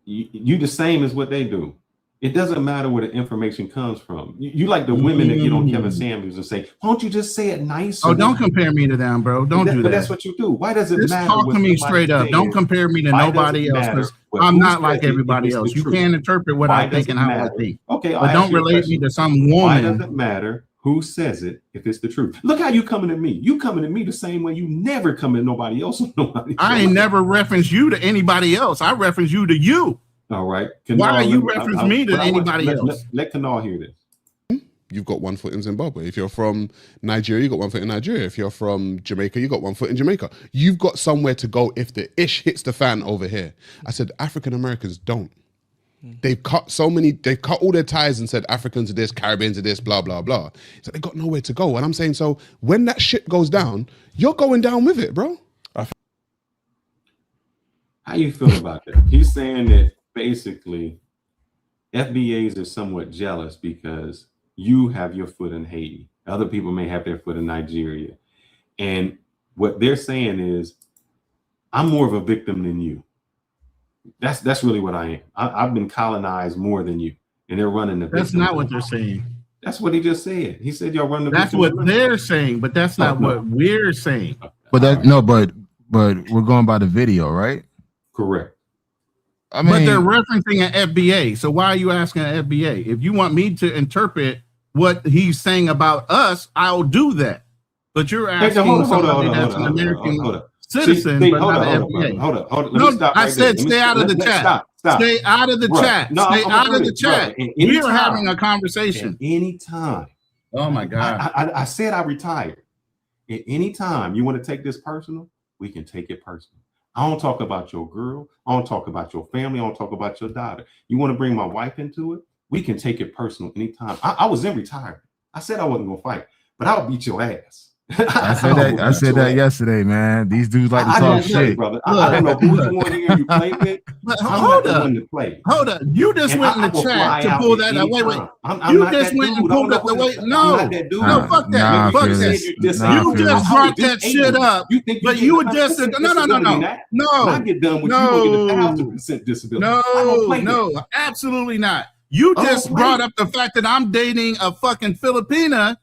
Speaker 5: you the same as what they do. It doesn't matter where the information comes from. You like the women that get on Kevin Samuels and say, "Why don't you just say it nice?"
Speaker 3: Oh, don't compare me to them, bro. Don't do that.
Speaker 5: But that's what you do. Why does it
Speaker 3: Just
Speaker 5: matter?
Speaker 3: talk to me straight up. Don't compare me to nobody else, because I'm not like everybody else. You can't interpret what I think and how I think.
Speaker 5: Okay,
Speaker 3: but don't relate me to some woman.
Speaker 5: Why does it matter who says it if it's the truth? Look how you coming at me. You coming at me the same way you never come at nobody else.
Speaker 3: I ain't never referenced you to anybody else. I reference you to you.
Speaker 5: All right.
Speaker 3: Why you reference me to anybody else?
Speaker 5: Let Kanal hear this.
Speaker 13: You've got one foot in Zimbabwe. If you're from Nigeria, you got one foot in Nigeria. If you're from Jamaica, you got one foot in Jamaica. You've got somewhere to go if the ish hits the fan over here. I said African Americans don't. They've cut all their ties and said Africans are this, Caribbeans are this, blah, blah, blah. So they got nowhere to go. And I'm saying, so when that shit goes down, you're going down with it, bro.
Speaker 5: How you feel about that? He's saying that basically FBAs are somewhat jealous because you have your foot in Haiti. Other people may have their foot in Nigeria. And what they're saying is, I'm more of a victim than you. That's really what I am. I've been colonized more than you, and they're running the.
Speaker 3: That's not what they're saying.
Speaker 5: That's what he just said. He said y'all run the.
Speaker 3: That's what they're saying, but that's not what we're saying.
Speaker 4: But but we're going by the video, right?
Speaker 5: Correct.
Speaker 4: I mean,
Speaker 3: but they're referencing an FBA. So why are you asking an FBA? If you want me to interpret what he's saying about us, I'll do that. But you're asking somebody that's an American citizen, but not an FBA.
Speaker 5: Hold up.
Speaker 3: No, I said stay out of the chat. Stay out of the chat. Stay out of the chat. We are having a conversation.
Speaker 5: Anytime.
Speaker 3: Oh my God.
Speaker 5: I said I retired. At any time you want to take this personal, we can take it personal. I don't talk about your girl. I don't talk about your family. I don't talk about your daughter. You want to bring my wife into it? We can take it personal anytime. I was in retirement. I said I wasn't going to fight, but I'll beat your ass.
Speaker 4: I said that yesterday, man. These dudes like to
Speaker 5: I
Speaker 4: talk
Speaker 5: don't play,
Speaker 4: shit,
Speaker 5: brother. I don't know who you want here you play with.
Speaker 3: But
Speaker 5: I'm
Speaker 3: hold
Speaker 5: not the
Speaker 3: up.
Speaker 5: one to play.
Speaker 3: Hold up. You just
Speaker 5: And
Speaker 3: went in
Speaker 5: I
Speaker 3: the
Speaker 5: will
Speaker 3: chat
Speaker 5: fly
Speaker 3: to
Speaker 5: out
Speaker 3: pull
Speaker 5: at
Speaker 3: that.
Speaker 5: any
Speaker 3: Wait.
Speaker 5: time. I'm
Speaker 3: You
Speaker 5: not
Speaker 3: just
Speaker 5: that
Speaker 3: went
Speaker 5: dude.
Speaker 3: and
Speaker 5: I don't
Speaker 3: pulled
Speaker 5: know
Speaker 3: up the
Speaker 5: who
Speaker 3: way.
Speaker 5: I'm
Speaker 3: No.
Speaker 5: not that dude.
Speaker 3: No, fuck that.
Speaker 4: Nah,
Speaker 3: Fuck
Speaker 5: You
Speaker 3: that.
Speaker 5: said you're disabled.
Speaker 3: You just
Speaker 5: I
Speaker 3: brought
Speaker 5: was
Speaker 3: that shit
Speaker 5: disabled.
Speaker 3: up.
Speaker 5: You think you
Speaker 3: But you were
Speaker 5: get
Speaker 3: just
Speaker 5: 100%
Speaker 3: no.
Speaker 5: disability now? When I get done with you, you're gonna get 1,000% disability. I don't play that.
Speaker 3: No, absolutely not. You
Speaker 5: I don't
Speaker 3: just
Speaker 5: play
Speaker 3: brought
Speaker 5: it.
Speaker 3: up the fact that I'm dating a fucking Filipina,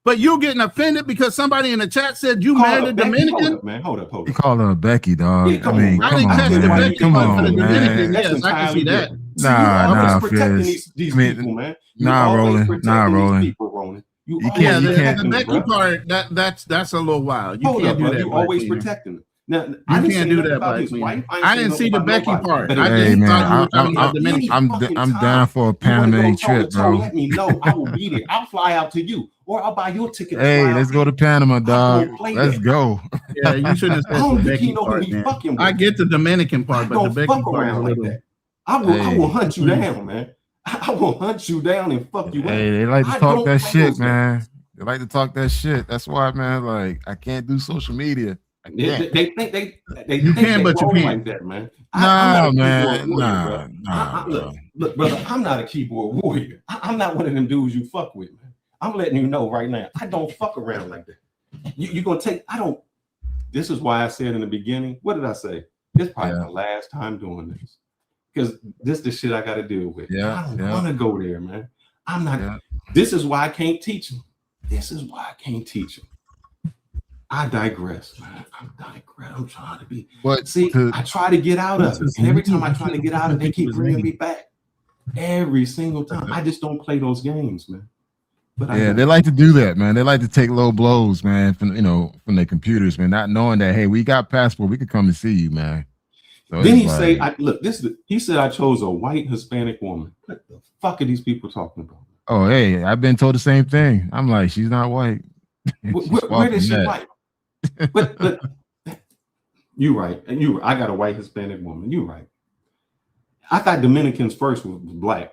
Speaker 3: but you getting offended because somebody in the chat said you married a Dominican.
Speaker 5: Hold up.
Speaker 4: You call her Becky, dog.
Speaker 5: Yeah,
Speaker 4: I mean,
Speaker 3: I
Speaker 4: come
Speaker 3: didn't
Speaker 4: on,
Speaker 3: catch the
Speaker 4: man.
Speaker 3: Becky
Speaker 4: Come
Speaker 3: part for the
Speaker 4: on,
Speaker 3: Dominican.
Speaker 4: man.
Speaker 3: Yes, I can see that.
Speaker 5: See, you always
Speaker 4: Nah,
Speaker 5: protecting
Speaker 4: Fizz.
Speaker 5: these
Speaker 4: I mean,
Speaker 5: people, man.
Speaker 4: nah, Roland. Nah,
Speaker 5: These
Speaker 4: Roland.
Speaker 5: people, Roland. You
Speaker 3: Yeah,
Speaker 5: always
Speaker 3: the
Speaker 5: protecting them,
Speaker 3: Becky
Speaker 5: bro.
Speaker 3: part that's a little wild. You
Speaker 5: Hold
Speaker 3: can't
Speaker 5: up,
Speaker 3: do
Speaker 5: bro.
Speaker 3: that.
Speaker 5: You
Speaker 3: Black
Speaker 5: always
Speaker 3: Peter.
Speaker 5: protecting them. Now,
Speaker 3: You
Speaker 5: I didn't
Speaker 3: can't
Speaker 5: say
Speaker 3: do
Speaker 5: nothing
Speaker 3: that,
Speaker 5: about
Speaker 3: Black
Speaker 5: his
Speaker 3: Peter.
Speaker 5: wife.
Speaker 3: I didn't see the Becky
Speaker 5: nobody.
Speaker 3: part.
Speaker 5: But
Speaker 3: I
Speaker 5: at
Speaker 3: just
Speaker 5: any
Speaker 3: thought you were
Speaker 5: time,
Speaker 3: talking about Dominican.
Speaker 4: I'm down for a Panama trip, bro.
Speaker 5: Let me know. I will be there. I'll fly out to you, or I'll buy your ticket.
Speaker 4: Hey, let's go to Panama, dog.
Speaker 5: play
Speaker 4: Let's
Speaker 5: that.
Speaker 4: go.
Speaker 3: Yeah, you shouldn't have
Speaker 5: I
Speaker 3: said
Speaker 5: don't
Speaker 3: the
Speaker 5: think he
Speaker 3: Becky
Speaker 5: know who
Speaker 3: part,
Speaker 5: he
Speaker 3: man.
Speaker 5: fucking with.
Speaker 3: I get the Dominican part, but the
Speaker 5: Don't
Speaker 3: Becky
Speaker 5: fuck
Speaker 3: part is a
Speaker 5: around like
Speaker 3: little.
Speaker 5: that. I will hunt you down, man. I will hunt you down and fuck you up.
Speaker 4: Hey, they like to
Speaker 5: I
Speaker 4: talk
Speaker 5: don't
Speaker 4: that
Speaker 5: play
Speaker 4: shit,
Speaker 5: those
Speaker 4: man. They like to talk that shit. That's why, man. Like, I can't do social media. I can't.
Speaker 5: They think they
Speaker 3: You
Speaker 5: think
Speaker 3: can,
Speaker 5: they
Speaker 3: but you
Speaker 5: roll
Speaker 3: can't.
Speaker 5: like that, man.
Speaker 4: Nah,
Speaker 5: I'm not a
Speaker 4: man.
Speaker 5: keyboard warrior,
Speaker 4: Nah,
Speaker 5: bro.
Speaker 4: nah, bro.
Speaker 5: Look, brother, I'm not a keyboard warrior. I'm not one of them dudes you fuck with, man. I'm letting you know right now. I don't fuck around like that. You're gonna take. I don't. This is why I said in the beginning. What did I say? This is probably my last time doing this because this is the shit I got to deal with. I don't want to go there, man. I'm not. This is why I can't teach them. This is why I can't teach them. I digress, man. I'm trying to be.
Speaker 4: But
Speaker 5: see, I try to get out of it, and every time I try to get out of it, they keep bringing me back. Every single time, I just don't play those games, man. But
Speaker 4: they like to do that, man. They like to take low blows, man, from their computers, man, not knowing that, hey, we got passport, we could come and see you, man. So
Speaker 5: then he say, he said I chose a white Hispanic woman. What the fuck are these people talking about?
Speaker 4: Oh, hey, I've been told the same thing. I'm like, she's not white.
Speaker 5: Where is she white? But you're right, and I got a white Hispanic woman. You're right. I thought Dominicans first was black.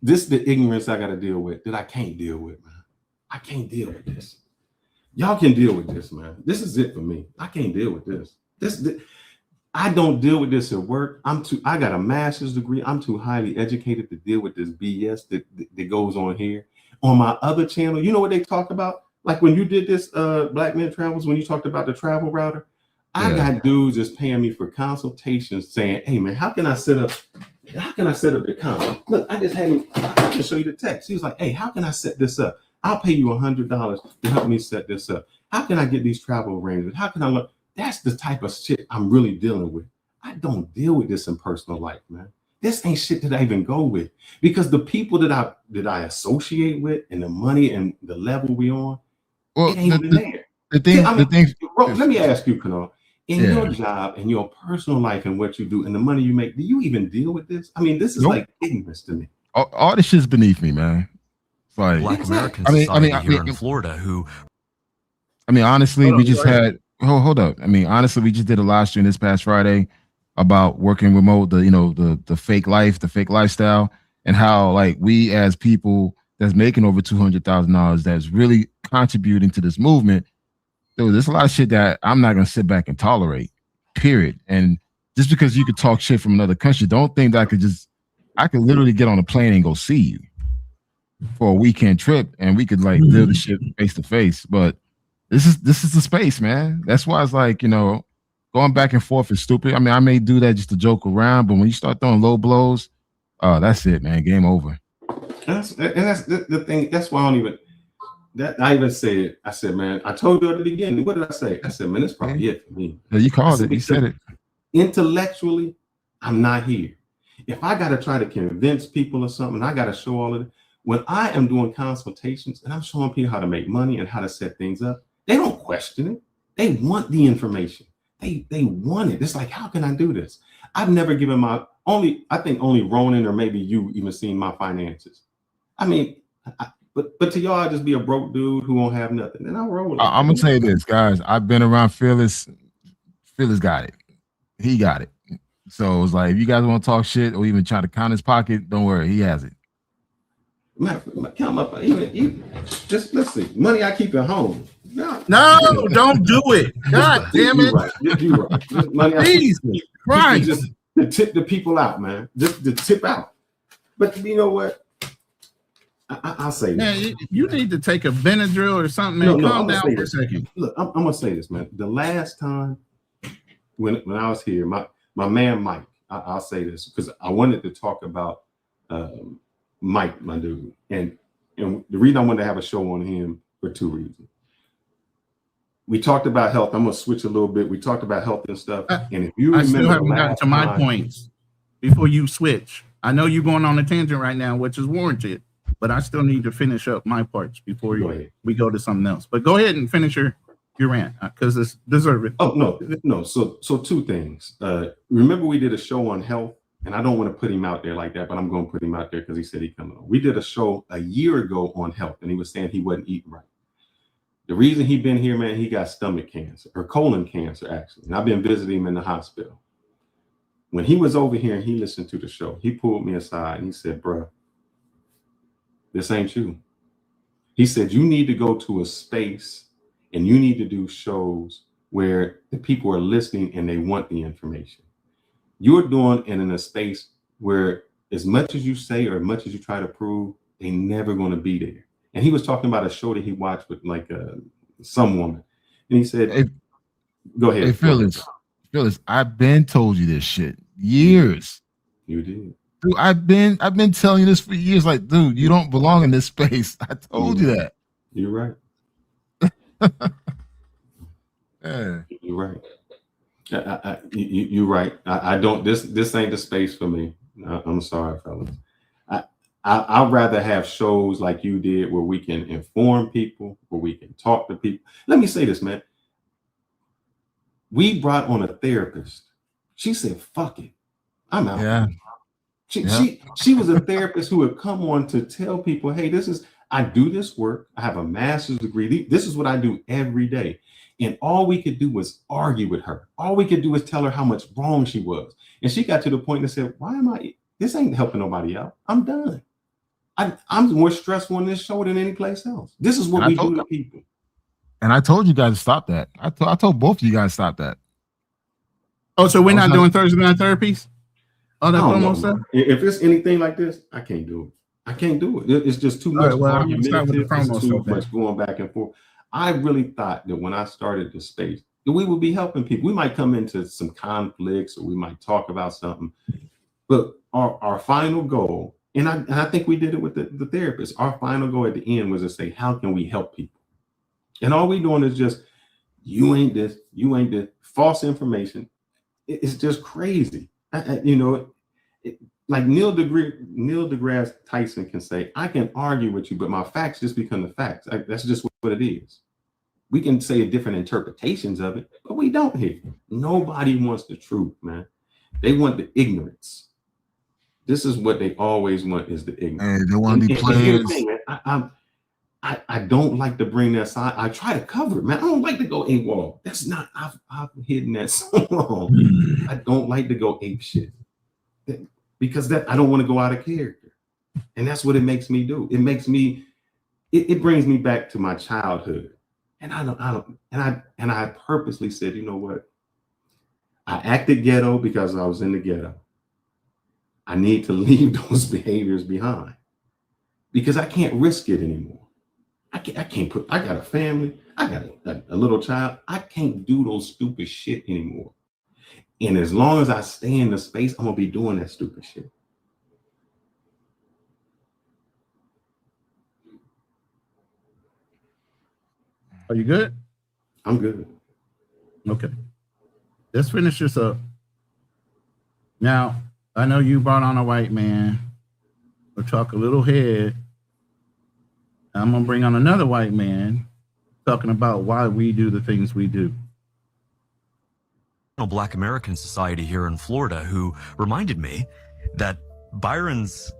Speaker 5: This is the ignorance I got to deal with that I can't deal with, man. I can't deal with this. Y'all can deal with this, man. This is it for me. I can't deal with this. I don't deal with this at work. I got a master's degree. I'm too highly educated to deal with this BS that goes on here. On my other channel, you know what they talk about? Like when you did this Black Men Travels, when you talked about the travel router, I got dudes just paying me for consultations saying, hey man, how can I set up the account? Look, I can show you the text. He was like, hey, how can I set this up? I'll pay you $100 to help me set this up. How can I get these travel arrangements? How can I look? That's the type of shit I'm really dealing with. I don't deal with this in personal life, man. This ain't shit that I even go with because the people that I associate with and the money and the level we on, it ain't even there. Let me ask you, Kanal, in your job and your personal life and what you do and the money you make, do you even deal with this? I mean, this is like ignorance to me.
Speaker 4: All this shit's beneath me, man. It's like
Speaker 17: Black American society here in Florida who.
Speaker 4: I mean, honestly, we just had. Hold up. I mean, honestly, we just did a live stream this past Friday about working remote, the fake life, the fake lifestyle, and how like we as people that's making over $200,000 that's really contributing to this movement. Dude, there's a lot of shit that I'm not gonna sit back and tolerate. Period. And just because you could talk shit from another country, don't think that I could literally get on a plane and go see you for a weekend trip, and we could like deal the shit face to face. But this is the space, man. That's why it's like, going back and forth is stupid. I mean, I may do that just to joke around, but when you start throwing low blows, that's it, man. Game over.
Speaker 5: That's the thing. That's why I don't even. I even said, I said, man, I told you at the beginning. What did I say? I said, man, that's probably it for me.
Speaker 4: Yeah, you called it. You said it.
Speaker 5: Intellectually, I'm not here. If I got to try to convince people or something, I got to show all of it. When I am doing consultations and I'm showing people how to make money and how to set things up, they don't question it. They want the information. They want it. It's like, how can I do this? I've never given I think only Ronan or maybe you even seen my finances. I mean, but to y'all, I just be a broke dude who won't have nothing. And I roll with it.
Speaker 4: I'm gonna say this, guys. I've been around Phyllis. Phyllis got it. He got it. So it's like, if you guys want to talk shit or even try to count his pocket, don't worry, he has it.
Speaker 5: Count up. Even just let's see. Money I keep at home.
Speaker 3: No, don't do it. God damn it.
Speaker 5: You're right. Just money I
Speaker 3: Jesus Christ.
Speaker 5: Just to tip the people out, man. Just to tip out. But you know what? I'll say
Speaker 3: man,
Speaker 5: this.
Speaker 3: You need to take a Benadryl or something, man. Calm down for a second.
Speaker 5: Look, I'm gonna say this, man. The last time when I was here, my man Mike, I'll say this because I wanted to talk about Mike, my dude. And the reason I wanted to have a show on him for two reasons. We talked about health. I'm gonna switch a little bit. We talked about health and stuff. And if you remember, I still haven't gotten to my points
Speaker 3: before you switch. I know you're going on a tangent right now, which is warranted, but I still need to finish up my parts before we go to something else. But go ahead and finish your rant because it's deserved.
Speaker 5: Oh no. So two things. Remember we did a show on health, and I don't want to put him out there like that, but I'm going to put him out there because he said he coming on. We did a show a year ago on health, and he was saying he wasn't eating right. The reason he been here, man, he got stomach cancer or colon cancer actually, and I've been visiting him in the hospital. When he was over here and he listened to the show, he pulled me aside and he said, "Bruh, this ain't you." He said, "You need to go to a space and you need to do shows where the people are listening and they want the information. You're doing it in a space where as much as you say or as much as you try to prove, they never going to be there." And he was talking about a show that he watched with like some woman. And he said, go ahead.
Speaker 4: Hey, Phyllis, I've been told you this shit years.
Speaker 5: You did.
Speaker 4: Dude, I've been telling you this for years. Like, dude, you don't belong in this space. I told you that.
Speaker 5: You're right.
Speaker 4: Yeah.
Speaker 5: You're right. You're right. I don't. This ain't the space for me. I'm sorry, fellas. I'd rather have shows like you did where we can inform people, where we can talk to people. Let me say this, man. We brought on a therapist. She said, "Fuck it, I'm out."
Speaker 4: Yeah.
Speaker 5: She was a therapist who would come on to tell people, "Hey, I do this work. I have a master's degree. This is what I do every day." And all we could do was argue with her. All we could do was tell her how much wrong she was. And she got to the point and said, this ain't helping nobody out. I'm done. I'm more stressful on this show than any place else. This is what we do to people.
Speaker 4: And I told you guys to stop that. I told both of you guys to stop that.
Speaker 3: Oh, so we're not doing Thursday night therapies? Oh, that promo stuff?
Speaker 5: If it's anything like this, I can't do it. I can't do it. It's just too much argumentative. It's too much going back and forth. I really thought that when I started the space, that we would be helping people. We might come into some conflicts or we might talk about something. But our final goal, and I think we did it with the therapist, our final goal at the end was to say, how can we help people? And all we're doing is just, you ain't this, false information. It's just crazy. Like Neil deGrasse Tyson can say, I can argue with you, but my facts just become the facts. That's just what it is. We can say different interpretations of it, but we don't here. Nobody wants the truth, man. They want the ignorance. This is what they always want, is the ignorance.
Speaker 4: And they want to be players.
Speaker 5: I don't like to bring that side. I try to cover it, man. I don't like to go ape wall. That's not, I've hidden that so long. I don't like to go ape shit because I don't want to go out of character. And that's what it makes me do. It makes me, it brings me back to my childhood. And I purposely said, you know what? I acted ghetto because I was in the ghetto. I need to leave those behaviors behind because I can't risk it anymore. I got a family. I got a little child. I can't do those stupid shit anymore. And as long as I stay in the space, I'm going to be doing that stupid shit.
Speaker 3: Are you good?
Speaker 5: I'm good.
Speaker 3: Okay. Let's finish this up. Now, I know you brought on a white man. We'll talk a little head. I'm going to bring on another white man talking about why we do the things we do.
Speaker 17: Black American Society here in Florida who reminded me that Byron's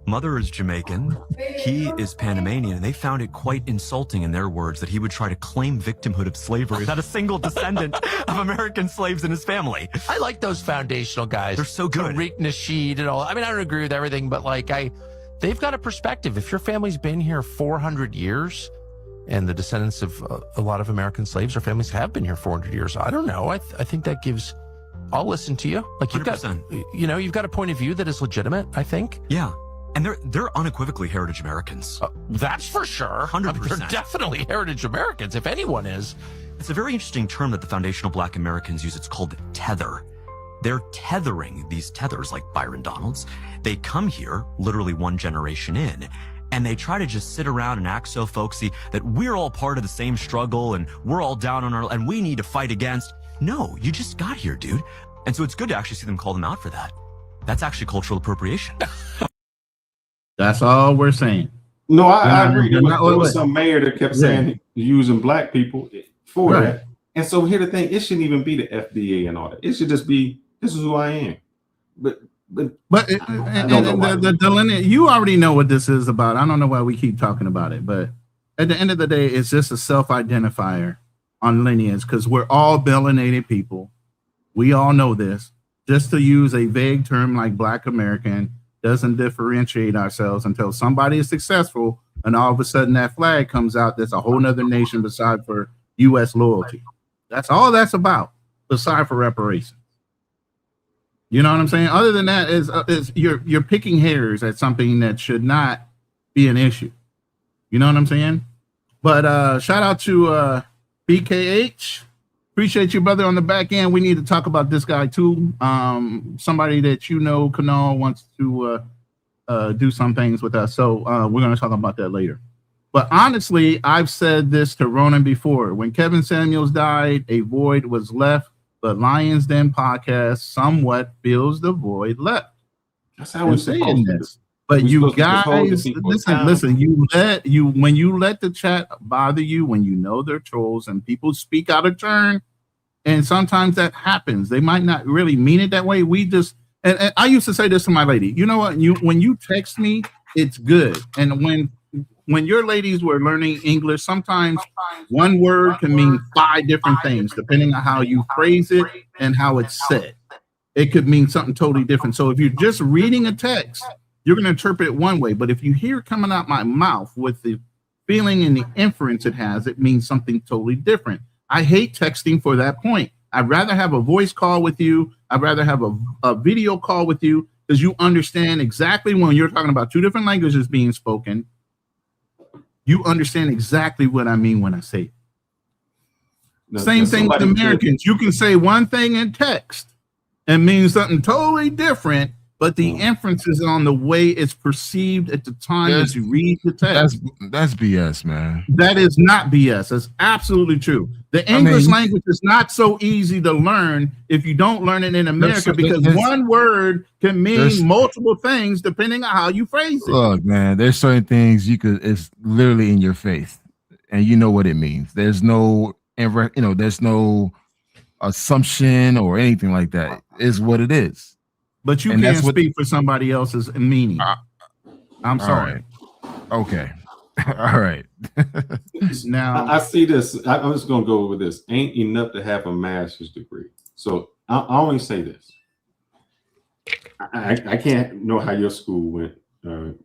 Speaker 17: mother is Jamaican, he is Panamanian, and they found it quite insulting in their words that he would try to claim victimhood of slavery, not a single descendant of American slaves in his family.
Speaker 18: I like those foundational guys.
Speaker 17: They're so good.
Speaker 18: Tariq Nasheed and all. I mean, I don't agree with everything, but like they've got a perspective. If your family's been here 400 years, and the descendants of a lot of American slaves or families have been here 400 years, I don't know. I think that gives. I'll listen to you. Like you've
Speaker 17: 100%.
Speaker 18: you've got a point of view that is legitimate. I think.
Speaker 17: Yeah, and they're unequivocally heritage Americans.
Speaker 18: That's for sure.
Speaker 17: 100%.
Speaker 18: They're definitely heritage Americans, if anyone is.
Speaker 17: It's a very interesting term that the foundational Black Americans use. It's called tether. They're tethering these tethers like Byron Donalds. They come here literally one generation in, and they try to just sit around and act so folksy that we're all part of the same struggle and we're all down on our, and we need to fight against. No, you just got here, dude. And so it's good to actually see them call them out for that. That's actually cultural appropriation.
Speaker 3: That's all we're saying.
Speaker 5: No, I agree. There was some mayor that kept saying using black people for that. And so here the thing, it shouldn't even be the FBA and all that. It should just be, this is who I am. But
Speaker 3: the delineate, you already know what this is about. I don't know why we keep talking about it, but at the end of the day, it's just a self-identifier on lineage because we're all melanated people. We all know this. Just to use a vague term like Black American doesn't differentiate ourselves until somebody is successful and all of a sudden that flag comes out. That's a whole nother nation beside for U.S. loyalty. That's all that's about, beside for reparations. You know what I'm saying? Other than that, is you're picking hairs at something that should not be an issue. You know what I'm saying? But shout out to BKH. Appreciate you, brother, on the back end. We need to talk about this guy too. Somebody that you know, Kanal, wants to do some things with us. So we're going to talk about that later. But honestly, I've said this to Ronan before. When Kevin Samuels died, a void was left. But Lions Den podcast somewhat fills the void left.
Speaker 5: That's how we're saying this.
Speaker 3: But you guys, listen. When you let the chat bother you, when you know they're trolls and people speak out of turn, and sometimes that happens. They might not really mean it that way. We just and I used to say this to my lady. You know what? When you text me, it's good. And when your ladies were learning English, sometimes one word can mean 5 different things depending on how you phrase it and how it's said. It could mean something totally different. So if you're just reading a text, you're going to interpret it one way. But if you hear it coming out my mouth with the feeling and the inference it has, it means something totally different. I hate texting for that point. I'd rather have a voice call with you. I'd rather have a video call with you because you understand exactly when you're talking about 2 different languages being spoken. You understand exactly what I mean when I say it. Same thing with Americans. You can say one thing in text and mean something totally different, but the inference is on the way it's perceived at the time that you read the text.
Speaker 4: That's BS, man.
Speaker 3: That is not BS. That's absolutely true. The English language is not so easy to learn if you don't learn it in America because one word can mean multiple things depending on how you phrase it.
Speaker 4: Look, man, there's certain things it's literally in your face and you know what it means. There's no, there's no assumption or anything like that. It's what it is.
Speaker 3: But you can't speak for somebody else's meaning. I'm sorry.
Speaker 4: Right. Okay. All right.
Speaker 5: Now I see this. I'm just gonna go with this. Ain't enough to have a master's degree. So I only say this. I can't know how your school went, but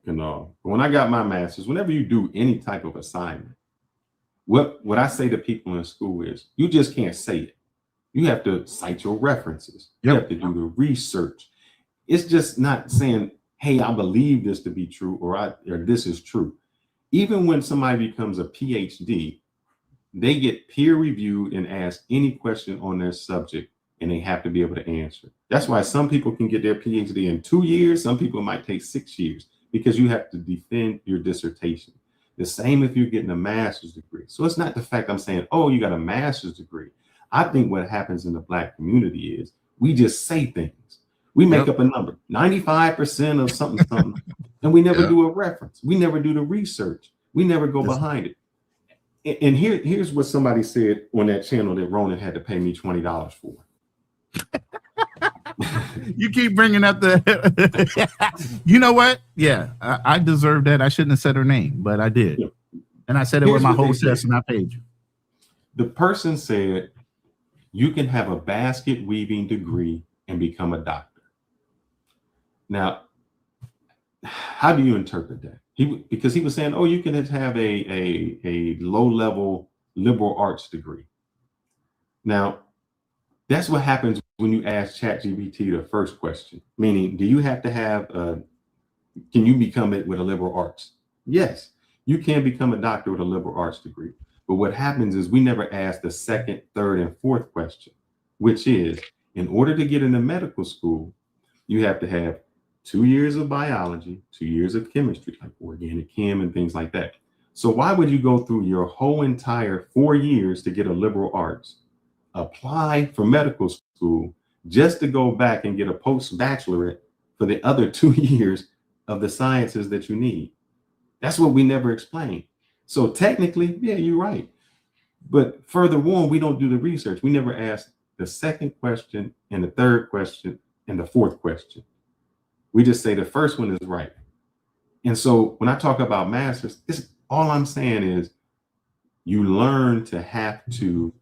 Speaker 5: when I got my master's, whenever you do any type of assignment, what I say to people in school is you just can't say it. You have to cite your references. You have to do the research. It's just not saying, hey, I believe this to be true or this is true. Even when somebody becomes a PhD, they get peer reviewed and asked any question on their subject and they have to be able to answer. That's why some people can get their PhD in 2 years. Some people might take 6 years because you have to defend your dissertation. The same if you're getting a master's degree. So it's not the fact I'm saying, oh, you got a master's degree. I think what happens in the Black community is we just say things. We make up a number, 95% of something, and we never do a reference. We never do the research. We never go behind it. And here's what somebody said on that channel that Ronan had to pay me $20 for.
Speaker 3: You keep bringing up you know what? Yeah, I deserve that. I shouldn't have said her name, but I did. And I said it with my whole chest and I paid you.
Speaker 5: The person said, you can have a basket weaving degree and become a doctor. Now, how do you interpret that? Because he was saying, oh, you can have a low-level liberal arts degree. Now, that's what happens when you ask ChatGPT the first question, meaning, do you have to have, can you become it with a liberal arts? Yes, you can become a doctor with a liberal arts degree. But what happens is we never ask the second, third, and fourth question, which is, in order to get into medical school, you have to have 2 years of biology, 2 years of chemistry, like organic chem and things like that. So why would you go through your whole entire 4 years to get a liberal arts, apply for medical school, just to go back and get a post-bachelorate for the other 2 years of the sciences that you need? That's what we never explain. So technically, yeah, you're right. But further on, we don't do the research. We never ask the second question and the third question and the fourth question. We just say the first one is right. And so when I talk about masters, all I'm saying is you learn to have to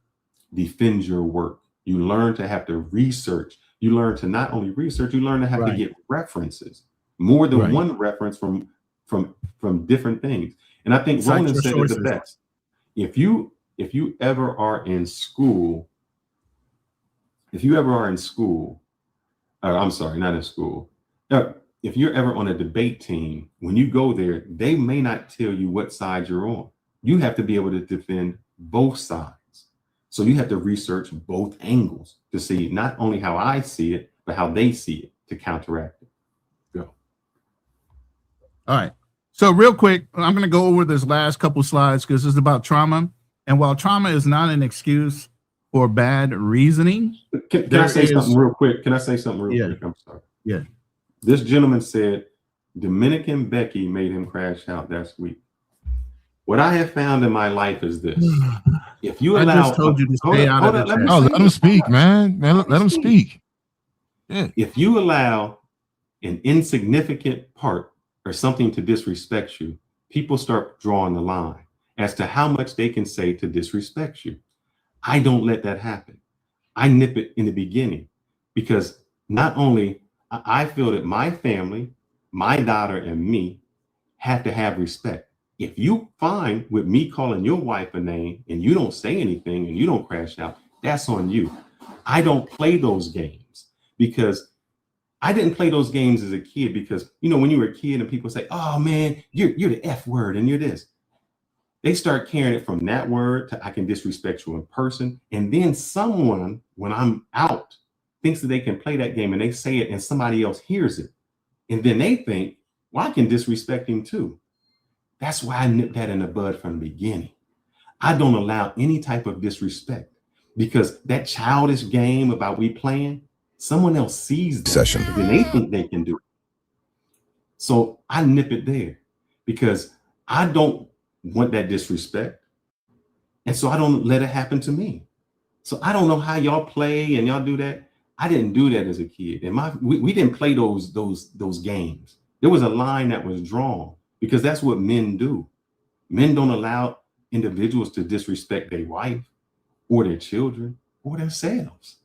Speaker 5: defend your work. You learn to have to research. You learn to not only research, you learn to have to get references, more than one reference from different things. And I think Ronan said it the best. If you ever are in school, I'm sorry, not in school. If you're ever on a debate team, when you go there, they may not tell you what side you're on. You have to be able to defend both sides. So you have to research both angles to see not only how I see it, but how they see it to counteract it. Go.
Speaker 3: All right. So real quick, I'm going to go over this last couple slides because it's about trauma. And while trauma is not an excuse for bad reasoning,
Speaker 5: can I say something real quick? Can I say something real quick? I'm sorry.
Speaker 3: Yeah.
Speaker 5: This gentleman said Dominican Becky made him crash out that week. What I have found in my life is this: if you allow, I just told you to stay out of the chat.
Speaker 4: Oh, let him speak, man. Let him speak. Yeah.
Speaker 5: If you allow an insignificant part or something to disrespect you, people start drawing the line as to how much they can say to disrespect you. I don't let that happen. I nip it in the beginning because not only I feel that my family, my daughter and me have to have respect. If you fine with me calling your wife a name and you don't say anything and you don't crash out, that's on you. I don't play those games because I didn't play those games as a kid because, you know, when you were a kid and people say, oh man, you're the F word and you're this. They start carrying it from that word to I can disrespect you in person. And then someone, when I'm out, thinks that they can play that game and they say it and somebody else hears it. And then they think, well, I can disrespect him too. That's why I nipped that in the bud from the beginning. I don't allow any type of disrespect because that childish game about we playing, someone else sees that session and then they think they can do it. So I nip it there because I don't want that disrespect. And so I don't let it happen to me. So I don't know how y'all play and y'all do that. I didn't do that as a kid. And we didn't play those games. There was a line that was drawn because that's what men do. Men don't allow individuals to disrespect their wife or their children or themselves.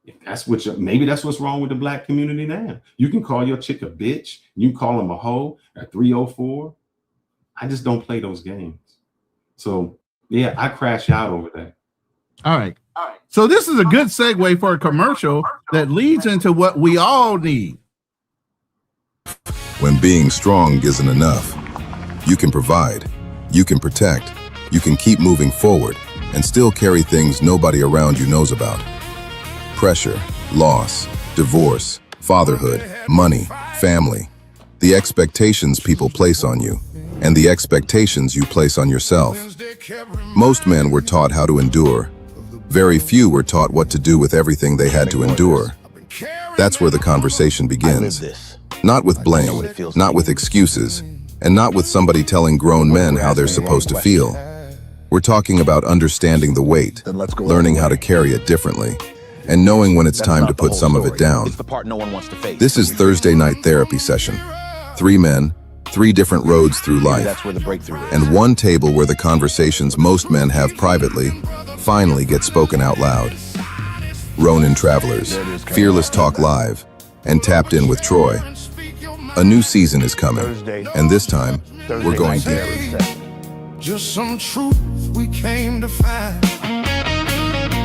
Speaker 5: If that's what maybe that's what's wrong with the black community now. You can call your chick a bitch, you call him a hoe, a 304. I just don't play those games. So yeah, I crash out over that.
Speaker 3: All right. So this is a good segue for a commercial that leads into what we all need.
Speaker 19: When being strong isn't enough, you can provide, you can protect, you can keep moving forward and still carry things nobody around you knows about. Pressure, loss, divorce, fatherhood, money, family, the expectations people place on you, and the expectations you place on yourself. Most men were taught how to endure. Very few were taught what to do with everything they had to endure. That's where the conversation begins. Not with blame, not with excuses, and not with somebody telling grown men how they're supposed to feel. We're talking about understanding the weight, learning how to carry it differently, and knowing when it's time to put some of it down. This is Thursday Night Therapy Session. 3 men, 3 different roads through life, and one table where the conversations most men have privately finally get spoken out loud. Ronin Travelers, Fearless Talk Live, and Tapped In with Troy. A new season is coming, and this time, we're going deeper.
Speaker 1: Just some truth we came to find.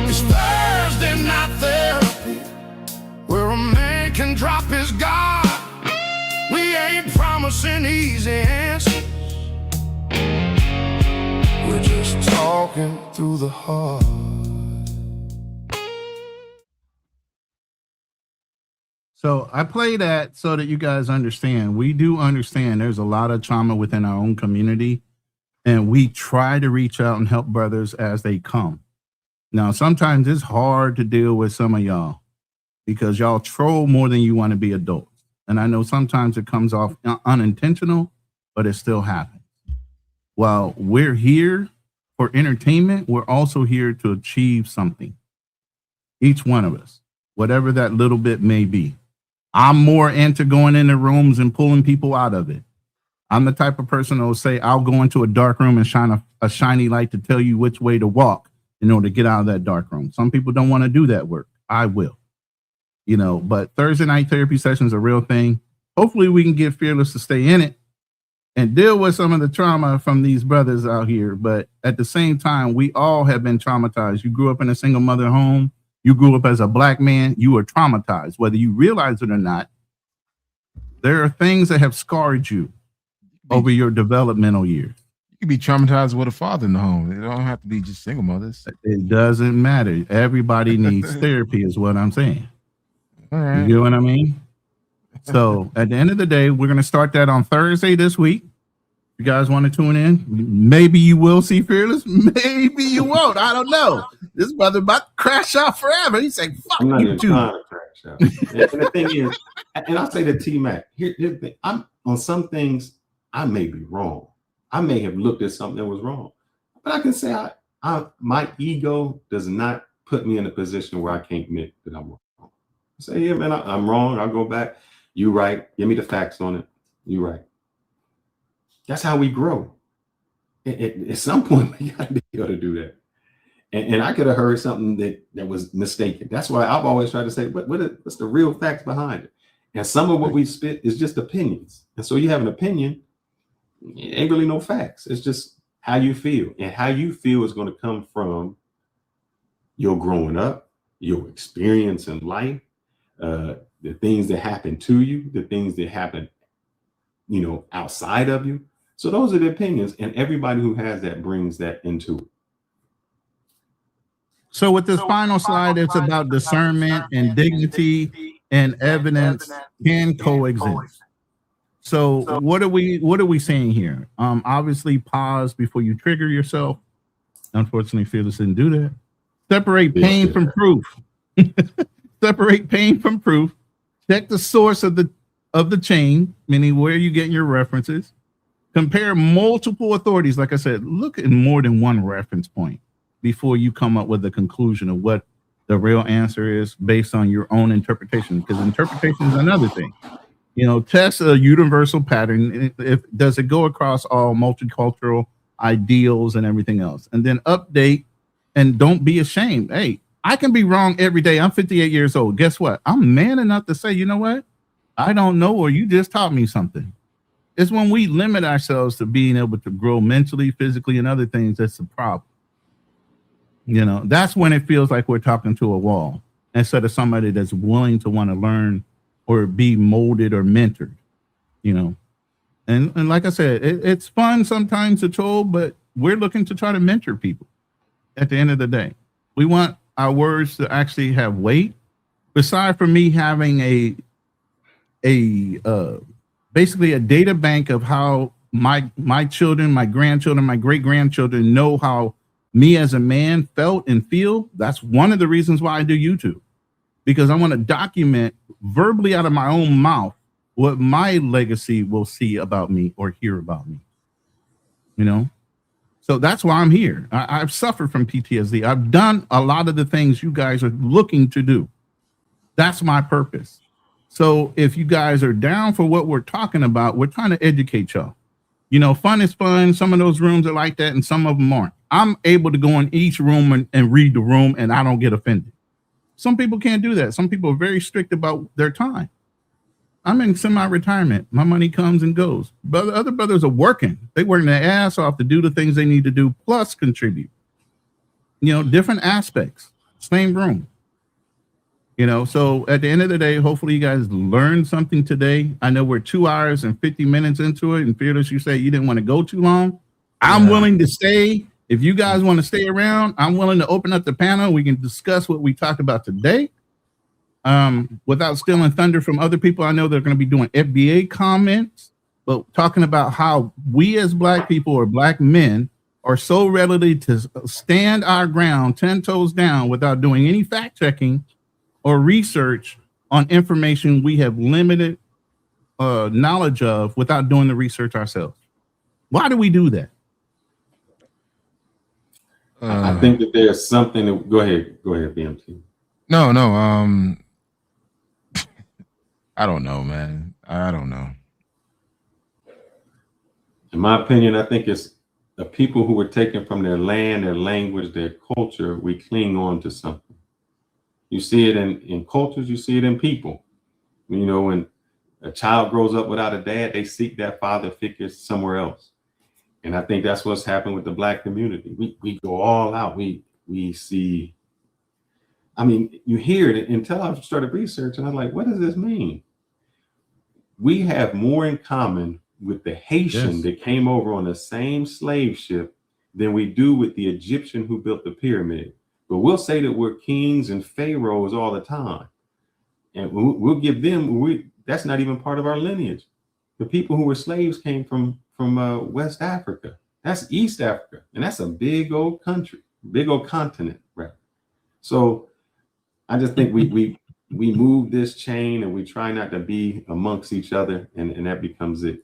Speaker 1: It's Thursday night therapy, where a man can drop his guard. We ain't promising easy answers. We're just talking through the heart.
Speaker 3: So I play that so that you guys understand. We do understand there's a lot of trauma within our own community, and we try to reach out and help brothers as they come. Now, sometimes it's hard to deal with some of y'all because y'all troll more than you want to be adults. And I know sometimes it comes off unintentional, but it still happens. While we're here for entertainment, we're also here to achieve something. Each one of us, whatever that little bit may be. I'm more into going into rooms and pulling people out of it. I'm the type of person that will say, I'll go into a dark room and shine a shiny light to tell you which way to walk in order to get out of that dark room. Some people don't want to do that work. I will. You know, but Thursday night therapy sessions are a real thing. Hopefully we can get Fearless to stay in it and deal with some of the trauma from these brothers out here. But at the same time, we all have been traumatized. You grew up in a single mother home. You grew up as a black man. You were traumatized, whether you realize it or not. There are things that have scarred you over your developmental years.
Speaker 4: You can be traumatized with a father in the home. It don't have to be just single mothers.
Speaker 3: It doesn't matter. Everybody needs therapy is what I'm saying.
Speaker 4: All right.
Speaker 3: You get what I mean? So at the end of the day, we're going to start that on Thursday this week. You guys want to tune in? Maybe you will see Fearless. Maybe you won't. I don't know. This brother about to crash out forever. He's like, fuck
Speaker 5: I'm not
Speaker 3: you
Speaker 5: even
Speaker 3: too.
Speaker 5: trying to crash out. And the thing is, and I'll say to T-Mac, here's the thing. I'm on some things, I may be wrong. I may have looked at something that was wrong. But I can say my ego does not put me in a position where I can't admit that I'm wrong. Say, yeah, man, I'm wrong. I'll go back. You right. Give me the facts on it. You right. That's how we grow. At some point, we got to be able to do that. And I could have heard something that was mistaken. That's why I've always tried to say, what's the real facts behind it? And some of what we spit is just opinions. And so you have an opinion, it ain't really no facts. It's just how you feel. And how you feel is going to come from your growing up, your experience in life, the things that happen to you, the things that happen, outside of you. So those are the opinions, and everybody who has that brings that into it.
Speaker 3: So with this final slide, it's about discernment and dignity and evidence can coexist. So what are we saying here? Obviously pause before you trigger yourself. Unfortunately, Fearless didn't do that. Separate pain from proof. Separate pain from proof. Check the source of the chain, meaning where you get your references. Compare multiple authorities. Like I said, look at more than one reference point before you come up with a conclusion of what the real answer is based on your own interpretation, because interpretation is another thing. Test a universal pattern. Does it go across all multicultural ideals and everything else? And then update, and don't be ashamed. Hey, I can be wrong every day. I'm 58 years old. Guess what? I'm man enough to say, you know what? I don't know, or you just taught me something. It's when we limit ourselves to being able to grow mentally, physically, and other things that's the problem. That's when it feels like we're talking to a wall instead of somebody that's willing to want to learn or be molded or mentored, And like I said, it's fun sometimes to troll, but we're looking to try to mentor people at the end of the day. We want our words to actually have weight. Aside from me having basically a data bank of how my children, my grandchildren, my great-grandchildren know how me as a man felt and feel. That's one of the reasons why I do YouTube, because I want to document verbally out of my own mouth what my legacy will see about me or hear about me. So that's why I'm here. I've suffered from PTSD. I've done a lot of the things you guys are looking to do. That's my purpose. So if you guys are down for what we're talking about, we're trying to educate y'all. Fun is fun. Some of those rooms are like that and some of them aren't. I'm able to go in each room and read the room and I don't get offended. Some people can't do that. Some people are very strict about their time. I'm in semi-retirement. My money comes and goes. But other brothers are working. They working their ass off to do the things they need to do, plus contribute. You know, different aspects, same room. You know, so at the end of the day, hopefully you guys learned something today. I know we're 2 hours and 50 minutes into it, and Fearless, you say you didn't want to go too long. I'm willing to stay. If you guys want to stay around, I'm willing to open up the panel. We can discuss what we talked about today. Without stealing thunder from other people, I know they're going to be doing FBA comments, but talking about how we as Black people or Black men are so ready to stand our ground 10 toes down without doing any fact checking or research on information we have limited knowledge of without doing the research ourselves. Why do we do that?
Speaker 5: I think that there's something that, go ahead, BMT.
Speaker 4: No, I don't know, man. I don't know.
Speaker 5: In my opinion, I think it's the people who were taken from their land, their language, their culture. We cling on to something. You see it in cultures, you see it in people. You know, when a child grows up without a dad, they seek that father figure somewhere else. And I think that's what's happened with the Black community. We go all out. We see, I mean, you hear it until I started researching. I'm like, what does this mean? We have more in common with the Haitian that came over on the same slave ship than we do with the Egyptian who built the pyramid. But we'll say that we're kings and pharaohs all the time. And we'll give them, that's not even part of our lineage. The people who were slaves came from West Africa. That's East Africa. And that's a big old country, big old continent, right? So I just think we move this chain and we try not to be amongst each other, and that becomes it.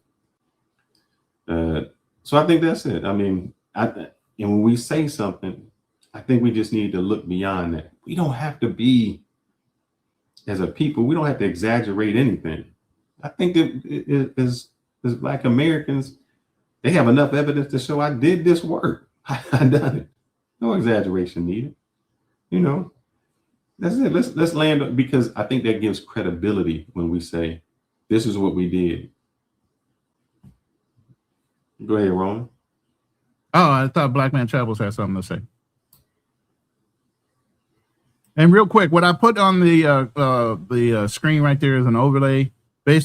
Speaker 5: So I think that's it. I mean, and when we say something, I think we just need to look beyond that. We don't have to be, as a people, we don't have to exaggerate anything. I think that as Black Americans, they have enough evidence to show I did this work. I done it. No exaggeration needed. You know, that's it. Let's land, because I think that gives credibility when we say, this is what we did. Go ahead, Ron.
Speaker 3: Oh, I thought Black Man Travels had something to say. And real quick, what I put on the screen right there is an overlay.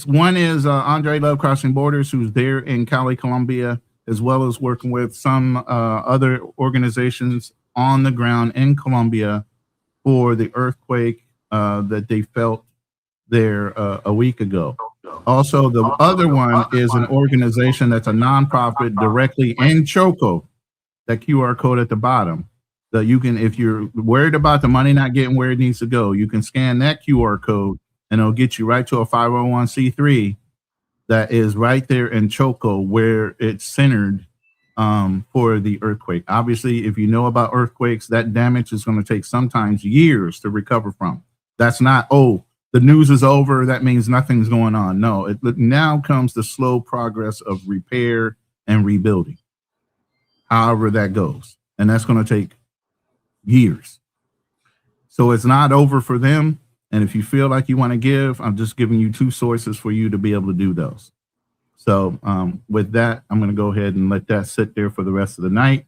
Speaker 3: One is Andre Love Crossing Borders, who's there in Cali, Colombia, as well as working with some other organizations on the ground in Colombia for the earthquake that they felt there a week ago. Also, the other one is an organization that's a nonprofit directly in Choco, that QR code at the bottom. That you can, if you're worried about the money not getting where it needs to go, you can scan that QR code and it'll get you right to a 501c3 that is right there in Choco where it's centered for the earthquake. Obviously, if you know about earthquakes, that damage is going to take sometimes years to recover from. That's not, oh, the news is over, that means nothing's going on. No, it now comes the slow progress of repair and rebuilding, however that goes. And that's going to take years. So it's not over for them. And if you feel like you want to give, I'm just giving you 2 sources for you to be able to do those. So with that, I'm going to go ahead and let that sit there for the rest of the night.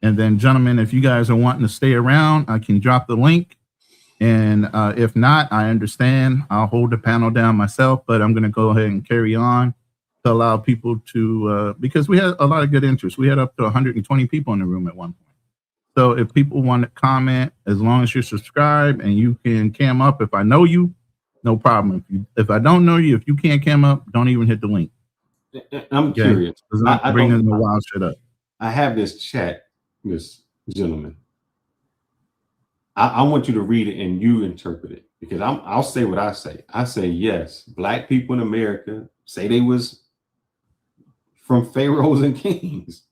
Speaker 3: And then, gentlemen, if you guys are wanting to stay around, I can drop the link. And if not, I understand. I'll hold the panel down myself, but I'm going to go ahead and carry on to allow people to, because we had a lot of good interest. We had up to 120 people in the room at one point. So if people want to comment, as long as you're subscribed and you can cam up, if I know you, no problem. If I don't know you, if you can't cam up, don't even hit the link.
Speaker 5: I'm curious.
Speaker 3: I bringing the wild shit up.
Speaker 5: I have this chat, this gentleman. I want you to read it and you interpret it, because I'll say what I say. I say, yes, Black people in America say they was from pharaohs and kings.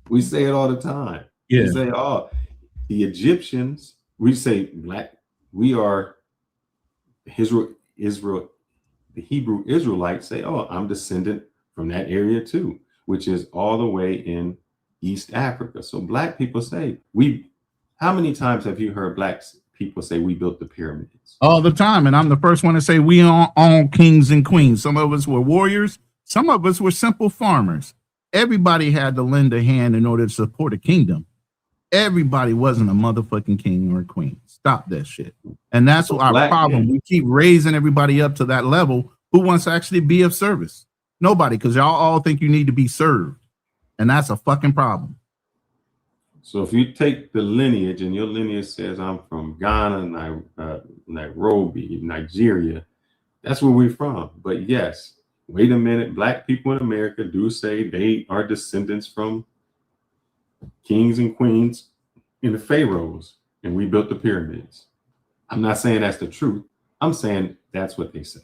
Speaker 5: We say it all the time. Yeah. We say, oh, the Egyptians, we say Black, we are Israel, the Hebrew Israelites say, oh, I'm descendant from that area too, which is all the way in East Africa. So Black people say, how many times have you heard Black people say we built the pyramids.
Speaker 3: All the time. And I'm the first one to say we are all kings and queens. Some of us were warriors. Some of us were simple farmers. Everybody had to lend a hand in order to support a kingdom. Everybody wasn't a motherfucking king or a queen. Stop that shit. And that's our problem. We keep raising everybody up to that level who wants to actually be of service. Nobody, because y'all all think you need to be served. And that's a fucking problem.
Speaker 5: So if you take the lineage and your lineage says I'm from Ghana, Nairobi, Nigeria, that's where we're from. But yes, wait a minute, black people in America do say they are descendants from kings and queens in the pharaohs, and we built the pyramids. I'm not saying that's the truth. I'm saying that's what they say.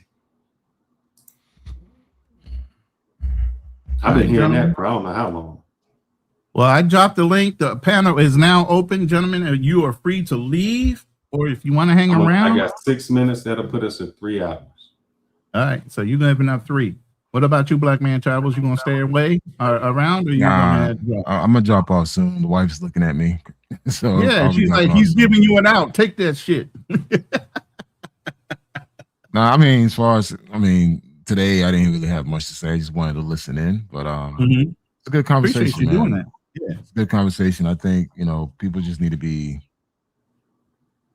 Speaker 5: I've been hearing that for I don't know how long.
Speaker 3: Well, I dropped the link. The panel is now open, gentlemen. You are free to leave, or if you want to hang around.
Speaker 5: I got 6 minutes. That'll put us at 3 hours.
Speaker 3: All right, so you're gonna have enough 3. What about you, Black Man Travels? You gonna stay away around, or you
Speaker 4: I'm gonna drop off soon. The wife's looking at me, so
Speaker 3: yeah, she's like, he's giving you an out. Take that shit.
Speaker 4: No, I mean, as far as today I didn't really have much to say. I just wanted to listen in, but it's a good conversation.
Speaker 3: Appreciate you doing that. Yeah,
Speaker 4: it's a good conversation. I think people just need to be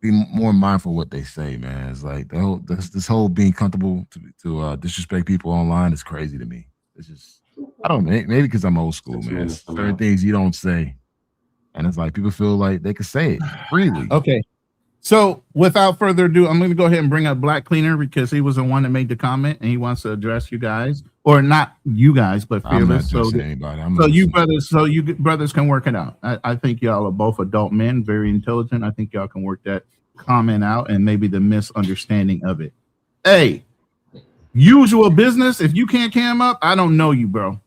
Speaker 4: more mindful of what they say, man. It's like this whole being comfortable to disrespect people online is crazy to me. It's just I don't know, maybe because I'm old school, man. Certain things you don't say, and it's like people feel like they can say it freely.
Speaker 3: Okay. So without further ado, I'm going to go ahead and bring up Black Cleaner because he was the one that made the comment and he wants to address you guys, or not you guys, but Fearless. So you brothers can work it out. I think y'all are both adult men, very intelligent. I think y'all can work that comment out and maybe the misunderstanding of it. Hey, usual business. If you can't cam up, I don't know you, bro.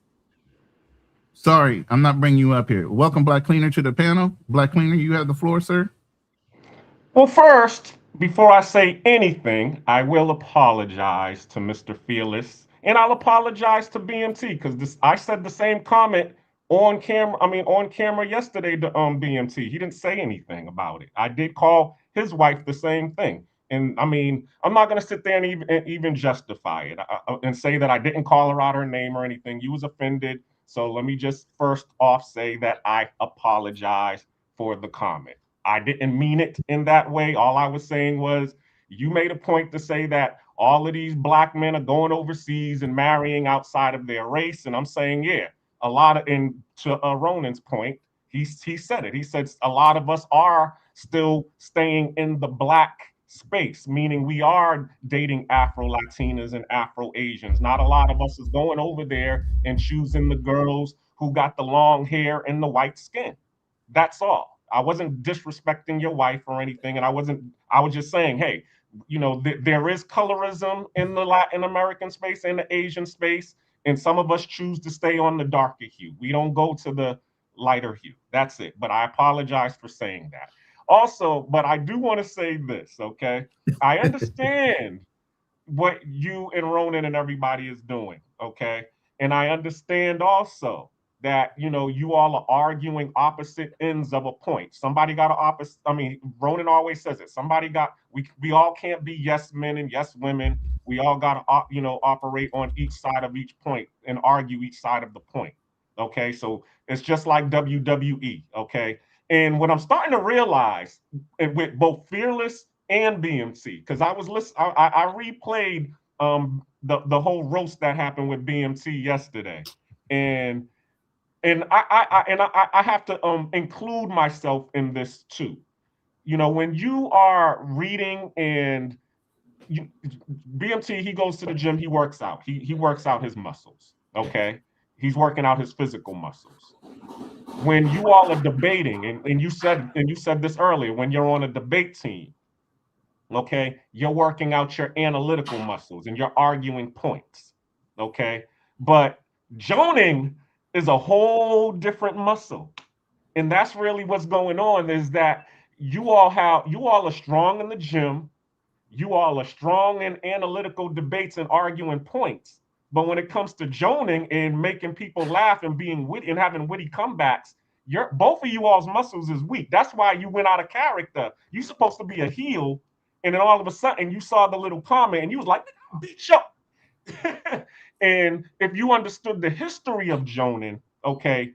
Speaker 3: Sorry, I'm not bringing you up here. Welcome, Black Cleaner, to the panel. Black Cleaner, you have the floor, sir.
Speaker 7: Well, first, before I say anything, I will apologize to Mr. Fearless, and I'll apologize to BMT because I said the same comment on camera yesterday to BMT. He didn't say anything about it. I did call his wife the same thing, and I'm not going to sit there and even justify it and say that I didn't call her out her name or anything. You was offended, so let me just first off say that I apologize for the comment. I didn't mean it in that way. All I was saying was you made a point to say that all of these black men are going overseas and marrying outside of their race. And I'm saying, yeah, a lot of, and to Ronan's point, he said it. He said a lot of us are still staying in the black space, meaning we are dating Afro-Latinas and Afro-Asians. Not a lot of us is going over there and choosing the girls who got the long hair and the white skin. That's all. I wasn't disrespecting your wife or anything, and I was just saying, hey, there is colorism in the Latin American space and the Asian space, and some of us choose to stay on the darker hue. We don't go to the lighter hue. That's it. But I apologize for saying that. Also, but I do want to say this, okay? I understand what you and Ronan and everybody is doing, okay? And I understand also that you all are arguing opposite ends of a point. Somebody got Ronan always says it. We all can't be yes men and yes women. We all got to operate on each side of each point and argue each side of the point. Okay, so it's just like WWE. Okay, and what I'm starting to realize, and with both Fearless and BMT, because I was listening, I replayed the whole roast that happened with BMT yesterday, and I have to include myself in this too. When you are reading and BMT, he goes to the gym, he works out. He works out his muscles. Okay. He's working out his physical muscles. When you all are debating, and you said this earlier, when you're on a debate team, okay, you're working out your analytical muscles and you're arguing points. Okay. But joning is a whole different muscle. And that's really what's going on, is that you all are strong in the gym. You all are strong in analytical debates and arguing points. But when it comes to joning and making people laugh and being witty and having witty comebacks, both of you all's muscles is weak. That's why you went out of character. You supposed to be a heel, and then all of a sudden you saw the little comment and you was like, bitch up. And if you understood the history of joning, okay,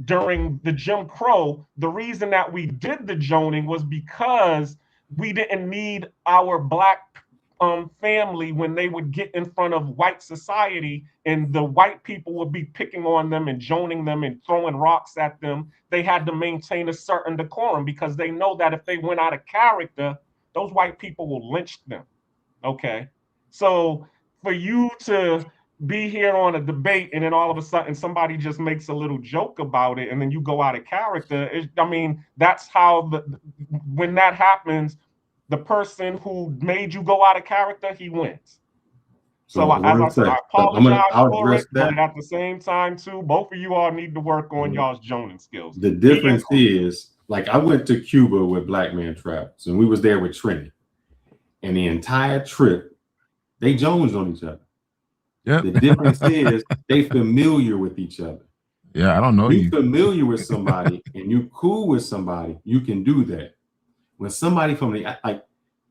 Speaker 7: during the Jim Crow, the reason that we did the joning was because we didn't need our black family when they would get in front of white society and the white people would be picking on them and joning them and throwing rocks at them. They had to maintain a certain decorum because they know that if they went out of character, those white people will lynch them. Okay. So for you to be here on a debate and then all of a sudden somebody just makes a little joke about it and then you go out of character, I mean, that's how when that happens, the person who made you go out of character, he wins. So as I said, I apologize for it, but at the same time too, both of you all need to work on y'all's joning skills.
Speaker 5: The difference is, like, I went to Cuba with Black Man Travels, and we was there with Trini, and the entire trip, they jones on each other.
Speaker 4: Yeah.
Speaker 5: The difference is they familiar with each other.
Speaker 4: Yeah, I don't know you.
Speaker 5: Familiar with somebody and you cool with somebody, you can do that. When somebody from the, like,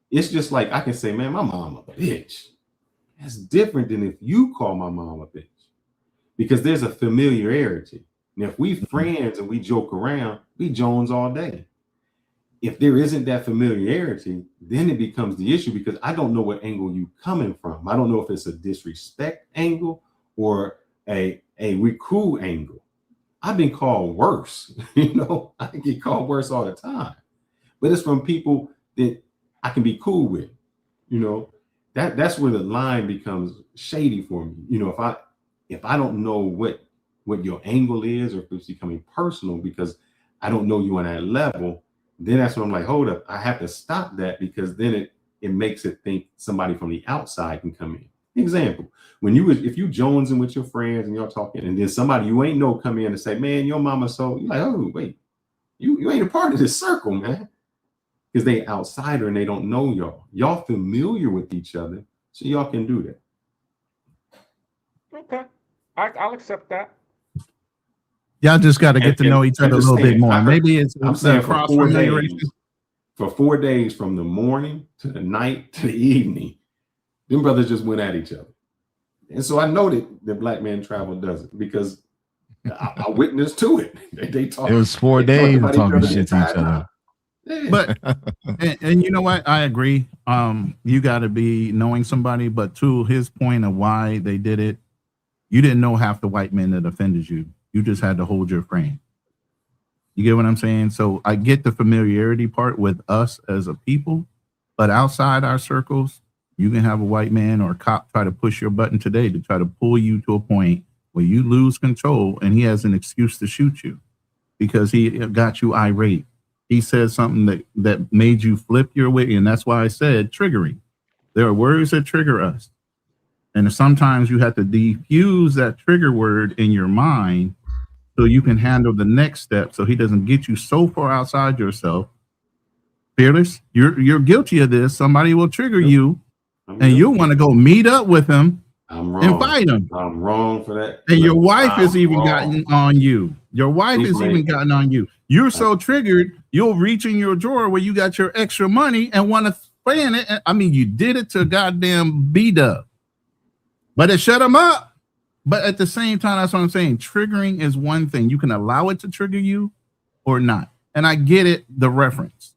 Speaker 5: it's just like I can say, man, my mom a bitch. That's different than if you call my mom a bitch, because there's a familiarity. And if we friends and we joke around, we jones all day. If there isn't that familiarity, then it becomes the issue, because I don't know what angle you coming from. I don't know if it's a disrespect angle or a we cool angle. I've been called worse. You know, I get called worse all the time, but it's from people that I can be cool with. You know, that's where the line becomes shady for me. You know, if I don't know what your angle is, or if it's becoming personal because I don't know you on that level, then that's when I'm like, hold up, I have to stop that, because then it makes it think somebody from the outside can come in. Example, if you jonesing with your friends and y'all talking, and then somebody you ain't know come in and say, man, your mama so, you're like, oh wait, you ain't a part of this circle, man. Because they outsider and they don't know y'all. Y'all familiar with each other, so y'all can do that.
Speaker 7: Okay, I'll accept that.
Speaker 3: Y'all just got to get to know each other a little bit more. Maybe it's
Speaker 5: I'm saying
Speaker 3: cross
Speaker 5: for 4
Speaker 3: familiarization.
Speaker 5: days, for 4 days, from the morning to the night to the evening, them brothers just went at each other. And so I know that Black Man Travel does it, because I witnessed to it. They talk.
Speaker 4: It was 4 days of talking shit to each other.
Speaker 3: But and you know what? I agree. You got to be knowing somebody, but to his point of why they did it, you didn't know half the white men that offended you. You just had to hold your frame. You get what I'm saying? So I get the familiarity part with us as a people, but outside our circles, you can have a white man or a cop try to push your button today to try to pull you to a point where you lose control, and he has an excuse to shoot you because he got you irate. He said something that made you flip your way, and that's why I said triggering. There are words that trigger us, and sometimes you have to defuse that trigger word in your mind so you can handle the next step, so he doesn't get you so far outside yourself. Fearless, you're guilty of this. Somebody will trigger you, and you'll want to go meet up with him and fight him.
Speaker 5: I'm wrong for that.
Speaker 3: And your wife has even gotten on you. Your wife has even gotten on you. You're so triggered, you'll reach in your drawer where you got your extra money and want to spend it. I mean, you did it to goddamn B-Dub, but it shut him up. But at the same time, that's what I'm saying. Triggering is one thing. You can allow it to trigger you or not. And I get it, the reference.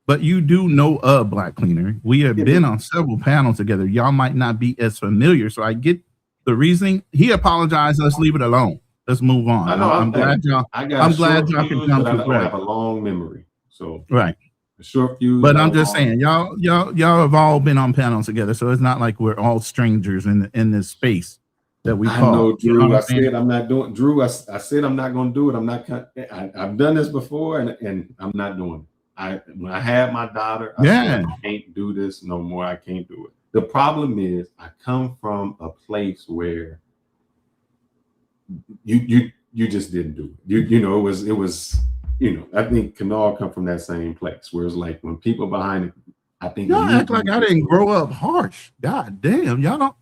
Speaker 3: But you do know a Black Cleaner. We have been on several panels together. Y'all might not be as familiar. So I get the reasoning. He apologized. Let's leave it alone. Let's move on. I'm glad y'all can come to
Speaker 5: I have a long memory. So
Speaker 3: right.
Speaker 5: A short fuse.
Speaker 3: But I'm just saying, y'all have all been on panels together. So it's not like we're all strangers in this space that we call.
Speaker 5: I know, Drew.
Speaker 3: You know
Speaker 5: I said I'm not doing. Drew, I said I'm not going to do it. I'm not. I've done this before, and I'm not doing it. When I had my daughter, I said, I can't do this no more. I can't do it. The problem is, I come from a place where you just didn't do it. You know, it was. You know, I think Kanal come from that same place where it's like when people behind it. I think
Speaker 3: y'all act like I didn't grow up harsh. God damn, y'all don't.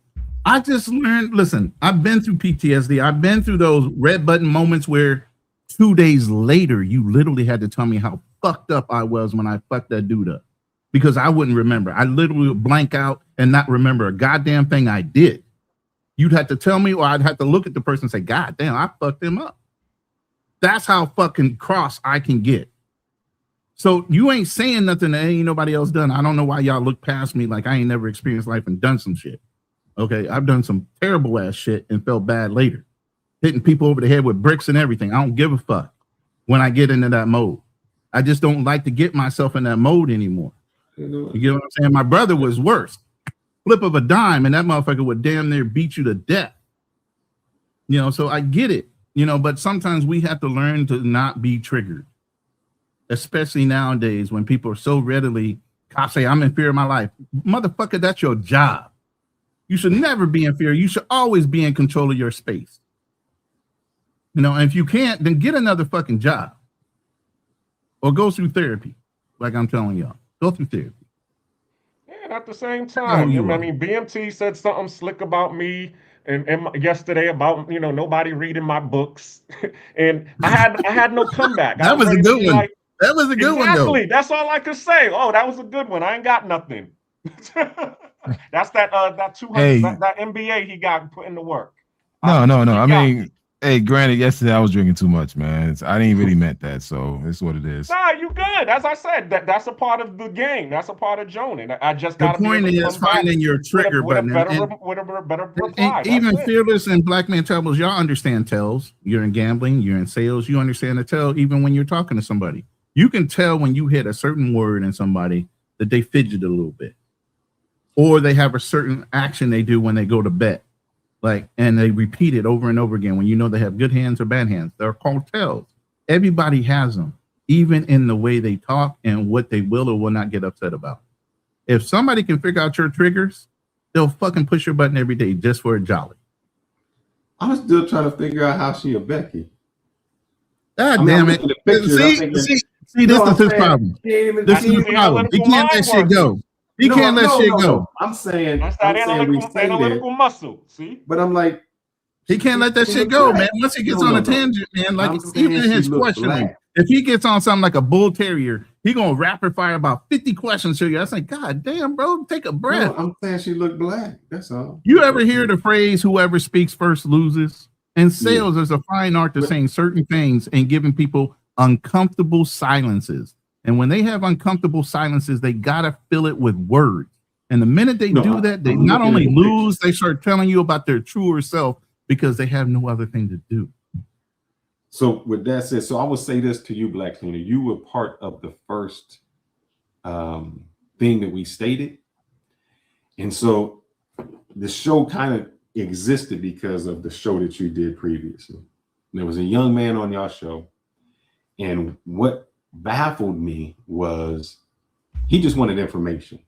Speaker 3: I just learned. Listen, I've been through PTSD. I've been through those red button moments where 2 days later, you literally had to tell me how fucked up I was when I fucked that dude up, because I wouldn't remember. I literally would blank out and not remember a goddamn thing I did. You'd have to tell me, or I'd have to look at the person and say, God damn, I fucked him up. That's how fucking cross I can get. So you ain't saying nothing that ain't nobody else done. I don't know why y'all look past me like I ain't never experienced life and done some shit. Okay, I've done some terrible ass shit and felt bad later. Hitting people over the head with bricks and everything. I don't give a fuck when I get into that mode. I just don't like to get myself in that mode anymore. You get what I'm saying? My brother was worse. Flip of a dime, and that motherfucker would damn near beat you to death. You know, so I get it, you know, but sometimes we have to learn to not be triggered, especially nowadays when people are so readily, cops say, I'm in fear of my life. Motherfucker, that's your job. You should never be in fear. You should always be in control of your space. You know, and if you can't, then get another fucking job or go through therapy. Like I'm telling y'all, go through therapy.
Speaker 7: And at the same time, I mean, BMT said something slick about me and yesterday about, you know, nobody reading my books. And I had no comeback.
Speaker 3: That was a good one.
Speaker 7: Like,
Speaker 3: that was a good one, though.
Speaker 7: Exactly. That's all I could say. Oh, that was a good one. I ain't got nothing. That's that 200 that MBA he got put into work.
Speaker 4: No. I mean, hey, granted, yesterday I was drinking too much, man. I didn't really meant that, so it's what it is.
Speaker 7: Nah, you good. As I said, that's a part of the game. That's a part of joning. I just got
Speaker 3: the point is finding your trigger button.
Speaker 7: With a better reply.
Speaker 3: And even Fearless and Black Man Troubles, y'all understand tells. You're in gambling, you're in sales, you understand the tell even when you're talking to somebody. You can tell when you hit a certain word in somebody that they fidget a little bit. Or they have a certain action they do when they go to bet. Like, and they repeat it over and over again when you know they have good hands or bad hands. They're called tells. Everybody has them, even in the way they talk and what they will or will not get upset about. If somebody can figure out your triggers, they'll fucking push your button every day just for a jolly.
Speaker 5: I'm still trying to figure out how she a Becky.
Speaker 3: God damn it. See, this is his problem. This is his problem. He can't let shit go. He can't let shit go.
Speaker 5: I'm saying
Speaker 7: that's that analytical muscle. See,
Speaker 5: but I'm like,
Speaker 3: he can't let that shit go, man. Once he gets on a tangent, man, like even his questioning, if he gets on something like a bull terrier, he gonna rapid fire about 50 questions to you. I say, God damn, bro, take a breath.
Speaker 5: No, I'm saying she looked black. That's all.
Speaker 3: You ever hear the phrase "whoever speaks first loses"? In sales, there's a fine art to saying certain things and giving people uncomfortable silences. And when they have uncomfortable silences, they gotta fill it with words. And the minute they do that, they not only lose, they start telling you about their truer self because they have no other thing to do.
Speaker 5: So with that said, so I will say this to you, Black Cleaner. You were part of the first thing that we stated. And so the show kind of existed because of the show that you did previously. There was a young man on your show, and what baffled me was he just wanted information.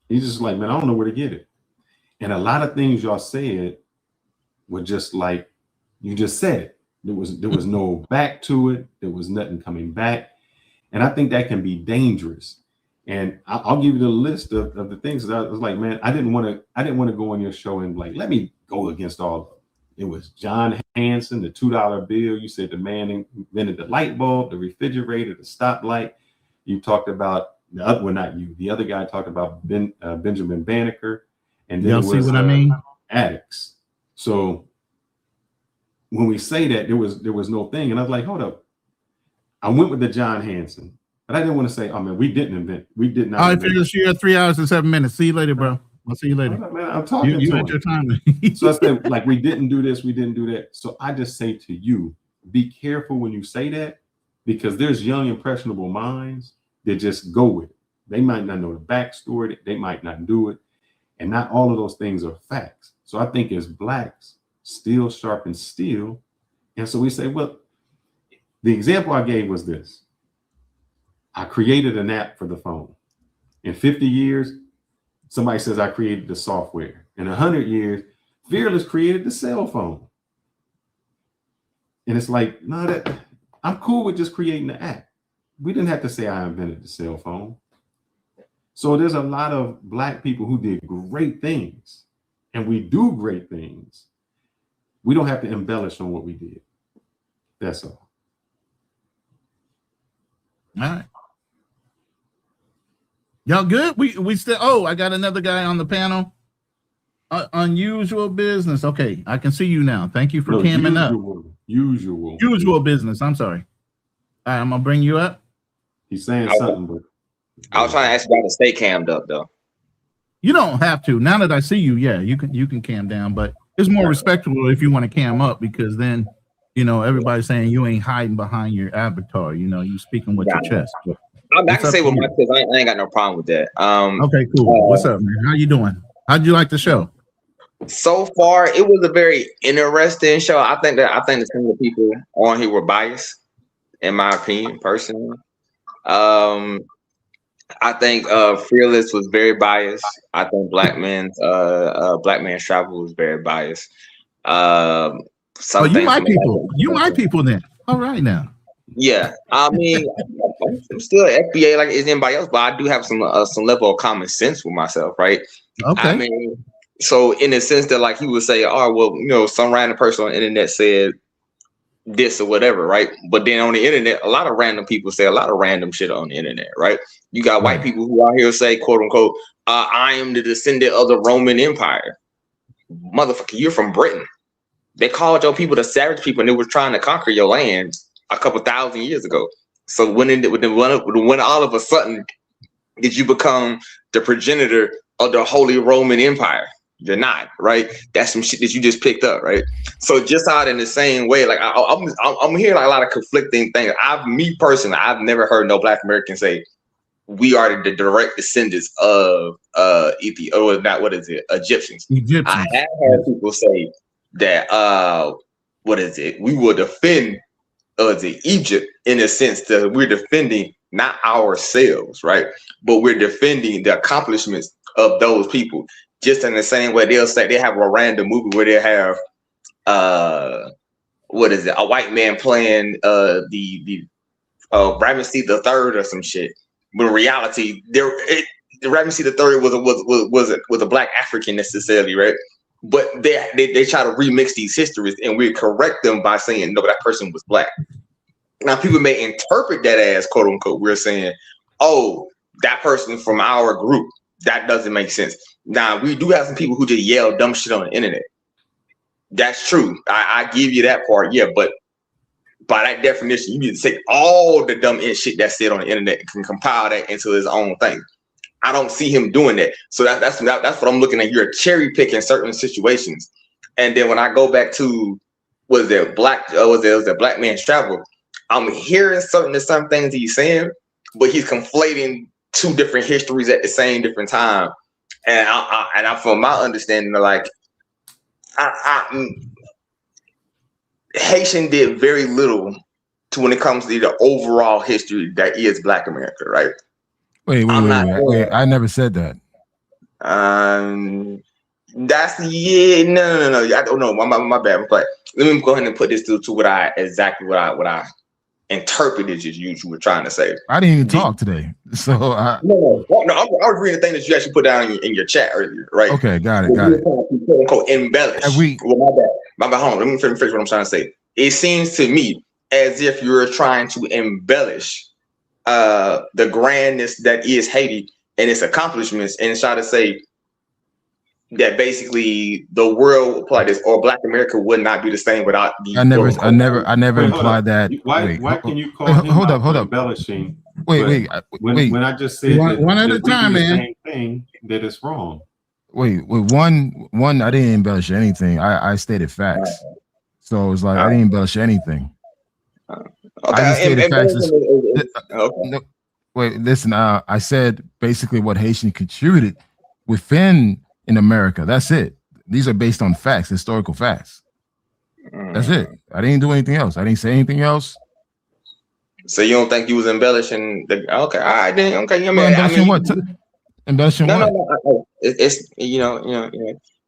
Speaker 5: He's just like, man, I don't know where to get it. And a lot of things y'all said were just like, you just said it. There was no back to it. There was nothing coming back. And I think that can be dangerous. And I'll give you the list of the things that I was like, man, I didn't want to go on your show and like, let me go against all of them. It was John Hanson, the $2 bill. You said the man invented the light bulb, the refrigerator, the stoplight. You talked about the other, well, not you. The other guy talked about Benjamin Banneker, and then
Speaker 3: y'all see what I mean?
Speaker 5: Addicts. So when we say that, there was no thing, and I was like, hold up. I went with the John Hanson, but I didn't want to say, oh man, we did not.
Speaker 3: All right, finish here 3 hours and 7 minutes. See you later, bro. I'll see you later.
Speaker 5: Man, I'm talking
Speaker 3: you
Speaker 5: to
Speaker 3: at your time.
Speaker 5: So I said, like, we didn't do this, we didn't do that. So I just say to you, be careful when you say that, because there's young, impressionable minds that just go with it. They might not know the backstory, they might not do it. And not all of those things are facts. So I think as Blacks, steel sharpens steel. And so we say, well, the example I gave was this. I created an app for the phone. In 50 years, somebody says I created the software. In 100 years, Fearless created the cell phone. And it's like, no, I'm cool with just creating the app. We didn't have to say I invented the cell phone. So there's a lot of Black people who did great things, and we do great things. We don't have to embellish on what we did. That's all.
Speaker 3: All right. Y'all good? We still. Oh, I got another guy on the panel. Unusual business. Okay, I can see you now. Thank you for camming up. Usual business. I'm sorry. All right, I'm gonna bring you up.
Speaker 5: He's saying something, but
Speaker 20: I was trying to ask you about to stay cammed up though.
Speaker 3: You don't have to. Now that I see you, yeah, you can cam down, but it's more respectable if you want to cam up, because then everybody's saying you ain't hiding behind your avatar. You speaking with your chest.
Speaker 20: I can say with my kids, I ain't got no problem with that.
Speaker 3: Okay, cool. What's up, man? How you doing? How'd you like the show?
Speaker 20: So far, it was a very interesting show. I think that some of the people on here were biased, in my opinion, personally. I think Fearless was very biased. I think Black Man's Travel was very biased.
Speaker 3: You my people. You my people then. All right now.
Speaker 20: Yeah, I mean, I'm still FBA like is anybody else, but I do have some level of common sense with myself, right?
Speaker 3: Okay.
Speaker 20: I mean, so in the sense that like he would say, oh well, some random person on the internet said this or whatever, right? But then on the internet, a lot of random people say a lot of random shit on the internet, right? You got white people who out here say, quote unquote, I am the descendant of the Roman Empire. Motherfucker, you're from Britain. They called your people the savage people, and they were trying to conquer your land a couple thousand years ago. So when all of a sudden did you become the progenitor of the Holy Roman Empire? You're not, right? That's some shit that you just picked up, right? So just out in the same way, like I'm hearing like a lot of conflicting things. Me personally, I've never heard no Black American say we are the direct descendants of Egyptians. I have heard people say that we will defend Egypt in a sense that we're defending not ourselves, right? But we're defending the accomplishments of those people. Just in the same way they'll say they have a random movie where they have a white man playing the Ramesses the Third or some shit. But in reality, the Ramesses the Third was a Black African necessarily, right? But they try to remix these histories, and we correct them by saying no, that person was Black. Now people may interpret that as quote unquote we're saying, oh, that person from our group. That doesn't make sense. Now we do have some people who just yell dumb shit on the internet. That's true. I give you that part, yeah. But by that definition, you need to take all the dumb shit that's said on the internet and can compile that into his own thing. I don't see him doing that. So that's what I'm looking at. You're cherry picking certain situations, and then when I go back to was there Black Man's Travel, I'm hearing some things he's saying, but he's conflating two different histories at the same different time. And I from my understanding, like Haitian did very little to when it comes to the overall history that is Black America, right?
Speaker 4: Wait, I never said that.
Speaker 20: No. I don't know. My bad. But let me go ahead and put this to what I interpreted as you were trying to say.
Speaker 4: I didn't even talk today, so
Speaker 20: I was reading the thing that you actually put down in your chat earlier, right?
Speaker 4: Okay, got it.
Speaker 20: Quote unquote embellish. My bad. Hold on. Let me finish what I'm trying to say. It seems to me as if you're trying to embellish the grandness that is Haiti and its accomplishments, and try to say that basically the world like this or Black America would not be the same without the
Speaker 4: I never implied that.
Speaker 5: Why can you call him
Speaker 4: hold up
Speaker 5: embellishing?
Speaker 4: Wait.
Speaker 5: When I just said
Speaker 3: one at a time, man.
Speaker 5: Same thing that is wrong.
Speaker 4: Wait, one I didn't embellish anything. I stated facts. So it's like I didn't embellish anything.
Speaker 20: Okay.
Speaker 4: I just stated facts. Wait, listen, I said basically what Haitian contributed within in America. That's it. These are based on facts, historical facts. That's it. I didn't do anything else. I didn't say anything else.
Speaker 20: So you don't think you was embellishing the okay? All right, then okay.
Speaker 4: Embellishing what? Embellishing what?
Speaker 20: No. It's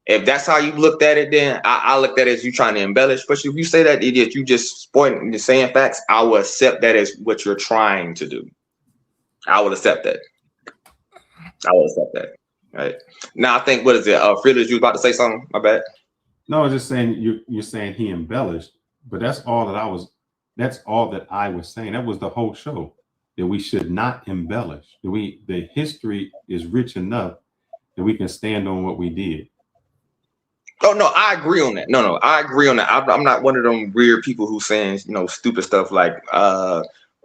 Speaker 20: if that's how you looked at it, then I looked at it as you trying to embellish. But if you say that idiot, you just pointing, saying facts, I will accept that as what you're trying to do. I will accept that. Right now, I think what is it? Fearless, you was about to say something? My bad.
Speaker 5: No, I was just saying you're saying he embellished, but that's all that I was saying. That was the whole show. that we should not embellish. The history is rich enough that we can stand on what we did.
Speaker 20: Oh no, I agree on that. No, I agree on that. I'm not one of them weird people who saying stupid stuff like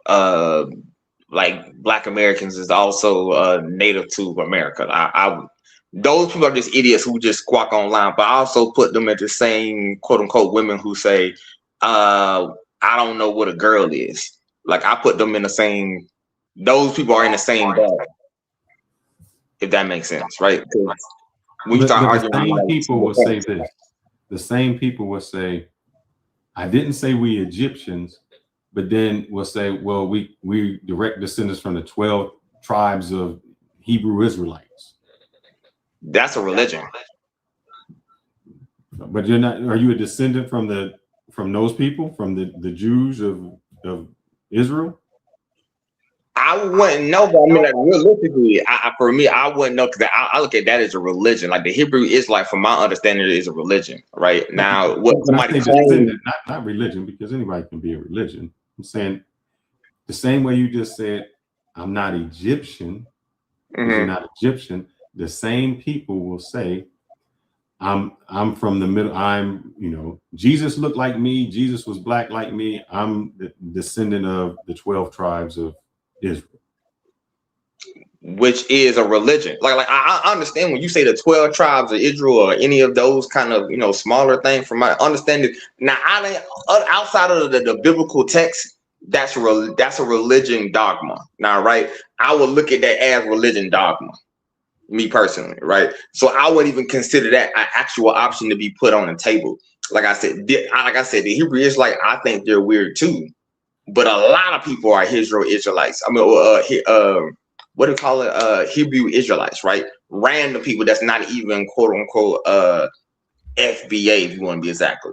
Speaker 20: Black Americans is also native to America. Those people are just idiots who just squawk online. But I also put them at the same quote unquote women who say, I don't know what a girl is. Like I put them in the same. Those people are in the same bag. If that makes sense, right? When you start arguing,
Speaker 5: the same people will say this. The same people will say, I didn't say we Egyptians, but then we'll say, well, we direct descendants from the 12 tribes of Hebrew Israelites.
Speaker 20: That's a religion.
Speaker 5: But you're not. Are you a descendant from those people, from the Jews of Israel?
Speaker 20: I wouldn't know, but I mean, like realistically, for me, I wouldn't know because I look at that as a religion. Like the Hebrew Israelite, from my understanding, is a religion. Right now, what somebody claims,
Speaker 5: not religion, because anybody can be a religion. I'm saying the same way you just said, I'm not Egyptian. Because you're not Egyptian. The same people will say, I'm from the middle. Jesus looked like me. Jesus was black like me. I'm the descendant of the 12 tribes of Israel,
Speaker 20: which is a religion. Like I understand when you say the 12 tribes of Israel or any of those kind of smaller things. From my understanding, now outside of the biblical text, that's a religion dogma. Now, right? I would look at that as religion dogma. Me personally, right? So I wouldn't even consider that an actual option to be put on the table. Like I said, the Hebrew Israelite, I think they're weird too. But a lot of people are Hebrew Israelites. I mean, what do you call it? Hebrew Israelites, right? Random people that's not even quote unquote FBA, if you want to be exactly,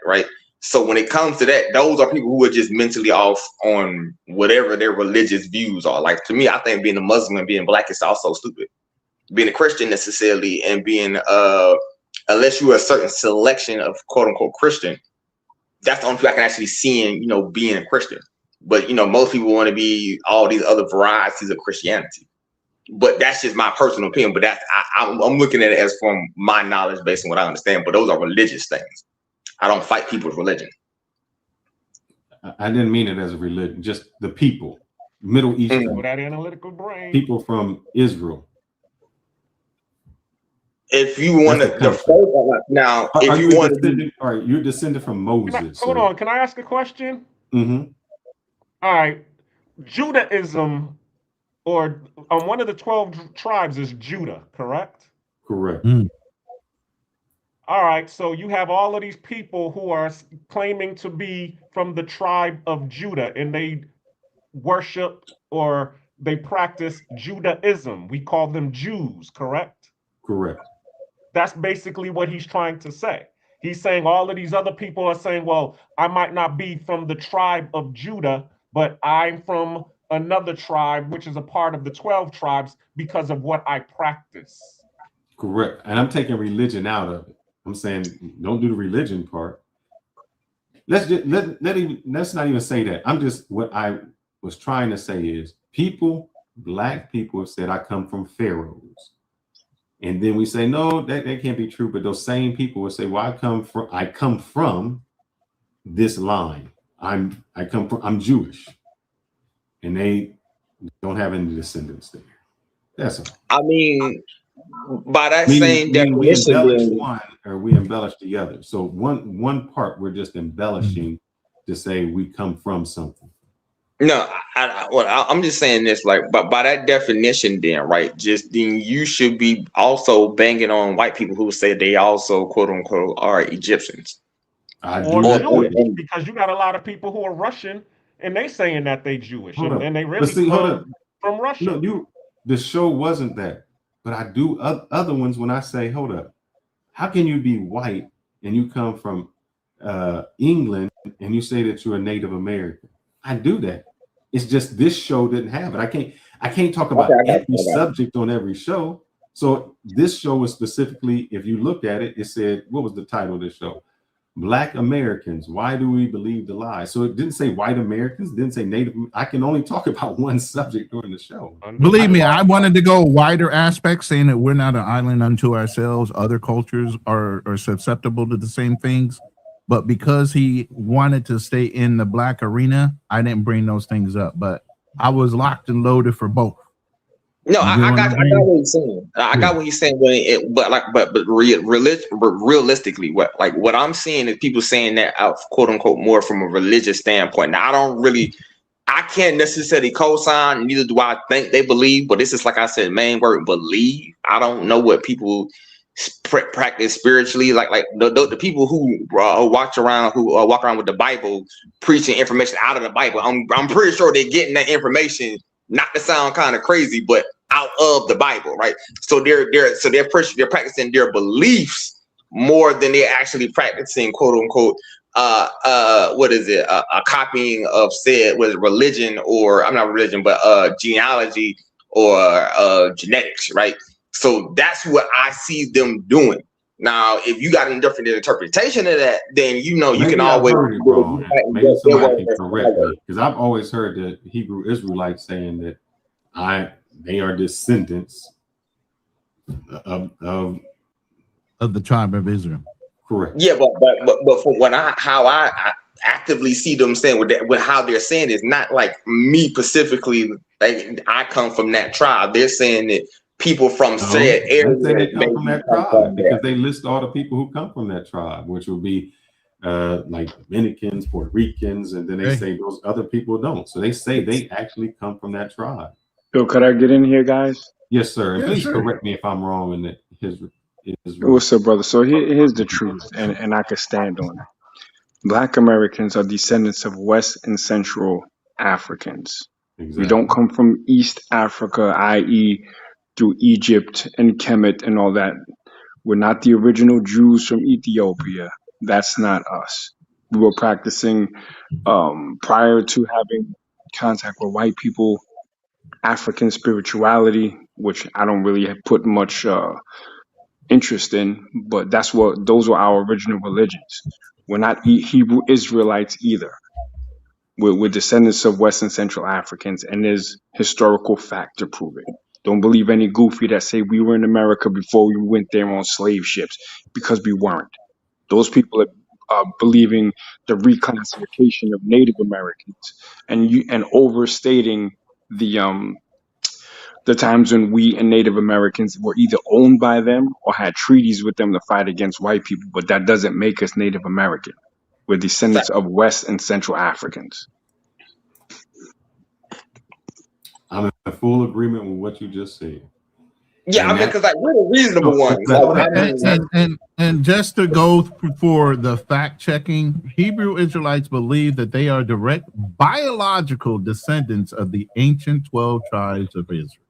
Speaker 20: right? So when it comes to that, those are people who are just mentally off on whatever their religious views are. Like to me, I think being a Muslim and being black is also stupid. Being a Christian necessarily and being unless you're a certain selection of quote unquote Christian, that's the only people I can actually see in, being a Christian. But, most people want to be all these other varieties of Christianity. But that's just my personal opinion. But I'm looking at it as from my knowledge based on what I understand. But those are religious things. I don't fight people's religion.
Speaker 5: I didn't mean it as a religion, just the people, Middle Eastern,
Speaker 7: that analytical brain.
Speaker 5: People from Israel.
Speaker 20: If you want to, now, if you want to,
Speaker 5: all right, you're descended from Moses.
Speaker 7: Hold on, can I ask a question?
Speaker 5: Mm-hmm.
Speaker 7: All right, Judaism, or one of the 12 tribes is Judah, correct?
Speaker 5: Correct.
Speaker 7: All right, so you have all of these people who are claiming to be from the tribe of Judah, and they worship or they practice Judaism. We call them Jews, correct?
Speaker 5: Correct.
Speaker 7: That's basically what he's trying to say. He's saying all of these other people are saying, well, I might not be from the tribe of Judah, but I'm from another tribe, which is a part of the 12 tribes because of what I practice.
Speaker 5: Correct. And I'm taking religion out of it. I'm saying don't do the religion part. Let's not even say that. I'm just, what I was trying to say is black people have said I come from pharaohs. And then we say, no, that can't be true. But those same people will say, well, I come from this line. I'm Jewish. And they don't have any descendants there. That's all.
Speaker 20: I mean, by that same definition,
Speaker 5: we embellish one or we embellish the other. So one part we're just embellishing to say we come from something.
Speaker 20: No, I'm just saying this, but by that definition, then, right? Then you should be also banging on white people who say they also quote unquote are Egyptians.
Speaker 7: Or Jewish, because you got a lot of people who are Russian and they saying that they Jewish and they really come from Russia.
Speaker 5: No, the show wasn't that, but I do other ones when I say, hold up, how can you be white and you come from England and you say that you're a Native American? I do that. It's just this show didn't have it. I can't talk about every subject on every show. So this show was specifically, if you look at it, it said, what was the title of this show? Black Americans, why do we believe the lie? So it didn't say white Americans, didn't say Native. I can only talk about one subject during the show.
Speaker 3: Believe me, I wanted to go wider aspects, saying that we're not an island unto ourselves. Other cultures are susceptible to the same things. But because he wanted to stay in the Black arena, I didn't bring those things up. But I was locked and loaded for both.
Speaker 20: No, I got what he's saying. I got what he's saying, but realistically, what I'm seeing is people saying that quote unquote more from a religious standpoint. Now, I can't necessarily co-sign, neither do I think they believe, but this is, like I said, main word believe. I don't know what people practice spiritually, like the people who walk around with the Bible preaching information out of the Bible. I'm pretty sure they're getting that information, not to sound kind of crazy, but out of the Bible, right? So they're practicing their beliefs more than they're actually practicing quote unquote a copying of said religion, or I'm not religion, but genealogy or genetics, right? So that's what I see them doing. Now, if you got a different interpretation of that, then you
Speaker 5: Maybe
Speaker 20: can
Speaker 5: I've
Speaker 20: always
Speaker 5: heard it wrong. Maybe somebody can correct me, because I've always heard the Hebrew Israelites saying that they are descendants of
Speaker 3: the tribe of Israel.
Speaker 5: Correct.
Speaker 20: Yeah, but from how I actively see them saying with how they're saying is not like me specifically. Like I come from that tribe. They're saying that people from said area
Speaker 5: they come from that tribe because they list all the people who come from that tribe, which will be like Dominicans, Puerto Ricans, and then they say those other people don't. So they say they actually come from that tribe.
Speaker 21: Bill, could I get in here, guys?
Speaker 5: Yes, sir. And please correct me if I'm wrong in that his
Speaker 21: What's up, brother? So here's the truth, and I can stand on it. Black Americans are descendants of West and Central Africans.
Speaker 5: Exactly.
Speaker 21: We don't come from East Africa, i.e., through Egypt and Kemet and all that. We're not the original Jews from Ethiopia. That's not us. We were practicing prior to having contact with white people, African spirituality, which I don't really have put much interest in, but those were our original religions. We're not Hebrew Israelites either. We're descendants of West and Central Africans, and there's historical fact to prove it. Don't believe any goofy that say we were in America before we went there on slave ships, because we weren't. Those people are believing the reclassification of Native Americans and overstating the times when we and Native Americans were either owned by them or had treaties with them to fight against white people, but that doesn't make us Native American. We're descendants of West and Central Africans.
Speaker 5: I'm in full agreement with what you just said.
Speaker 20: Yeah, because we're the reasonable ones.
Speaker 3: And just to go for the fact checking, Hebrew Israelites believe that they are direct biological descendants of the ancient 12 tribes of Israel.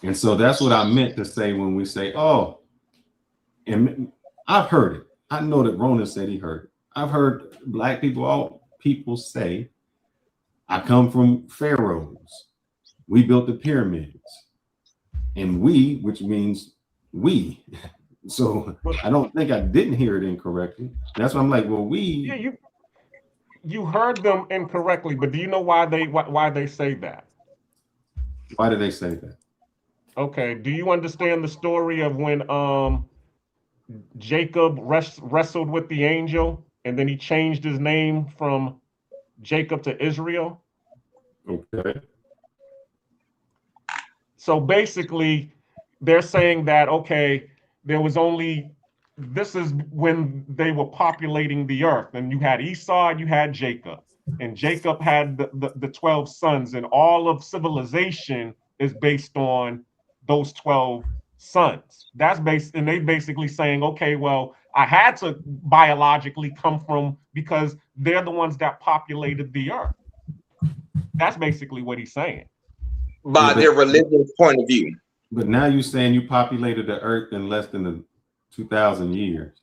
Speaker 5: And so that's what I meant to say when we say, oh, and I've heard it. I know that Ronan said he heard it. I've heard Black people, all people say, I come from pharaohs. We built the pyramids. And we, which means we. So I don't think I didn't hear it incorrectly. That's why I'm like, well, we.
Speaker 7: Yeah, you heard them incorrectly, but do you know why they say that?
Speaker 5: Why do they say that?
Speaker 7: Okay. Do you understand the story of when Jacob wrestled with the angel and then he changed his name from Jacob to Israel?
Speaker 5: Okay.
Speaker 7: So basically, they're saying that, okay, this is when they were populating the earth, and you had Esau and you had Jacob, and Jacob had the 12 sons, and all of civilization is based on those 12 sons. And they basically saying, okay, well, I had to biologically come from, because they're the ones that populated the earth. That's basically what he's saying.
Speaker 20: By their religious point of view.
Speaker 5: But now you're saying you populated the earth in less than 2,000 years.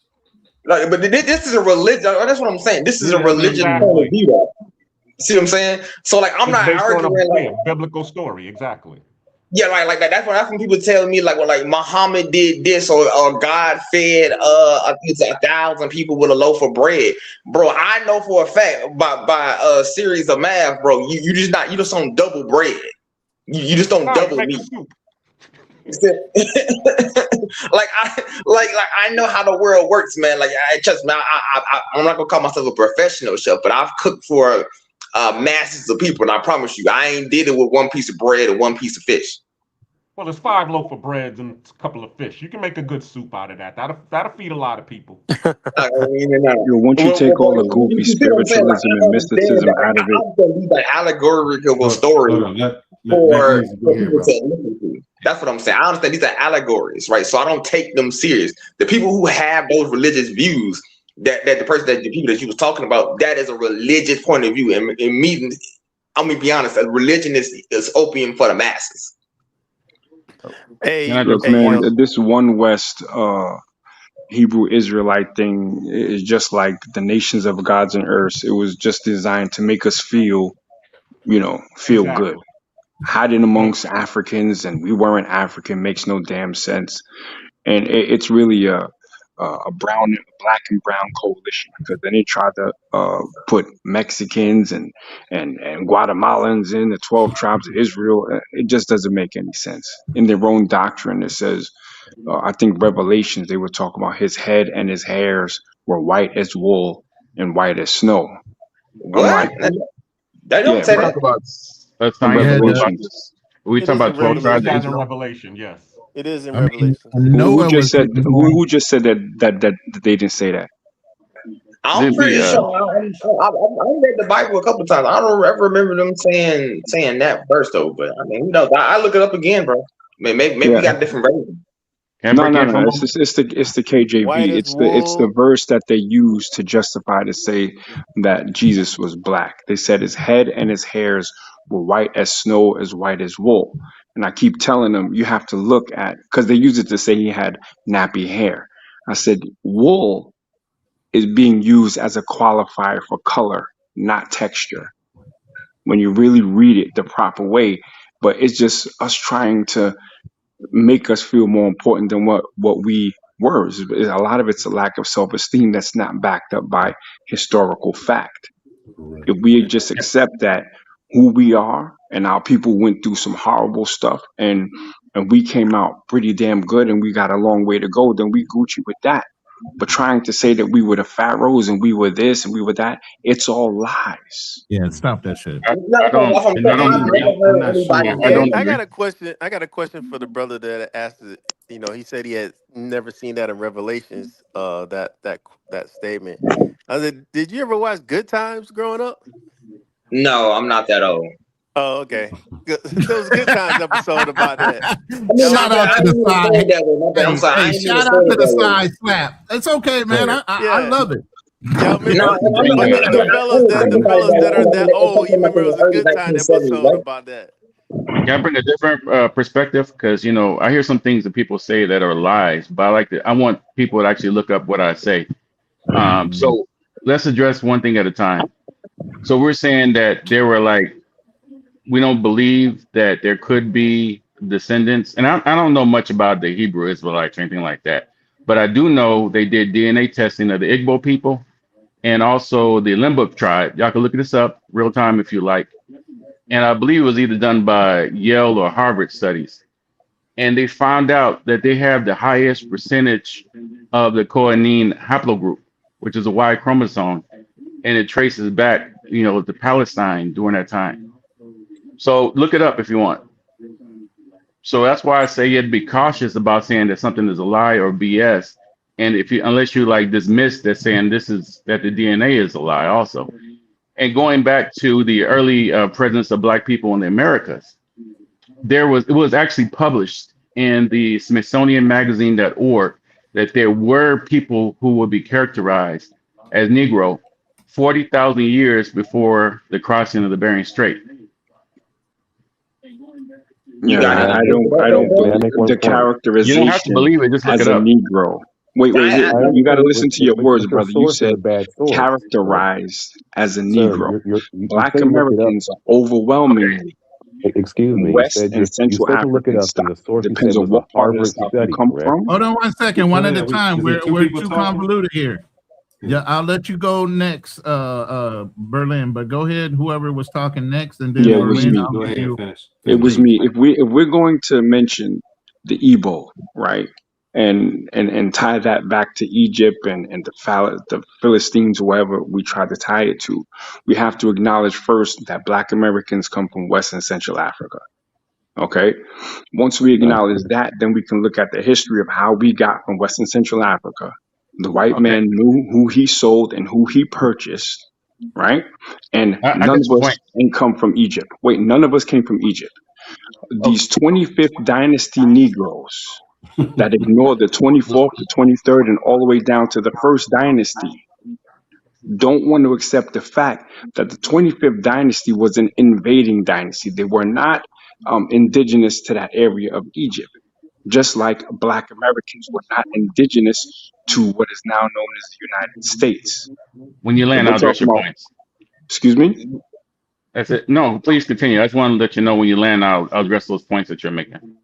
Speaker 20: Like, but this is a religion. That's what I'm saying. This is a religious point of view. See what I'm saying? So like, I'm not arguing
Speaker 7: a biblical story. Exactly.
Speaker 20: Yeah, like that. That's when people tell me like, well, like Muhammad did this or God fed I think it's 1,000 people with a loaf of bread, bro. I know for a fact by a series of math, bro. You just don't double bread. You just don't double meat. like I know how the world works, man. Like I trust me. I'm not gonna call myself a professional chef, but I've cooked for masses of people, and I promise you, I ain't did it with one piece of bread and one piece of fish.
Speaker 7: Well, there's 5 loaf of breads and a couple of fish. You can make a good soup out of that. That'll feed a lot of people.
Speaker 21: Once you take all the goofy spiritualism and mysticism out of it,
Speaker 20: I don't these like allegorical stories for people to listen to. That's what I'm saying. I understand these are allegories, right? So I don't take them serious. The people who have those religious views, that the people that you was talking about, that is a religious point of view. And me, I'm gonna be honest, a religion is opium for the masses.
Speaker 2: Hey,
Speaker 21: look, man, this One West Hebrew Israelite thing is just like the nations of gods and earths. It was just designed to make us feel good. Hiding amongst Africans and we weren't African makes no damn sense. And it's really a black and brown coalition, because then they tried to put Mexicans and Guatemalans in the 12 tribes of Israel. It just doesn't make any sense. In their own doctrine, it says, I think Revelations, they were talking about his head and his hairs were white as wool and white as snow.
Speaker 20: What?
Speaker 21: I'm like,
Speaker 20: They don't say that.
Speaker 22: That's not
Speaker 21: Revelations.
Speaker 22: we talking about 12 tribes of
Speaker 7: in
Speaker 22: Israel?
Speaker 7: Revelation, yes.
Speaker 2: It is in
Speaker 3: I mean,
Speaker 2: Revelation.
Speaker 21: Who just said that they didn't say that?
Speaker 20: I'm pretty sure. I read the Bible a couple of times. I don't ever remember them saying that verse though. But I mean, I look it up again, bro. Maybe we got different versions.
Speaker 21: No. It's the KJV. It's the verse that they use to justify to say that Jesus was black. They said his head and his hairs were white as snow, as white as wool. And I keep telling them, you have to look at, because they use it to say he had nappy hair. I said, wool is being used as a qualifier for color, not texture, when you really read it the proper way. But it's just us trying to make us feel more important than what we were. A lot of it's a lack of self-esteem that's not backed up by historical fact. If we just accept that who we are and our people went through some horrible stuff and we came out pretty damn good and we got a long way to go, then we Gucci with that. But trying to say that we were the pharaohs and we were this and we were that, it's all lies.
Speaker 3: Yeah, stop that shit.
Speaker 2: I got a question. I got a question for the brother that asked it. You know, he said he had never seen that in Revelations. That statement. I said, did you ever watch Good Times growing up?
Speaker 20: No, I'm not that old.
Speaker 2: Oh, okay. There was a Good Times episode about that.
Speaker 3: Shout out to the side.
Speaker 20: I'm sorry.
Speaker 3: Hey, shout out to the side slap. It's okay, man. I love it.
Speaker 2: Yeah, the fellas that are that old, you remember it was a Good Time episode about that.
Speaker 22: Can I bring a different perspective? Because I hear some things that people say that are lies, but I want people to actually look up what I say. So let's address one thing at a time. So we're saying that there were we don't believe that there could be descendants, and I don't know much about the Hebrew Israelites or anything like that, but I do know they did DNA testing of the Igbo people and also the Limbuk tribe. Y'all can look this up real time if you like. And I believe it was either done by Yale or Harvard studies. And they found out that they have the highest percentage of the Cohenine haplogroup, which is a Y chromosome. And it traces back, to Palestine during that time. So look it up if you want. So that's why I say you have to be cautious about saying that something is a lie or BS. And unless you dismiss that saying that the DNA is a lie also. And going back to the early presence of Black people in the Americas, it was actually published in the Smithsonian Magazine.org that there were people who would be characterized as Negro 40,000 years before the crossing of the Bering Strait.
Speaker 21: Yeah, I don't believe the characterization
Speaker 22: you don't have to believe it, just look
Speaker 21: as
Speaker 22: it
Speaker 21: a
Speaker 22: up.
Speaker 21: Negro. Wait, you got to listen to your words, brother. You said characterized as a Negro. Black Americans overwhelmingly
Speaker 8: Excuse me. You
Speaker 21: West
Speaker 8: said
Speaker 21: and
Speaker 8: you
Speaker 21: Central
Speaker 8: said to look it
Speaker 21: African
Speaker 8: up, and
Speaker 21: stock.
Speaker 8: the source you
Speaker 21: Depends
Speaker 8: said
Speaker 21: on
Speaker 8: was a
Speaker 21: what part of the
Speaker 8: Harvard
Speaker 21: South you
Speaker 8: study,
Speaker 21: come
Speaker 8: correct?
Speaker 21: from.
Speaker 3: Hold on one second, one at a time.
Speaker 5: Is it two
Speaker 3: We're
Speaker 5: people
Speaker 3: too
Speaker 5: talking?
Speaker 3: convoluted here. Yeah, I'll let you go next, Berlin. But go ahead, whoever was talking next, and then
Speaker 21: Yeah, it was
Speaker 3: Berlin,
Speaker 21: me.
Speaker 3: I'll give you
Speaker 21: It
Speaker 3: the
Speaker 21: was
Speaker 3: brief.
Speaker 21: me. If we're going to mention the Igbo, right, and tie that back to Egypt and the Philistines, wherever we try to tie it to, we have to acknowledge first that Black Americans come from West and Central Africa. Okay. Once we acknowledge that, then we can look at the history of how we got from West and Central Africa. The white
Speaker 22: Okay.
Speaker 21: man knew who he sold and who he purchased, right? And
Speaker 22: I
Speaker 21: none
Speaker 22: get your
Speaker 21: of us
Speaker 22: point.
Speaker 21: ain't come from Egypt. Wait, none of us came from Egypt. These 25th dynasty Negroes that ignore the 24th, the 23rd, and all the way down to the first dynasty don't want to accept the fact that the 25th dynasty was an invading dynasty. They were not indigenous to that area of Egypt, just like Black Americans were not indigenous to what is now known as the United States.
Speaker 22: When you
Speaker 21: If
Speaker 22: land,
Speaker 21: we're
Speaker 22: I'll address
Speaker 21: talking
Speaker 22: your
Speaker 21: about,
Speaker 22: points.
Speaker 21: excuse me?
Speaker 22: That's it. No, please continue. I just want to let you know when you land, I'll address those points that you're making.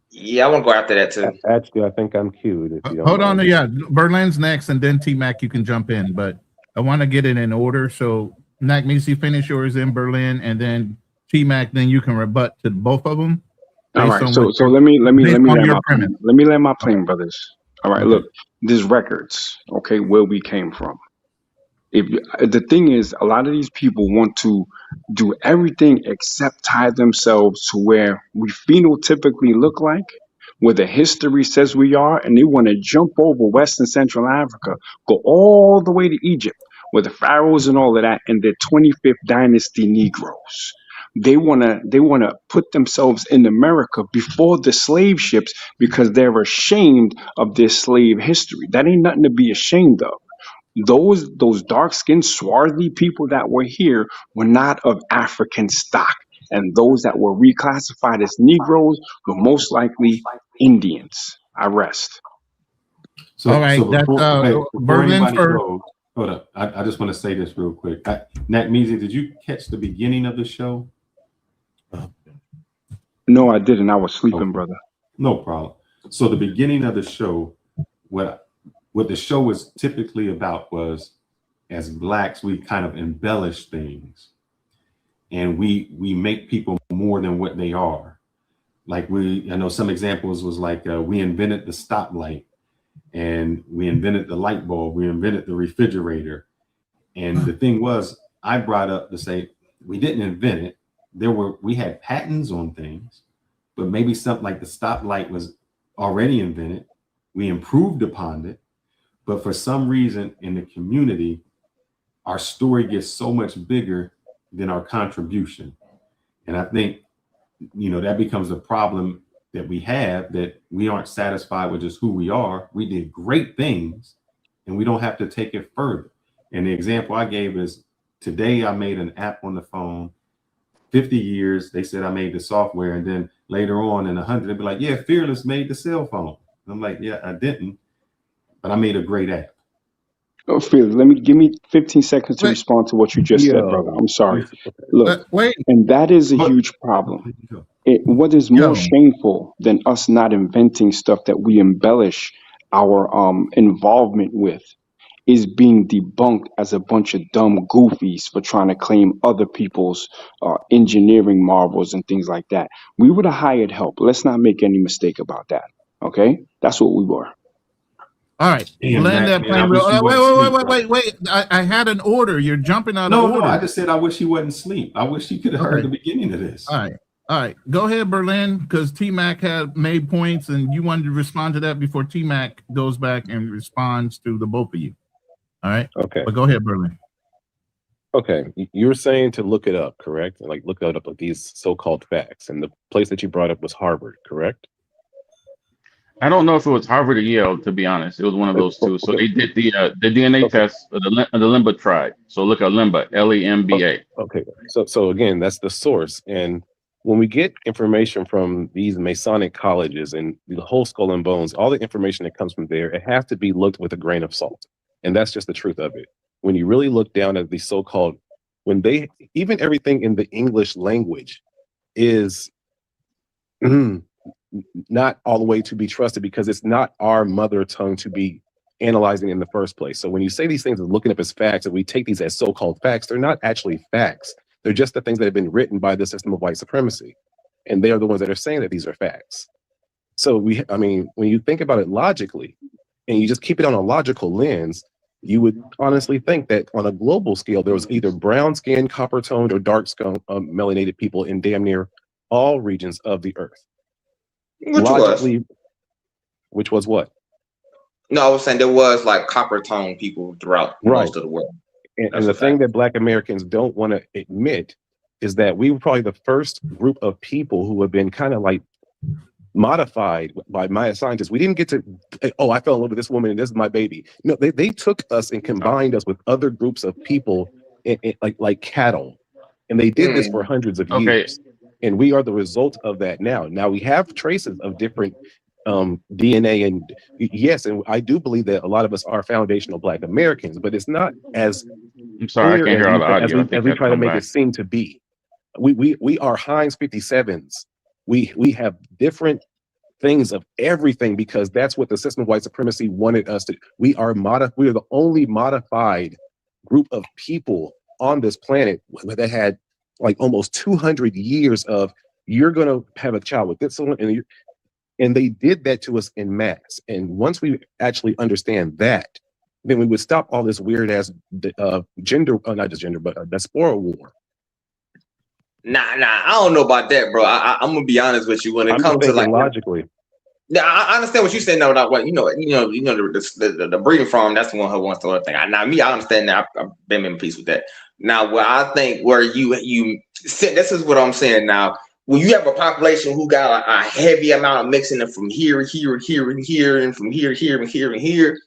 Speaker 20: Yeah, I want to go after that too.
Speaker 8: Actually, I think I'm queued. If you don't
Speaker 3: Hold on,
Speaker 8: mind.
Speaker 3: yeah, Berlin's next, and then T Mac, you can jump in. But I want to get it in order. So Nakmisi, finish yours in Berlin, and then T Mac, then you can rebut to both of them.
Speaker 21: All
Speaker 3: Based
Speaker 21: right,
Speaker 3: on
Speaker 21: so
Speaker 3: what
Speaker 21: so
Speaker 3: you're,
Speaker 21: let me
Speaker 3: based on
Speaker 21: land
Speaker 3: your
Speaker 21: my
Speaker 3: premise.
Speaker 21: plane. Let me land my plane, brothers. All right,
Speaker 3: Okay.
Speaker 21: look, there's records, okay, where we came from. The thing is, a lot of these people want to do everything except tie themselves to where we phenotypically look like, where the history says we are, and they want to jump over West and Central Africa, go all the way to Egypt, where the pharaohs and all of that, and the 25th dynasty Negroes. They wanna put themselves in America before the slave ships because they're ashamed of their slave history. That ain't nothing to be ashamed of. Those dark-skinned swarthy people that were here were not of African stock, and those that were reclassified as Negroes were most likely Indians. I rest.
Speaker 3: All right, that's
Speaker 5: Before
Speaker 3: Berlin
Speaker 5: anybody
Speaker 3: first.
Speaker 5: goes, hold up. I just want to say this real quick. Nat Measy, did you catch the beginning of the show?
Speaker 21: No, I didn't. I was sleeping, brother.
Speaker 5: No problem. So the beginning of the show, what the show was typically about was, as Blacks, we kind of embellish things, and we make people more than what they are. Like I know some examples was like we invented the stoplight, and we invented the light bulb, we invented the refrigerator. And the thing was, I brought up to say we didn't invent it. We had patents on things, but maybe something like the stoplight was already invented. We improved upon it, but for some reason in the community, our story gets so much bigger than our contribution. And I think, that becomes a problem that we have, that we aren't satisfied with just who we are. We did great things and we don't have to take it further. And the example I gave is, today I made an app on the phone. 50 years, they said I made the software. And then later on in 100, they'd be like, yeah, Fearless made the cell phone. And I'm like, yeah, I didn't, but I made a great app.
Speaker 21: Oh, Phil, give me 15 seconds to respond to what you just said, brother. I'm sorry. Look,
Speaker 3: wait.
Speaker 21: And that is a huge problem. What is more shameful than us not inventing stuff that we embellish our involvement with is being debunked as a bunch of dumb goofies for trying to claim other people's engineering marvels and things like that. We would have hired help. Let's not make any mistake about that. Okay? That's what we were.
Speaker 3: All right, blend that plane real. Wait. I had an order. You're jumping out of order.
Speaker 5: No, I just said I wish he wasn't asleep. I wish he could have heard the beginning of this.
Speaker 3: All right. Go ahead, Berlin, because T-Mac had made points, and you wanted to respond to that before T-Mac goes back and responds to the both of you. All right?
Speaker 8: Okay.
Speaker 3: But go ahead, Berlin.
Speaker 8: Okay, you were saying to look it up, correct? Like look it up, like these so-called facts, and the place that you brought up was Harvard, correct?
Speaker 22: I don't know if it was Harvard or Yale, to be honest. It was one of those two. So they did the DNA test of the Limba tribe. So look at Limba, Lemba.
Speaker 8: Okay. So again, that's the source. And when we get information from these Masonic colleges and the whole Skull and Bones, all the information that comes from there, it has to be looked with a grain of salt. And that's just the truth of it. When you really look down at the so-called, even everything in the English language is not all the way to be trusted because it's not our mother tongue to be analyzing in the first place. So when you say these things and looking up as facts, and we take these as so-called facts, they're not actually facts. They're just the things that have been written by the system of white supremacy. And they are the ones that are saying that these are facts. So I mean, when you think about it logically, and you just keep it on a logical lens, you would honestly think that on a global scale, there was either brown-skinned, copper-toned, or dark-skinned melanated people in damn near all regions of the earth. Which was what?
Speaker 20: No, I was saying there was like copper-toned people throughout most of the world.
Speaker 8: And the thing that Black Americans don't want to admit is that we were probably the first group of people who have been kind of like modified by Maya scientists. We didn't get to, oh, I fell in love with this woman and this is my baby. No, they took us and combined us with other groups of people like cattle. And they did this for hundreds of years. And we are the result of that now. Now we have traces of different DNA, and yes, and I do believe that a lot of us are foundational Black Americans, but it's not as
Speaker 22: I'm sorry, I can't hear all the audio.
Speaker 8: as we try to make it seem to be. We are Heinz 57s. We have different things of everything because that's what the system of white supremacy wanted us to. We are the only modified group of people on this planet that had like almost 200 years of you're going to have a child with this one, and they did that to us en masse. And once we actually understand that, then we would stop all this weird ass gender, not just gender, but diaspora war.
Speaker 20: Nah, I don't know about that, bro. I'm gonna be honest with you. When it comes to like
Speaker 8: logically,
Speaker 20: yeah, I understand what you're saying. No, not what the breeding farm. That's the one who wants the other thing. Now, me, I understand that. I've been in peace with that. Now, what I think where you sit, this is what I'm saying. Now, when you have a population who got a heavy amount of mixing it from here, and here, and here, and from here, and here,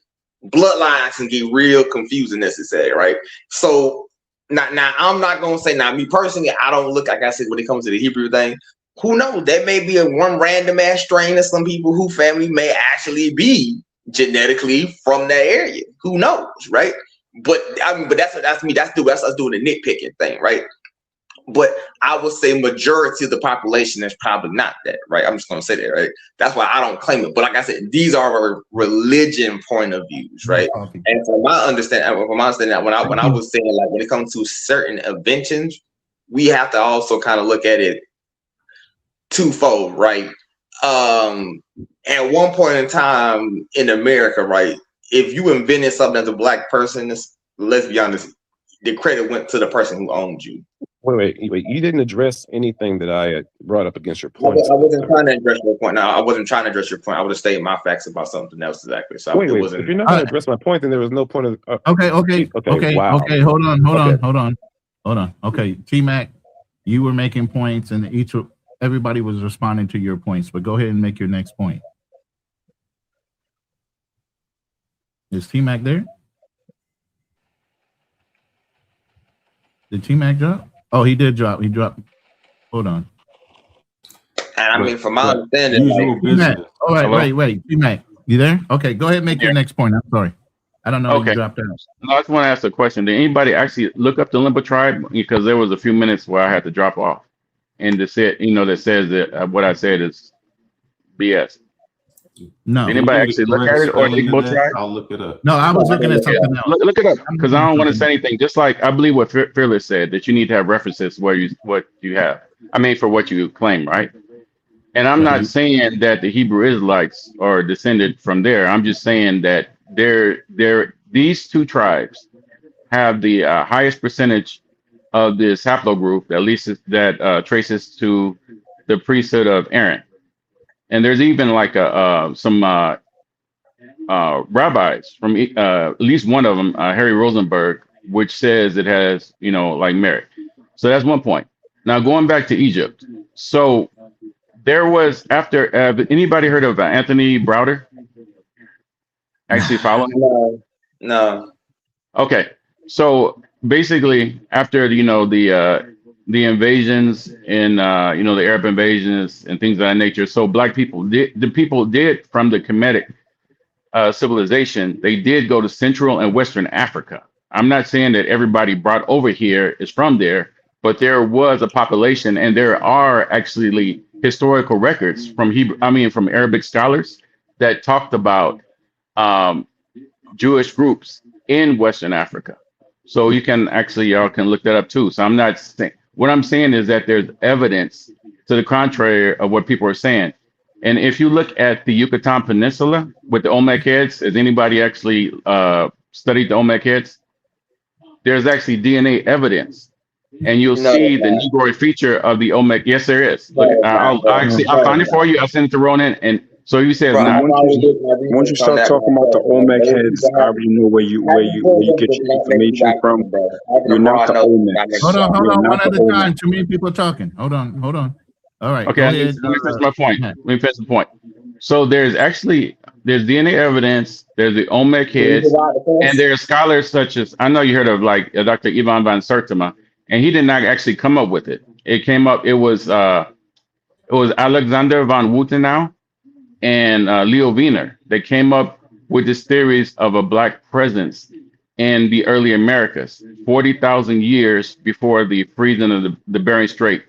Speaker 20: bloodlines can get real confusing necessary, right? So now I'm not gonna say me personally, I don't look like I said when it comes to the Hebrew thing. Who knows? That may be a one random ass strain of some people whose family may actually be genetically from that area. Who knows, right? But that's me. That's us doing the nitpicking thing, right? But I would say majority of the population is probably not that, right? I'm just gonna say that, right? That's why I don't claim it. But like I said, these are our religion point of views, right? And from my understanding, when I was saying like when it comes to certain inventions, we have to also kind of look at it twofold, right? At one point in time in America, right, if you invented something as a Black person, let's be honest, the credit went to the person who owned you.
Speaker 8: Wait. You didn't address anything that I brought up against your point.
Speaker 20: I wasn't trying to address your point. No, I wasn't trying to address your point. I would have stated my facts about something else exactly. So
Speaker 8: wait. If you're not going to address my point, then there was no point of.
Speaker 3: Okay.
Speaker 8: Wow.
Speaker 3: Okay. Hold on. Okay, T-Mac, you were making points, and everybody was responding to your points. But go ahead and make your next point. Is T-Mac there? Did T-Mac drop? Oh, he did drop. He dropped. Hold on.
Speaker 20: And I mean, from my understanding,
Speaker 3: T-Mac. All right, wait. T-Mac, you there? Okay, go ahead and make your next point. I'm sorry. I don't know if you dropped out.
Speaker 22: No, I just want to ask a question. Did anybody actually look up the Limba tribe? Because there was a few minutes where I had to drop off. And that says that what I said is BS.
Speaker 3: No.
Speaker 22: Did anybody actually look at it or Igbo tribe?
Speaker 5: I'll look it up.
Speaker 3: No, I was looking at something else.
Speaker 22: Look it up because I don't want to say anything. Just like I believe what Fearless said, that you need to have references what you have. I mean, for what you claim, right? And I'm not saying that the Hebrew Israelites are descended from there. I'm just saying that these two tribes have the highest percentage of this haplogroup, at least that traces to the priesthood of Aaron. And there's even like some rabbis from at least one of them, Harry Rosenberg, which says it has, like merit. So that's one point. Now going back to Egypt. So there was after anybody heard of Anthony Browder? Actually following?
Speaker 20: No.
Speaker 22: Okay. So basically after the invasions and the Arab invasions and things of that nature. So Black people did from the Kemetic civilization, they did go to Central and Western Africa. I'm not saying that everybody brought over here is from there, but there was a population, and there are actually historical records from from Arabic scholars that talked about um, Jewish groups in Western Africa. So you can actually, y'all can look that up too. So I'm not saying, what I'm saying is that there's evidence to the contrary of what people are saying. And if you look at the Yucatan Peninsula with the Olmec heads, has anybody actually studied the Olmec heads? There's actually DNA evidence, and you'll
Speaker 20: No,
Speaker 22: see
Speaker 20: it's
Speaker 22: the
Speaker 20: not.
Speaker 22: Negroid feature of the Olmec. Yes, there is. Look,
Speaker 20: No, it's not, bro.
Speaker 22: I'll
Speaker 20: No,
Speaker 22: find
Speaker 20: it's
Speaker 22: it for
Speaker 20: not.
Speaker 22: you. I'll send it to Ronan. And so you say it's
Speaker 20: Bro,
Speaker 22: not.
Speaker 20: I've already did my
Speaker 21: Once you
Speaker 20: research on
Speaker 21: start
Speaker 20: that
Speaker 21: talking about the
Speaker 20: myself, bro.
Speaker 21: Olmec
Speaker 20: Those
Speaker 21: heads,
Speaker 20: people
Speaker 21: I already know
Speaker 20: having
Speaker 21: where you
Speaker 20: bullets
Speaker 21: get
Speaker 20: does
Speaker 21: your
Speaker 20: not make you
Speaker 21: information from.
Speaker 20: African, bro. Having a
Speaker 21: You're not
Speaker 20: broad
Speaker 21: the
Speaker 20: nose does not make
Speaker 21: Olmecs.
Speaker 20: you
Speaker 3: Hold
Speaker 21: You're
Speaker 3: on,
Speaker 20: African.
Speaker 21: not
Speaker 3: one
Speaker 21: the
Speaker 3: at a time.
Speaker 21: Olmecs.
Speaker 3: Too many people talking. Hold on. All right,
Speaker 22: Okay,
Speaker 3: go ahead.
Speaker 22: let me finish my point.
Speaker 3: Yeah.
Speaker 22: Let me finish the point. So there's DNA evidence, there's the Olmec
Speaker 20: Can you
Speaker 22: heads,
Speaker 20: provide the
Speaker 22: and
Speaker 20: source?
Speaker 22: there are scholars such as, I know you heard of like Dr. Ivan van Sertima, and he did not actually come up with it. It came up, it was Alexander von Wuthenau and Leo Wiener. They came up with this theories of a black presence in the early Americas, 40,000 years before the freezing of the Bering Strait.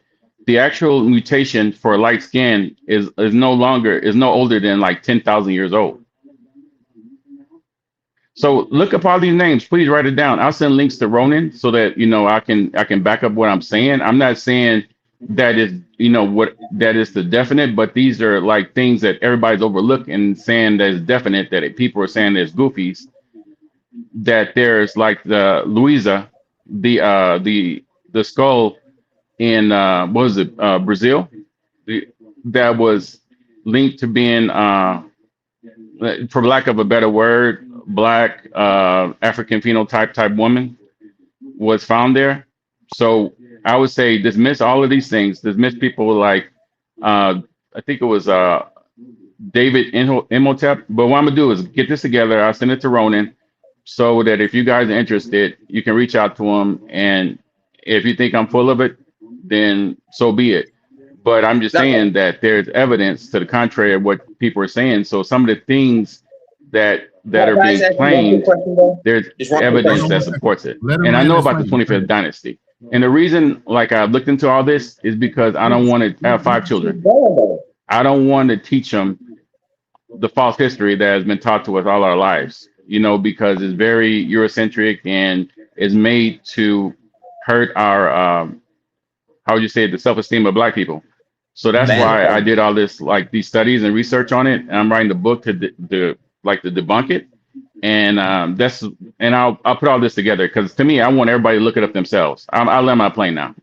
Speaker 22: The actual mutation for light skin is no older than like 10,000 years old. So look up all these names. Please write it down. I'll send links to Ronan so that I can back up what I'm saying. I'm not saying that is what that is the definite, but these are like things that everybody's overlooked and saying that is definite, that people are saying there's goofies. That there's like the Louisa, the skull in what was it, Brazil, that was linked to being for lack of a better word, black African phenotype type woman was found there. So I would say dismiss all of these things. Dismiss people like I think it was David Imhotep. But what I'm gonna do is get this together. I'll send it to Ronan so that if you guys are interested, you can reach out to him. And if you think I'm full of it, then so be it. But I'm just saying that there's evidence to the contrary of what people are saying. So some of the things that are
Speaker 20: Can I
Speaker 22: being
Speaker 20: just ask you one quick
Speaker 22: claimed,
Speaker 20: question, bro?
Speaker 22: there's
Speaker 20: Just one quick
Speaker 22: evidence
Speaker 20: question.
Speaker 22: that supports it.
Speaker 3: Let him
Speaker 22: And I
Speaker 3: land
Speaker 22: know
Speaker 3: his
Speaker 22: about the
Speaker 3: plane.
Speaker 22: 25th dynasty. And the reason, like I looked into all this, is because I don't want to have 5
Speaker 20: Keep
Speaker 22: children.
Speaker 20: going, though.
Speaker 22: I don't want to teach them the false history that has been taught to us all our lives, because it's very Eurocentric and is made to hurt our, how would you say it, the self-esteem of Black people. So that's
Speaker 20: Man,
Speaker 22: why I did all this, like these studies and research on it. And I'm writing a book to to debunk it. And I'll put all this together because to me, I want everybody to look it up themselves. I'll land my plane now.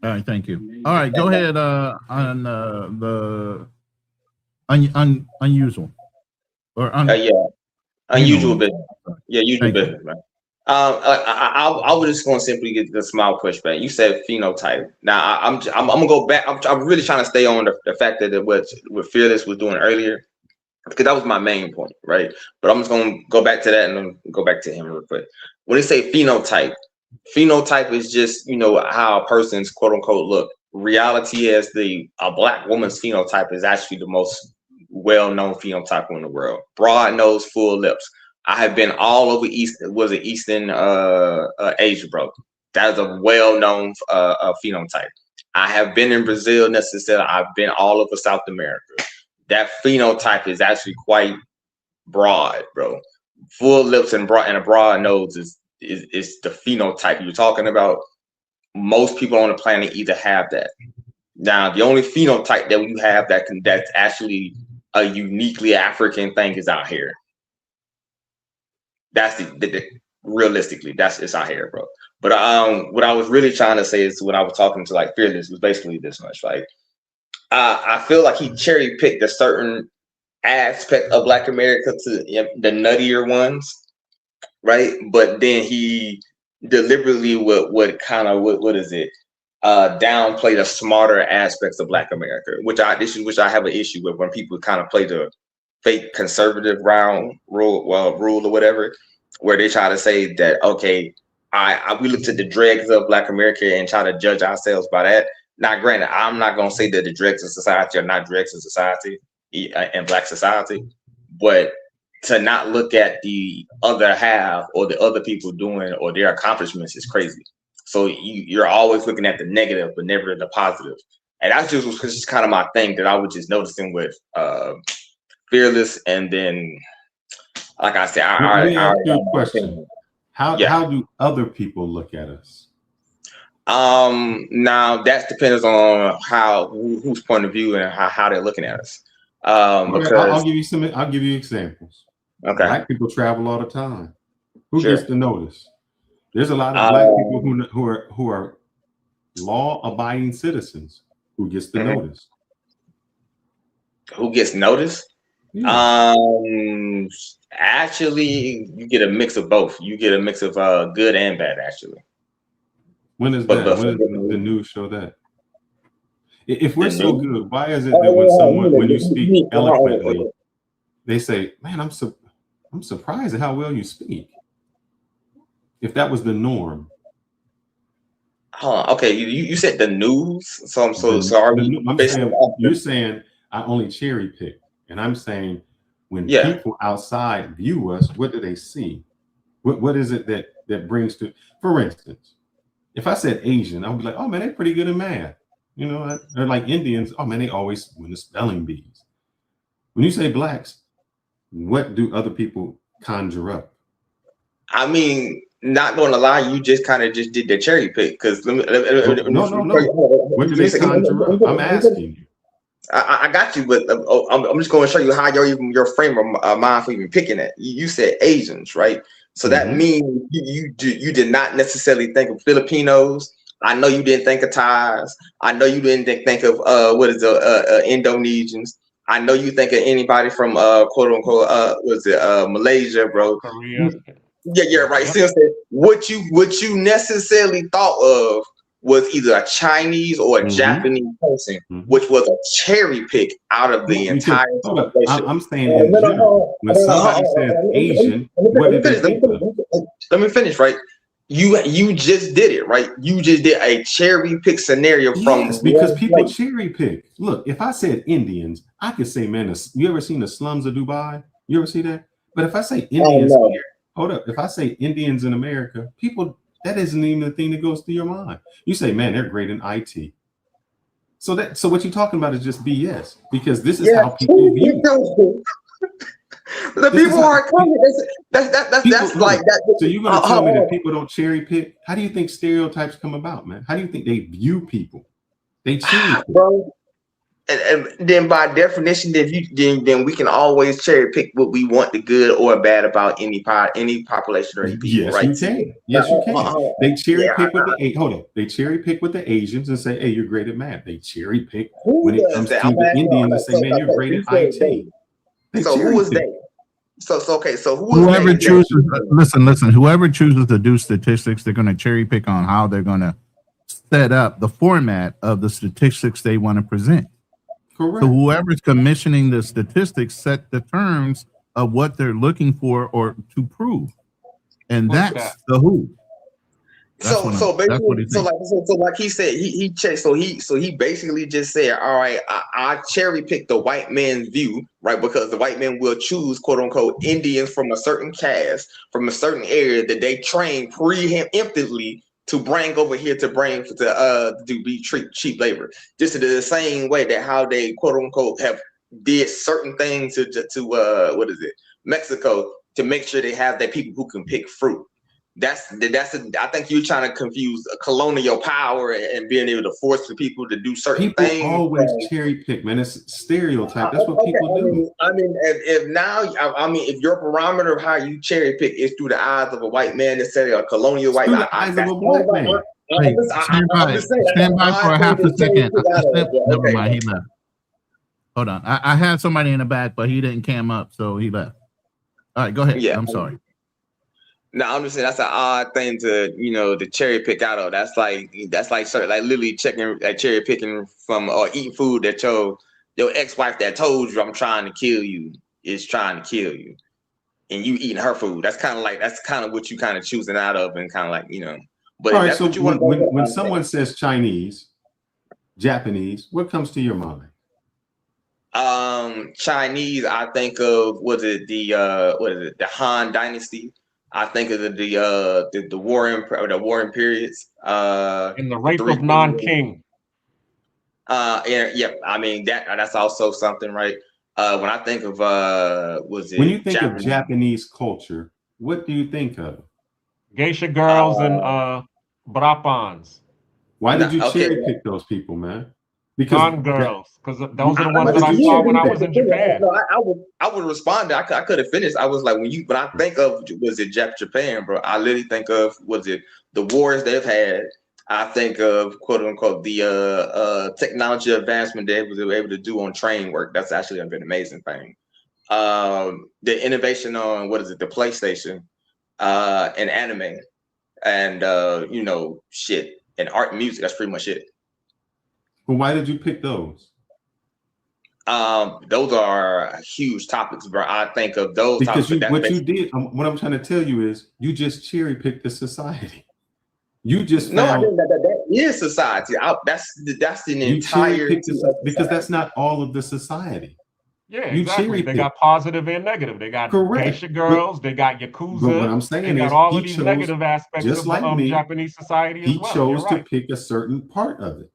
Speaker 3: All right, thank you. All right, go ahead on the unusual or
Speaker 20: yeah, unusual
Speaker 3: him.
Speaker 20: business. Yeah, usual
Speaker 3: Thank you.
Speaker 20: business, man. I was just going to simply get the small pushback. You said phenotype. Now I'm gonna go back. I'm really trying to stay on the fact that what Fearless was doing earlier, because that was my main point, right? But I'm just gonna go back to that and then go back to him real quick. When they say phenotype is just how a person's quote unquote look. Reality is a Black woman's phenotype is actually the most well-known phenotype in the world. Broad nose, full lips. I have been all over Eastern Asia, bro. That's a well-known phenotype. I have been in Brazil necessarily. I've been all over South America. That phenotype is actually quite broad, bro. Full lips and a broad nose is the phenotype you're talking about. Most people on the planet either have that. Now, the only phenotype that we have that's actually a uniquely African thing is out here. That's realistically, it's out here, bro. But what I was really trying to say is when I was talking to like Fearless was basically this much. Like, I feel like he cherry picked a certain aspect of Black America to the nuttier ones, right? But then he deliberately would kind of what is it? Downplay the smarter aspects of Black America, which I have an issue with when people kind of play the fake conservative rule or whatever, where they try to say that okay, we look to the dregs of Black America and try to judge ourselves by that. Now, granted, I'm not gonna say that the dregs of society are not dregs of society in Black society, but to not look at the other half or the other people doing or their accomplishments is crazy. So you're always looking at the negative, but never the positive. And that's just kind of my thing that I was just noticing with Fearless, and then, like I said,
Speaker 5: Let me ask you a
Speaker 20: my
Speaker 5: question.
Speaker 20: opinion.
Speaker 5: How
Speaker 20: Yeah.
Speaker 5: do other people look at us?
Speaker 20: Now that depends on whose point of view and how they're looking at us.
Speaker 5: Okay,
Speaker 20: Because
Speaker 5: I'll give you examples.
Speaker 20: Okay.
Speaker 5: Black people travel all the time. Who
Speaker 20: Sure.
Speaker 5: gets the notice? There's a lot of black people who are law-abiding citizens. Who gets the notice?
Speaker 20: Who gets notice?
Speaker 5: Yeah.
Speaker 20: Actually, you get a mix of both. You get a mix of good and bad, actually.
Speaker 5: When is
Speaker 20: But
Speaker 5: that? When does the news show that? If we're so good, why is it that when you speak eloquently, they say, "Man, I'm surprised at how well you speak." If that was the norm.
Speaker 20: Okay, you said the news, so I'm so sorry.
Speaker 5: I'm saying you're saying I only cherry pick, and I'm saying when people outside view us, what do they see? What is it that brings to? For instance, if I said Asian, I would be like, "Oh man, they're pretty good at math." You know, they're like Indians. Oh man, they always win the spelling bees. When you say blacks, what do other people conjure up?
Speaker 20: I mean, not going to lie, you just kind of just did the cherry pick, because
Speaker 5: No. What do they conjure up? I'm asking you.
Speaker 20: I got you, but I'm just going to show you how your frame of mind for even picking it. You said Asians, right? So that means you did not necessarily think of Filipinos. I know you didn't think of Thais. I know you didn't think of Indonesians. I know you think of anybody from quote unquote Malaysia, bro.
Speaker 7: Korea.
Speaker 20: Yeah, right. See what I'm saying? What you necessarily thought of was either a Chinese or a Japanese person, which was a cherry pick out of the entire population.
Speaker 5: I'm saying in general, when somebody says Asian, what did they think of?
Speaker 20: Let me finish, right? You just did it, right? You just did a cherry pick scenario from
Speaker 5: because people cherry pick. Look, if I said Indians, I could say, man, you ever seen the slums of Dubai? You ever see that? But if I say Indians, hold up. If I say Indians in America, people, that isn't even the thing that goes through your mind. You say, man, they're great in IT. So what you're talking about is just BS, because this is how people view.
Speaker 20: The people aren't coming. That's like that.
Speaker 5: So you're going to tell me that people don't cherry pick? How do you think stereotypes come about, man? How do you think they view people? They cherry pick.
Speaker 20: Bro. And then by definition, then we can always cherry pick what we want, the good or bad about any population or any people,
Speaker 5: yes,
Speaker 20: right?
Speaker 5: you can. Yes, you can. They cherry pick with They cherry pick with the Asians and say, "Hey, you're great at math." They cherry pick when it comes to the Indians and say, "Man, you're great at IT."
Speaker 20: So who is they? So okay. So
Speaker 3: whoever chooses, listen. Whoever chooses to do statistics, they're going to cherry pick on how they're going to set up the format of the statistics they want to present.
Speaker 5: Correct.
Speaker 3: So whoever's commissioning the statistics set the terms of what they're looking for or to prove, and that's the who.
Speaker 20: So like he said, he checked. So he basically just said, all right, I cherry picked the white man's view, right? Because the white man will choose, quote unquote, Indians from a certain caste, from a certain area that they train preemptively to bring over here to be cheap labor. Just in the same way that how they, quote unquote, have did certain things to Mexico, to make sure they have their people who can pick fruit. I think you're trying to confuse colonial power and being able to force the people to do certain things.
Speaker 5: People always cherry pick, man. It's stereotype. That's what people do.
Speaker 20: I mean, if your parameter of how you cherry pick is through the eyes of a white man instead of a colonial white man,
Speaker 5: eyes of a black man.
Speaker 3: Wait, stand by for a half a second. Never mind, he left. Hold on. I had somebody in the back, but he didn't cam up, so he left. All right, go ahead. Yeah, I'm sorry.
Speaker 20: No, I'm just saying that's an odd thing to cherry pick out of. That's like literally cherry picking from or eating food that your ex-wife that told you I'm trying to kill you is trying to kill you, and you eating her food. That's kind of what you kind of choosing out of, and kind of like But
Speaker 5: all right,
Speaker 20: that's
Speaker 5: so
Speaker 20: what you want.
Speaker 5: When someone says Chinese, Japanese, what comes to your mind?
Speaker 20: Chinese, I think of the Han Dynasty. I think of the warring periods.
Speaker 7: And the rape
Speaker 20: three
Speaker 7: of non-king.
Speaker 20: And yeah, I mean that's also something, right? When I think of
Speaker 5: when you think of Japanese culture, what do you think of?
Speaker 7: Geisha girls and brapans.
Speaker 5: Why did you cherry pick those people, man? Because
Speaker 7: Con girls, because those are the ones that I saw when I was in Japan.
Speaker 20: No, I would respond. I could have finished. I was like, when I think of Japan, bro, I literally think of the wars they've had. I think of quote unquote the technology advancement they were able to do on train work. That's actually been an amazing thing. The innovation on the PlayStation, and anime, and shit, and art and music. That's pretty much it.
Speaker 5: But why did you pick those?
Speaker 20: Those are huge topics, bro. I think of those
Speaker 5: because
Speaker 20: topics.
Speaker 5: What I'm trying to tell you is you just cherry picked the society. You just
Speaker 20: I think that is society. That's the entire
Speaker 5: because that's not all of the society.
Speaker 7: Yeah,
Speaker 5: you
Speaker 7: exactly. They got positive and negative. They got geisha girls. They got yakuza.
Speaker 5: But what I'm saying
Speaker 7: they
Speaker 5: is,
Speaker 7: got all of these negative aspects
Speaker 5: just
Speaker 7: of
Speaker 5: like me,
Speaker 7: Japanese society as well.
Speaker 5: He chose to pick a certain part of it.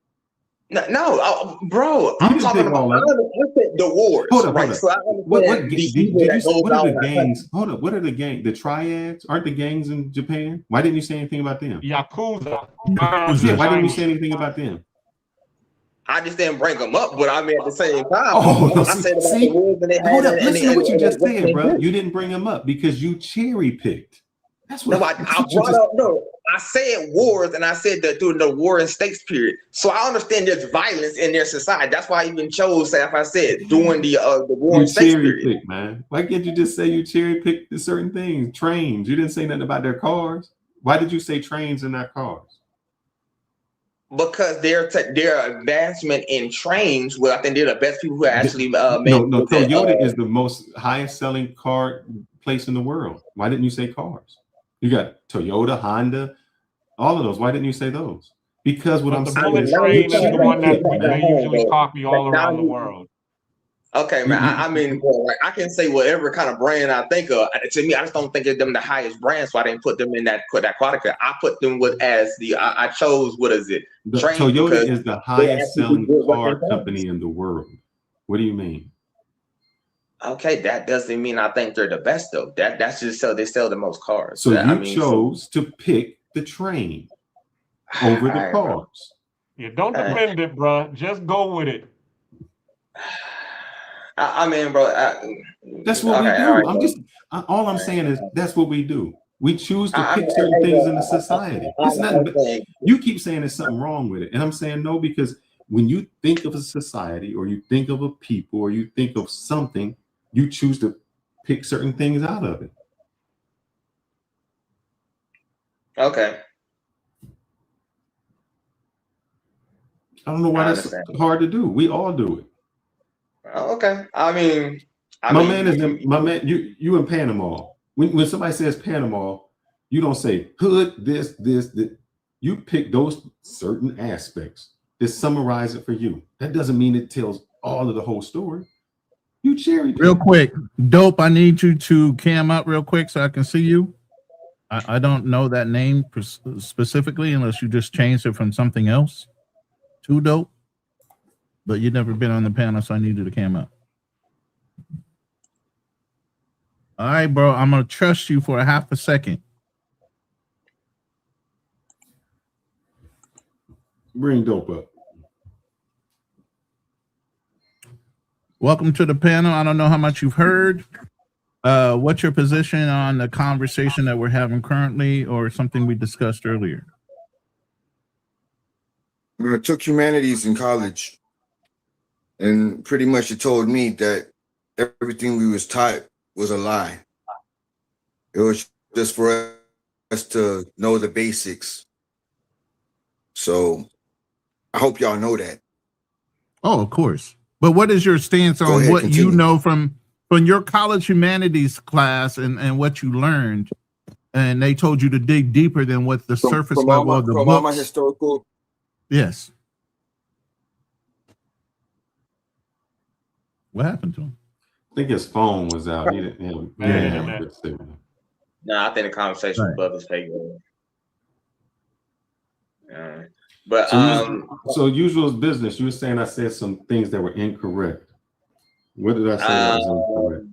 Speaker 20: No, bro. I'm talking about the wars.
Speaker 5: Hold up,
Speaker 20: right?
Speaker 5: hold up.
Speaker 20: So I
Speaker 5: What are the
Speaker 20: on
Speaker 5: gangs? Hold up. What are the gangs? The triads? Aren't the gangs in Japan? Why didn't you say anything about them?
Speaker 7: Yakuza.
Speaker 5: Yeah, why didn't you say anything about them?
Speaker 20: I just didn't bring them up, but I mean at the same time,
Speaker 5: I
Speaker 20: said about the wars and they had.
Speaker 5: Hold up, listen to what you just said, bro. You didn't bring them up because you cherry picked. That's what.
Speaker 20: No, I brought up. No, I said wars, and I said that during the war and states period. So I understand there's violence in their society. That's why I even chose, if I said during the war and states period.
Speaker 5: Pick, man. Why can't you just say you cherry picked certain things? Trains. You didn't say nothing about their cars. Why did you say trains and not cars?
Speaker 20: Because their advancement in trains, well, I think they're the best people who actually made.
Speaker 5: No, Toyota is the most highest selling car place in the world. Why didn't you say cars? You got Toyota, Honda, all of those. Why didn't you say those? Because what I'm saying is,
Speaker 7: train is the one that they usually copy all around the world.
Speaker 20: Okay, man. I mean, I can say whatever kind of brand I think of. To me, I just don't think of them the highest brand, so I didn't put them in that category. I put them I chose
Speaker 5: Toyota is the highest selling car company in the world. What do you mean?
Speaker 20: Okay, that doesn't mean I think they're the best though. That's just they sell the most cars.
Speaker 5: So chose to pick the train over the cars.
Speaker 7: Yeah, don't defend it, bro. Just go with it.
Speaker 20: I mean, bro.
Speaker 5: That's what we do. Right, all I'm saying is that's what we do. We choose to pick certain things in the society. It's nothing. You keep saying there's something wrong with it, and I'm saying no, because when you think of a society, or you think of a people, or you think of something, you choose to pick certain things out of it.
Speaker 20: Okay.
Speaker 5: I don't know why that's hard to do. We all do it.
Speaker 20: Okay. I mean,
Speaker 5: my man, you in Panama. When somebody says Panama, you don't say hood, this. You pick those certain aspects that summarize it for you. That doesn't mean it tells all of the whole story. You cherry pick.
Speaker 3: Real quick, Dope, I need you to cam up real quick so I can see you. I don't know that name specifically unless you just changed it from something else to Dope. But you've never been on the panel, so I need you to cam up. All right, bro. I'm going to trust you for a half a second.
Speaker 5: Bring Dope up.
Speaker 3: Welcome to the panel. I don't know how much you've heard. What's your position on the conversation that we're having currently, or something we discussed earlier?
Speaker 6: I took humanities in college. And pretty much it told me that everything we was taught was a lie. It was just for us to know the basics. So I hope y'all know that.
Speaker 3: Oh, of course. But what is your stance on what you know from your college humanities class and what you learned? And they told you to dig deeper than what the surface level of the books.
Speaker 6: All my historical.
Speaker 3: Yes. What happened to him?
Speaker 5: I think his phone was out. He didn't have good signal.
Speaker 20: No, I think the conversation
Speaker 3: Right.
Speaker 20: with Bubba's fake. But
Speaker 5: so usual business. You were saying I said some things that were incorrect. What did I say that was incorrect?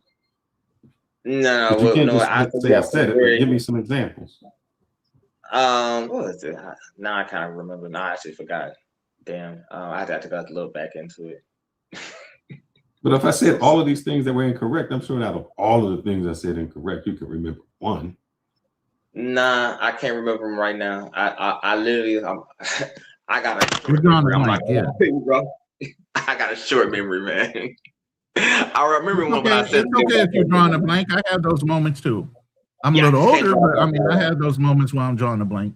Speaker 20: No,
Speaker 5: You can't
Speaker 20: no,
Speaker 5: just
Speaker 20: I
Speaker 5: say I
Speaker 20: think
Speaker 5: said it, but give me some examples.
Speaker 20: what was it? Now I kind of remember. Now I actually forgot. Damn, I'd have to go look back into it.
Speaker 5: But if I said all of these things that were incorrect, I'm sure out of all of the things I said incorrect, you can remember one.
Speaker 20: Nah, I can't remember them right now. I literally, I got a
Speaker 3: You're
Speaker 20: short
Speaker 3: drawing a
Speaker 20: memory. I'm
Speaker 3: blank,
Speaker 20: like,
Speaker 3: yeah.
Speaker 20: bro, I got a short memory, man. I remember when I said
Speaker 3: It's okay if you're drawing a blank. I have those moments too. I'm a little
Speaker 20: I can't
Speaker 3: older,
Speaker 20: draw a
Speaker 3: but I
Speaker 20: blank.
Speaker 3: mean, I have those moments where I'm drawing a blank.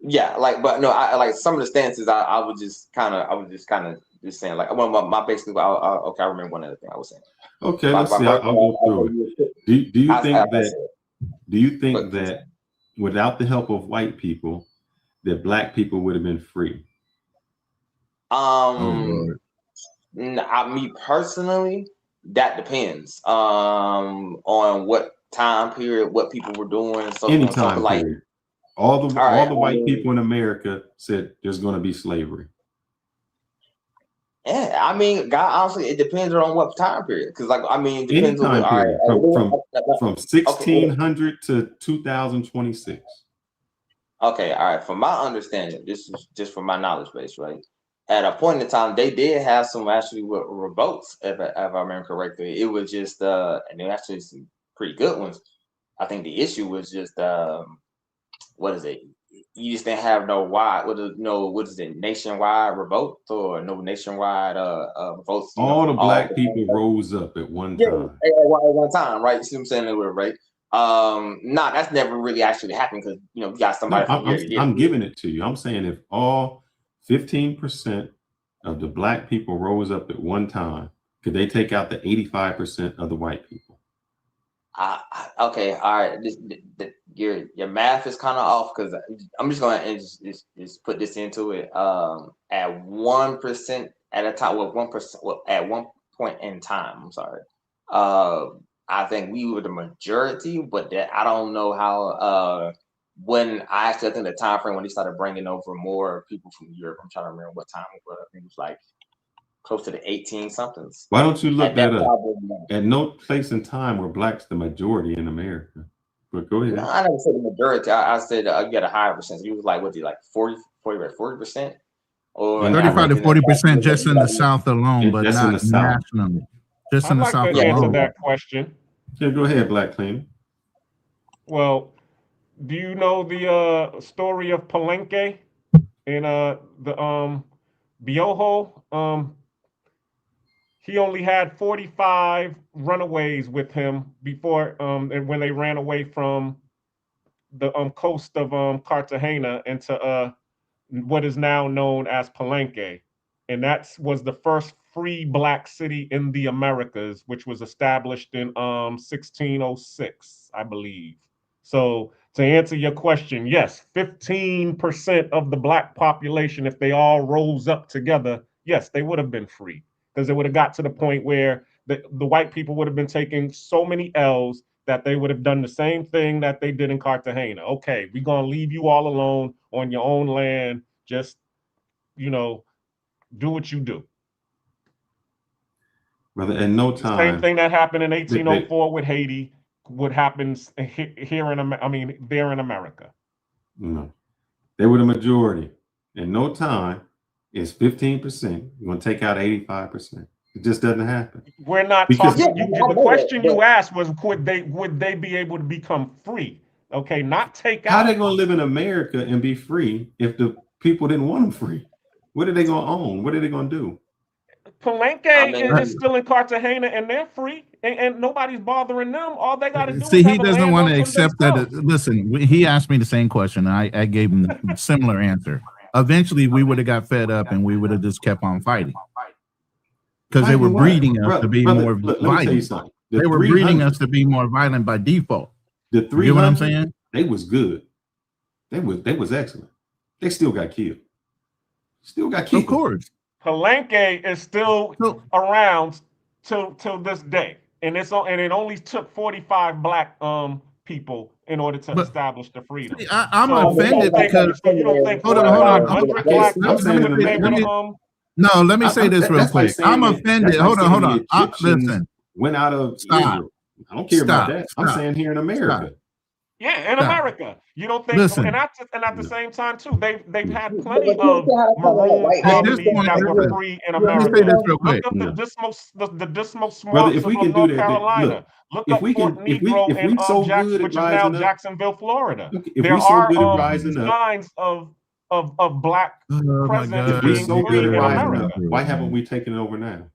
Speaker 20: Yeah, like, but no, I like some of the stances. I was just kind of saying like, well, my basically, okay, I remember one other thing I was saying.
Speaker 5: Okay, let's see. I'll go through it. Do you think that without the help of white people, that black people would have been free?
Speaker 20: Me personally, that depends on what time period, what people were doing, and so
Speaker 5: Any
Speaker 20: on. So
Speaker 5: time
Speaker 20: like,
Speaker 5: period. All the white people in America said there's going to be slavery.
Speaker 20: Yeah, I mean, God, honestly, it depends on what time period. Because, like, I mean, it
Speaker 5: Any
Speaker 20: depends on
Speaker 5: time period from
Speaker 20: okay,
Speaker 5: 1600 to 2026.
Speaker 20: Okay, all right. From my understanding, this is just from my knowledge base, right? At a point in time, they did have some actually revolts, if I remember correctly. It was just, and they actually some pretty good ones. I think the issue was just, what is it? You just didn't have what is it, nationwide revolt or no nationwide revolts.
Speaker 5: All the black people rose up at one time.
Speaker 20: At one time, right? You see what I'm saying? Right? Nah, that's never really actually happened because you got somebody from here.
Speaker 5: I'm giving it to you. I'm saying if all 15% of the black people rose up at one time, could they take out the 85% of the white people?
Speaker 20: Okay, all right. Your math is kind of off because I'm just going to just put this into it. At 1% at a time, well, 1%, at one point in time. I'm sorry. I think we were the majority, but I don't know how. When I think the time frame when they started bringing over more people from Europe. I'm trying to remember what time it was. I think it was like close to the 18 somethings.
Speaker 5: Why don't you look that up?
Speaker 20: Time,
Speaker 5: at no place in time were blacks the majority in America. But go ahead.
Speaker 20: No, I never said the majority. I said you got a higher percentage. You was like, what? Like 40%, or
Speaker 3: 35 to 40% just in the South alone, but
Speaker 5: just
Speaker 3: not nationally. Just in the South alone.
Speaker 7: I'd like to answer that question.
Speaker 5: Yeah, go ahead, Black Clean.
Speaker 7: Well, do you know the story of Palenque in the Bioho? He only had 45 runaways with him before, and when they ran away from the coast of Cartagena into what is now known as Palenque, and that was the first free black city in the Americas, which was established in 1606, I believe. So to answer your question, yes, 15% of the black population, if they all rose up together, yes, they would have been free. Because it would have got to the point where the white people would have been taking so many L's that they would have done the same thing that they did in Cartagena. Okay, we're going to leave you all alone on your own land. Just, do what you do.
Speaker 5: Brother, in no time.
Speaker 7: The same thing that happened in 1804 with Haiti would happen here there in America.
Speaker 5: No, they were the majority. In no time, it's 15%. You're going to take out 85%. It just doesn't happen.
Speaker 7: We're not talking. The question you asked was, would they be able to become free? Okay, not take out.
Speaker 5: How are they going to live in America and be free if the people didn't want them free? What are they going to own? What are they going to do?
Speaker 7: Palenque is still in Cartagena and they're free and nobody's bothering them. All they got to do
Speaker 3: See,
Speaker 7: is
Speaker 3: he doesn't want to accept that. Listen, he asked me the same question. I gave him a similar answer. Eventually, we would have got fed up and we would have just kept on fighting. Because they were breeding us to be more violent. They were breeding us to be more violent by default.
Speaker 5: The 300,
Speaker 3: you know what I'm saying?
Speaker 5: They was good. They was excellent. They still got killed.
Speaker 3: Of course.
Speaker 7: Palenque is still around till this day, and it only took 45 black people in order to establish the freedom.
Speaker 3: See, I'm offended because
Speaker 7: so you don't think
Speaker 3: hold on.
Speaker 7: 500 black people would have been able to
Speaker 3: No, let me say this real
Speaker 5: That's like
Speaker 3: quick.
Speaker 5: saying
Speaker 3: I'm
Speaker 5: that-
Speaker 3: offended.
Speaker 5: that's like
Speaker 3: Hold on,
Speaker 5: saying
Speaker 3: hold
Speaker 5: the
Speaker 3: on.
Speaker 5: Egyptians
Speaker 3: Listen.
Speaker 5: went out of
Speaker 3: Stop.
Speaker 5: Israel. I don't care about
Speaker 3: Stop.
Speaker 5: that. I'm
Speaker 3: Stop.
Speaker 5: saying here in America.
Speaker 7: Yeah, in
Speaker 3: Stop.
Speaker 7: America, you don't think?
Speaker 3: Listen.
Speaker 7: And at the same time too, they've had plenty of maroon
Speaker 3: At this
Speaker 7: colonies
Speaker 3: point,
Speaker 7: that were
Speaker 3: listen.
Speaker 7: free in
Speaker 3: Let me
Speaker 7: America.
Speaker 3: say this real
Speaker 7: Look
Speaker 3: quick.
Speaker 7: up
Speaker 5: No.
Speaker 7: the dismal
Speaker 5: Brother,
Speaker 7: swamps
Speaker 5: if we
Speaker 7: of
Speaker 5: can do
Speaker 7: North
Speaker 5: that,
Speaker 7: Carolina. Look
Speaker 5: if
Speaker 7: up
Speaker 5: we
Speaker 7: Fort
Speaker 5: can,
Speaker 7: Negro
Speaker 5: if we so good
Speaker 7: which
Speaker 5: at
Speaker 7: is now
Speaker 5: rising up,
Speaker 7: Jacksonville, Florida.
Speaker 5: if
Speaker 7: There
Speaker 5: we so
Speaker 7: are
Speaker 5: good at rising up,
Speaker 7: signs of black
Speaker 3: Oh my
Speaker 7: presence
Speaker 5: if we
Speaker 3: God.
Speaker 5: so
Speaker 7: being
Speaker 5: good
Speaker 7: free
Speaker 5: at
Speaker 7: in
Speaker 5: rising
Speaker 7: America.
Speaker 5: up, why haven't we taken it over now?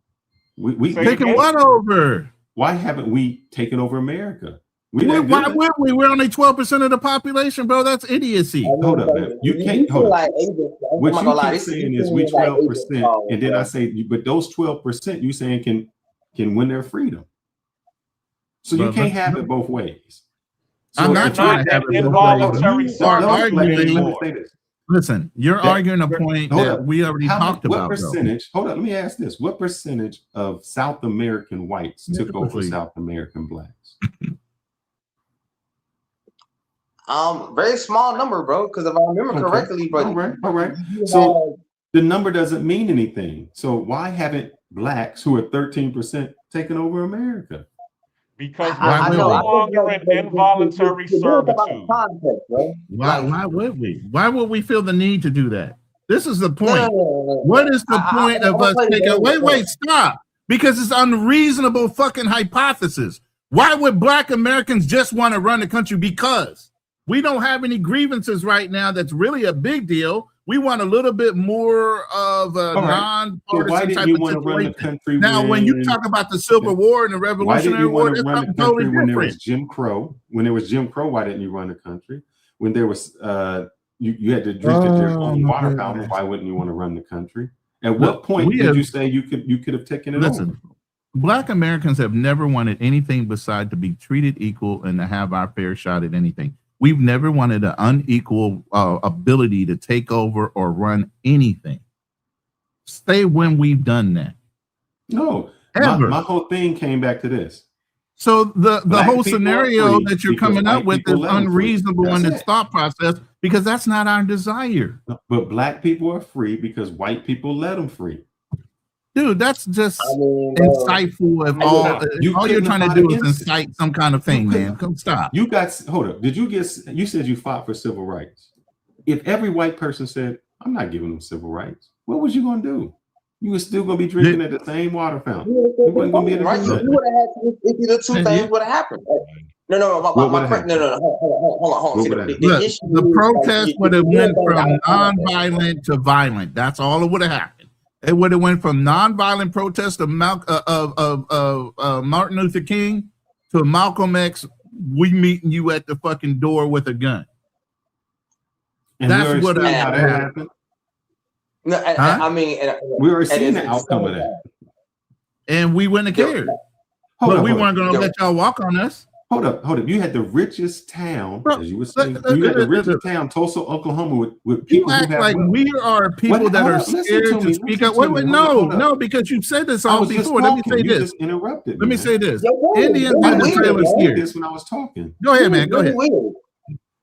Speaker 5: We
Speaker 7: Say
Speaker 3: Taking
Speaker 7: again?
Speaker 3: what over?
Speaker 5: why haven't we taken over America?
Speaker 3: Why would we? We're only 12% of the population, bro. That's idiocy.
Speaker 5: Hold up, man. You can't hold up. What you keep saying is we 12%, and then I say, but those 12% you saying can win their freedom. So you can't have it both ways. So
Speaker 3: I'm not trying to have it both ways. You are arguing. Listen, you're arguing a point that we already talked about.
Speaker 5: What percentage? Hold up, let me ask this: what percentage of South American whites took over South American blacks?
Speaker 20: Very small number, bro. Because if I remember correctly, bro.
Speaker 5: All right. So the number doesn't mean anything. So why haven't blacks who are 13% taken over America?
Speaker 7: Because we're no longer in involuntary servitude.
Speaker 3: Why would we? Why would we feel the need to do that? This is the point. What is the point of us taking? Wait, stop! Because it's unreasonable fucking hypothesis. Why would Black Americans just want to run the country? Because we don't have any grievances right now. That's really a big deal. We want a little bit more of a non-partisan type of situation. Now, when you talk about the Civil War and the Revolutionary War, that's something totally different.
Speaker 5: When there was Jim Crow, why didn't you run the country? When there was you had to drink at your own water fountain, why wouldn't you want to run the country? At what point did you say you could have taken it over?
Speaker 3: Black Americans have never wanted anything beside to be treated equal and to have our fair shot at anything. We've never wanted an unequal ability to take over or run anything. Say when we've done that.
Speaker 5: No, my whole thing came back to this.
Speaker 3: So the whole scenario that you're coming up with is unreasonable in its thought process because that's not our desire.
Speaker 5: But Black people are free because white people let them free.
Speaker 3: Dude, that's just insightful of all you're trying to do is incite some kind of thing, man. Come stop.
Speaker 5: Hold up. You said you fought for civil rights. If every white person said, I'm not giving them civil rights, what was you going to do? You were still going to be drinking at the same water fountain. You wasn't going to be able to do that.
Speaker 20: You would have had either two things would have happened. No. Hold on.
Speaker 3: The protest would have went from non-violent to violent. That's all it would have happened. It would have went from non-violent protest of Martin Luther King to Malcolm X. We meeting you at the fucking door with a gun.
Speaker 5: And
Speaker 3: that's what happened.
Speaker 20: No, I mean,
Speaker 5: we were seeing the outcome of that,
Speaker 3: and we wouldn't have cared. But we weren't going to let y'all walk on us.
Speaker 5: Hold up. You had the richest town, as you were saying. You had the richest town, Tulsa, Oklahoma, with people
Speaker 3: who have wealth. We are people that are scared to speak up. Wait, no, because you've said this all before. Let me say this.
Speaker 5: Just interrupted.
Speaker 3: Let me say this. Indians had the trailers here.
Speaker 5: This when I was talking.
Speaker 3: Go ahead, man. Go ahead.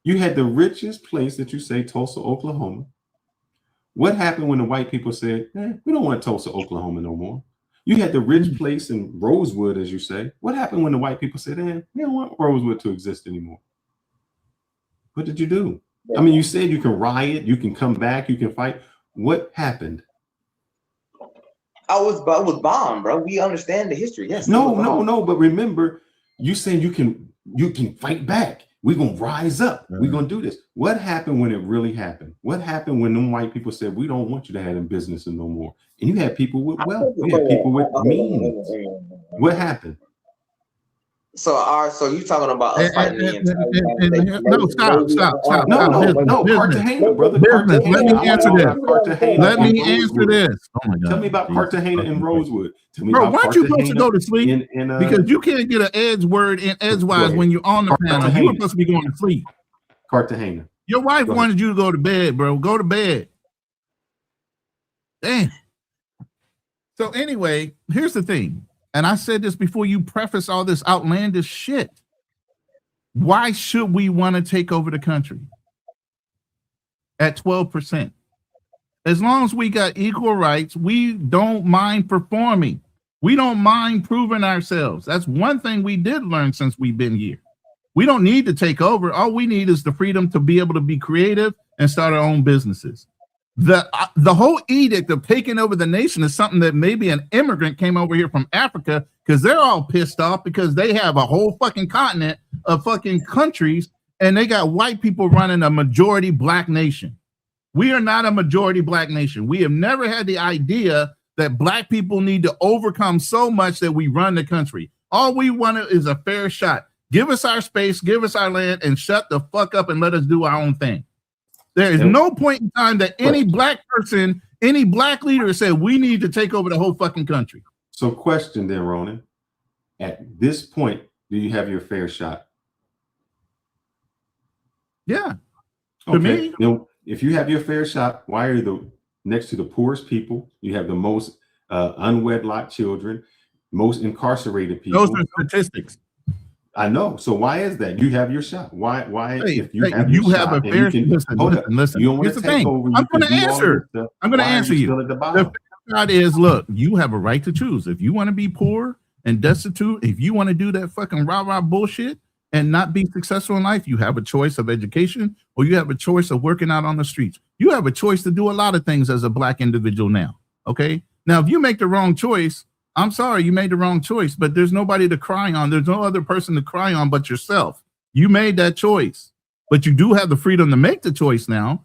Speaker 5: You had the richest place that you say, Tulsa, Oklahoma. What happened when the white people said, we don't want Tulsa, Oklahoma no more? You had the rich place in Rosewood, as you say. What happened when the white people said, we don't want Rosewood to exist anymore? What did you do? I mean, you said you can riot, you can come back, you can fight. What happened?
Speaker 20: I was bombed, bro. We understand the history. Yes.
Speaker 5: No. But remember, you saying you can fight back. We're gonna rise up. We're gonna do this. What happened when it really happened? What happened when them white people said, we don't want you to have in business no more? And you had people with wealth. You had people with means. What happened?
Speaker 20: So you talking about us fighting the entire
Speaker 3: No, stop.
Speaker 5: No, Cartagena, brother.
Speaker 3: Let me answer this. Let me answer this.
Speaker 5: Oh my God. Tell me about Cartagena and Rosewood.
Speaker 3: Bro, why aren't you supposed to go to sleep? Because you can't get an edge word in edgewise when you're on the panel. You were supposed to be going to sleep.
Speaker 5: Cartagena.
Speaker 3: Your wife wanted you to go to bed, bro. Go to bed. Damn. So anyway, here's the thing. And I said this before you preface all this outlandish shit. Why should we want to take over the country at 12%? As long as we got equal rights, we don't mind performing. We don't mind proving ourselves. That's one thing we did learn since we've been here. We don't need to take over. All we need is the freedom to be able to be creative and start our own businesses. The whole edict of taking over the nation is something that maybe an immigrant came over here from Africa because they're all pissed off because they have a whole fucking continent of fucking countries and they got white people running a majority black nation. We are not a majority black nation. We have never had the idea that black people need to overcome so much that we run the country. All we want is a fair shot. Give us our space, give us our land, and shut the fuck up and let us do our own thing. There is no point in time that any black person, any black leader said we need to take over the whole fucking country.
Speaker 5: So question then, Ronan, at this point, do you have your fair shot?
Speaker 3: Yeah.
Speaker 5: Okay.
Speaker 3: To me,
Speaker 5: now, if you have your fair shot, why are you next to the poorest people? You have the most unwedlocked children, most incarcerated people.
Speaker 3: Those are statistics.
Speaker 5: I know. So why is that? You have your shot. Why?
Speaker 3: Hey,
Speaker 5: if you have your
Speaker 3: have
Speaker 5: shot,
Speaker 3: a fair
Speaker 5: you can,
Speaker 3: listen.
Speaker 5: You don't want
Speaker 3: Here's
Speaker 5: to
Speaker 3: the
Speaker 5: take
Speaker 3: thing.
Speaker 5: over.
Speaker 3: I'm going to answer. I'm going to answer you.
Speaker 5: Still at the
Speaker 3: The
Speaker 5: bottom?
Speaker 3: fair shot is, look, you have a right to choose. If you want to be poor and destitute, if you want to do that fucking rah-rah bullshit and not be successful in life, you have a choice of education or you have a choice of working out on the streets. You have a choice to do a lot of things as a black individual now. Okay. Now, if you make the wrong choice, I'm sorry, you made the wrong choice, but there's nobody to cry on. There's no other person to cry on but yourself. You made that choice, but you do have the freedom to make the choice now.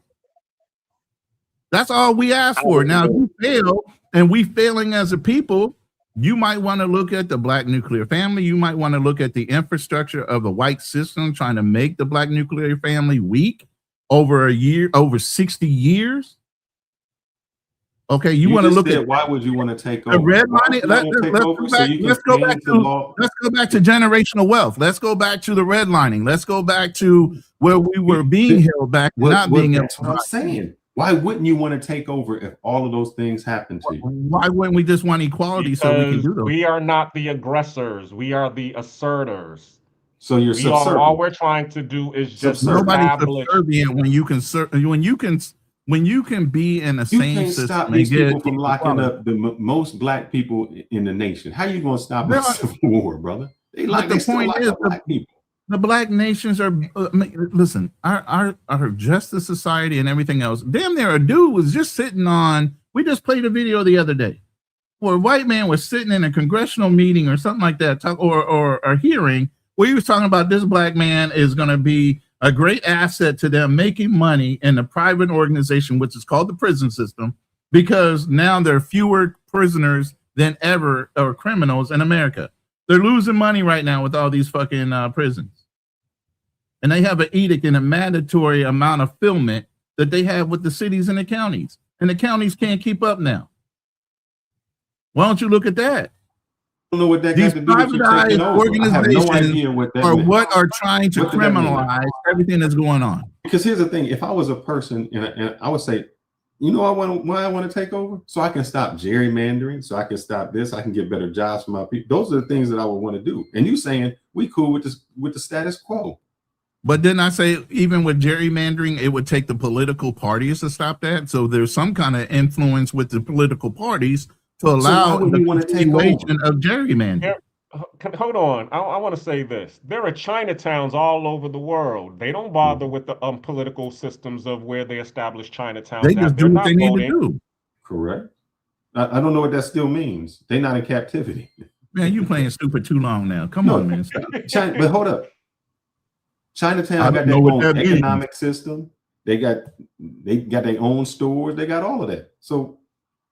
Speaker 3: That's all we ask for. Now, if you fail and we failing as a people, you might want to look at the black nuclear family. You might want to look at the infrastructure of the white system trying to make the black nuclear family weak over 60 years. Okay, you want to look at
Speaker 5: why would you want to take over?
Speaker 3: The redlining. Let's go back to generational wealth. Let's go back to the redlining. Let's go back to where we were being held back, not being able to.
Speaker 5: I'm saying, why wouldn't you want to take over if all of those things happen to you?
Speaker 3: Why wouldn't we just want equality so we can do those?
Speaker 7: We are not the aggressors. We are the asserters.
Speaker 5: So you're subservient.
Speaker 7: All we're trying to do is just
Speaker 3: nobody's
Speaker 7: establish.
Speaker 3: Subservient when you can be in the same
Speaker 5: can't
Speaker 3: system.
Speaker 5: Stop these people from locking up the most black people in the nation. How you going to stop a civil war, brother? The point is, black people.
Speaker 3: The black nations are listen. Our Justice Society and everything else. Damn near a dude was just sitting on. We just played a video the other day where a white man was sitting in a congressional meeting or something like that, or a hearing where he was talking about this black man is going to be a great asset to them making money in a private organization, which is called the prison system, because now there are fewer prisoners than ever or criminals in America. They're losing money right now with all these fucking prisons. And they have an edict and a mandatory amount of fulfillment that they have with the cities and the counties. And the counties can't keep up now. Why don't you look at that?
Speaker 5: I don't know what that
Speaker 3: These
Speaker 5: got to do with you
Speaker 3: privatized
Speaker 5: taking over.
Speaker 3: organizations
Speaker 5: I have no idea what that
Speaker 3: are
Speaker 5: meant.
Speaker 3: what are trying to
Speaker 5: What did that mean?
Speaker 3: criminalize everything that's going on.
Speaker 5: Because here's the thing: if I was a person, and I would say, you know, why I want to take over, so I can stop gerrymandering, so I can stop this, I can get better jobs for my people. Those are the things that I would want to do. And you saying we cool with the status quo?
Speaker 3: But then I say, even with gerrymandering, it would take the political parties to stop that. So there's some kind of influence with the political parties to allow the continuation of gerrymandering.
Speaker 7: Hold on. I want to say this. There are Chinatowns all over the world. They don't bother with the political systems of where they establish Chinatowns.
Speaker 3: They just do what they need to do.
Speaker 5: Correct. I don't know what that still means. They're not in captivity.
Speaker 3: Man, you playing stupid too long now. Come on, man. Stop.
Speaker 5: But hold up. Chinatown got their own economic system. They got their own stores. They got all of that. So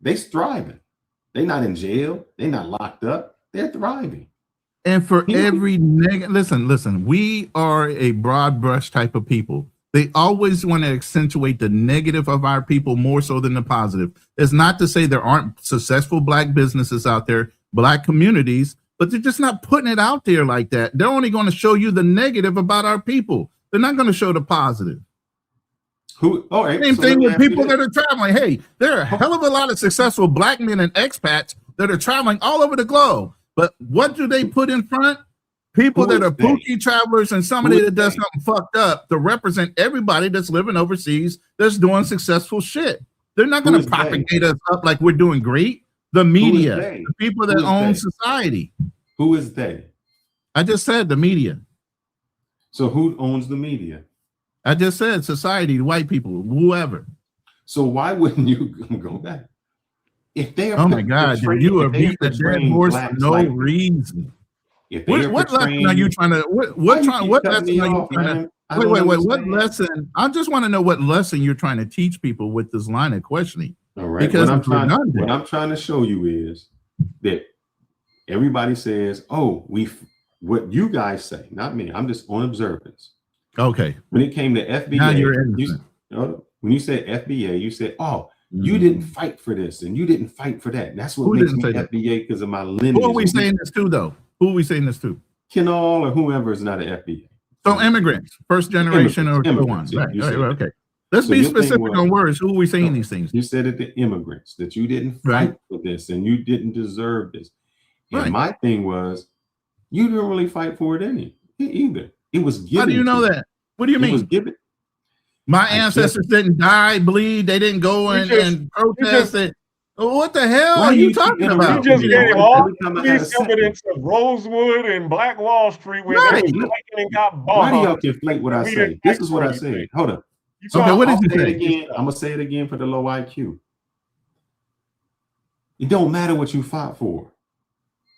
Speaker 5: they thriving. They're not in jail. They're not locked up. They're thriving.
Speaker 3: And for every listen, we are a broad brush type of people. They always want to accentuate the negative of our people more so than the positive. It's not to say there aren't successful black businesses out there, black communities, but they're just not putting it out there like that. They're only going to show you the negative about our people. They're not going to show the positive. Same thing with people that are traveling. Hey, there are a hell of a lot of successful black men and expats that are traveling all over the globe. But what do they put in front? People
Speaker 5: Who
Speaker 3: that
Speaker 5: is
Speaker 3: are
Speaker 5: they?
Speaker 3: pookie travelers and somebody that does something fucked up to represent everybody that's living overseas that's doing successful shit. They're not
Speaker 5: Who
Speaker 3: going
Speaker 5: is
Speaker 3: to
Speaker 5: they?
Speaker 3: propagate us up like we're doing great. The
Speaker 5: Who is
Speaker 3: media,
Speaker 5: they?
Speaker 3: the people
Speaker 5: Who
Speaker 3: that
Speaker 5: is
Speaker 3: own
Speaker 5: they?
Speaker 3: society.
Speaker 5: Who is they?
Speaker 3: I just said the media.
Speaker 5: So who owns the media?
Speaker 3: I just said society, white people, whoever.
Speaker 5: So why wouldn't you go back? If they are
Speaker 3: Oh my God,
Speaker 5: portraying,
Speaker 3: you are
Speaker 5: if they are
Speaker 3: beating a dead
Speaker 5: portraying
Speaker 3: horse for
Speaker 5: blacks
Speaker 3: no
Speaker 5: like
Speaker 3: reason.
Speaker 5: if they are
Speaker 3: What lesson
Speaker 5: portraying
Speaker 3: are you
Speaker 5: you,
Speaker 3: trying to
Speaker 5: why you keep
Speaker 3: what
Speaker 5: cutting
Speaker 3: lesson
Speaker 5: me
Speaker 3: are you
Speaker 5: off,
Speaker 3: trying to
Speaker 5: man? I
Speaker 3: wait,
Speaker 5: don't
Speaker 3: what
Speaker 5: understand.
Speaker 3: lesson? I just want to know what lesson you're trying to teach people with this line of questioning.
Speaker 5: All right.
Speaker 3: Because
Speaker 5: What
Speaker 3: it's redundant.
Speaker 5: I'm trying to show you is that everybody says, oh, what you guys say, not me. I'm just on observance.
Speaker 3: Okay.
Speaker 5: When it came to FBA,
Speaker 3: Now you're innocent.
Speaker 5: When you said FBA, you said, oh, you
Speaker 3: Mm-hmm.
Speaker 5: didn't fight for this and you didn't fight for that. That's what
Speaker 3: Who
Speaker 5: makes
Speaker 3: didn't
Speaker 5: me
Speaker 3: say that?
Speaker 5: FBA because of my lineage.
Speaker 3: Who are we saying this to, though? Who are we saying this to?
Speaker 5: Kinall or whoever is not an FBA.
Speaker 3: So immigrants, first generation or so on.
Speaker 5: Yeah,
Speaker 3: Right. Okay. Let's
Speaker 5: So
Speaker 3: be
Speaker 5: your thing
Speaker 3: specific
Speaker 5: was-
Speaker 3: on words. Who are we saying these things?
Speaker 5: You said it to immigrants that you didn't fight
Speaker 3: Right.
Speaker 5: for this and you didn't deserve this. And
Speaker 3: Right.
Speaker 5: my thing was, you didn't really fight for it either. It was given.
Speaker 3: How do you know
Speaker 5: to
Speaker 3: that? What do you
Speaker 5: It
Speaker 3: mean?
Speaker 5: was given.
Speaker 3: My ancestors didn't die, bleed. They didn't go and protest it. What the hell
Speaker 5: Why
Speaker 3: are
Speaker 5: you
Speaker 3: you
Speaker 5: keep
Speaker 3: talking about?
Speaker 7: You just
Speaker 5: interrupting me
Speaker 7: gave
Speaker 5: every
Speaker 7: all
Speaker 5: time I got a
Speaker 7: these
Speaker 5: sentence?
Speaker 7: evidence of Rosewood and Black Wall Street where
Speaker 3: Right.
Speaker 7: they was fighting and got
Speaker 5: Why do y'all
Speaker 7: bombed.
Speaker 5: conflate what I
Speaker 7: We didn't
Speaker 5: say? This
Speaker 7: fight
Speaker 5: is what
Speaker 7: for
Speaker 5: I
Speaker 7: anything.
Speaker 5: say. Hold up.
Speaker 7: You
Speaker 3: Okay, what did
Speaker 5: I'll
Speaker 3: you
Speaker 5: say it
Speaker 3: say?
Speaker 5: again. I'm gonna say it again for the low IQ. It don't matter what you fought for.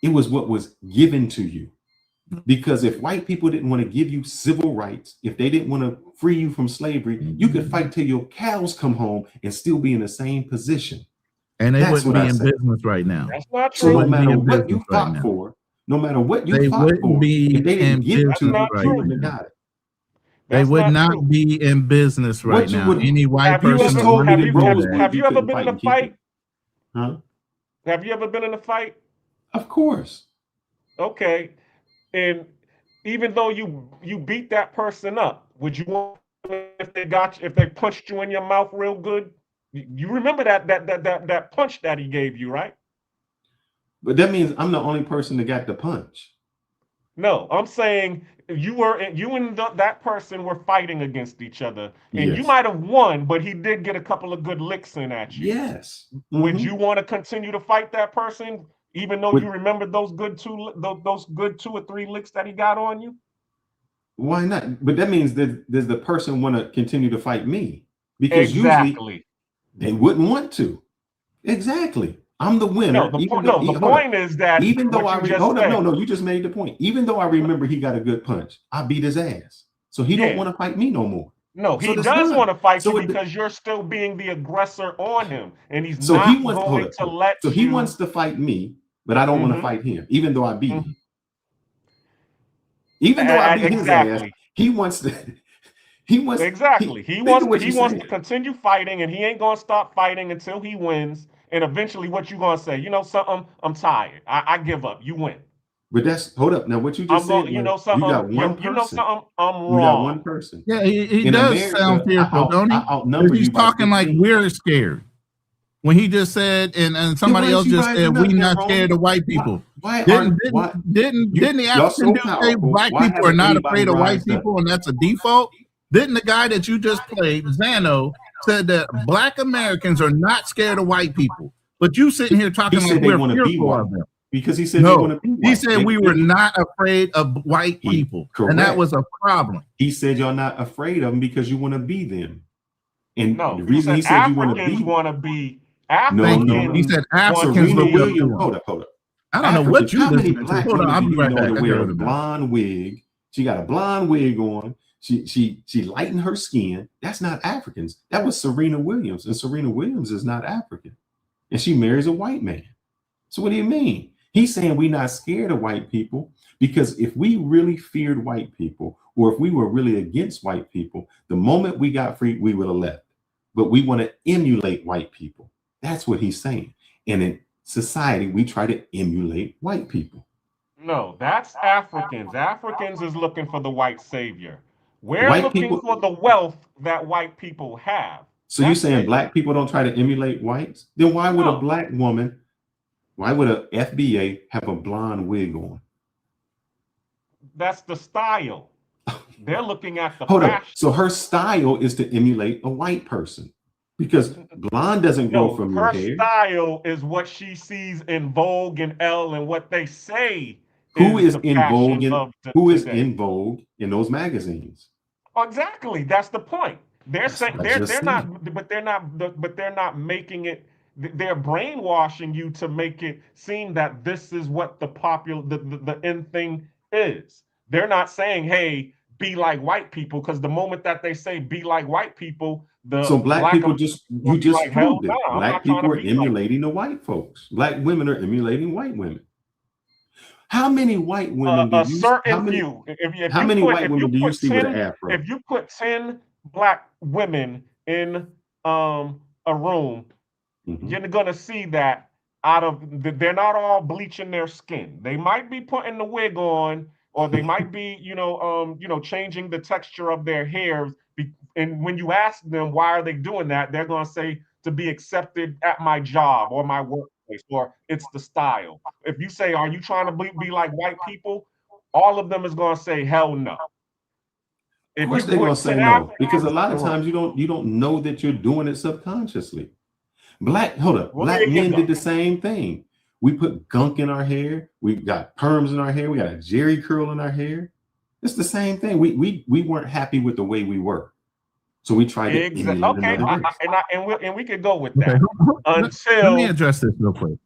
Speaker 5: It was what was given to you. Because if white people didn't want to give you civil rights, if they didn't want to free you from slavery, you could fight till your cows come home and still be in the same position.
Speaker 3: And they
Speaker 5: That's
Speaker 3: wouldn't
Speaker 5: what
Speaker 3: be
Speaker 5: I
Speaker 3: in
Speaker 5: said.
Speaker 3: business right now.
Speaker 7: That's not
Speaker 5: So
Speaker 7: true.
Speaker 5: no matter
Speaker 3: Wouldn't be in
Speaker 5: what you
Speaker 3: business right
Speaker 5: fought
Speaker 3: now.
Speaker 5: for, no matter what you
Speaker 3: They
Speaker 5: fought
Speaker 3: wouldn't
Speaker 5: for,
Speaker 3: be
Speaker 5: if they
Speaker 3: in
Speaker 5: didn't give
Speaker 3: business
Speaker 5: to you,
Speaker 3: right
Speaker 5: you wouldn't have
Speaker 3: now.
Speaker 5: got it.
Speaker 3: They
Speaker 7: That's
Speaker 3: would not
Speaker 7: true.
Speaker 3: be in business right
Speaker 5: What you
Speaker 3: now.
Speaker 5: would
Speaker 3: Any white
Speaker 7: Have you
Speaker 3: person
Speaker 5: just
Speaker 3: that
Speaker 7: ever
Speaker 5: told me
Speaker 3: wanted
Speaker 7: have
Speaker 3: to
Speaker 5: that
Speaker 3: do
Speaker 7: you
Speaker 3: that.
Speaker 7: have you ever
Speaker 5: couldn't
Speaker 7: been
Speaker 5: fight
Speaker 7: in a
Speaker 5: and keep it.
Speaker 7: fight?
Speaker 5: Huh?
Speaker 7: Have you ever been in a fight?
Speaker 5: Of course.
Speaker 7: Okay. And even though you beat that person up, would you want if they punched you in your mouth real good? You remember that punch that he gave you, right?
Speaker 5: But that means I'm the only person that got the punch.
Speaker 7: No, I'm saying you and that person were fighting against each other, and you
Speaker 5: Yes.
Speaker 7: might have won, but he did get a couple of good licks in at you.
Speaker 5: Yes.
Speaker 7: Would
Speaker 5: Mhm.
Speaker 7: you want to continue to fight that person, even though
Speaker 5: Would-
Speaker 7: you remember those good 2 or 3 licks that he got on you?
Speaker 5: Why not? But that means that does the person want to continue to fight me? Because usually
Speaker 7: Exactly.
Speaker 5: they wouldn't want to. Exactly. I'm the winner.
Speaker 7: No, the point is that
Speaker 5: even though
Speaker 7: what
Speaker 5: I
Speaker 7: you just
Speaker 5: hold up,
Speaker 7: said.
Speaker 5: no, you just made the point. Even though I remember he got a good punch, I beat his ass. So he
Speaker 7: Yeah.
Speaker 5: don't want to fight me no more.
Speaker 7: No,
Speaker 5: So
Speaker 7: he
Speaker 5: that's
Speaker 7: does
Speaker 5: done.
Speaker 7: want to fight
Speaker 5: So
Speaker 7: you
Speaker 5: it-
Speaker 7: because you're still being the aggressor on him, and he's
Speaker 5: So
Speaker 7: not
Speaker 5: he wants
Speaker 7: going to let
Speaker 5: So
Speaker 7: you.
Speaker 5: he wants to fight me, but I don't want to
Speaker 7: Mhm.
Speaker 5: fight him, even though I beat him. Even though I beat his ass,
Speaker 7: Exactly.
Speaker 5: he wants to. He wants
Speaker 7: Exactly. He
Speaker 5: think
Speaker 7: wants
Speaker 5: of what
Speaker 7: he
Speaker 5: you're
Speaker 7: wants
Speaker 5: saying.
Speaker 7: to continue fighting, and he ain't gonna stop fighting until he wins. And eventually, what you gonna say? You know something? I'm tired. I give up. You win.
Speaker 5: But that's hold up. Now what you just
Speaker 7: I'm
Speaker 5: said
Speaker 7: going. You
Speaker 5: was
Speaker 7: know something?
Speaker 5: you got one
Speaker 7: You know
Speaker 5: person.
Speaker 7: something? I'm
Speaker 5: You got one
Speaker 7: wrong.
Speaker 5: person.
Speaker 3: Yeah, he
Speaker 5: In
Speaker 3: does
Speaker 5: America,
Speaker 3: sound fearful, don't he?
Speaker 5: I outnumber
Speaker 3: Because he's
Speaker 5: you by
Speaker 3: talking like
Speaker 5: 15.
Speaker 3: we're scared. When he just said, and somebody
Speaker 5: why
Speaker 3: else
Speaker 5: is you
Speaker 3: just said,
Speaker 5: rising
Speaker 3: we
Speaker 5: up then,
Speaker 3: not
Speaker 5: Roman?
Speaker 3: scared of white people.
Speaker 5: Why
Speaker 3: Didn't
Speaker 5: y'all
Speaker 3: the
Speaker 5: so
Speaker 3: African dude say
Speaker 5: powerful?
Speaker 3: black
Speaker 5: Why
Speaker 3: people are
Speaker 5: haven't
Speaker 3: not
Speaker 5: anybody
Speaker 3: afraid of white
Speaker 5: rised up?
Speaker 3: people, and that's a default? Didn't the guy that you just played, Zano, said that black Americans are not scared of white people? But you sitting here
Speaker 5: He
Speaker 3: talking like
Speaker 5: said they
Speaker 3: we're
Speaker 5: want to be
Speaker 3: fearful
Speaker 5: white
Speaker 3: of them.
Speaker 5: because he said they want
Speaker 3: No,
Speaker 5: to be white.
Speaker 3: he said we were not afraid of white people, and that
Speaker 5: correct.
Speaker 3: was a problem.
Speaker 5: He said y'all not afraid of them because you want to be them. And
Speaker 7: No,
Speaker 5: the reason he said you want to
Speaker 7: Africans
Speaker 5: be
Speaker 7: want to be
Speaker 3: Thank you. He said Africans
Speaker 5: Serena
Speaker 3: will be up
Speaker 5: Williams.
Speaker 3: to
Speaker 5: Hold
Speaker 3: him.
Speaker 5: up.
Speaker 3: I don't know what you
Speaker 5: How many
Speaker 3: listening to.
Speaker 5: black
Speaker 3: Hold on,
Speaker 5: women
Speaker 3: I'll
Speaker 5: do
Speaker 3: be
Speaker 5: you
Speaker 3: right
Speaker 5: know
Speaker 3: back.
Speaker 5: that
Speaker 3: I
Speaker 5: wear
Speaker 3: got
Speaker 5: a
Speaker 3: other now.
Speaker 5: blonde wig? She got a blonde wig on. She lightened her skin. That's not Africans. That was Serena Williams, and Serena Williams is not African, and she marries a white man. So what do you mean? He's saying we're not scared of white people because if we really feared white people, or if we were really against white people, the moment we got free, we would have left. But we want to emulate white people. That's what he's saying. And in society, we try to emulate white people.
Speaker 7: No, that's Africans. Africans is looking for the white savior. We're
Speaker 5: White
Speaker 7: looking
Speaker 5: people-
Speaker 7: for the wealth that white people have.
Speaker 5: So you're
Speaker 7: That's
Speaker 5: saying
Speaker 7: it.
Speaker 5: black people don't try to emulate whites? Then why would a black woman, why would a FBA have a blonde wig on?
Speaker 7: That's the style. They're looking at the
Speaker 5: Hold up.
Speaker 7: fashion.
Speaker 5: So her style is to emulate a white person because blonde doesn't grow
Speaker 7: No,
Speaker 5: from your
Speaker 7: her
Speaker 5: hair.
Speaker 7: style is what she sees in Vogue and Elle and what they say
Speaker 5: Who
Speaker 7: is
Speaker 5: is
Speaker 7: the
Speaker 5: in
Speaker 7: fashion
Speaker 5: vogue
Speaker 7: of
Speaker 5: in
Speaker 7: today.
Speaker 5: vogue in those magazines?
Speaker 7: Exactly. That's the point. They're saying
Speaker 5: I just
Speaker 7: they're
Speaker 5: said.
Speaker 7: not, but they're not making it. They're brainwashing you to make it seem that this is what the popular, the end thing is. They're not saying, "Hey, be like white people," because the moment that they say "be like white people,"
Speaker 5: So
Speaker 7: the
Speaker 5: black
Speaker 7: black
Speaker 5: people
Speaker 7: Americans will
Speaker 5: you
Speaker 7: be
Speaker 5: just
Speaker 7: like, "Hell
Speaker 5: proved
Speaker 7: no,
Speaker 5: it.
Speaker 7: I'm
Speaker 5: Black
Speaker 7: not trying
Speaker 5: people
Speaker 7: to
Speaker 5: are
Speaker 7: be like."
Speaker 5: emulating the white folks. Black women are emulating white women. How many white women do
Speaker 7: A
Speaker 5: you
Speaker 7: certain few.
Speaker 5: how many white
Speaker 7: If you
Speaker 5: women do you
Speaker 7: put
Speaker 5: see with an
Speaker 7: 10
Speaker 5: afro?
Speaker 7: if you put 10 black women in a room,
Speaker 5: Mm-hmm.
Speaker 7: you're gonna see that out of they're not all bleaching their skin. They might be putting the wig on, or they might be, changing the texture of their hair. And when you ask them why are they doing that, they're gonna say to be accepted at my job or my workplace, or it's the style. If you say, "Are you trying to be like white people?" All of them is gonna say, "Hell no."
Speaker 5: Of
Speaker 7: If
Speaker 5: course
Speaker 7: you
Speaker 5: they're gonna
Speaker 7: put
Speaker 5: say
Speaker 7: 10
Speaker 5: no because a
Speaker 7: Africans
Speaker 5: lot
Speaker 7: in
Speaker 5: of
Speaker 7: the room,
Speaker 5: times you don't know that you're doing it subconsciously. Black
Speaker 7: well,
Speaker 5: black
Speaker 7: there you
Speaker 5: men
Speaker 7: go.
Speaker 5: did the same thing. We put gunk in our hair. We got perms in our hair. We got a jerry curl in our hair. It's the same thing. We weren't happy with the way we were, so we tried to
Speaker 7: Exactly.
Speaker 5: emulate
Speaker 7: Okay,
Speaker 5: another race.
Speaker 7: and we could go with
Speaker 3: Okay,
Speaker 7: that
Speaker 3: let me
Speaker 7: until
Speaker 3: address this real quick.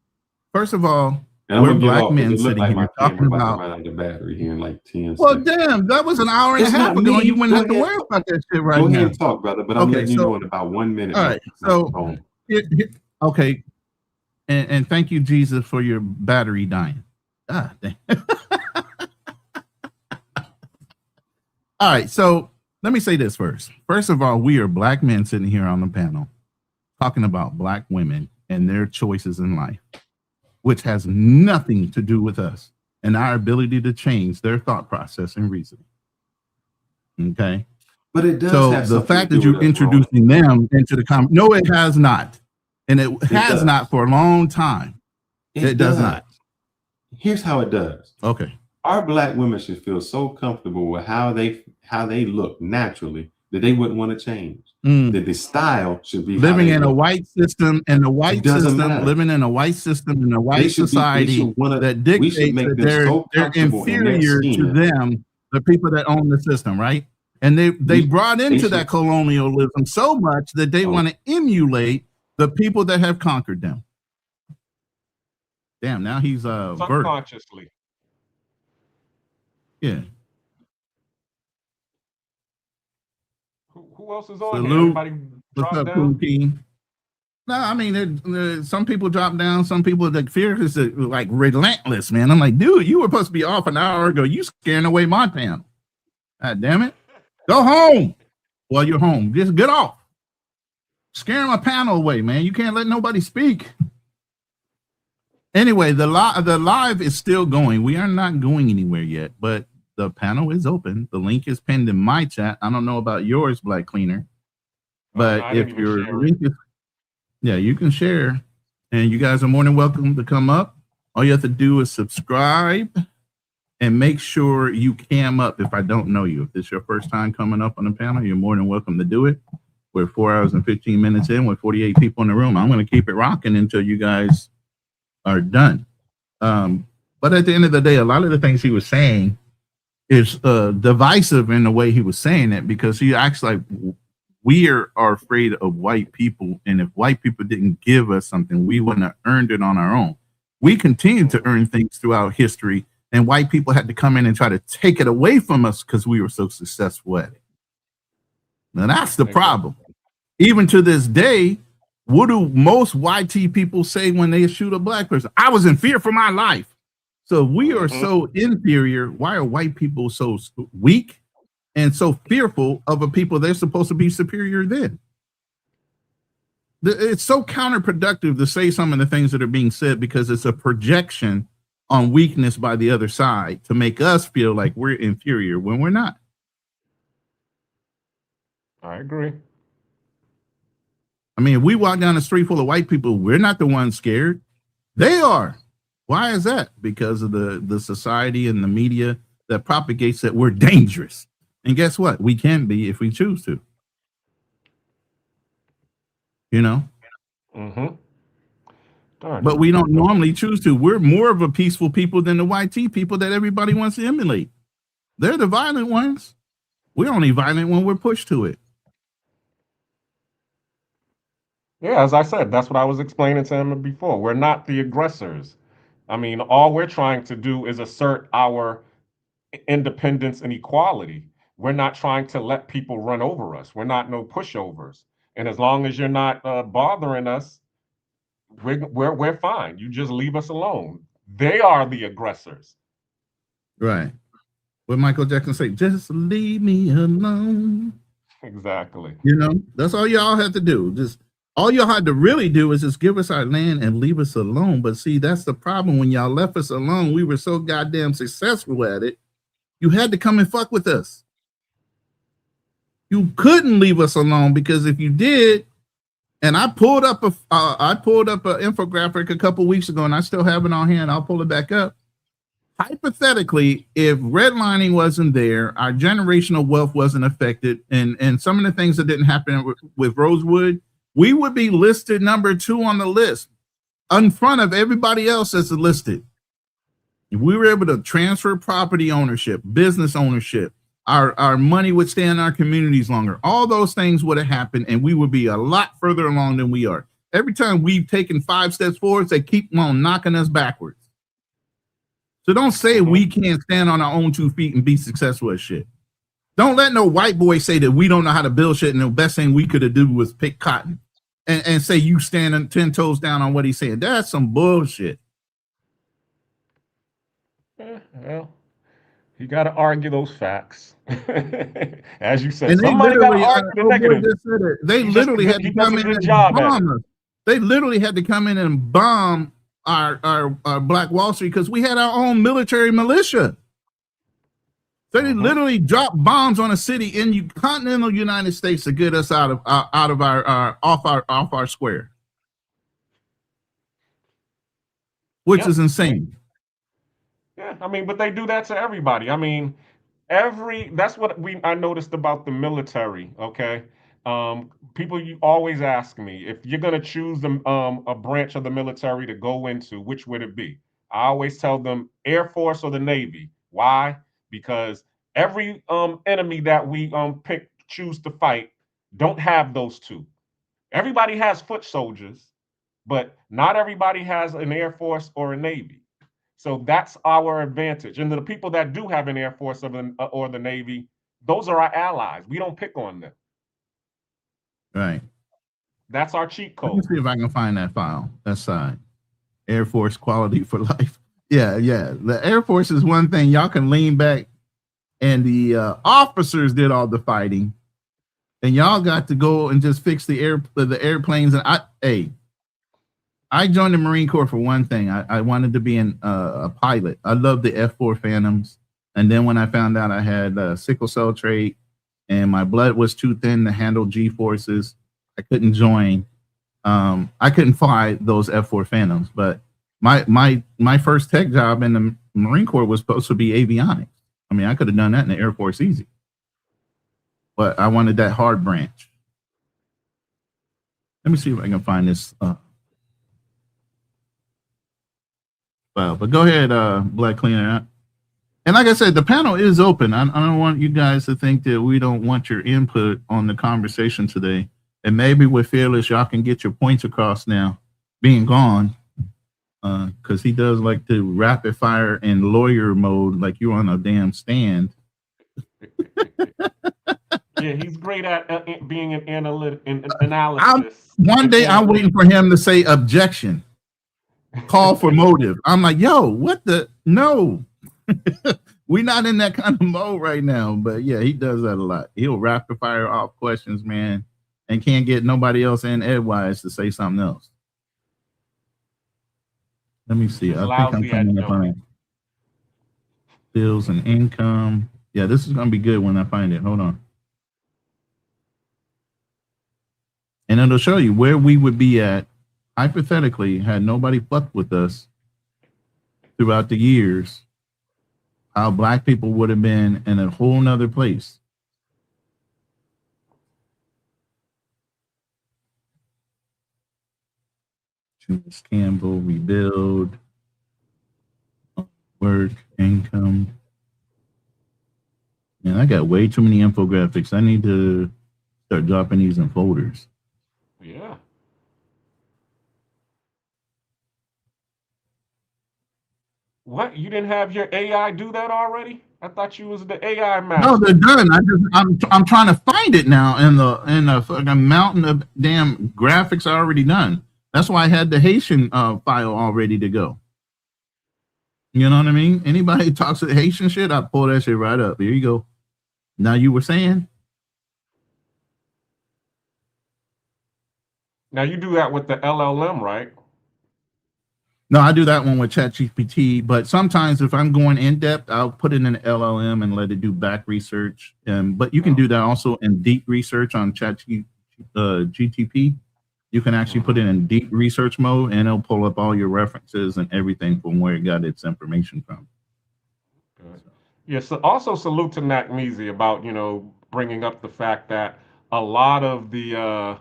Speaker 3: First of all,
Speaker 5: And I'm
Speaker 3: we're
Speaker 5: gonna get
Speaker 3: black
Speaker 5: off because
Speaker 3: men
Speaker 5: it looked
Speaker 3: sitting
Speaker 5: like
Speaker 3: here
Speaker 5: my
Speaker 3: talking
Speaker 5: camera about to
Speaker 3: about.
Speaker 5: run out of battery here in like 10
Speaker 3: Well,
Speaker 5: seconds.
Speaker 3: damn, that was an hour and a
Speaker 5: It's
Speaker 3: half
Speaker 5: not
Speaker 3: ago,
Speaker 5: me.
Speaker 3: and you
Speaker 5: You
Speaker 3: wouldn't
Speaker 5: go
Speaker 3: have to
Speaker 5: ahead,
Speaker 3: worry about that shit right
Speaker 5: go ahead
Speaker 3: now.
Speaker 5: and talk, brother. But I'm
Speaker 3: Okay,
Speaker 5: letting you
Speaker 3: so
Speaker 5: know in about 1 minute.
Speaker 3: all right, so okay, and thank you, Jesus, for your battery dying. Ah, dang. All right, so let me say this first. First of all, we are black men sitting here on the panel talking about black women and their choices in life, which has nothing to do with us and our ability to change their thought process and reasoning. Okay.
Speaker 5: But it does
Speaker 3: So
Speaker 5: have
Speaker 3: the
Speaker 5: something
Speaker 3: fact
Speaker 5: to
Speaker 3: that
Speaker 5: do with
Speaker 3: you're
Speaker 5: us, Roland.
Speaker 3: introducing them into the no, it has not. And it has
Speaker 5: does.
Speaker 3: not for a long time. It does not.
Speaker 5: Here's how it does.
Speaker 3: Okay.
Speaker 5: Our black women should feel so comfortable with how they look naturally that they wouldn't want to change. That the style should be
Speaker 3: Living in a
Speaker 5: look.
Speaker 3: white system,
Speaker 5: It doesn't matter.
Speaker 3: living in a white system, in a white society that
Speaker 5: we should
Speaker 3: dictates
Speaker 5: make
Speaker 3: that
Speaker 5: them so
Speaker 3: they're
Speaker 5: comfortable in their
Speaker 3: inferior to
Speaker 5: skin.
Speaker 3: them, the people that own the system, right? And they brought into that colonialism so much that they want to emulate the people that have conquered them. Damn, now he's vertical.
Speaker 7: subconsciously.
Speaker 3: Yeah.
Speaker 7: Who else is on here?
Speaker 3: Salute.
Speaker 7: Everybody
Speaker 3: What's
Speaker 7: drop
Speaker 3: up,
Speaker 7: down.
Speaker 3: Pookie? No, I mean, some people drop down. Some people, the fear is like relentless, man. I'm like, dude, you were supposed to be off an hour ago. You scaring away my panel. God damn it. Go home. Well, you're home. Just get off. Scaring my panel away, man. You can't let nobody speak. Anyway, the live is still going. We are not going anywhere yet, but the panel is open. The link is pinned in my chat. I don't know about yours, Black Cleaner, but if your link is, yeah, you can share, and you guys are more than welcome to come up. All you have to do is subscribe and make sure you cam up if I don't know you. If this is your first time coming up on the panel, you're more than welcome to do it. We're 4 hours and 15 minutes in with 48 people in the room. I'm going to keep it rocking until you guys are done. But at the end of the day, a lot of the things he was saying is divisive in the way he was saying it, because he acts like we are afraid of white people, and if white people didn't give us something, we wouldn't have earned it on our own. We continue to earn things throughout history, and white people had to come in and try to take it away from us because we were so successful at it. Now that's the problem. Even to this day, what do most YT people say when they shoot a black person? I was in fear for my life. So we are so inferior. Why are white people so weak and so fearful of a people they're supposed to be superior than? It's so counterproductive to say some of the things that are being said, because it's a projection on weakness by the other side to make us feel like we're inferior when we're not.
Speaker 7: I agree.
Speaker 3: I mean, if we walk down the street full of white people, we're not the ones scared. They are. Why is that? Because of the society and the media that propagates that we're dangerous. And guess what? We can be if we choose to. You know?
Speaker 7: Mm-hmm.
Speaker 3: But we don't normally choose to. We're more of a peaceful people than the YT people that everybody wants to emulate. They're the violent ones. We're only violent when we're pushed to it.
Speaker 7: Yeah, as I said, that's what I was explaining to him before. We're not the aggressors. I mean, all we're trying to do is assert our independence and equality. We're not trying to let people run over us. We're not no pushovers. And as long as you're not bothering us, we're fine. You just leave us alone. They are the aggressors.
Speaker 3: Right. What Michael Jackson say, just leave me alone.
Speaker 7: Exactly.
Speaker 3: You know, that's all y'all have to do. Just all y'all had to really do is just give us our land and leave us alone. But see, that's the problem. When y'all left us alone, we were so goddamn successful at it. You had to come and fuck with us. You couldn't leave us alone, because if you did, and I pulled up an infographic a couple weeks ago, and I still have it on hand. I'll pull it back up. Hypothetically, if redlining wasn't there, our generational wealth wasn't affected, and some of the things that didn't happen with Rosewood, we would be listed number 2 on the list, in front of everybody else that's listed. If we were able to transfer property ownership, business ownership, our money would stay in our communities longer. All those things would have happened, and we would be a lot further along than we are. Every time we've taken 5 steps forward, they keep on knocking us backwards. So don't say we can't stand on our own 2 feet and be successful at shit. Don't let no white boy say that we don't know how to build shit and the best thing we could have done was pick cotton and say you standing 10 toes down on what he's saying. That's some bullshit.
Speaker 7: Well, you got to argue those facts. As you said,
Speaker 3: And they
Speaker 7: somebody got to
Speaker 3: literally,
Speaker 7: argue the negative.
Speaker 3: they literally had to come in and bomb us. They literally had to come in and bomb our Black Wall Street because we had our own military militia. So they literally dropped bombs on a city in the continental United States to get us out of our square, which is insane.
Speaker 7: Yeah, I mean, but they do that to everybody. I mean, that's what I noticed about the military. Okay, people, you always ask me if you're gonna choose a branch of the military to go into, which would it be? I always tell them Air Force or the Navy. Why? Because every enemy that we choose to fight don't have those two. Everybody has foot soldiers, but not everybody has an Air Force or a Navy. So that's our advantage. And the people that do have an Air Force or the Navy, those are our allies. We don't pick on them.
Speaker 3: Right.
Speaker 7: That's our cheat code.
Speaker 3: Let me see if I can find that file. That side. Air Force quality for life. Yeah. The Air Force is one thing. Y'all can lean back, and the officers did all the fighting, and y'all got to go and just fix the airplanes. And I joined the Marine Corps for one thing. I wanted to be a pilot. I loved the F-4 Phantoms. And then when I found out I had sickle cell trait and my blood was too thin to handle G-forces, I couldn't join. I couldn't fly those F-4 Phantoms. But my first tech job in the Marine Corps was supposed to be avionics. I mean, I could have done that in the Air Force easy. But I wanted that hard branch. Let me see if I can find this file. But go ahead, Black Cleaner. And like I said, the panel is open. I don't want you guys to think that we don't want your input on the conversation today. And maybe with Fearless, y'all can get your points across now, being gone. Because he does like to rapid fire in lawyer mode, like you're on a damn stand.
Speaker 7: Yeah, he's great at being an analysis.
Speaker 3: One day I'm waiting for him to say objection, call for motive. I'm like, yo, what the? No, we're not in that kind of mode right now. But yeah, he does that a lot. He'll rapid fire off questions, man, and can't get nobody else in edgewise to say something else. Let me see. I think I'm coming up on it. Bills and income. Yeah, this is going to be good when I find it. Hold on. And it'll show you where we would be at, hypothetically, had nobody fucked with us throughout the years. how black people would have been in a whole nother place. Choose Campbell, rebuild, work, income. Man, I got way too many infographics. I need to start dropping these in folders.
Speaker 7: Yeah. What? You didn't have your AI do that already? I thought you was the AI master.
Speaker 3: No, they're done. I'm trying to find it now in the fucking mountain of damn graphics already done. That's why I had the Haitian file all ready to go. You know what I mean? Anybody talks to Haitian shit, I pull that shit right up. Here you go. Now you were saying?
Speaker 7: Now you do that with the LLM, right?
Speaker 3: No, I do that one with ChatGPT, but sometimes if I'm going in depth, I'll put it in LLM and let it do back research. But you can do that also in deep research on GTP. You can actually put it in deep research mode and it'll pull up all your references and everything from where it got its information from.
Speaker 7: Good. Yeah, so also salute to Nat Measy about, bringing up the fact that a lot of the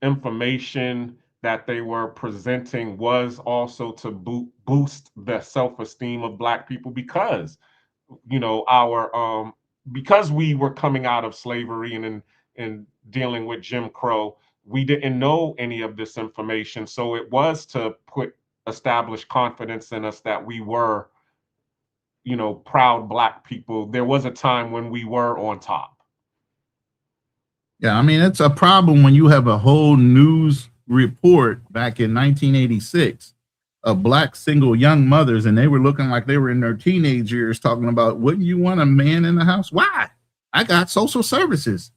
Speaker 7: information that they were presenting was also to boost the self-esteem of Black people because, our because we were coming out of slavery and dealing with Jim Crow, we didn't know any of this information. So it was to establish confidence in us that we were, proud Black people. There was a time when we were on top.
Speaker 3: Yeah, I mean, it's a problem when you have a whole news report back in 1986 of Black single young mothers, and they were looking like they were in their teenage years talking about, wouldn't you want a man in the house? Why? I got social services.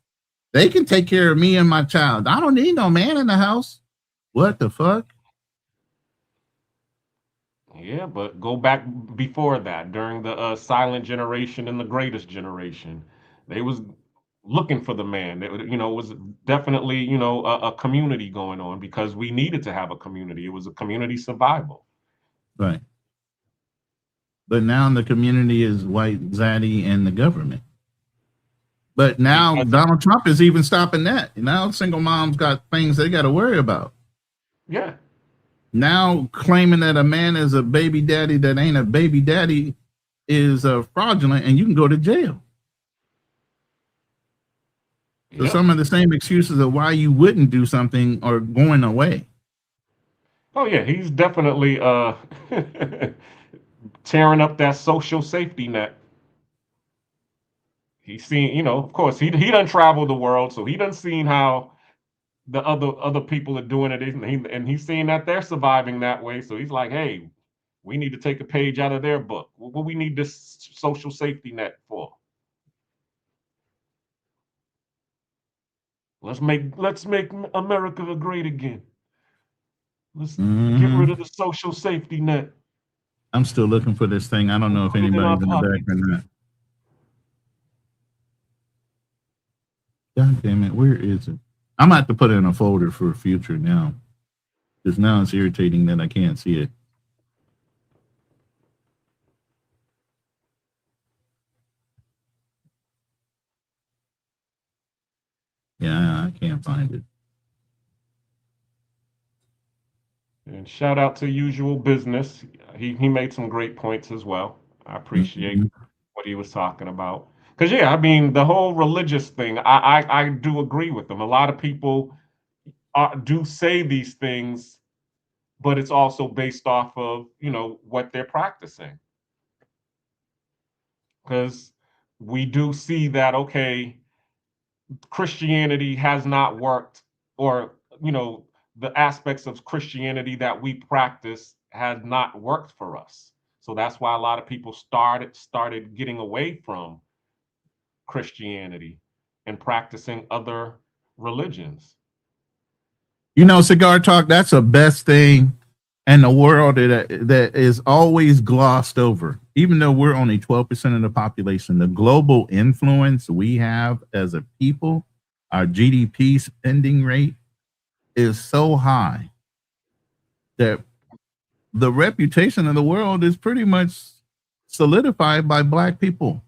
Speaker 3: They can take care of me and my child. I don't need no man in the house. What the fuck?
Speaker 7: Yeah, but go back before that, during the silent generation and the greatest generation, they was looking for the man. It was definitely, a community going on because we needed to have a community. It was a community survival.
Speaker 3: Right. But now the community is white, zaddy, and the government. But now Donald Trump is even stopping that. Now single moms got things they got to worry about.
Speaker 7: Yeah.
Speaker 3: Now claiming that a man is a baby daddy that ain't a baby daddy is fraudulent, and you can go to jail. So some of the same excuses of why you wouldn't do something are going away.
Speaker 7: Oh yeah, he's definitely tearing up that social safety net. He's seen, of course, he done traveled the world, so he done seen how the other people are doing it, and he's seeing that they're surviving that way. So he's like, hey, we need to take a page out of their book. What we need this social safety net for? Let's make America great again. Let's get rid of the social safety net.
Speaker 3: I'm still looking for this thing. I don't know if anybody's in the back or not. God damn it, where is it? I'm gonna have to put it in a folder for future now. Because now it's irritating that I can't see it. Yeah, I can't find it.
Speaker 7: And shout out to Usual Business. He made some great points as well. I appreciate what he was talking about. Because I mean, the whole religious thing, I do agree with them. A lot of people do say these things, but it's also based off of what they're practicing. Because we do see that Christianity has not worked, or the aspects of Christianity that we practice has not worked for us. So that's why a lot of people started getting away from Christianity and practicing other religions.
Speaker 3: Cigar Talk, that's the best thing in the world that is always glossed over. Even though we're only 12% of the population, the global influence we have as a people, our GDP spending rate is so high that the reputation of the world is pretty much solidified by black people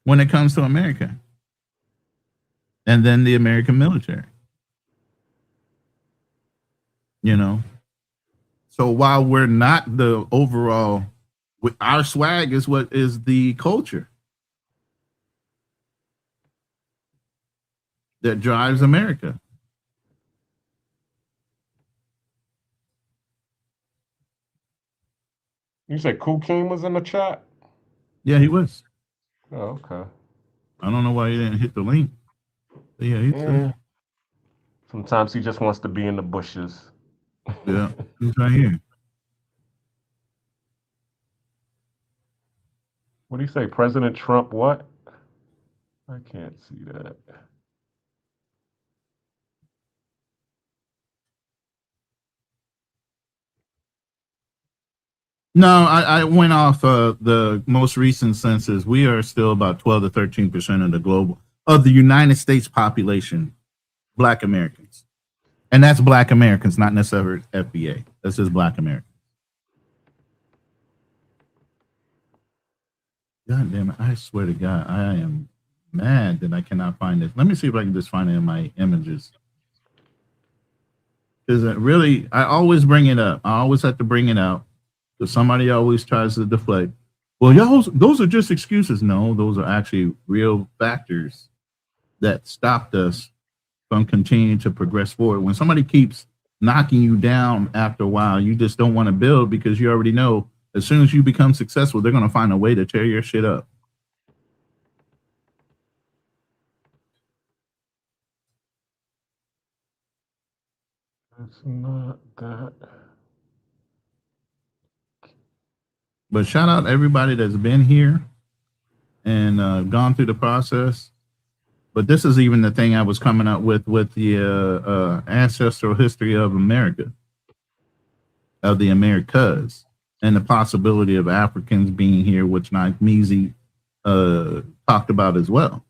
Speaker 3: when it comes to America. And then the American military. You know? So while we're not the overall, our swag is what is the culture that drives America.
Speaker 7: You said Kukim was in the chat?
Speaker 3: Yeah, he was.
Speaker 7: Oh, okay.
Speaker 3: I don't know why he didn't hit the link. But yeah, he's
Speaker 7: Sometimes he just wants to be in the bushes.
Speaker 3: yeah, he's right here.
Speaker 7: What do you say? President Trump what? I can't see that.
Speaker 3: No, I went off the most recent census. We are still about 12 to 13% of the United States population, Black Americans. And that's Black Americans, not necessarily FBA. That's just Black Americans. God damn it. I swear to God, I am mad that I cannot find this. Let me see if I can just find it in my images. Because it really, I always bring it up. I always have to bring it out. Because somebody always tries to deflect. Well, y'all, those are just excuses. No, those are actually real factors that stopped us from continuing to progress forward. When somebody keeps knocking you down after a while, you just don't want to build because you already know as soon as you become successful, they're going to find a way to tear your shit up.
Speaker 7: It's not that.
Speaker 3: But shout out everybody that's been here and gone through the process. But this is even the thing I was coming up with the ancestral history of America, of the Americas, and the possibility of Africans being here, which Measy talked about as well,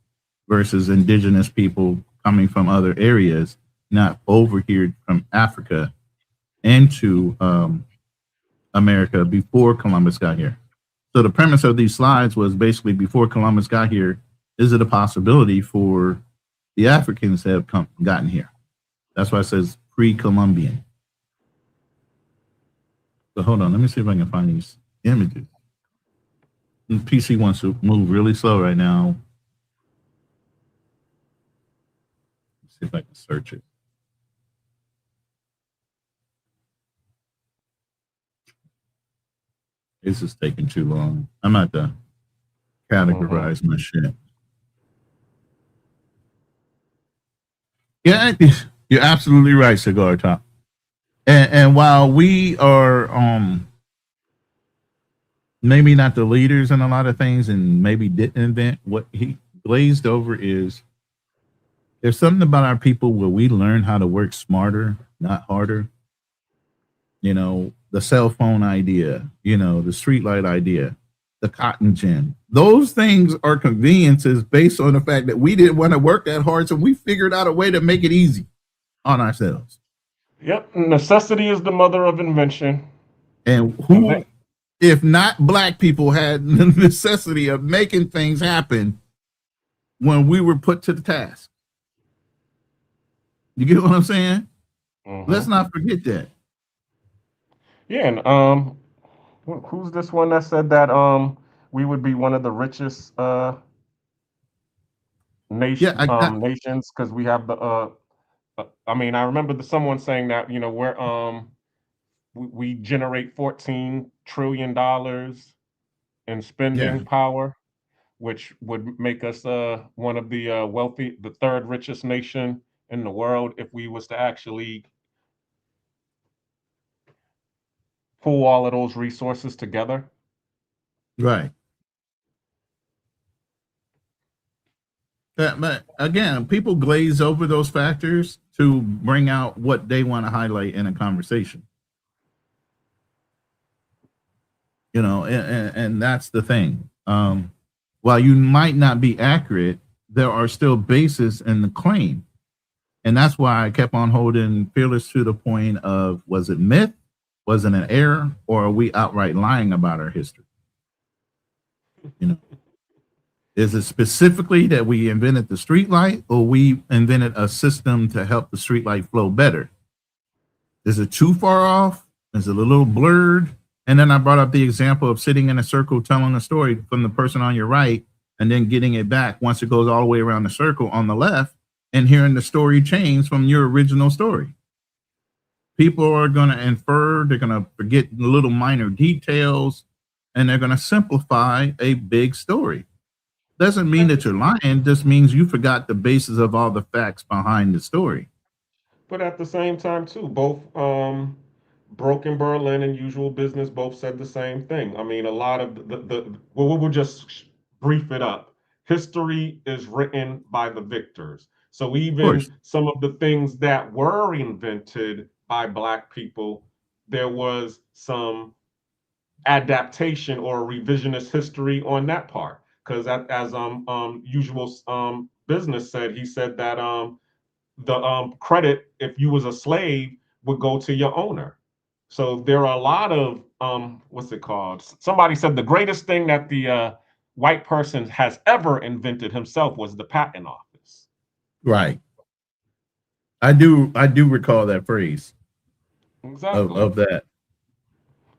Speaker 3: versus indigenous people coming from other areas, not over here from Africa into America before Columbus got here. So the premise of these slides was basically before Columbus got here, is it a possibility for the Africans to have gotten here? That's why it says pre-Columbian. So hold on, let me see if I can find these images. The PC wants to move really slow right now. Let's see if I can search it. This is taking too long. I'm not to categorize my shit. Yeah, you're absolutely right, Cigar Top. And while we are maybe not the leaders in a lot of things and maybe didn't invent, what he glazed over is there's something about our people where we learn how to work smarter, not harder. You know, the cell phone idea, you know, the streetlight idea, the cotton gin. Those things are conveniences based on the fact that we didn't want to work that hard, so we figured out a way to make it easy on ourselves.
Speaker 7: Yep, necessity is the mother of invention.
Speaker 3: And who, if not Black people, had the necessity of making things happen when we were put to the task? You get what I'm saying? Let's not forget that.
Speaker 7: Yeah, and who's this one that said that we would be one of the richest nations because we have the I mean, I remember someone saying that, you know, we generate $14 trillion in spending power, which would make us one of the the third richest nation in the world if we was to actually pull all of those resources together.
Speaker 3: Right. But again, people glaze over those factors to bring out what they want to highlight in a conversation. You know, and that's the thing. While you might not be accurate, there are still bases in the claim. And that's why I kept on holding Fearless to the point of, was it myth? Was it an error? Or are we outright lying about our history? You know, is it specifically that we invented the street light, or we invented a system to help the street light flow better? Is it too far off? Is it a little blurred? And then I brought up the example of sitting in a circle telling a story from the person on your right, and then getting it back once it goes all the way around the circle on the left, and hearing the story change from your original story. People are going to infer, they're going to forget little minor details, and they're going to simplify a big story. Doesn't mean that you're lying, just means you forgot the basis of all the facts behind the story.
Speaker 7: But at the same time, too, both Broken Berlin and Usual Business both said the same thing. I mean, a lot of well, we'll just brief it up. History is written by the victors. So even some of the things that were invented by Black people, there was some adaptation or revisionist history on that part. Because as Usual Business said, he said that the credit, if you was a slave, would go to your owner. So there are a lot of what's it called? Somebody said the greatest thing that the white person has ever invented himself was the patent office.
Speaker 3: Right. I do recall that phrase.
Speaker 7: Exactly.
Speaker 3: Of that.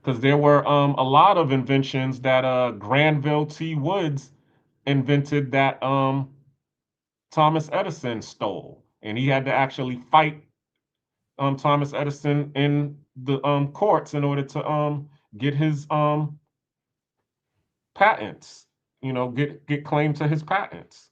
Speaker 7: Because there were a lot of inventions that Granville T. Woods invented that Thomas Edison stole, and he had to actually fight Thomas Edison in the courts in order to get his patents, get claim to his patents.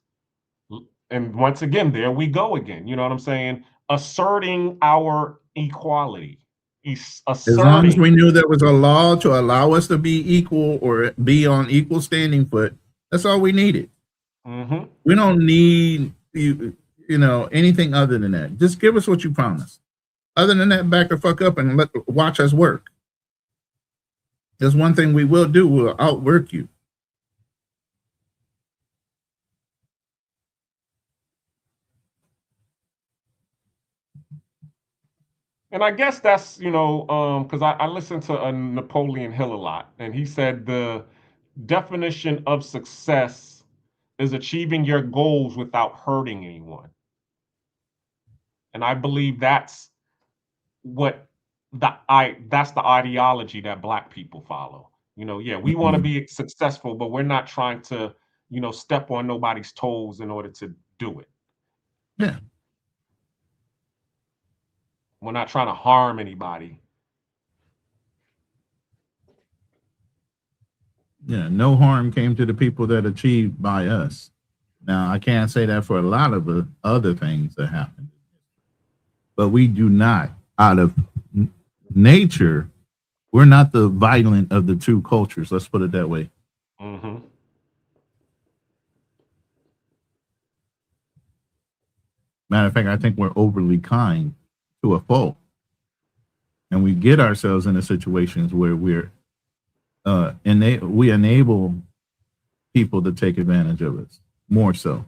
Speaker 7: And once again, there we go again. You know what I'm saying? Asserting our equality.
Speaker 3: As long as we knew there was a law to allow us to be equal or be on equal standing foot, that's all we needed.
Speaker 7: Mm-hmm.
Speaker 3: We don't need anything other than that. Just give us what you promised. Other than that, back the fuck up and watch us work. There's one thing we will do: we'll outwork you.
Speaker 7: And I guess that's, because I listened to Napoleon Hill a lot, and he said the definition of success is achieving your goals without hurting anyone. And I believe that's that's the ideology that Black people follow. We want to be successful, but we're not trying to, step on nobody's toes in order to do it.
Speaker 3: Yeah.
Speaker 7: We're not trying to harm anybody.
Speaker 3: Yeah, no harm came to the people that achieved by us. Now, I can't say that for a lot of the other things that happened. But we do not, out of nature, we're not the violent of the two cultures. Let's put it that way.
Speaker 7: Mm-hmm.
Speaker 3: Matter of fact, I think we're overly kind to a fault. And we get ourselves into situations where we enable people to take advantage of us more so.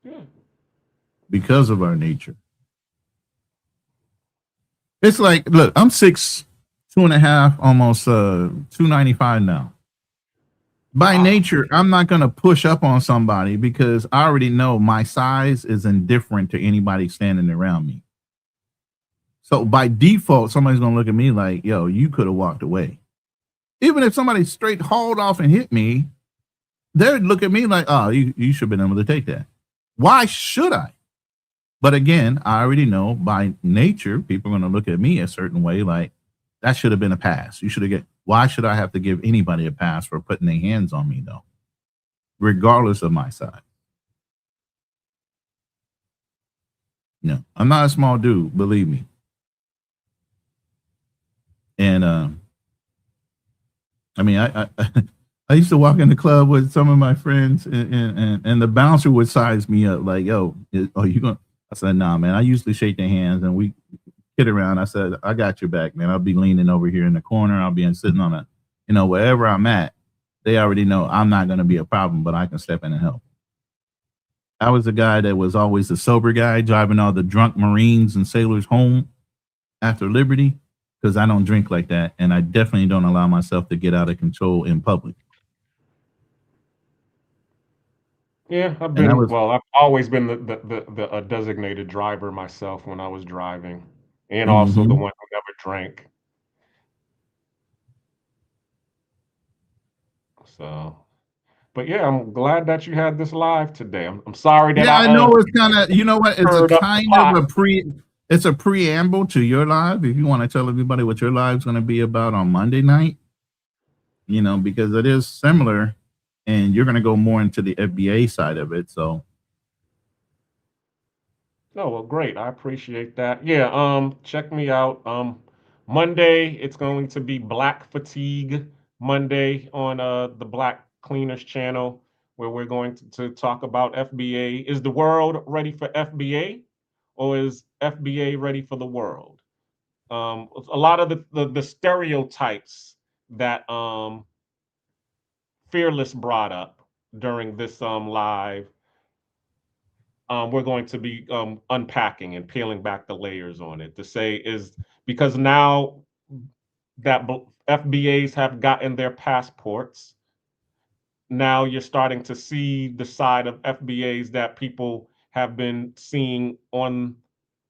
Speaker 7: Yeah.
Speaker 3: Because of our nature. It's like, look, I'm 6'2.5", almost 295 now. By nature, I'm not going to push up on somebody because I already know my size is indifferent to anybody standing around me. So by default, somebody's going to look at me like, yo, you could have walked away. Even if somebody straight hauled off and hit me, they'd look at me like, oh, you should have been able to take that. Why should I? But again, I already know by nature, people are going to look at me a certain way, like that should have been a pass. You should have get. Why should I have to give anybody a pass for putting their hands on me, though? Regardless of my size. No, I'm not a small dude, believe me. And I mean, I used to walk in the club with some of my friends, and the bouncer would size me up like, yo, are you going? I said, nah, man. I usually shake their hands and we kid around. I said, I got your back, man. I'll be leaning over here in the corner. I'll be sitting on wherever I'm at. They already know I'm not going to be a problem, but I can step in and help. I was the guy that was always the sober guy, driving all the drunk Marines and sailors home after Liberty, because I don't drink like that. And I definitely don't allow myself to get out of control in public.
Speaker 7: Yeah,
Speaker 3: And that was
Speaker 7: I've always been the designated driver myself when I was driving, and also the
Speaker 3: mhm.
Speaker 7: one who never drank. So, but yeah, I'm glad that you had this live today. I'm sorry that
Speaker 3: Yeah,
Speaker 7: I
Speaker 3: I know it's kind of, you know what, it's a
Speaker 7: stirred up the
Speaker 3: kind of
Speaker 7: pot.
Speaker 3: it's a preamble to your live. If you want to tell everybody what your live's going to be about on Monday night, you know, because it is similar and you're going to go more into the FBA side of it. So,
Speaker 7: Oh, well, great. I appreciate that. Yeah, check me out. Monday, it's going to be Black Fatigue Monday on the Black Cleaners channel, where we're going to talk about FBA. Is the world ready for FBA, or is FBA ready for the world? A lot of the stereotypes that Fearless brought up during this live, we're going to be unpacking and peeling back the layers on it to say is because now that FBAs have gotten their passports, now you're starting to see the side of FBAs that people have been seeing on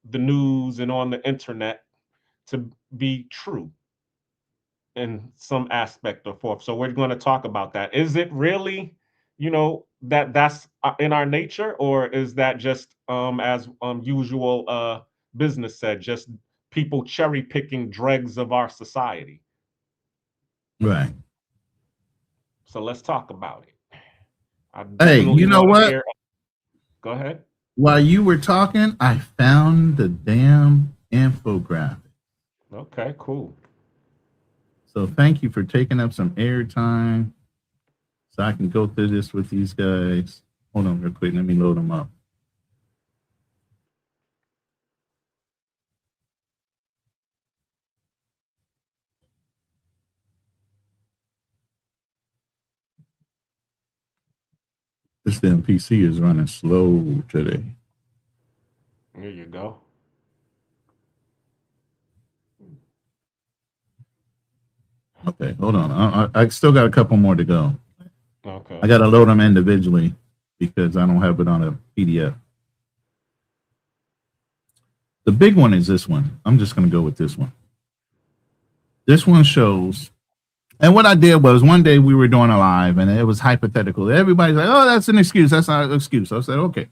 Speaker 7: the news and on the internet to be true in some aspect or form. So we're going to talk about that. Is it really, that's in our nature, or is that just as usual business said, just people cherry picking dregs of our society?
Speaker 3: right.
Speaker 7: So let's talk about it. I
Speaker 3: Hey,
Speaker 7: definitely
Speaker 3: you know
Speaker 7: want to
Speaker 3: what?
Speaker 7: hear. Go ahead.
Speaker 3: While you were talking, I found the damn infographic.
Speaker 7: Okay, cool.
Speaker 3: So thank you for taking up some airtime so I can go through this with these guys. Hold on real quick. Let me load them up. This damn PC is running slow today.
Speaker 7: There you go.
Speaker 3: Okay, hold on. I still got a couple more to go.
Speaker 7: Okay.
Speaker 3: I got to load them individually because I don't have it on a PDF. The big one is this one. I'm just going to go with this one. This one shows, and what I did was one day we were doing a live and it was hypothetical. Everybody's like, oh, that's an excuse. That's not an excuse. I said, okay,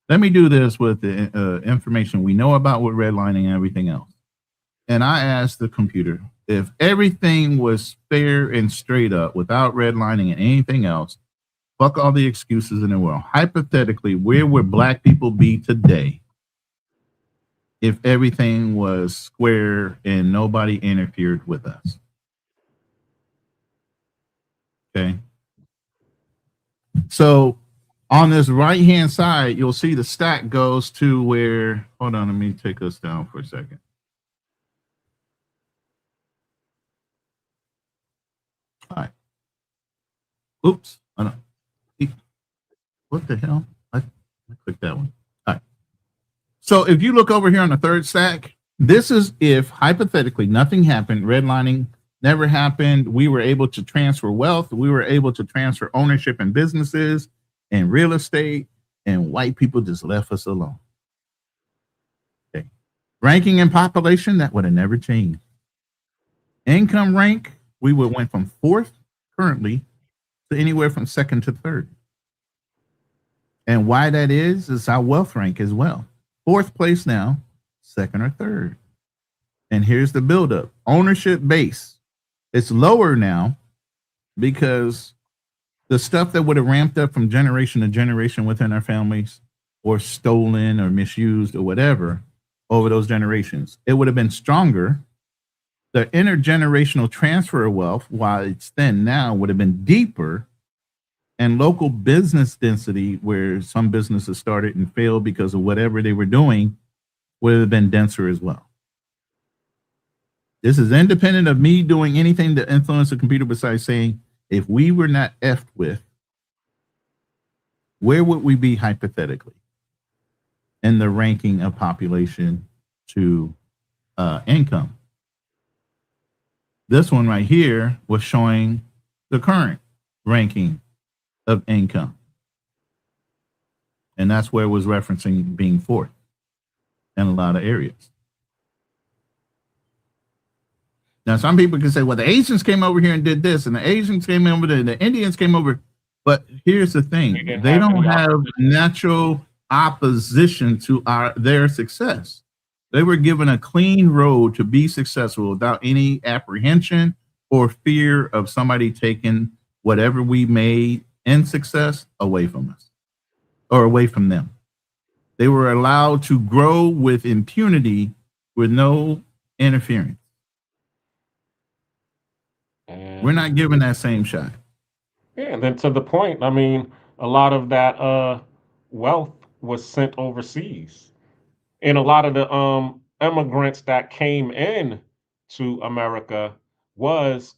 Speaker 3: let me do this with the information we know about with redlining and everything else. And I asked the computer if everything was fair and straight up without redlining and anything else, fuck all the excuses in the world. Hypothetically, where would black people be today if everything was square and nobody interfered with us? Okay. So on this right hand side, you'll see the stack goes to where, hold on, let me take us down for a second. All right. Oops. I don't, what the hell? I clicked that one. All right. So if you look over here on the third stack, this is if hypothetically nothing happened, redlining never happened, we were able to transfer wealth, we were able to transfer ownership in businesses and real estate, and white people just left us alone. Okay. Ranking in population, that would have never changed. Income rank, we would went from fourth currently to anywhere from second to third. And why that is our wealth rank as well. Fourth place now, second or third. And here's the buildup. Ownership base. It's lower now because the stuff that would have ramped up from generation to generation within our families or stolen or misused or whatever over those generations, it would have been stronger. The intergenerational transfer of wealth, while it's thin now, would have been deeper. And local business density, where some businesses started and failed because of whatever they were doing, would have been denser as well. This is independent of me doing anything to influence the computer besides saying, if we were not effed with, where would we be hypothetically in the ranking of population to income? This one right here was showing the current ranking of income. And that's where it was referencing being fourth in a lot of areas. Now, some people can say, well, the Asians came over here and did this, and the Asians came over there, the Indians came over. But here's the thing. They don't have natural opposition to their success. They were given a clean road to be successful without any apprehension or fear of somebody taking whatever we made in success away from us or away from them. They were allowed to grow with impunity with no interference. We're not given that same shot.
Speaker 7: Yeah, and then to the point, I mean, a lot of that wealth was sent overseas. And a lot of the immigrants that came in to America was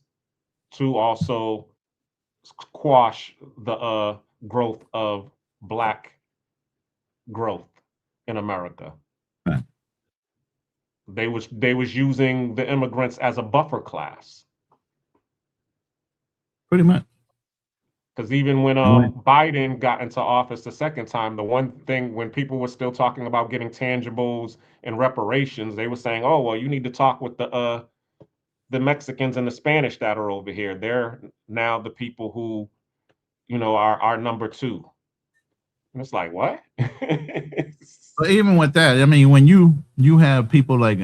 Speaker 7: to also quash the growth of Black growth in America.
Speaker 3: Right.
Speaker 7: They was using the immigrants as a buffer class.
Speaker 3: Pretty much.
Speaker 7: Because even when Biden got into office the second time, the one thing when people were still talking about getting tangibles and reparations, they were saying, "Oh, well, you need to talk with the Mexicans and the Spanish that are over here. They're now the people who, you know, are number two." And it's like, what?
Speaker 3: But even with that, I mean, when you have people like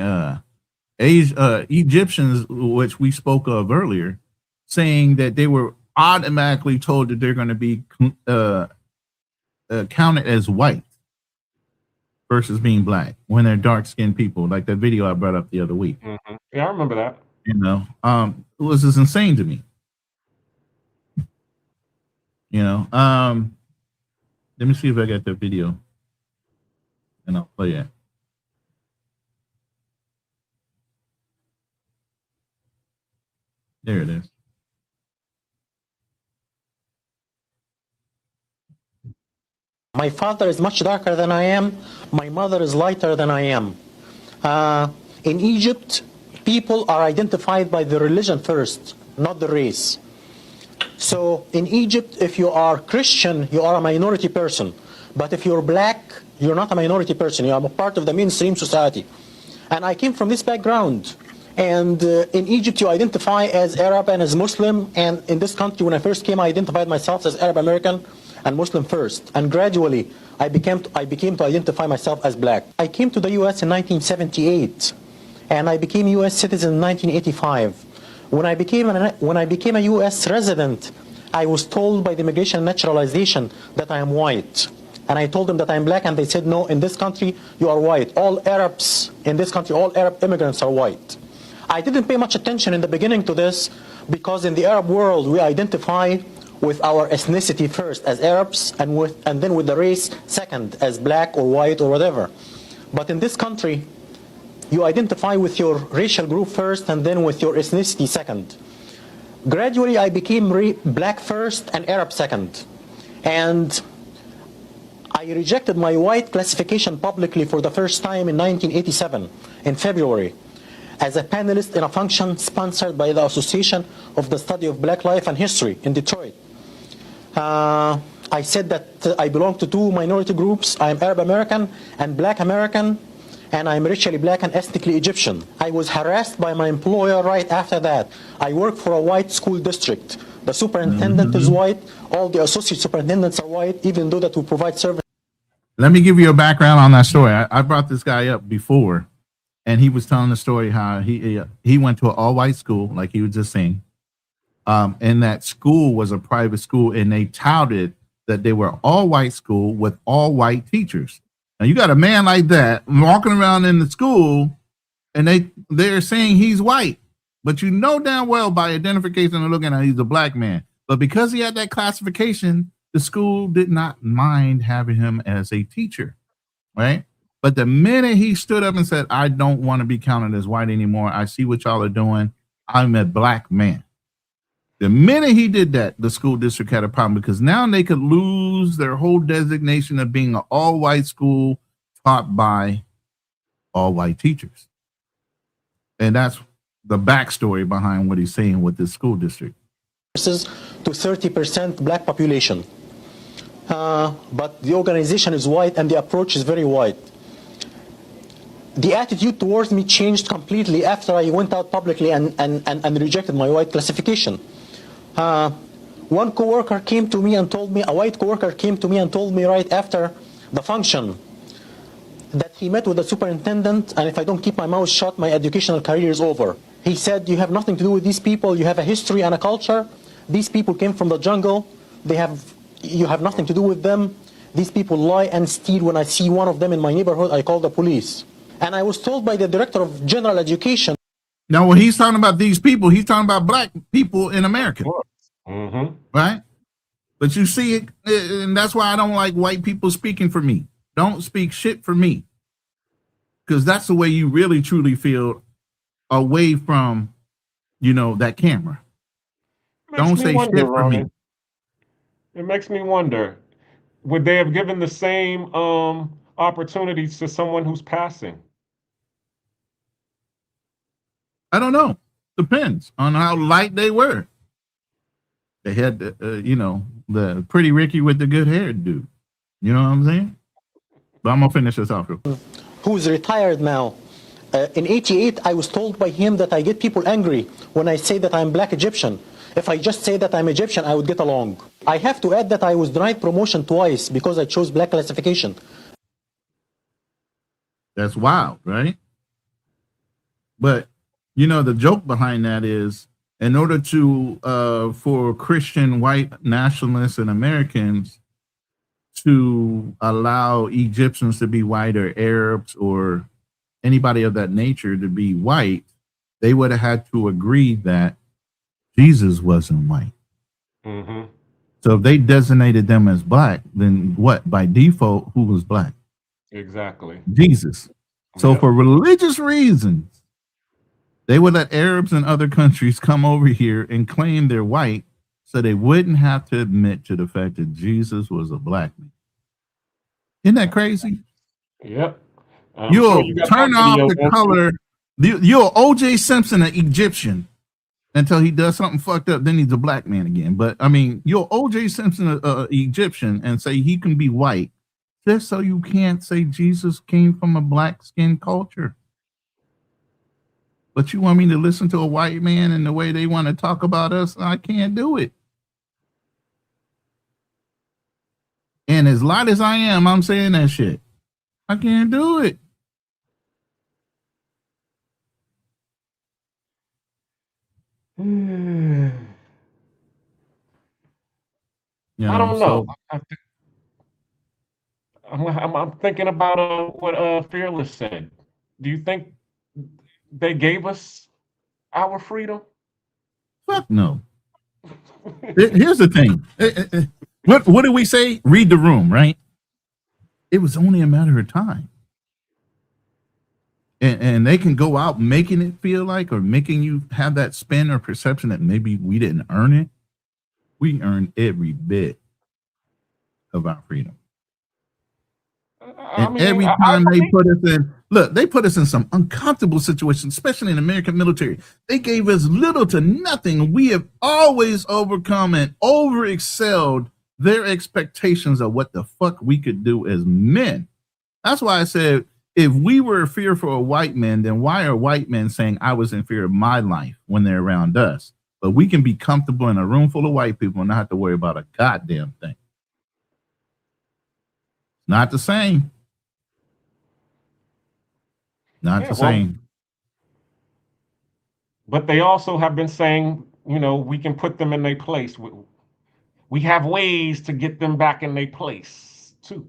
Speaker 3: Egyptians, which we spoke of earlier, saying that they were automatically told that they're going to be counted as white versus being Black when they're dark-skinned people, like that video I brought up the other week.
Speaker 7: Mm-hmm. Yeah, I remember that.
Speaker 3: You know, it was just insane to me. You know, let me see if I got that video, and I'll play it. There it is.
Speaker 11: My father is much darker than I am. My mother is lighter than I am. In Egypt, people are identified by the religion first, not the race. So in Egypt, if you are Christian, you are a minority person. But if you're Black, you're not a minority person. You are a part of the mainstream society. And I came from this background. And in Egypt, you identify as Arab and as Muslim. And in this country, when I first came, I identified myself as Arab American and Muslim first. And gradually, I became to identify myself as Black. I came to the U.S. in 1978, and I became a U.S. citizen in 1985. When I became a U.S. resident, I was told by the Immigration and Naturalization that I am white. And I told them that I'm Black, and they said, no, in this country, you are white. All Arabs in this country, all Arab immigrants are white. I didn't pay much attention in the beginning to this, because in the Arab world, we identify with our ethnicity first as Arabs, and then with the race second as Black or white or whatever. But in this country, you identify with your racial group first and then with your ethnicity second. Gradually, I became Black first and Arab second. And I rejected my white classification publicly for the first time in 1987, in February, as a panelist in a function sponsored by the Association of the Study of Black Life and History in Detroit. I said that I belong to two minority groups. I am Arab American and Black American, and I am racially Black and ethnically Egyptian. I was harassed by my employer right after that. I work for a white school district. The superintendent is white. All the associate superintendents are white, even though that we provide service.
Speaker 3: Let me give you a background on that story. I brought this guy up before, and he was telling the story how he went to an all-white school, like he was just saying. And that school was a private school, and they touted that they were all white school with all white teachers. Now you got a man like that walking around in the school, and they're saying he's white, but you know damn well by identification and looking at he's a Black man. But because he had that classification, the school did not mind having him as a teacher, right? But the minute he stood up and said, "I don't want to be counted as white anymore. I see what y'all are doing. I'm a Black man." The minute he did that, the school district had a problem, because now they could lose their whole designation of being an all-white school taught by all-white teachers. And that's the backstory behind what he's saying with this school district.
Speaker 11: To 30% Black population. but the organization is white and the approach is very white. The attitude towards me changed completely after I went out publicly and rejected my white classification. One coworker came to me and told me, a white coworker came to me and told me right after the function that he met with the superintendent, and if I don't keep my mouth shut, my educational career is over. He said, you have nothing to do with these people, you have a history and a culture. These people came from the jungle, you have nothing to do with them. These people lie and steal. When I see one of them in my neighborhood, I call the police. And I was told by the director of general education.
Speaker 3: Now, when he's talking about these people, he's talking about black people in America.
Speaker 7: Mm-hmm.
Speaker 3: Right? But you see it, and that's why I don't like white people speaking for me. Don't speak shit for me. Because that's the way you really truly feel away from, that camera. Don't say shit for me.
Speaker 7: It makes me wonder, would they have given the same opportunities to someone who's passing?
Speaker 3: I don't know. Depends on how light they were. They had, the pretty Ricky with the good hair dude. You know what I'm saying? But I'm going to finish this off.
Speaker 11: Who's retired now. In '88, I was told by him that I get people angry when I say that I'm black Egyptian. If I just say that I'm Egyptian, I would get along. I have to add that I was denied promotion twice because I chose black classification.
Speaker 3: That's wild, right? But, the joke behind that is, in order to, for Christian white nationalists and Americans to allow Egyptians to be white or Arabs or anybody of that nature to be white, they would have had to agree that Jesus wasn't white.
Speaker 7: Mm-hmm.
Speaker 3: So if they designated them as black, then what? By default, who was black?
Speaker 7: Exactly.
Speaker 3: Jesus. So for religious reasons, they would let Arabs and other countries come over here and claim they're white so they wouldn't have to admit to the fact that Jesus was a black man. Isn't that crazy?
Speaker 7: Yep.
Speaker 3: You'll turn off the color. You're O.J. Simpson, an Egyptian, until he does something fucked up. Then he's a black man again. But I mean, you're O.J. Simpson, an Egyptian, and say he can be white just so you can't say Jesus came from a black skin culture. But you want me to listen to a white man and the way they want to talk about us? I can't do it. And as light as I am, I'm saying that shit. I can't do it.
Speaker 7: I don't know. I'm thinking about what Fearless said. Do you think they gave us our freedom?
Speaker 3: Fuck no. Here's the thing. What do we say? Read the room, right? It was only a matter of time. And they can go out making it feel like, or making you have that spin or perception that maybe we didn't earn it. We earned every bit of our freedom. And every time they put us in, they put us in some uncomfortable situations, especially in the American military. They gave us little to nothing. We have always overcome and over excelled their expectations of what the fuck we could do as men. That's why I said, if we were fearful of white men, then why are white men saying I was in fear of my life when they're around us? But we can be comfortable in a room full of white people and not have to worry about a goddamn thing. Not the same. Not the same.
Speaker 7: But they also have been saying, we can put them in their place. We have ways to get them back in their place, too.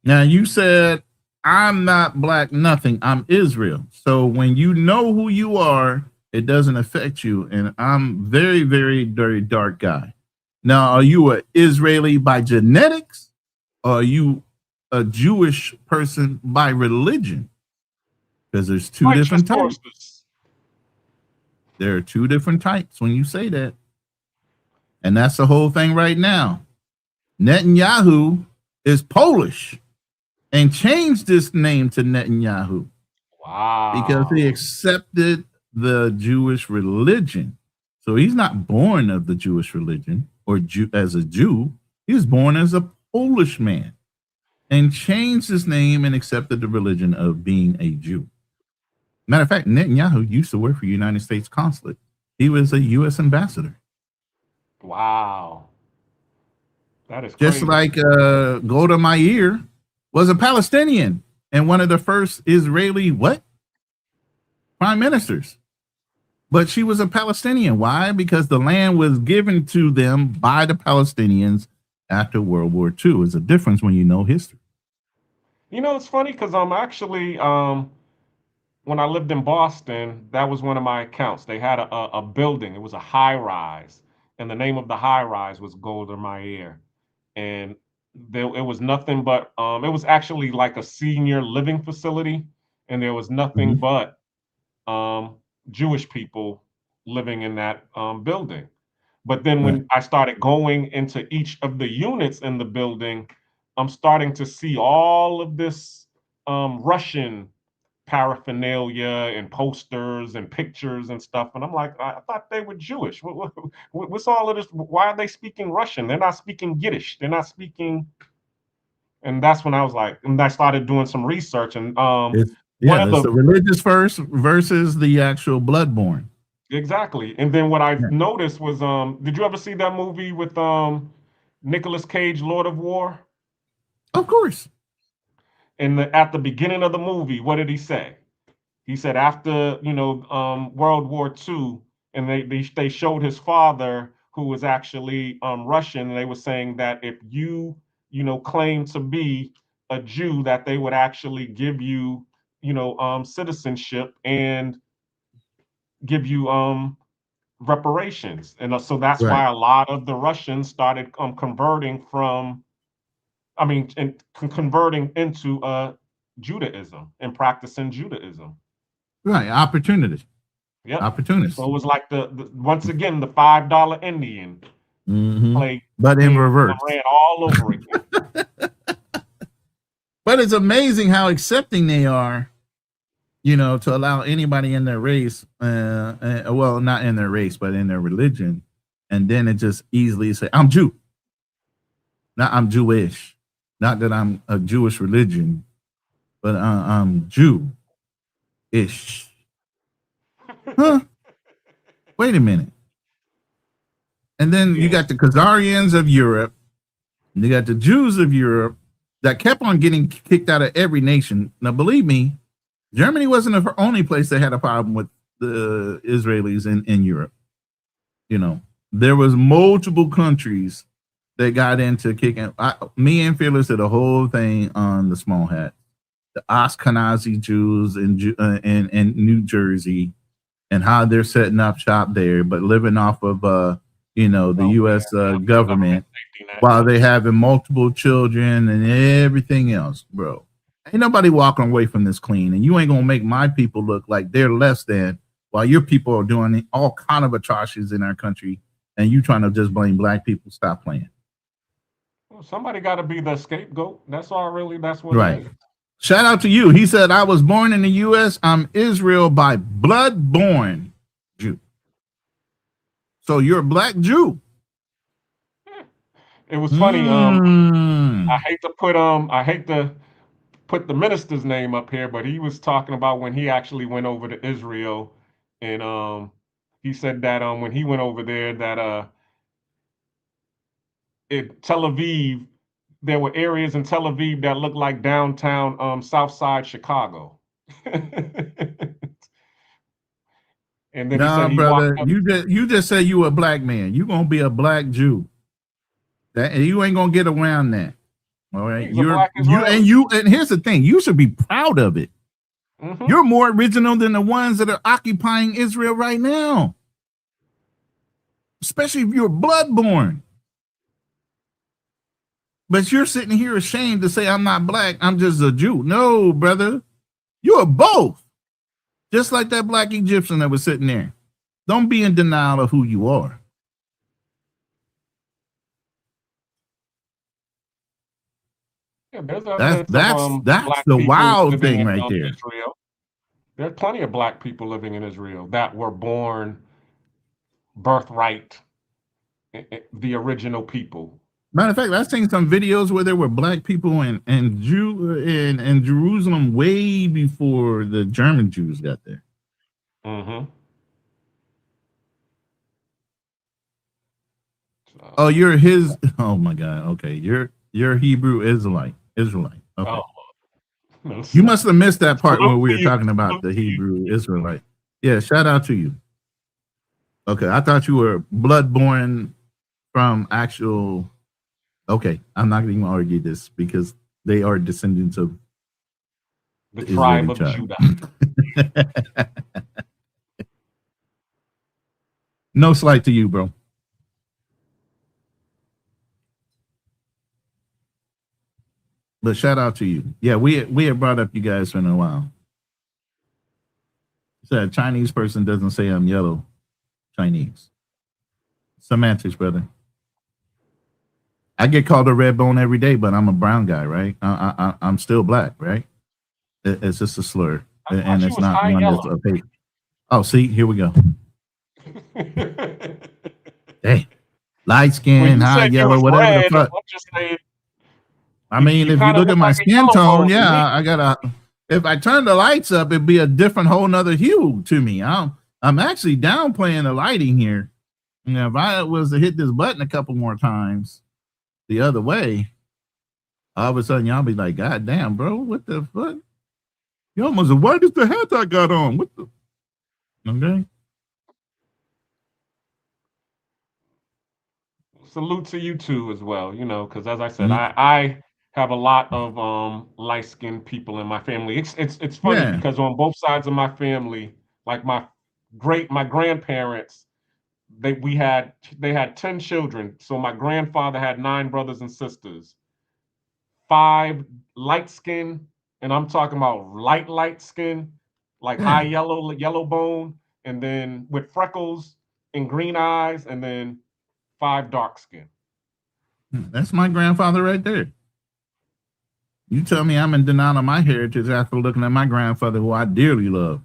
Speaker 3: Now, you said, I'm not black nothing. I'm Israel. So when you know who you are, it doesn't affect you. And I'm very, very, very dark guy. Now, are you an Israeli by genetics? Or are you a Jewish person by religion? Because there's two different types. There are two different types when you say that. And that's the whole thing right now. Netanyahu is Polish and changed his name to Netanyahu.
Speaker 7: Wow.
Speaker 3: Because he accepted the Jewish religion. So he's not born of the Jewish religion or as a Jew. He was born as a Polish man and changed his name and accepted the religion of being a Jew. Matter of fact, Netanyahu used to work for the United States consulate. He was a U.S. ambassador.
Speaker 7: Wow. That is
Speaker 3: Just
Speaker 7: crazy.
Speaker 3: like Golda Meir was a Palestinian and one of the first Israeli prime ministers. But she was a Palestinian. Why? Because the land was given to them by the Palestinians after World War II. It's a difference when you know history.
Speaker 7: You know, it's funny because I'm actually when I lived in Boston, that was one of my accounts. They had a building. It was a high rise, and the name of the high rise was Golda Meir. And it was nothing but it was actually like a senior living facility, and there was nothing but Jewish people living in that building. But then when I started going into each of the units in the building, I'm starting to see all of this Russian paraphernalia and posters and pictures and stuff. And I'm like, I thought they were Jewish. What's all of this? Why are they speaking Russian? They're not speaking Yiddish. They're not speaking. And that's when I was like, and I started doing some research. And
Speaker 3: It's the religious first versus the actual bloodborne.
Speaker 7: Exactly. And then what I noticed was, did you ever see that movie with Nicolas Cage, Lord of War?
Speaker 3: Of course.
Speaker 7: And at the beginning of the movie, what did he say? He said after World War II, and they showed his father, who was actually Russian, and they were saying that if you claim to be a Jew, that they would actually give you citizenship and give you reparations. And so that's why a lot of the Russians started converting converting into Judaism and practicing Judaism.
Speaker 3: Right, opportunity.
Speaker 7: Yep.
Speaker 3: Opportunist.
Speaker 7: So it was like the once again the $5 Indian played,
Speaker 3: but in reverse.
Speaker 7: Ran all over again.
Speaker 3: But it's amazing how accepting they are, to allow anybody in their race, well, not in their race, but in their religion, and then it just easily say, "I'm Jew." Not I'm Jewish. Not that I'm a Jewish religion, but I'm Jew-ish. Huh? Wait a minute. And then you got the Khazarians of Europe, and you got the Jews of Europe that kept on getting kicked out of every nation. Now, believe me, Germany wasn't the only place that had a problem with the Israelis in Europe. There was multiple countries that got into kicking. Me and Fearless did a whole thing on the small hat, the Ashkenazi Jews in New Jersey, and how they're setting up shop there, but living off of the U.S. government while they having multiple children and everything else, bro. Ain't nobody walking away from this clean, and you ain't gonna make my people look like they're less than while your people are doing all kind of atrocities in our country, and you trying to just blame black people. Stop playing.
Speaker 7: Well, somebody got to be the scapegoat. That's all. Really, that's what.
Speaker 3: Right.
Speaker 7: It is.
Speaker 3: Shout out to you. He said, "I was born in the U.S. I'm Israel by blood born Jew." So you're a black Jew.
Speaker 7: It was funny. I hate to put the minister's name up here, but he was talking about when he actually went over to Israel, and he said that when he went over there that in Tel Aviv, there were areas in Tel Aviv that looked like downtown South Side Chicago. And then he said he
Speaker 3: brother, you just said you a black man. You gonna be a black Jew. You ain't gonna get around that. All right, and here's the thing: you should be proud of it. You're more original than the ones that are occupying Israel right now, especially if you're bloodborne. But you're sitting here ashamed to say I'm not black. I'm just a Jew. No, brother, you are both. Just like that black Egyptian that was sitting there. Don't be in denial of who you are.
Speaker 7: Yeah, there's
Speaker 3: that's the wild thing right there.
Speaker 7: Israel. There are plenty of black people living in Israel that were born birthright, the original people.
Speaker 3: Matter of fact, I've seen some videos where there were black people in Jerusalem way before the German Jews got there.
Speaker 7: Mm-hmm.
Speaker 3: Oh, you're his. Oh my God. Okay, you're Hebrew Israelite. Okay.
Speaker 7: Oh, no,
Speaker 3: You must have missed that part
Speaker 7: salute
Speaker 3: when we
Speaker 7: to
Speaker 3: were
Speaker 7: you.
Speaker 3: talking about the Hebrew Israelite. Yeah, shout out to you. Okay, I thought you were blood-born from actual. Okay, I'm not going to argue this because they are descendants of
Speaker 7: The
Speaker 3: Israeli
Speaker 7: tribe of
Speaker 3: child.
Speaker 7: Judah.
Speaker 3: No slight to you, bro. But shout out to you. Yeah, we have brought up you guys for a while. So a Chinese person doesn't say I'm yellow Chinese. Semantics, brother. I get called a red bone every day, but I'm a brown guy, right? I'm still black, right? It's just a slur, and it's not one that's a paper. Oh, see, here we go. Hey, light skin, high yellow, whatever the fuck.
Speaker 7: I'm just saying.
Speaker 3: I mean, if you look at my skin tone, yeah, I gotta. If I turn the lights up, it'd be a different, whole nother hue to me. I'm actually downplaying the lighting here. You know, if I was to hit this button a couple more times the other way, all of a sudden y'all be like, God damn, bro, what the fuck? You almost as white as the hat I got on. What the? Okay.
Speaker 7: Salute to you too as well, you know, because as I said, I have a lot of light-skinned people in my family. It's funny because on both sides of my family, like my grandparents, they had 10 children. So my grandfather had 9 brothers and sisters. 5 light skin, and I'm talking about light skin, like high yellow bone, and then with freckles and green eyes, and then 5 dark skin.
Speaker 3: That's my grandfather right there. You tell me I'm in denial of my heritage after looking at my grandfather, who I dearly love.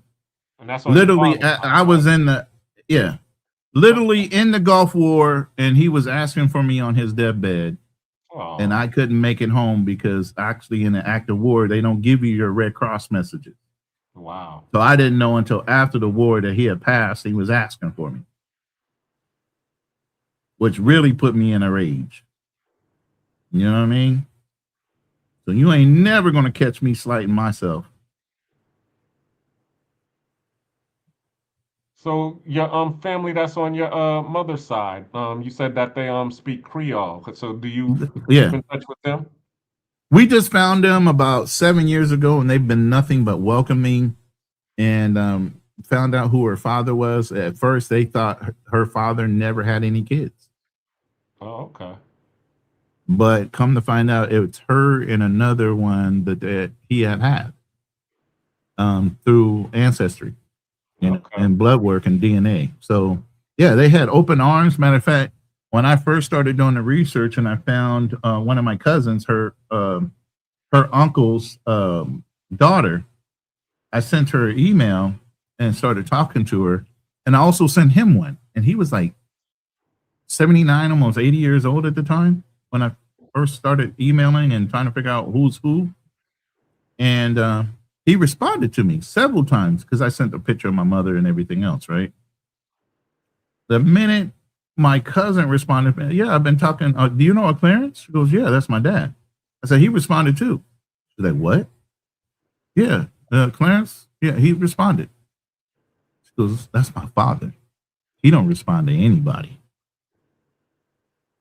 Speaker 7: And that's on
Speaker 3: literally, I was in the literally in the Gulf War, and he was asking for me on his deathbed, and I couldn't make it home because actually in the act of war they don't give you your Red Cross messages.
Speaker 7: Wow.
Speaker 3: So I didn't know until after the war that he had passed. He was asking for me, which really put me in a rage. You know what I mean? So you ain't never gonna catch me slighting myself.
Speaker 7: So your family that's on your mother's side, you said that they speak Creole. So do you keep in touch with them?
Speaker 3: We just found them about 7 years ago, and they've been nothing but welcoming, and found out who her father was. At first, they thought her father never had any kids.
Speaker 7: Oh, okay.
Speaker 3: But come to find out, it's her and another one that he had through ancestry and blood work and DNA. So, yeah, they had open arms. Matter of fact, when I first started doing the research and I found one of my cousins, her uncle's daughter, I sent her an email and started talking to her. And I also sent him one. And he was like 79, almost 80 years old at the time when I first started emailing and trying to figure out who's who. And he responded to me several times because I sent a picture of my mother and everything else, right? The minute my cousin responded, yeah, I've been talking. Do you know a Clarence? She goes, yeah, that's my dad. I said, he responded too. She's like, what? Yeah, Clarence? Yeah, he responded. She goes, that's my father. He don't respond to anybody.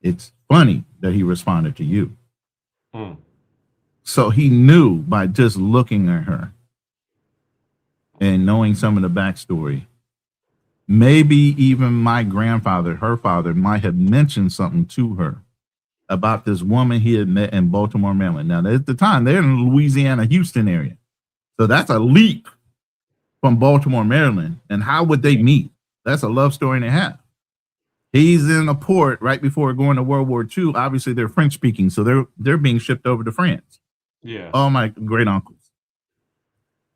Speaker 3: It's funny that he responded to you. So he knew by just looking at her and knowing some of the backstory. Maybe even my grandfather, her father, might have mentioned something to her about this woman he had met in Baltimore, Maryland. Now, at the time, they're in the Louisiana, Houston area. So that's a leap from Baltimore, Maryland. And how would they meet? That's a love story and a half. He's in a port right before going to World War II. Obviously, they're French speaking, so they're being shipped over to France.
Speaker 7: Yeah.
Speaker 3: All my great uncles.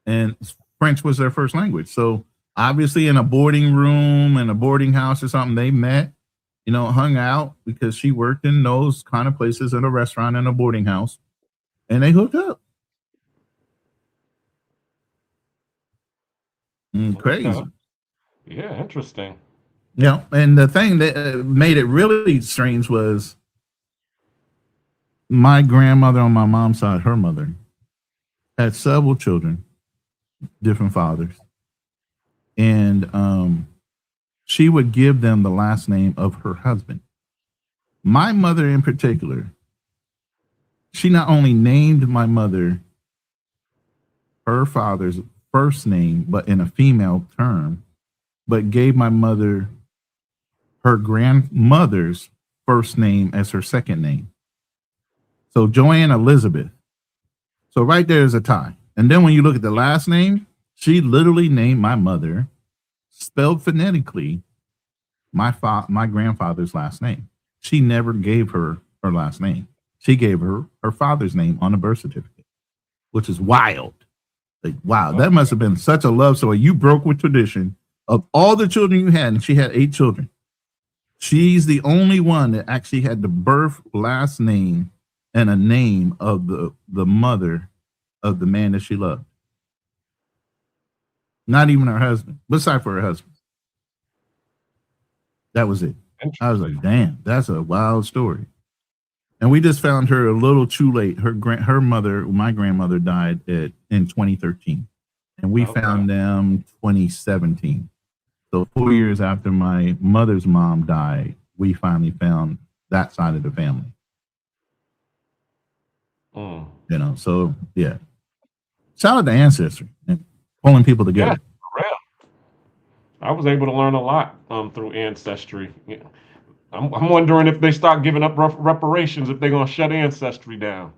Speaker 3: And French was their first language. So obviously in a boarding room, in a boarding house or something, they met, hung out because she worked in those kind of places, in a restaurant and a boarding house, and they hooked up. Crazy.
Speaker 7: Okay. Yeah, interesting.
Speaker 3: Yeah, and the thing that made it really strange was my grandmother on my mom's side, her mother, had several children, different fathers, and she would give them the last name of her husband. My mother in particular, she not only named my mother her father's first name, but in a female term, but gave my mother her grandmother's first name as her second name. So Joanne Elizabeth. So right there is a tie. And then when you look at the last name, she literally named my mother, spelled phonetically, my grandfather's last name. She never gave her last name. She gave her father's name on a birth certificate, which is wild. Like, wow, that must have been such a love story. You broke with tradition. Of all the children you had, and she had 8 children, she's the only one that actually had the birth last name and a name of the mother of the man that she loved. Not even her husband, besides for her husband. That was it. I was like, damn, that's a wild story. And we just found her a little too late. Her mother, my grandmother, died in 2013, and we found them 2017. So 4 years after my mother's mom died, we finally found that side of the family. So yeah. Shout out to Ancestry and pulling people together.
Speaker 7: Yeah, for real. I was able to learn a lot through Ancestry. Yeah. I'm wondering if they start giving up reparations, if they're gonna shut Ancestry down.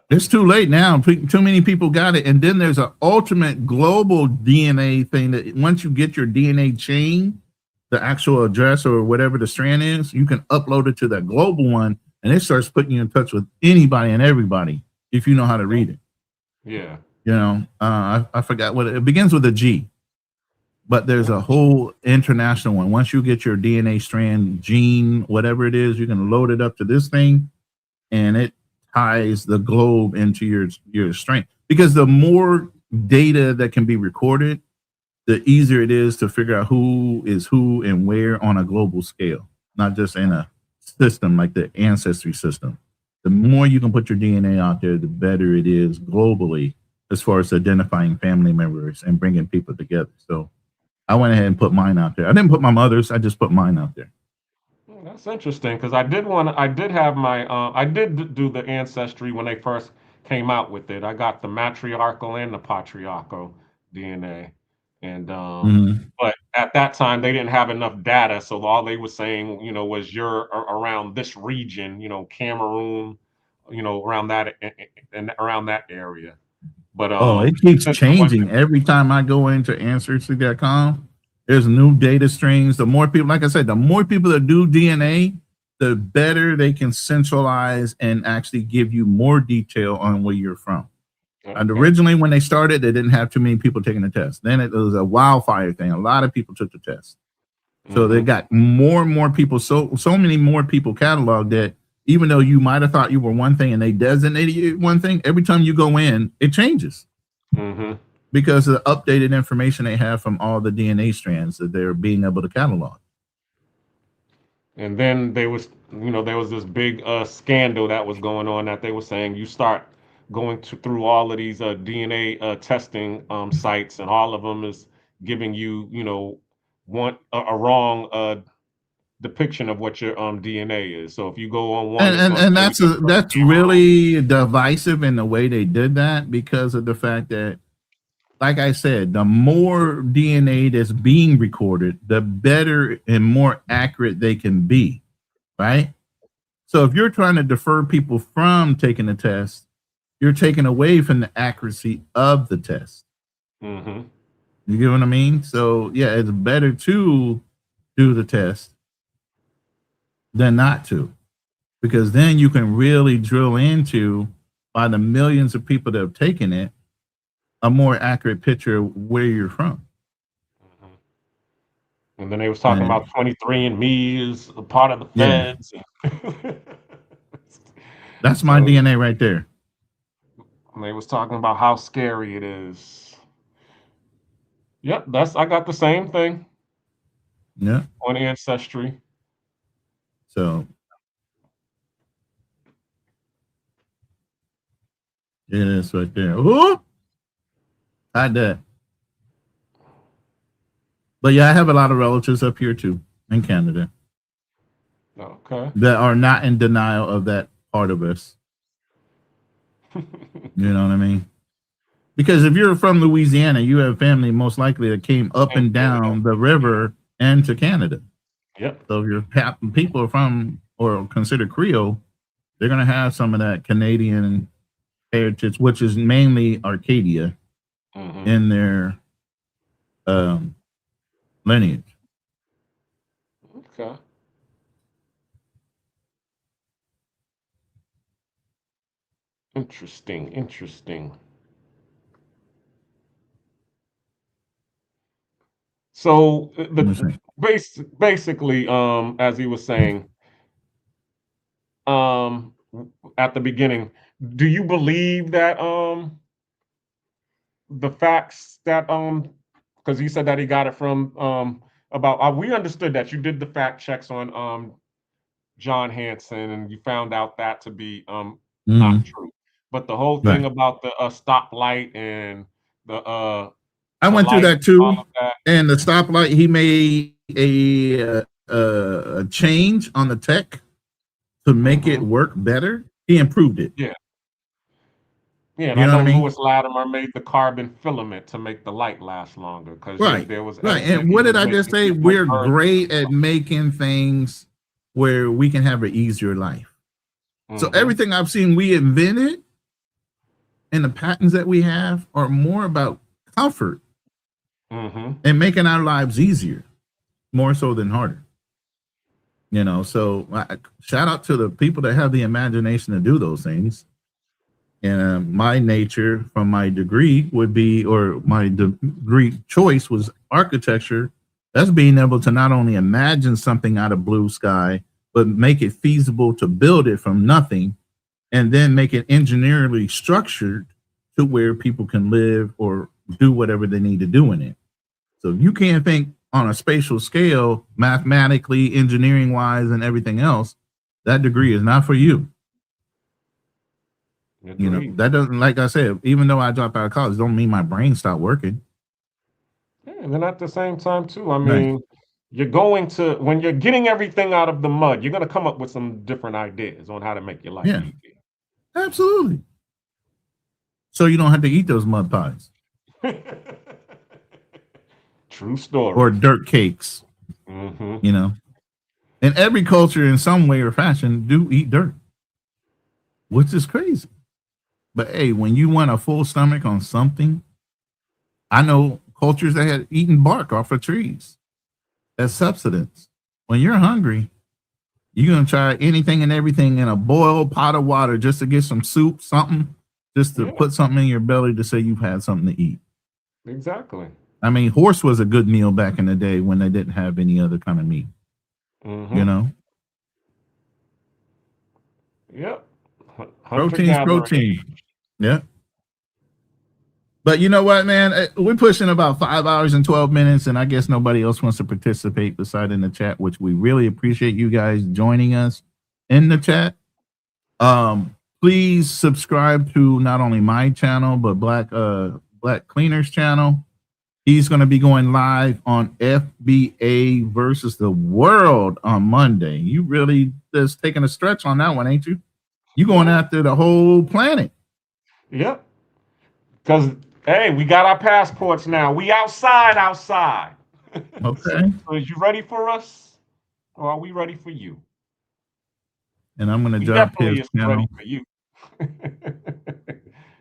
Speaker 3: It's too late now. Too many people got it. And then there's an ultimate global DNA thing that once you get your DNA chain, the actual address or whatever the strand is, you can upload it to that global one, and it starts putting you in touch with anybody and everybody if you know how to read it.
Speaker 7: Yeah.
Speaker 3: I forgot what it begins with a G, but there's a whole international one. Once you get your DNA strand, gene, whatever it is, you can load it up to this thing, and it ties the globe into your strength, because the more data that can be recorded, the easier it is to figure out who is who and where on a global scale, not just in a system like the Ancestry system. The more you can put your DNA out there, the better it is globally as far as identifying family members and bringing people together. So I went ahead and put mine out there. I didn't put my mother's, I just put mine out there.
Speaker 7: That's interesting, because I did do the Ancestry when they first came out with it. I got the matriarchal and the patriarchal DNA, and but at that time they didn't have enough data, so all they were saying, was you're around this region, Cameroon, around that and around that area. But
Speaker 3: it keeps changing every time I go into Ancestry.com. There's new data strings. The more people, like I said, the more people that do DNA, the better they can centralize and actually give you more detail on where you're from. And originally, when they started, they didn't have too many people taking the test. Then it was a wildfire thing. A lot of people took the test. So they got more and more people, so many more people cataloged that even though you might have thought you were one thing and they designated you one thing, every time you go in, it changes. Because of the updated information they have from all the DNA strands that they're being able to catalog.
Speaker 7: And then there was this big scandal that was going on, that they were saying you start going through all of these DNA testing sites, and all of them is giving you, a wrong depiction of what your DNA is. So if you go on one,
Speaker 3: and that's really divisive in the way they did that, because of the fact that, like I said, the more DNA that's being recorded, the better and more accurate they can be, right? So if you're trying to defer people from taking the test, you're taking away from the accuracy of the test. You get what I mean? So yeah, it's better to do the test than not to, because then you can really drill into, by the millions of people that have taken it, a more accurate picture of where you're from.
Speaker 7: And then they was talking about 23andMe is a part of the feds.
Speaker 3: That's my DNA right there.
Speaker 7: And they was talking about how scary it is. Yep, I got the same thing.
Speaker 3: Yeah.
Speaker 7: On Ancestry.
Speaker 3: So it is right there. Ooh! I did. But yeah, I have a lot of relatives up here too in Canada.
Speaker 7: Okay.
Speaker 3: That are not in denial of that part of us. You know what I mean? Because if you're from Louisiana, you have family most likely that came up and down the river and to Canada.
Speaker 7: Yep.
Speaker 3: So if your people are from or considered Creole, they're going to have some of that Canadian heritage, which is mainly Arcadia in their lineage.
Speaker 7: Okay. Interesting. So basically, as he was saying, at the beginning, do you believe that the facts that because he said that he got it from about we understood that you did the fact checks on John Hanson and you found out that to be not true. But the whole thing about the stoplight and the
Speaker 3: I went through that too,
Speaker 7: that.
Speaker 3: and the stoplight he made a change on the tech to make it work better. He improved it.
Speaker 7: Yeah. Yeah, and
Speaker 3: You
Speaker 7: I
Speaker 3: know
Speaker 7: know
Speaker 3: what I mean?
Speaker 7: Lewis Latimer made the carbon filament to make the light last longer because there was
Speaker 3: Right. And what did I just say? We're great at making things where we can have an easier life. So everything I've seen we invented and the patents that we have are more about comfort and making our lives easier, more so than harder. You know, so shout out to the people that have the imagination to do those things. And my nature from my degree would be, or my degree choice was architecture. That's being able to not only imagine something out of blue sky, but make it feasible to build it from nothing and then make it engineerily structured to where people can live or do whatever they need to do in it. So if you can't think on a spatial scale, mathematically, engineering wise, and everything else, that degree is not for you. You know, that doesn't, like I said, even though I dropped out of college, don't mean my brain stopped working.
Speaker 7: Yeah, and then at the same time too, I mean, you're going to, when you're getting everything out of the mud, you're going to come up with some different ideas on how to make your life easier.
Speaker 3: Absolutely. So you don't have to eat those mud pies.
Speaker 7: True story.
Speaker 3: Or dirt cakes. You know, and every culture in some way or fashion do eat dirt, which is crazy. But hey, when you want a full stomach on something, I know cultures that had eaten bark off of trees as subsistence. When you're hungry, you're going to try anything and everything in a boiled pot of water just to get some soup, something, just to put something in your belly to say you've had something to eat.
Speaker 7: Exactly.
Speaker 3: I mean, horse was a good meal back in the day when they didn't have any other kind of meat. You know?
Speaker 7: Yep.
Speaker 3: Protein's protein. Yeah. But you know what, man? We're pushing about 5 hours and 12 minutes, and I guess nobody else wants to participate beside in the chat, which we really appreciate you guys joining us in the chat. Please subscribe to not only my channel, but Black Cleaner's channel. He's going to be going live on FBA versus the world on Monday. You really just taking a stretch on that one, ain't you? You going after the whole planet.
Speaker 7: Yep. Because, hey, we got our passports now. We outside.
Speaker 3: Okay.
Speaker 7: So is you ready for us? Or are we ready for you?
Speaker 3: And I'm going to drop his channel.
Speaker 7: Ready for you.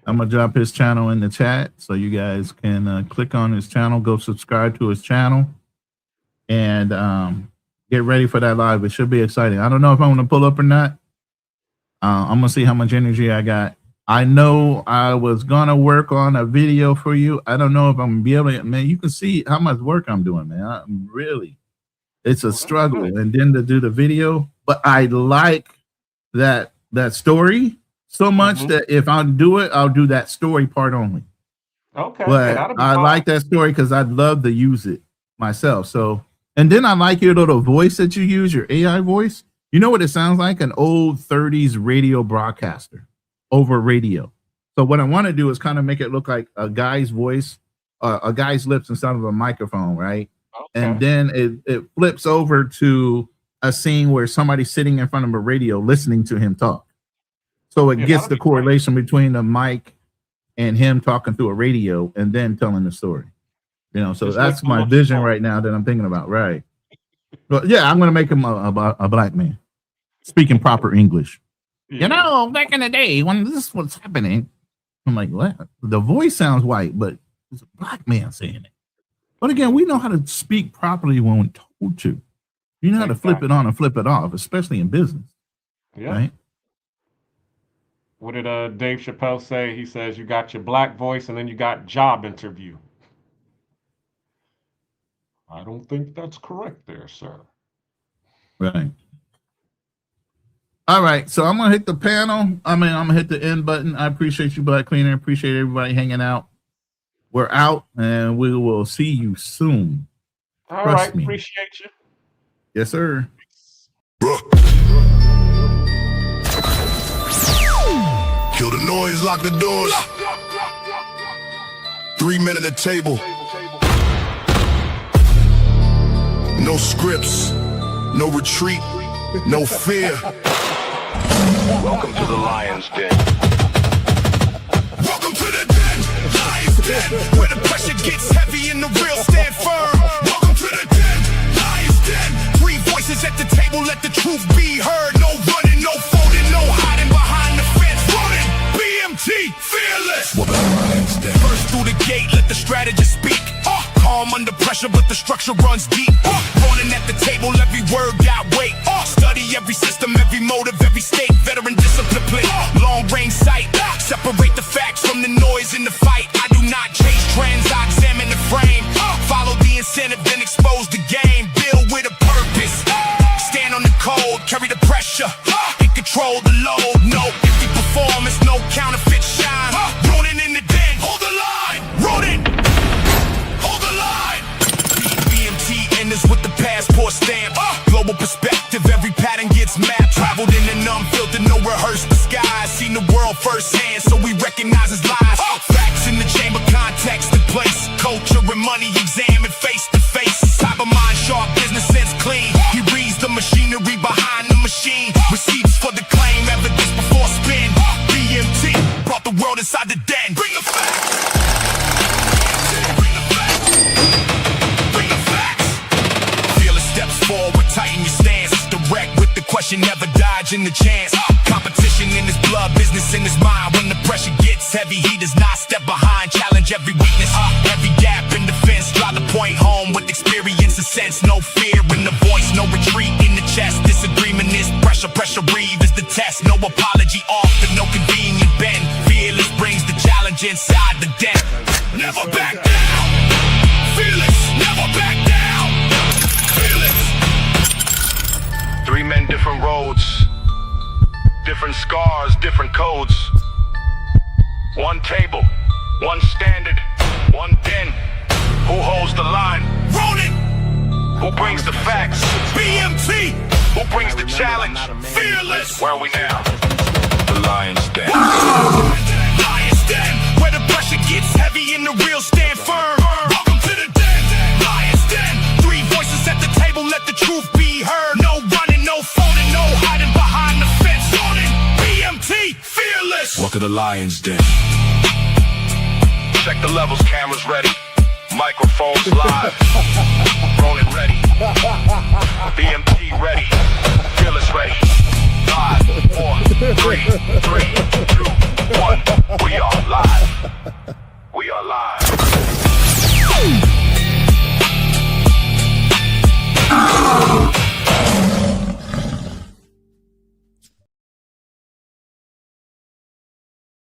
Speaker 3: I'm going to drop his channel in the chat so you guys can click on his channel, go subscribe to his channel, and get ready for that live. It should be exciting. I don't know if I'm going to pull up or not. I'm going to see how much energy I got. I know I was going to work on a video for you. I don't know if I'm going to be able to, man, you can see how much work I'm doing, man. I'm really It's a struggle, and then to do the video. But I like that story so much that if I do it, I'll do that story part only.
Speaker 7: Okay,
Speaker 3: But
Speaker 7: that'll be
Speaker 3: I
Speaker 7: fine.
Speaker 3: like that story because I'd love to use it myself. So, and then I like your little voice that you use, your AI voice. You know what it sounds like? An old 30s radio broadcaster over radio. So what I want to do is kind of make it look like a guy's voice, a guy's lips instead of a microphone, right?
Speaker 7: Okay.
Speaker 3: And then it flips over to a scene where somebody's sitting in front of a radio listening to him talk. So it gets the correlation between the mic and him talking through a radio and then telling the story. You know, so
Speaker 7: Just
Speaker 3: that's
Speaker 7: make
Speaker 3: my
Speaker 7: him look
Speaker 3: vision
Speaker 7: smart.
Speaker 3: right now that I'm thinking about. Right. But yeah, I'm going to make him a black man speaking proper English. You know, back in the day when this was happening, I'm like, what? The voice sounds white, but it's a black man saying it. But again, we know how to speak properly when we're told to. You know how to flip it on and flip it off, especially in business.
Speaker 7: Yeah.
Speaker 3: Right?
Speaker 7: What did Dave Chappelle say? He says you got your black voice and then you got job interview. I don't think that's correct there, sir.
Speaker 3: Right. All right. So I'm going to hit the panel. I'm going to hit the end button. I appreciate you, Black Cleaner. Appreciate everybody hanging out. We're out and we will see you soon.
Speaker 7: All
Speaker 3: Trust
Speaker 7: right.
Speaker 3: me.
Speaker 7: Appreciate you.
Speaker 3: Yes, sir.
Speaker 1: Kill the noise, lock the doors. 3 men at the table. No scripts, no retreat, no fear. Welcome to the Lion's Den. Welcome to the den, Lion's Den, where the pressure gets heavy and the real stand firm. Welcome to the den, Lion's Den. 3 voices at the table, let the truth be heard. No running, no folding, no hiding behind the fence. Running, BMT, fearless. Welcome to the Lion's Den. First through the gate, let the strategist speak. Calm under pressure, but the structure runs deep. Running at the table, every word got weight. Study every system, every motive, every state. Veteran discipline play. Long range sight. Separate the facts from the noise in the fight. I do not chase trends, I examine the frame. Follow the incentive, then expose the game. Build with a purpose. Stand on the code, carry the pressure. And control the load. No empty performance, no counterfeit shine. Running in the den, hold the line. Running. Enders with the passport stamp. Global perspective, every pattern gets mapped. Traveled in an unfiltered, no rehearsed disguise. Seen the world firsthand, so we recognize its lies. Facts in the chamber, context and place. Culture and money examined face to face. Type of mind sharp, business sense clean. He reads the machinery behind the machine. Receipts for the claim, evidence before spin. BMT brought the world inside the den. Bring the facts. Steps forward, tighten your stance. Direct with the question, never dodging the chance. Competition in his blood, business in his mind. When the pressure gets heavy, he does not step behind. Challenge every weakness, every gap in defense. Drive the point home with experience and sense. No fear in the voice, no retreat in the chest. Disagreement is pressure, pressure breathe is the test. No apology often, no convenient bend. Fearless brings the challenge inside the den. Never back down. Fearless, never back down. 3 men, different roads, different scars, different codes. 1 table, 1 standard, 1 den. Who holds the line? Ronin! Who brings the facts? BMT! Who brings the challenge? Fearless! Where are we now? The Lion's Den. Lion's Den, where the pressure gets heavy and the real stand firm. Welcome to the den, Lion's Den. 3 voices at the table, let the truth be heard. No running, no folding, no hiding behind the fence. Running, BMT, fearless. Welcome to the Lion's Den. Check the levels, cameras ready. Microphones live. Rolling ready. BMT ready. Fearless ready. 5, 4, 3, 2, 1. We are